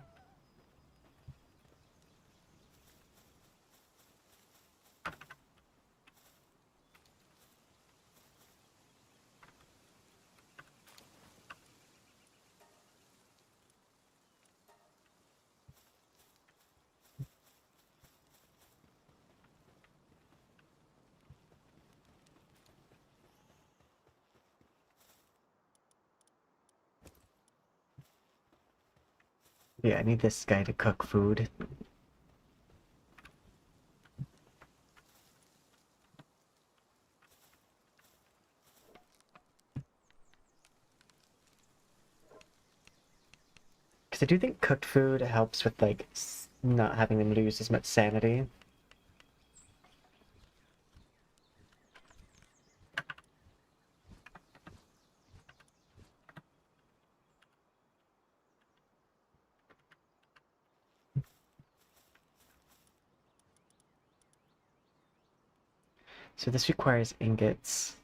Yeah, I need this guy to cook food. Because I do think cooked food helps with, like, not having them lose as much sanity. So this requires ingots.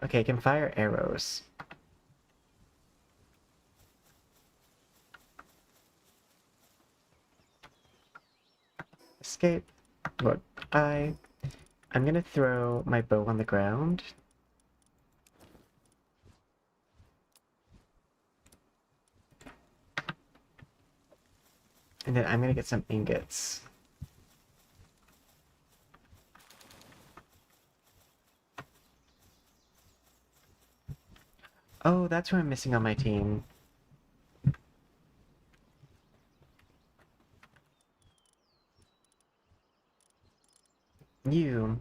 Okay, I can fire arrows. Escape. Look, I'm gonna throw my bow on the ground. And then I'm gonna get some ingots. Oh, that's what I'm missing on my team. You.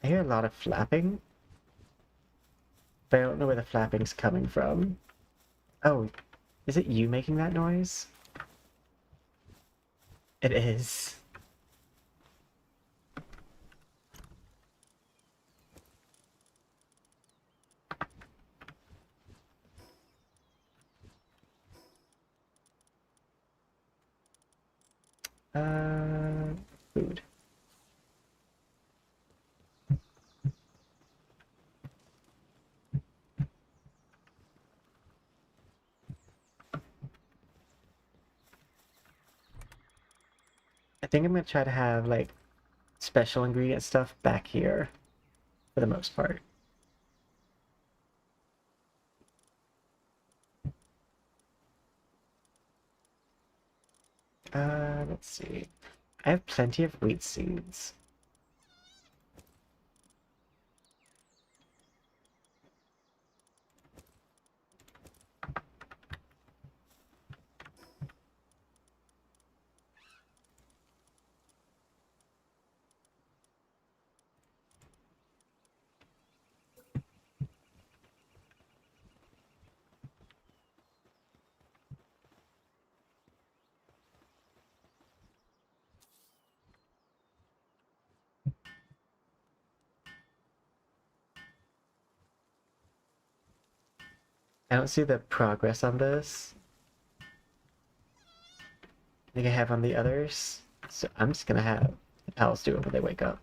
I hear a lot of flapping, but I don't know where the flapping's coming from. Oh, is it you making that noise? It is. Food. I think I'm gonna try to have, like, special ingredient stuff back here, for the most part. Let's see. I have plenty of wheat seeds. I don't see the progress on this like I have on the others, so I'm just gonna have the pals do it when they wake up.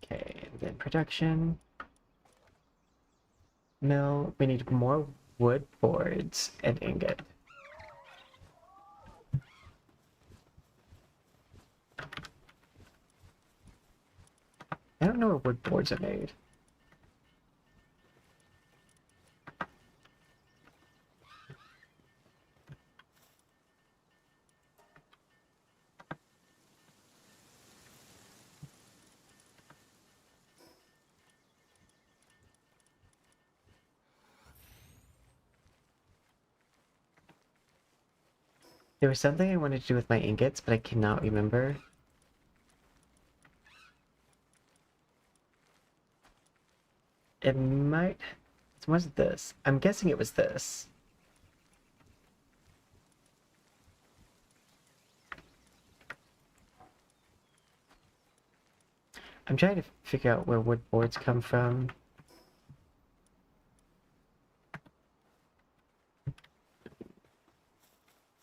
Okay, and then production. Mill, we need more wood boards and ingot. I don't know where wood boards are made. There was something I wanted to do with my ingots, but I cannot remember. It might... Was it this? I'm guessing it was this. I'm trying to figure out where wood boards come from.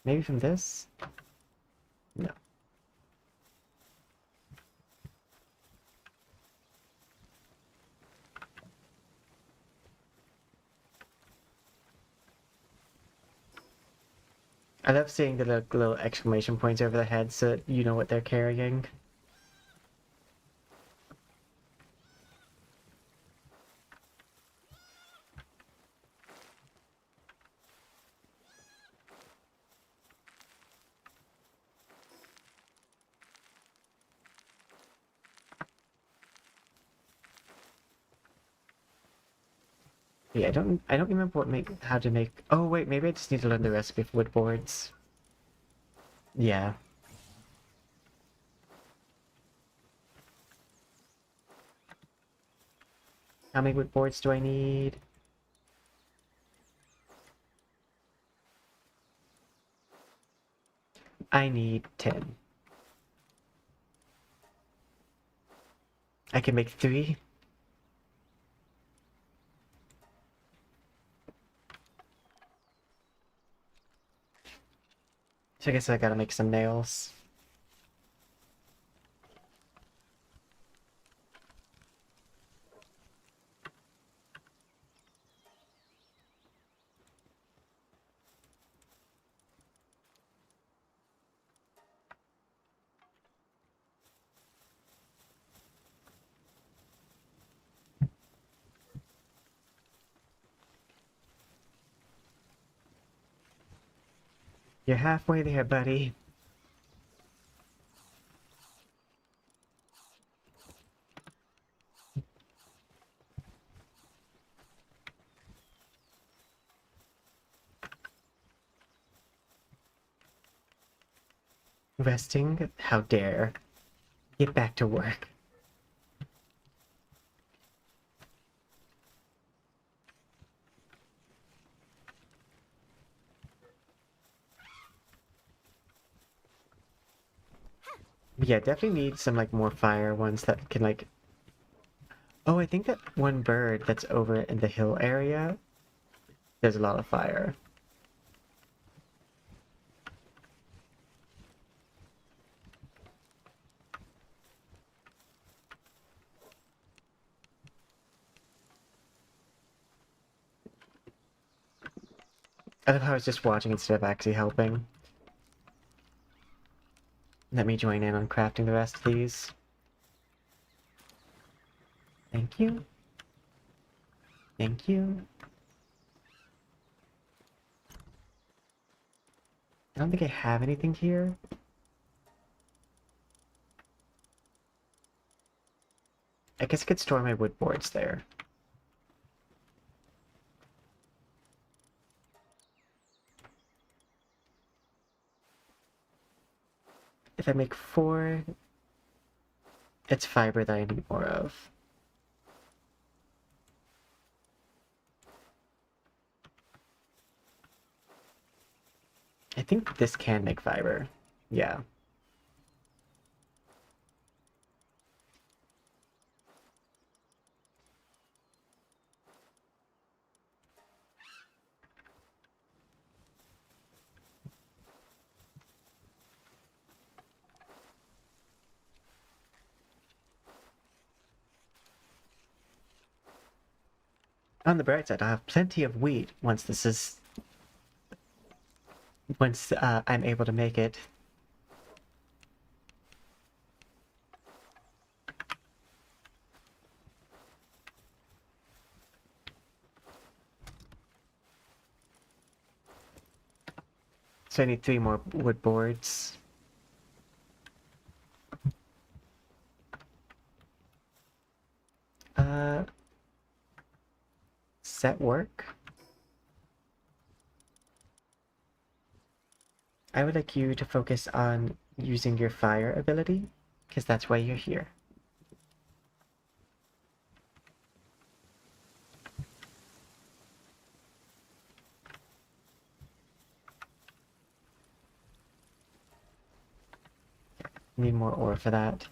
Maybe from this? No. I love seeing the little exclamation points over their heads so that you know what they're carrying. Yeah, I don't remember how to make. Oh wait, maybe I just need to learn the recipe for wood boards. Yeah. How many wood boards do I need? I need 10. I can make 3. So I guess I gotta make some nails. You're halfway there, buddy. Resting? How dare. Get back to work. Yeah, definitely need some like more fire ones that can like... Oh, I think that one bird that's over in the hill area, there's a lot of fire. I love how I was just watching instead of actually helping. Let me join in on crafting the rest of these. Thank you. Thank you. I don't think I have anything here. I guess I could store my wood boards there. If I make 4, it's fiber that I need more of. I think this can make fiber. Yeah. On the bright side, I'll have plenty of wheat once I'm able to make it. So I need 3 more wood boards. Set work. I would like you to focus on using your fire ability, because that's why you're here. Need more ore for that.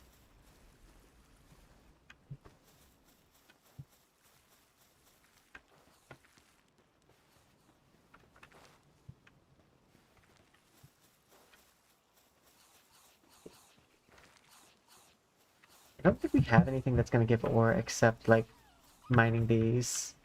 I don't think we have anything that's going to give ore except like mining these.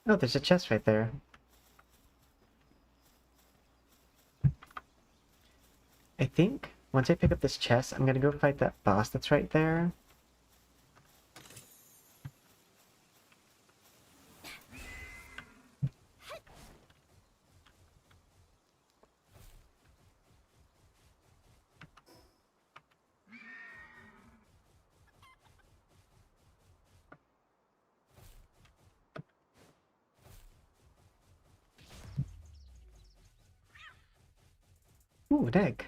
Oh, there's a chest right there. I think once I pick up this chest, I'm gonna go fight that boss that's right there. Ooh, an egg.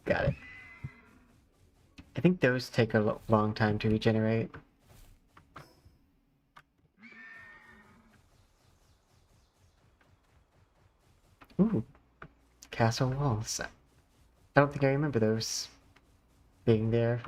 Got it. I think those take a long time to regenerate. Ooh, castle walls. I don't think I remember those being there.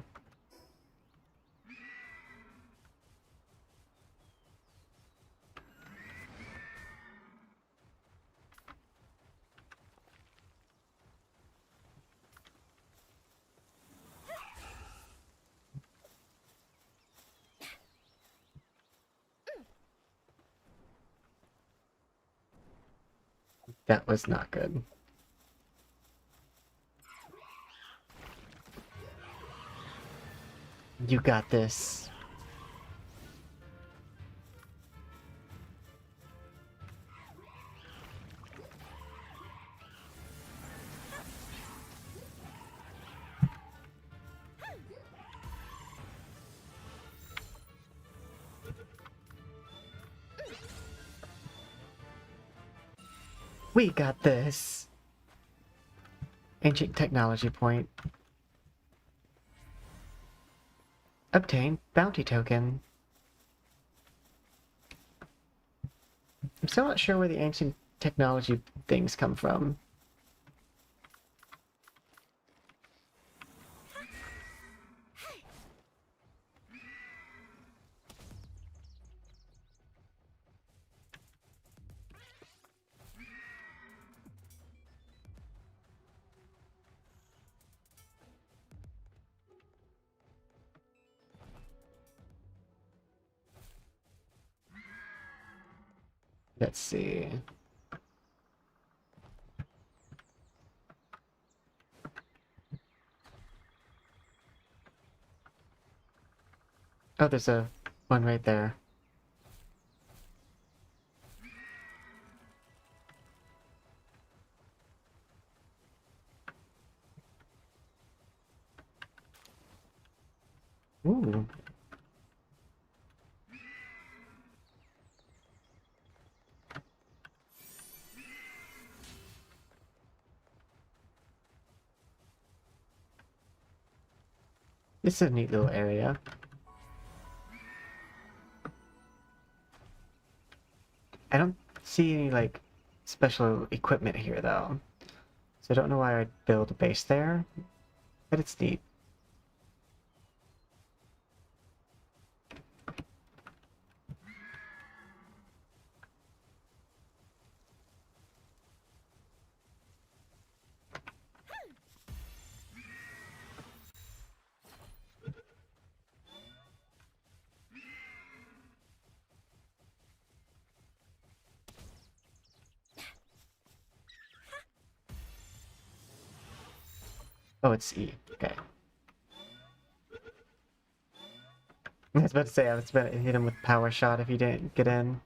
That was not good. You got this. We got this. Ancient technology point. Obtain bounty token. I'm still not sure where the ancient technology things come from. Let's see. Oh, there's a one right there. Ooh. This is a neat little area. I don't see any, like, special equipment here, though. So I don't know why I'd build a base there, but it's neat. Oh, it's E. Okay. I was about to say, I was about to hit him with power shot if he didn't get in.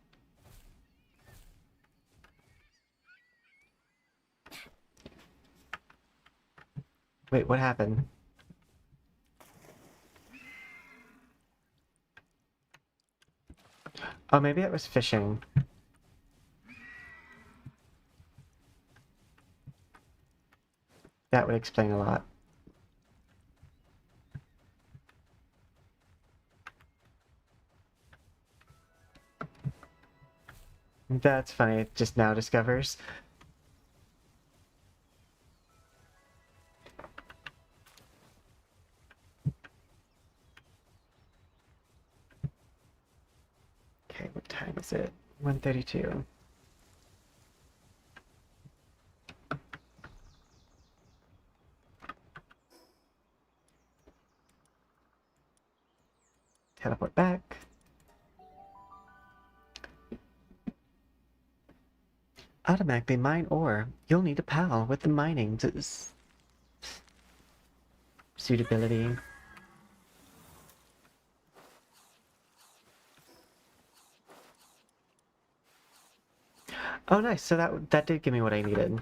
Wait, what happened? Oh, maybe that was fishing. That would explain a lot. That's funny, it just now discovers. Okay, what time is it? 1:32. Teleport back. Automatically mine ore. You'll need a pal with the mining suitability. Oh, nice. So that did give me what I needed.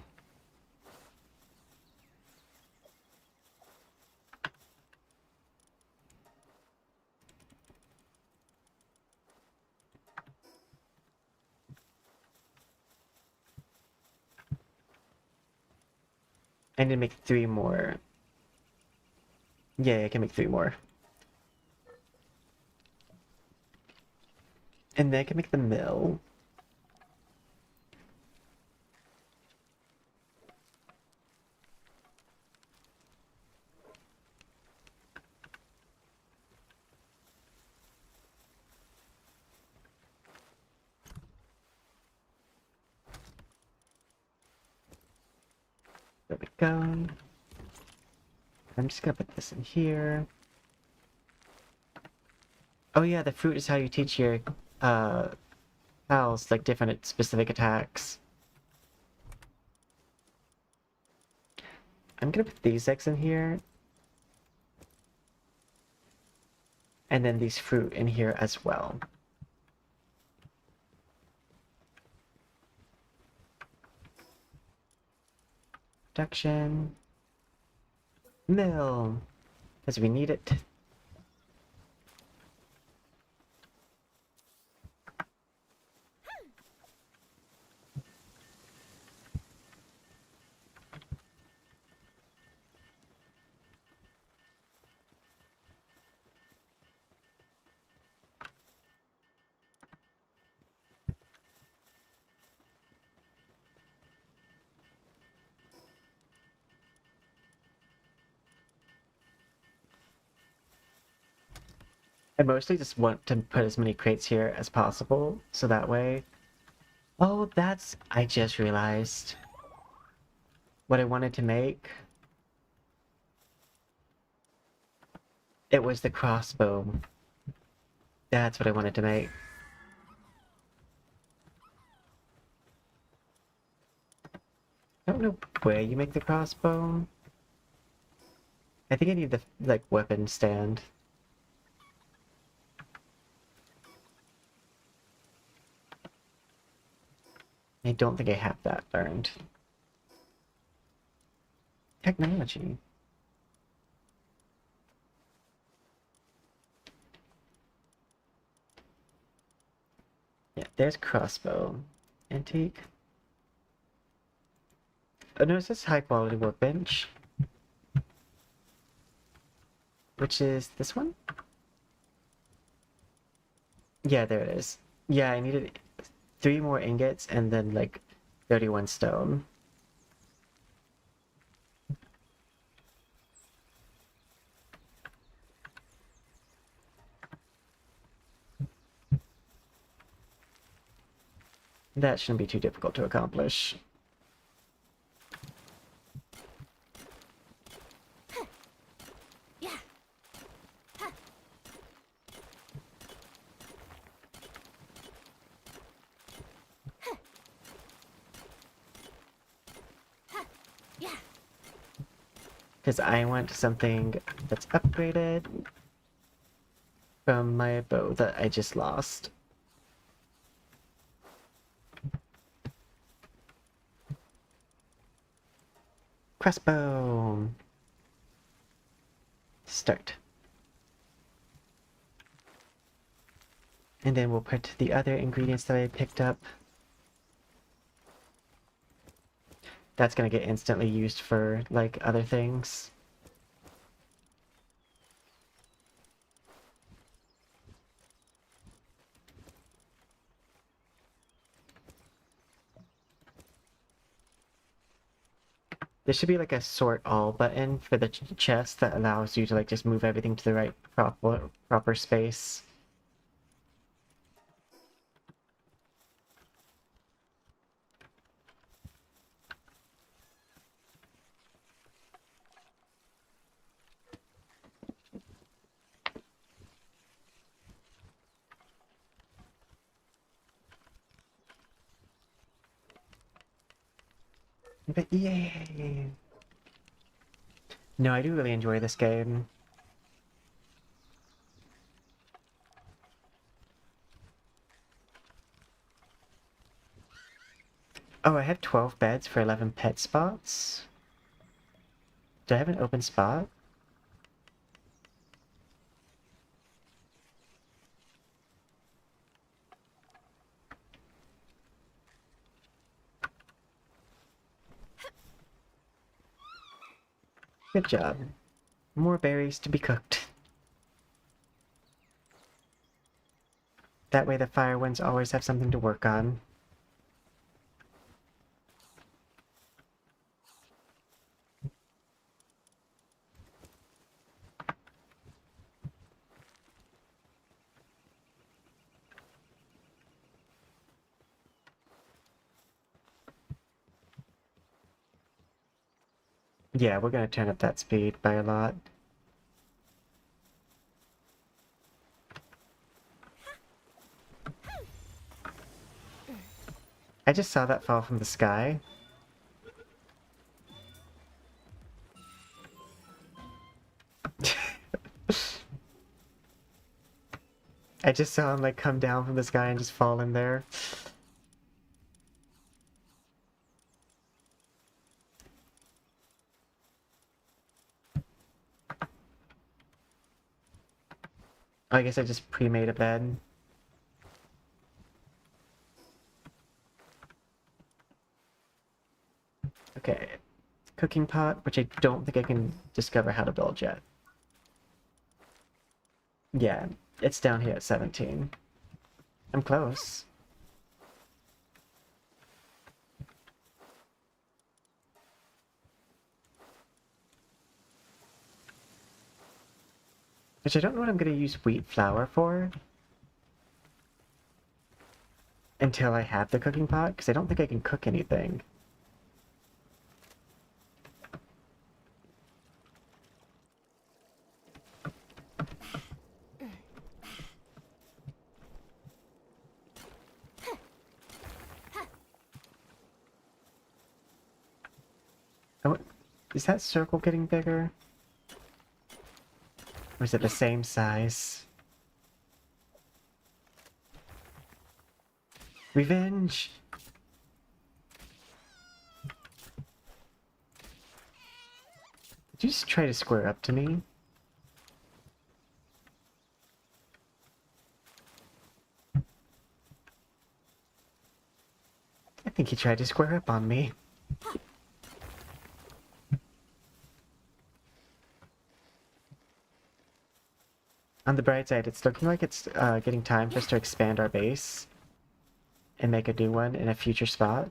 I need to make 3 more. Yeah, I can make 3 more. And then I can make the mill. There we go. I'm just gonna put this in here. Oh yeah, the fruit is how you teach your pals like different specific attacks. I'm gonna put these eggs in here. And then these fruit in here as well. Production. Mill. Because we need it. I mostly just want to put as many crates here as possible, so that way... Oh, I just realized what I wanted to make. It was the crossbow. That's what I wanted to make. I don't know where you make the crossbow. I think I need the, like, weapon stand. I don't think I have that learned. Technology. Yeah, there's crossbow. Antique. Oh no, it says high quality workbench. Which is this one? Yeah, there it is. Yeah, I needed 3 more ingots and then like 31 stone. That shouldn't be too difficult to accomplish. Because I want something that's upgraded from my bow that I just lost. Crossbow! Start. And then we'll put the other ingredients that I picked up. That's gonna get instantly used for, like, other things. There should be like a sort all button for the chest that allows you to like just move everything to the right proper space. But yay! No, I do really enjoy this game. Oh, I have 12 beds for 11 pet spots? Do I have an open spot? Good job. More berries to be cooked. That way the fire ones always have something to work on. Yeah, we're gonna turn up that speed by a lot. I just saw that fall from the sky. I just saw him like come down from the sky and just fall in there. I guess I just pre-made a bed. Okay, cooking pot, which I don't think I can discover how to build yet. Yeah, it's down here at 17. I'm close. Which I don't know what I'm going to use wheat flour for until I have the cooking pot, because I don't think I can cook anything. Oh, is that circle getting bigger? Or is it the same size? Revenge! Did you just try to square up to me? I think he tried to square up on me. On the bright side, it's looking like it's getting time for us to expand our base and make a new one in a future spot.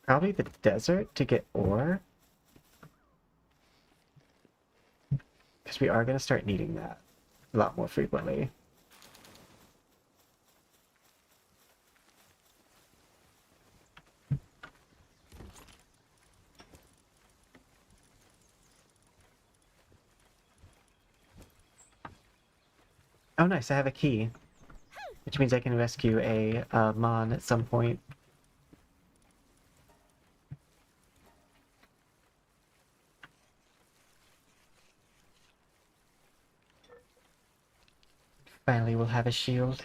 Probably the desert to get ore. Because we are going to start needing that a lot more frequently. Oh nice, I have a key. Which means I can rescue a Mon at some point. Finally, we'll have a shield.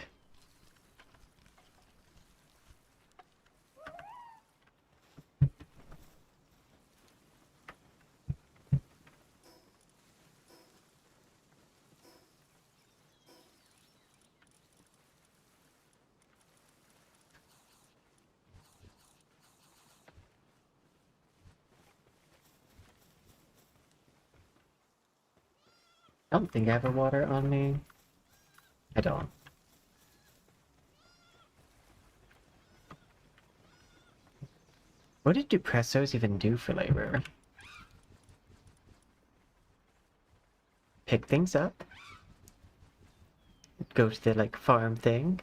I don't think I have a water on me. I don't. What did Dupressos even do for labor? Pick things up. Go to the, like, farm thing.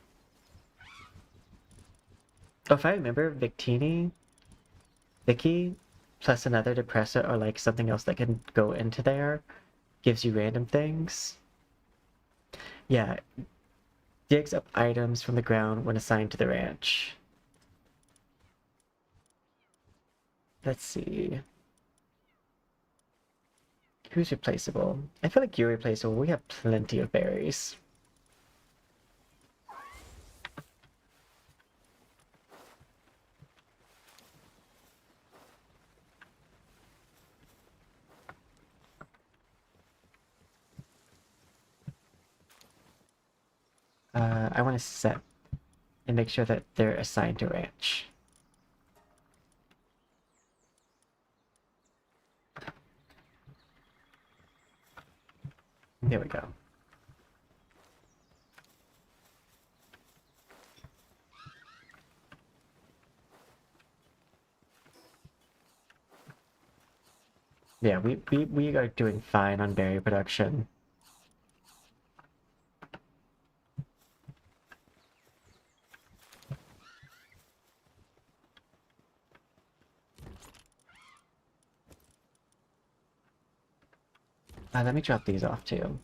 Oh, if I remember, Vicky, plus another Depresso or, like, something else that can go into there, gives you random things. Yeah. Digs up items from the ground when assigned to the ranch. Let's see. Who's replaceable? I feel like you're replaceable. We have plenty of berries. I want to set and make sure that they're assigned to ranch. There we go. Yeah, we are doing fine on berry production. Let me drop these off too.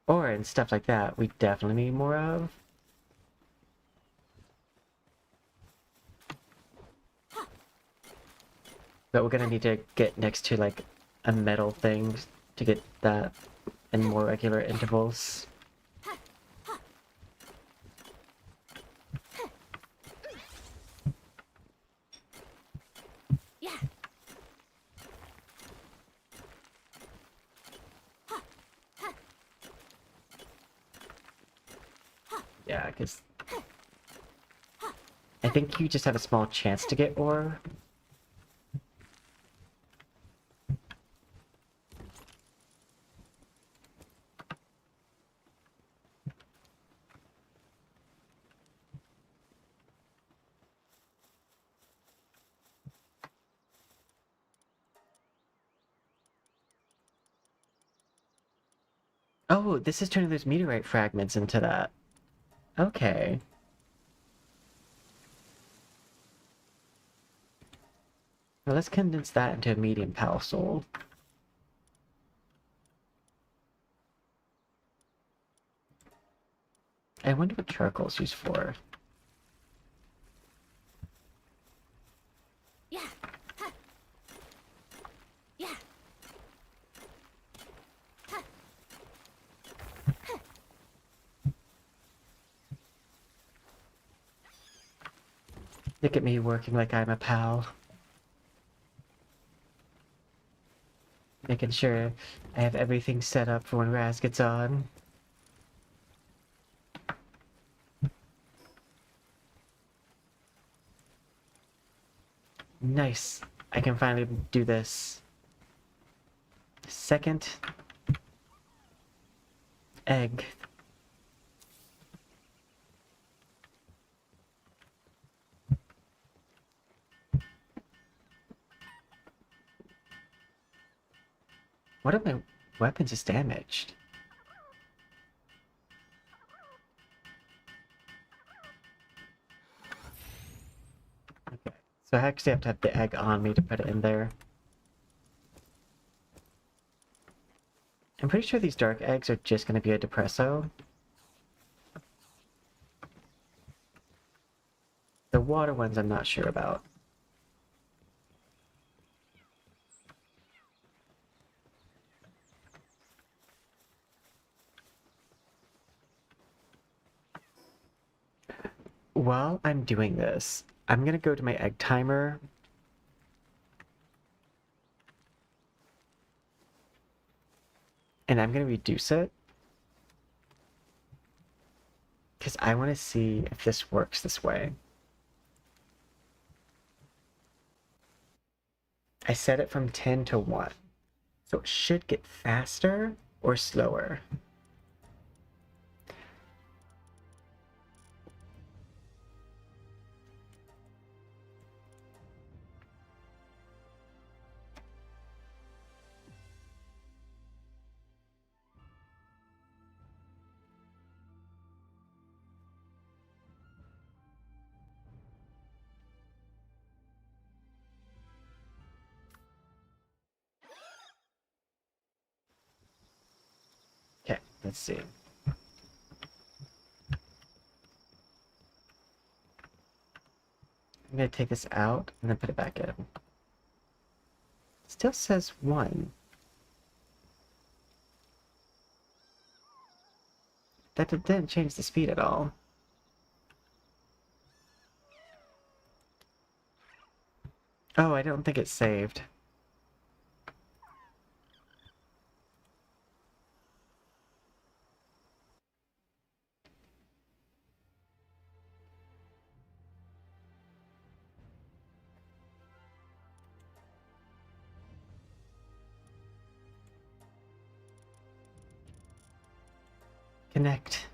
Or and stuff like that, we definitely need more of. But we're gonna need to get next to like a metal thing to get that in more regular intervals. Yeah, because I think you just have a small chance to get ore. Oh, this is turning those meteorite fragments into that. Okay. Well, let's condense that into a medium pal soul. I wonder what charcoal's used for. Yeah. Yeah. Look at me working like I'm a pal. Making sure I have everything set up for when Raz gets on. Nice. I can finally do this. Second egg. One of my weapons is damaged. Okay, so I actually have to have the egg on me to put it in there. I'm pretty sure these dark eggs are just going to be a depresso. The water ones I'm not sure about. While I'm doing this, I'm gonna go to my egg timer. And I'm gonna reduce it. Because I want to see if this works this way. I set it from 10 to 1. So it should get faster or slower. Okay, let's see. I'm gonna take this out and then put it back in. Still says 1. That didn't change the speed at all. Oh, I don't think it's saved. Connect.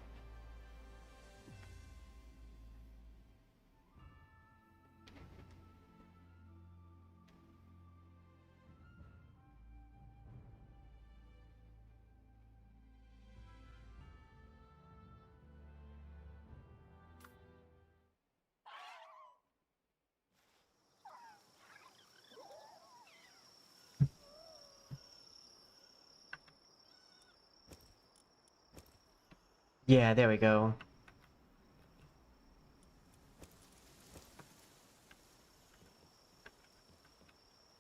Yeah, there we go.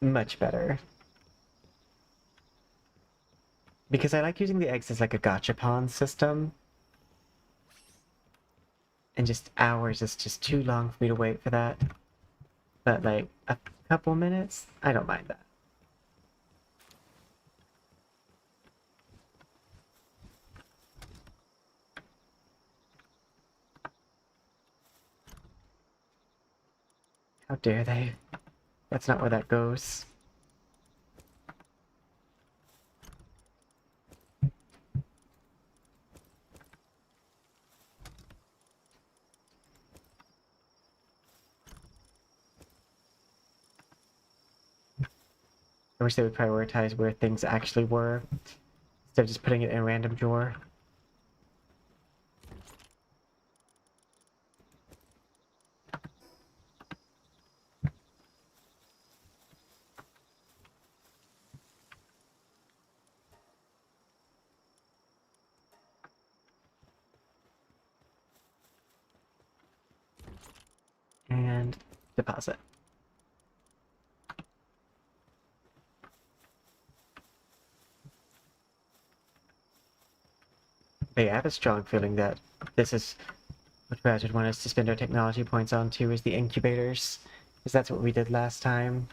Much better. Because I like using the eggs as like a gachapon system. And just hours is just too long for me to wait for that. But like a couple minutes, I don't mind that. How dare they? That's not where that goes. I wish they would prioritize where things actually were, instead of just putting it in a random drawer. And deposit. But yeah, I have a strong feeling that this is what Raz would want us to spend our technology points on too, is the incubators. Because that's what we did last time.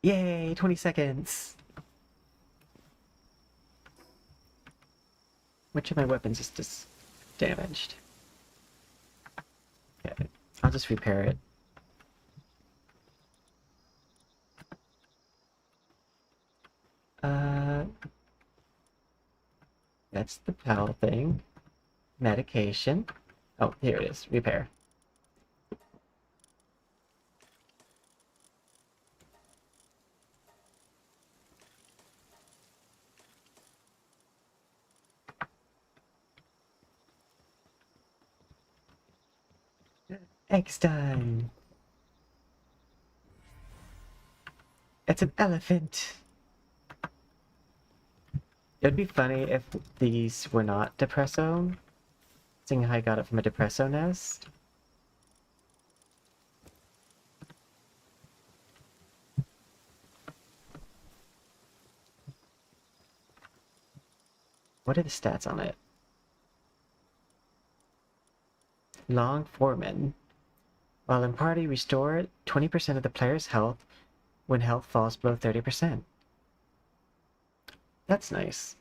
Yay, 20 seconds! Which of my weapons is damaged? Okay, I'll just repair it. That's the PAL thing. Medication. Oh, here it is. Repair. Eggs done! It's an elephant! It would be funny if these were not Depresso, seeing how I got it from a Depresso nest. What are the stats on it? Long Foreman. While in party, restore 20% of the player's health when health falls below 30%. That's nice.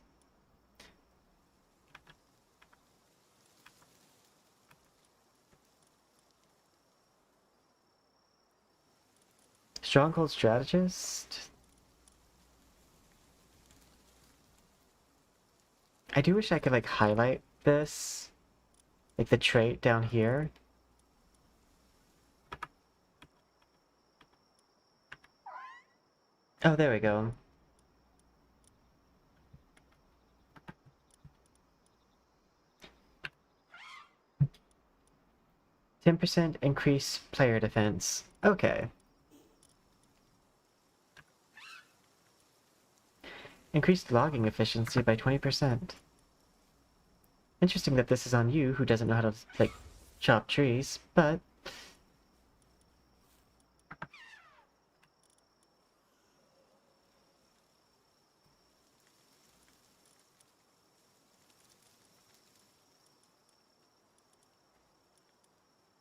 Stronghold Strategist. I do wish I could like highlight this, like the trait down here. Oh, there we go. %10 increase player defense. Okay. Increased logging efficiency by 20%. Interesting that this is on you, who doesn't know how to, like, chop trees, but...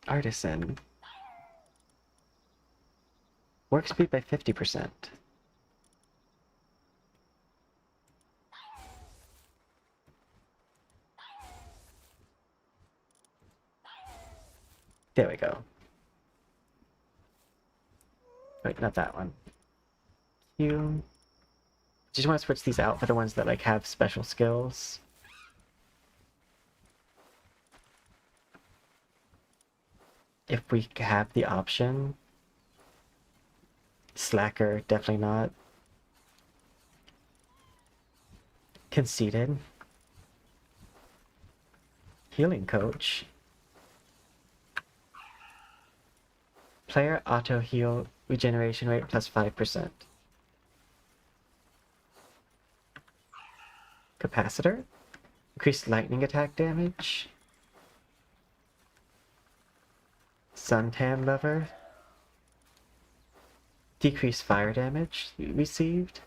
Artisan. Work speed by 50%. There we go. Wait, not that one. Q. Just want to switch these out for the ones that like have special skills. If we have the option. Slacker, definitely not. Conceited. Healing coach. Player auto heal regeneration rate plus 5%. Capacitor. Increased lightning attack damage. Suntan lover. Decreased fire damage received.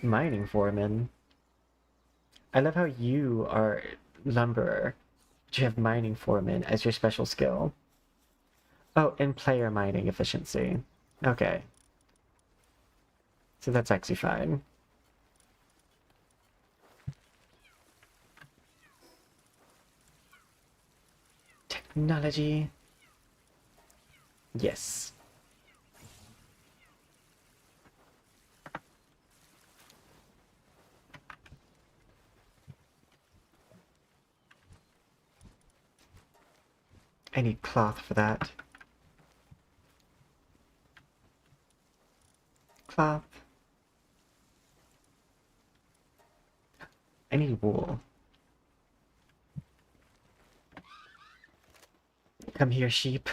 Mining foreman. I love how you are lumberer, but you have mining foreman as your special skill. Oh, and player mining efficiency. Okay. So that's actually fine. Technology. Yes. I need cloth for that. Cloth. I need wool. Come here, sheep.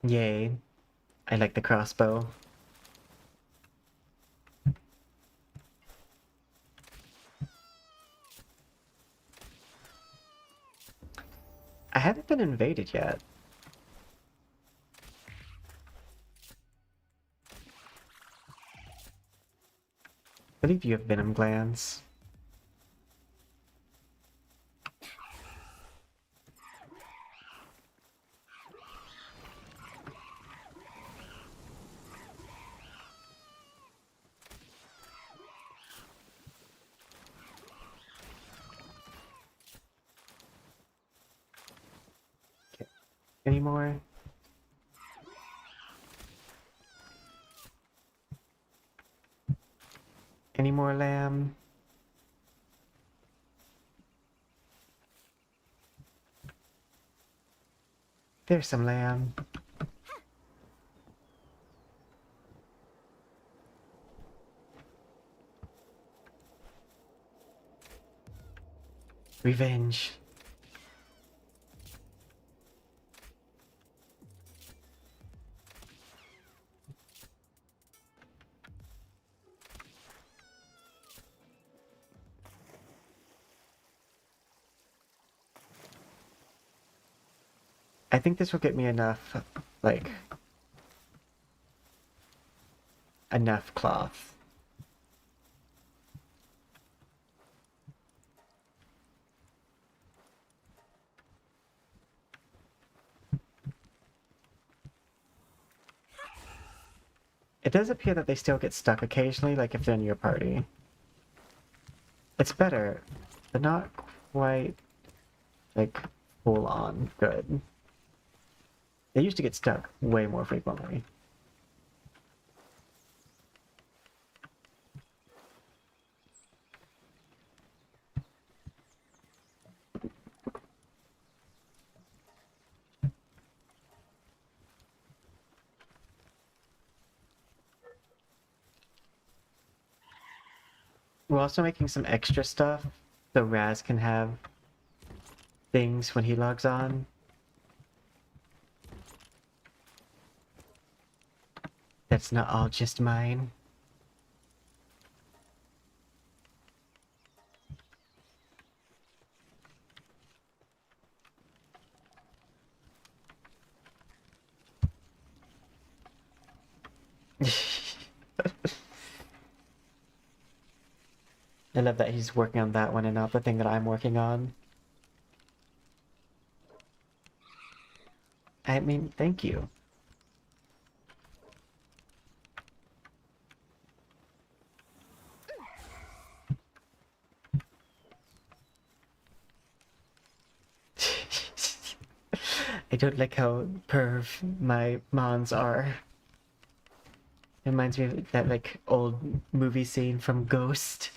Yay. I like the crossbow. I haven't been invaded yet. I believe you have venom glands. Okay. Any more? Any more lamb? There's some lamb. Revenge. I think this will get me enough, like, enough cloth. It does appear that they still get stuck occasionally, like if they're in your party. It's better, but not quite, like, full on good. They used to get stuck way more frequently. We're also making some extra stuff so Raz can have things when he logs on. That's not all just mine. I love that he's working on that one and not the thing that I'm working on. I mean, thank you. I don't like how perv my mons are. It reminds me of that like old movie scene from Ghost.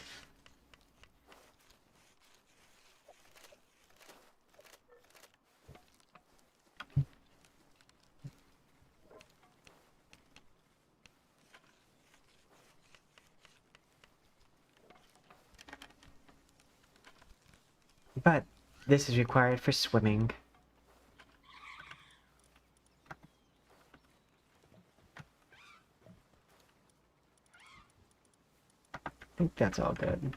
But this is required for swimming. I think that's all good.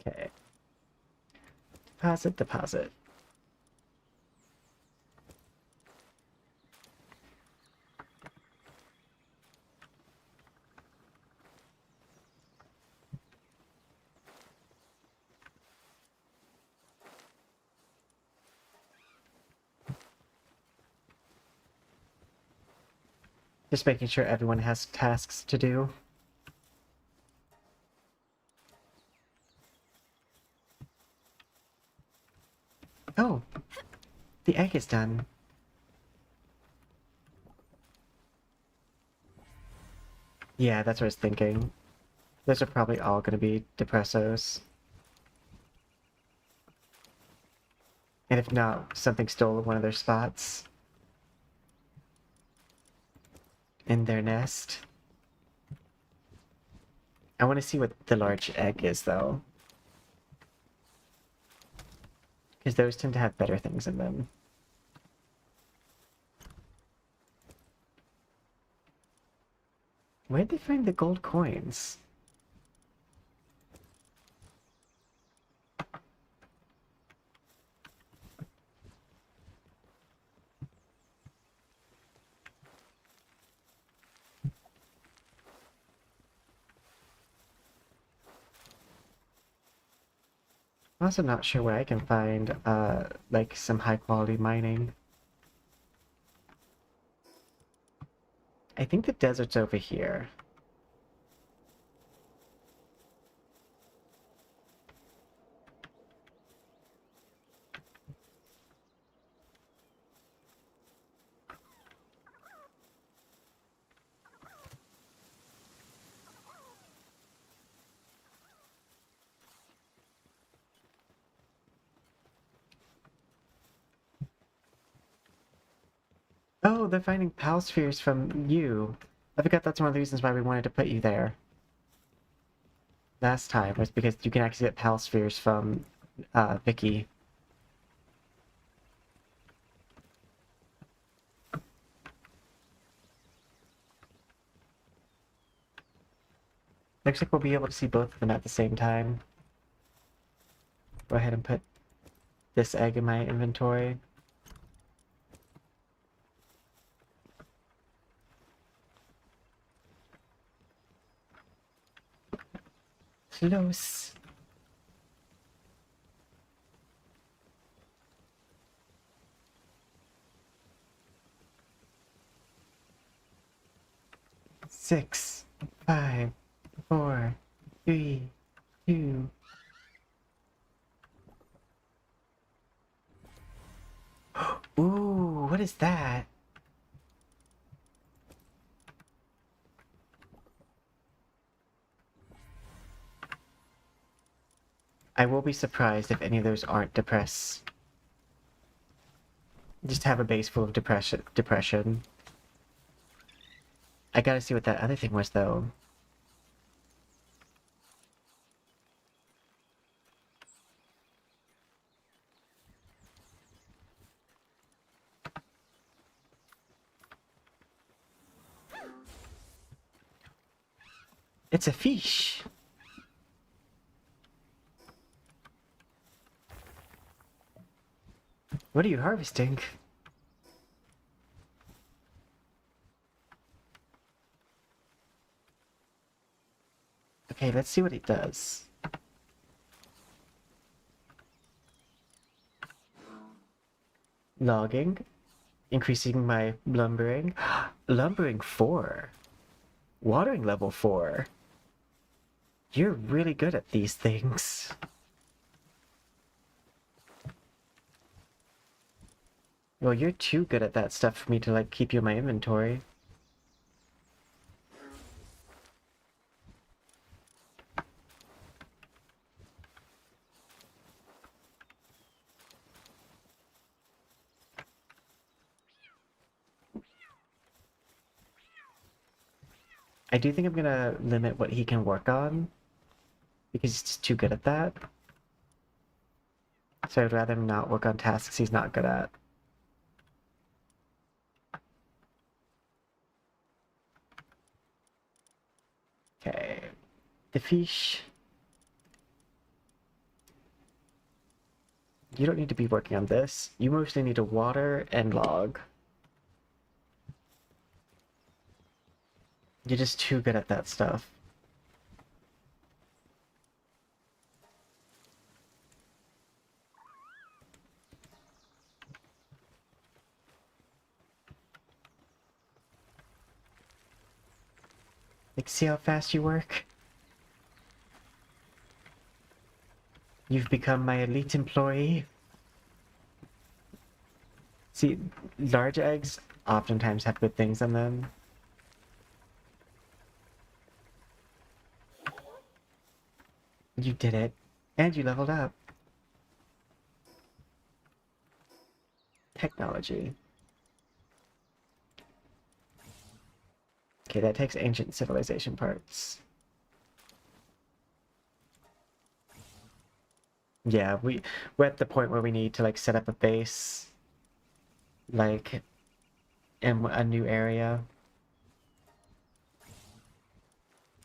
Okay. Deposit, deposit. Just making sure everyone has tasks to do. Oh, the egg is done. Yeah, that's what I was thinking. Those are probably all going to be depressos. And if not, something stole one of their spots in their nest. I want to see what the large egg is, though. Because those tend to have better things in them. Where'd they find the gold coins? I'm also not sure where I can find, like, some high-quality mining. I think the desert's over here. Oh, they're finding pal spheres from you. I forgot that's one of the reasons why we wanted to put you there. Last time was because you can actually get pal spheres from Vicky. Looks like we'll be able to see both of them at the same time. Go ahead and put this egg in my inventory. Close. Six, 5, 4, 3, 2. Ooh, what is that? I will be surprised if any of those aren't depressed. Just have a base full of depression. I gotta see what that other thing was, though. It's a fish. What are you harvesting? Okay, let's see what it does. Logging. Increasing my lumbering. Lumbering 4. Watering level 4. You're really good at these things. Well, you're too good at that stuff for me to, like, keep you in my inventory. I do think I'm gonna limit what he can work on, because he's just too good at that. So I'd rather him not work on tasks he's not good at. Okay. The fish. You don't need to be working on this. You mostly need to water and log. You're just too good at that stuff. Like, see how fast you work? You've become my elite employee. See, large eggs oftentimes have good things on them. You did it. And you leveled up. Technology. Okay, that takes ancient civilization parts. Yeah, we're at the point where we need to, like, set up a base, like, in a new area.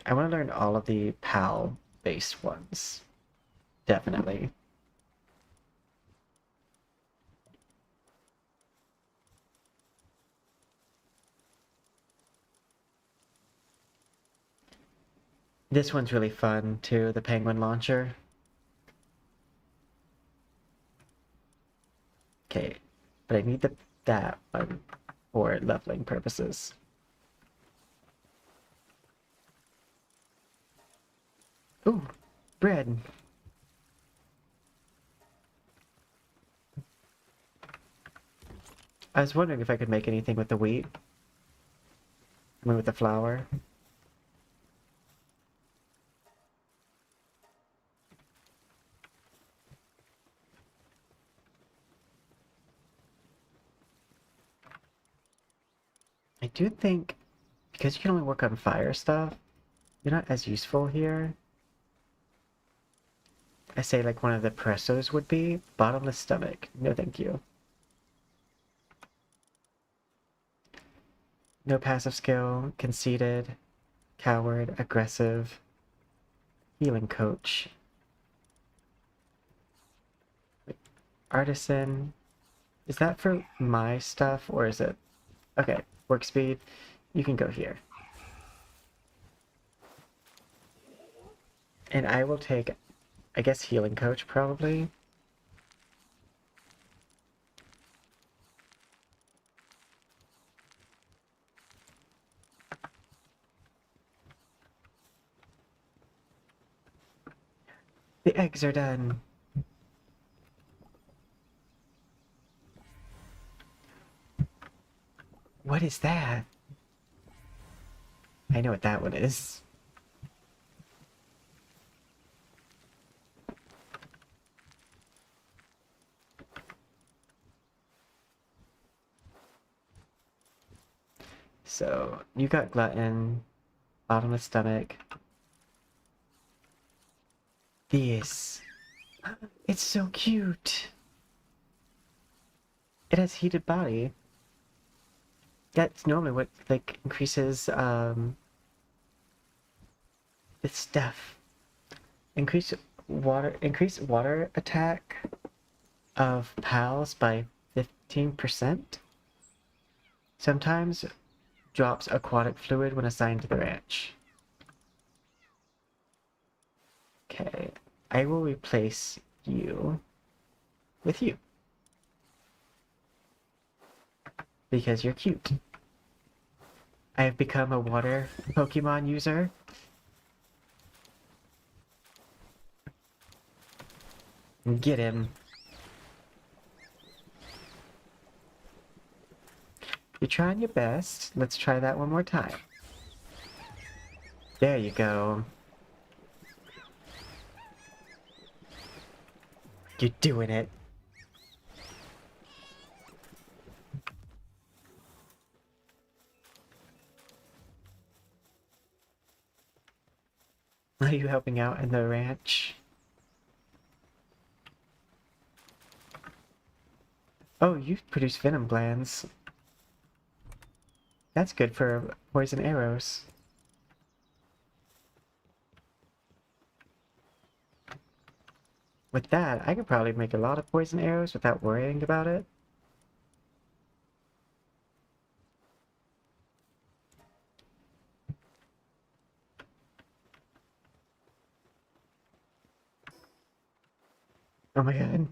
I want to learn all of the PAL-based ones. Definitely. This one's really fun, too, the penguin launcher. Okay, but I need that one for leveling purposes. Ooh, bread. I was wondering if I could make anything with the wheat. I mean, with the flour. I do think, because you can only work on fire stuff, you're not as useful here. I say, like, one of the pressos would be bottomless stomach. No thank you. No passive skill, conceited, coward, aggressive, healing coach, artisan. Is that for my stuff, or is it? Okay, work speed, you can go here. And I will take, I guess, healing coach probably. The eggs are done. What is that? I know what that one is. So, you got glutton, bottomless stomach. This. It's so cute. It has heated body. That's normally what, like, increases, the stuff. Increase water attack of pals by 15%. Sometimes drops aquatic fluid when assigned to the ranch. Okay, I will replace you with you. Because you're cute. I have become a water Pokemon user. Get him. You're trying your best. Let's try that one more time. There you go. You're doing it. Are you helping out in the ranch? Oh, you produce venom glands. That's good for poison arrows. With that, I could probably make a lot of poison arrows without worrying about it. Oh my god.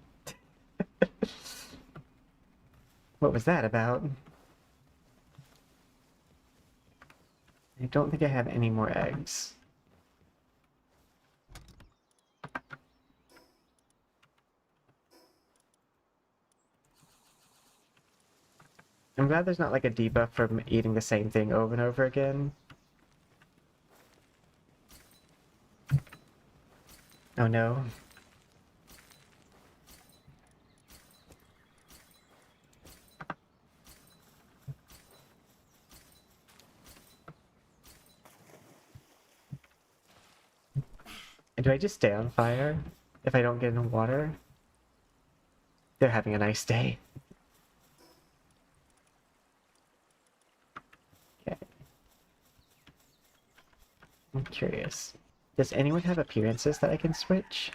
What was that about? I don't think I have any more eggs. I'm glad there's not like a debuff from eating the same thing over and over again. Oh no. And do I just stay on fire if I don't get in water? They're having a nice day. Okay. I'm curious. Does anyone have appearances that I can switch?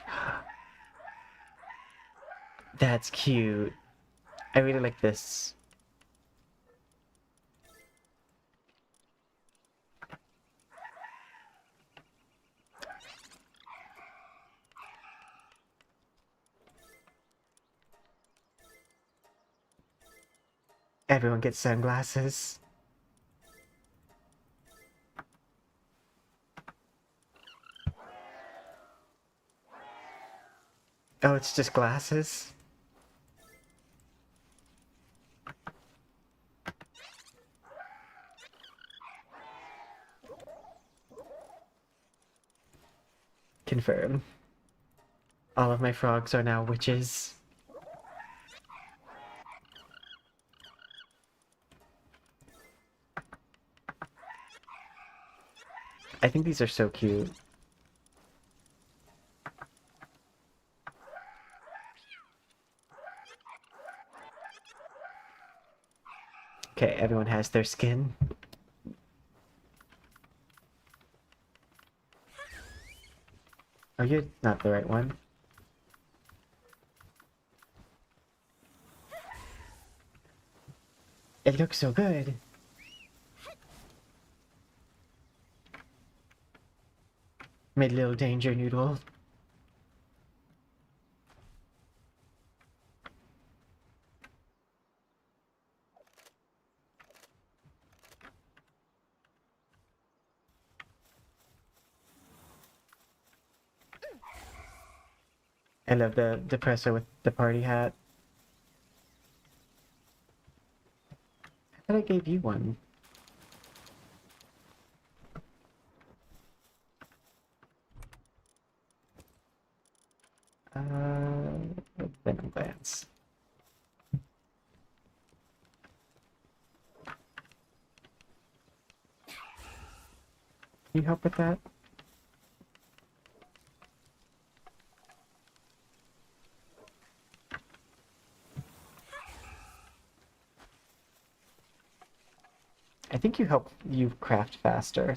That's cute. I really like this. Everyone gets sunglasses. Oh, it's just glasses? Confirm. All of my frogs are now witches. I think these are so cute. Okay, everyone has their skin. Oh, you're not the right one. It looks so good. Made a little danger noodle. I love the depressor with the party hat. I thought I gave you one. Venom glands. Can you help with that? I think you craft faster.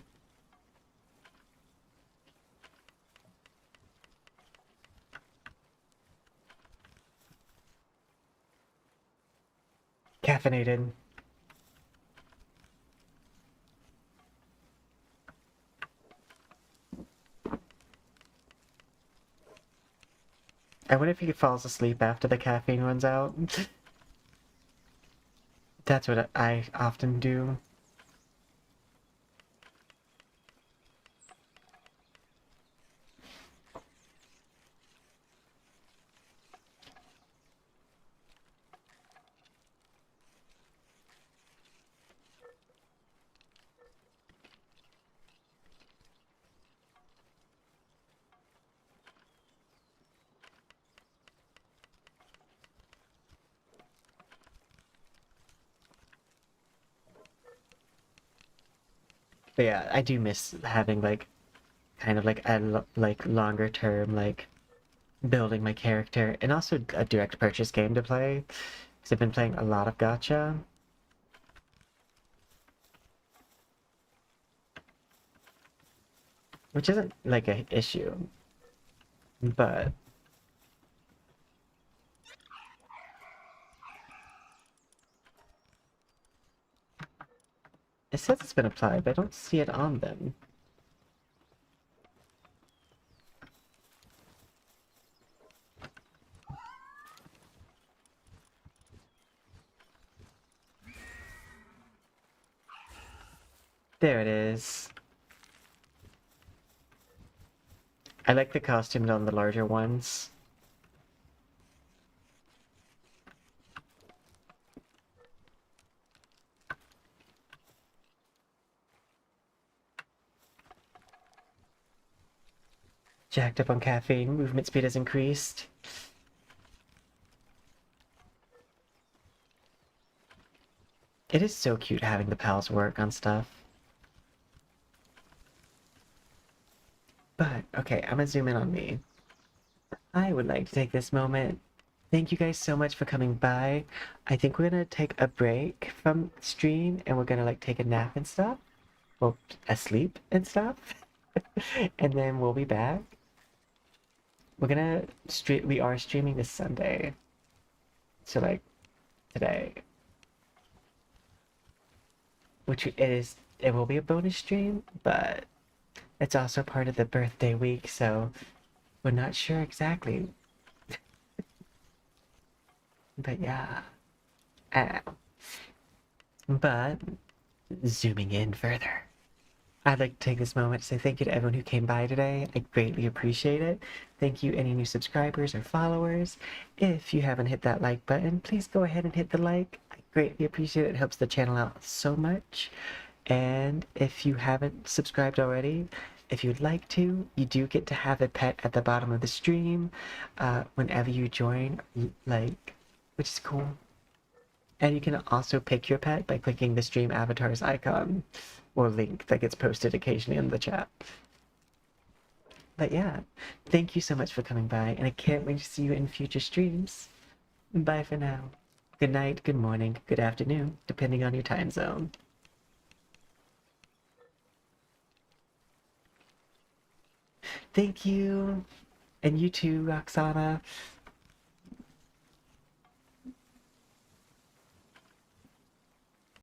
Caffeinated. I wonder if he falls asleep after the caffeine runs out. That's what I often do. But yeah, I do miss having like kind of like like longer term like building my character and also a direct purchase game to play because I've been playing a lot of gacha. Which isn't like an issue, but it says it's been applied, but I don't see it on them. There it is. I like the costumes on the larger ones. Jacked up on caffeine, movement speed has increased. It is so cute having the pals work on stuff. But, okay, I'm gonna zoom in on me. I would like to take this moment. Thank you guys so much for coming by. I think we're gonna take a break from stream and we're gonna like take a nap and stuff. Well, asleep and stuff. And then we'll be back. We're gonna stream, we are streaming this Sunday. So like, today. Which it will be a bonus stream, but it's also part of the birthday week, so we're not sure exactly. But yeah. But zooming in further, I'd like to take this moment to say thank you to everyone who came by today. I greatly appreciate it. Thank you any new subscribers or followers. If you haven't hit that like button, please go ahead and hit the like. I greatly appreciate it. It helps the channel out so much. And if you haven't subscribed already, if you'd like to, you do get to have a pet at the bottom of the stream whenever you join, like, which is cool. And you can also pick your pet by clicking the stream avatar's icon or link that gets posted occasionally in the chat. But yeah, thank you so much for coming by, and I can't wait to see you in future streams. Bye for now. Good night, good morning, good afternoon, depending on your time zone. Thank you. And you too, Roxana.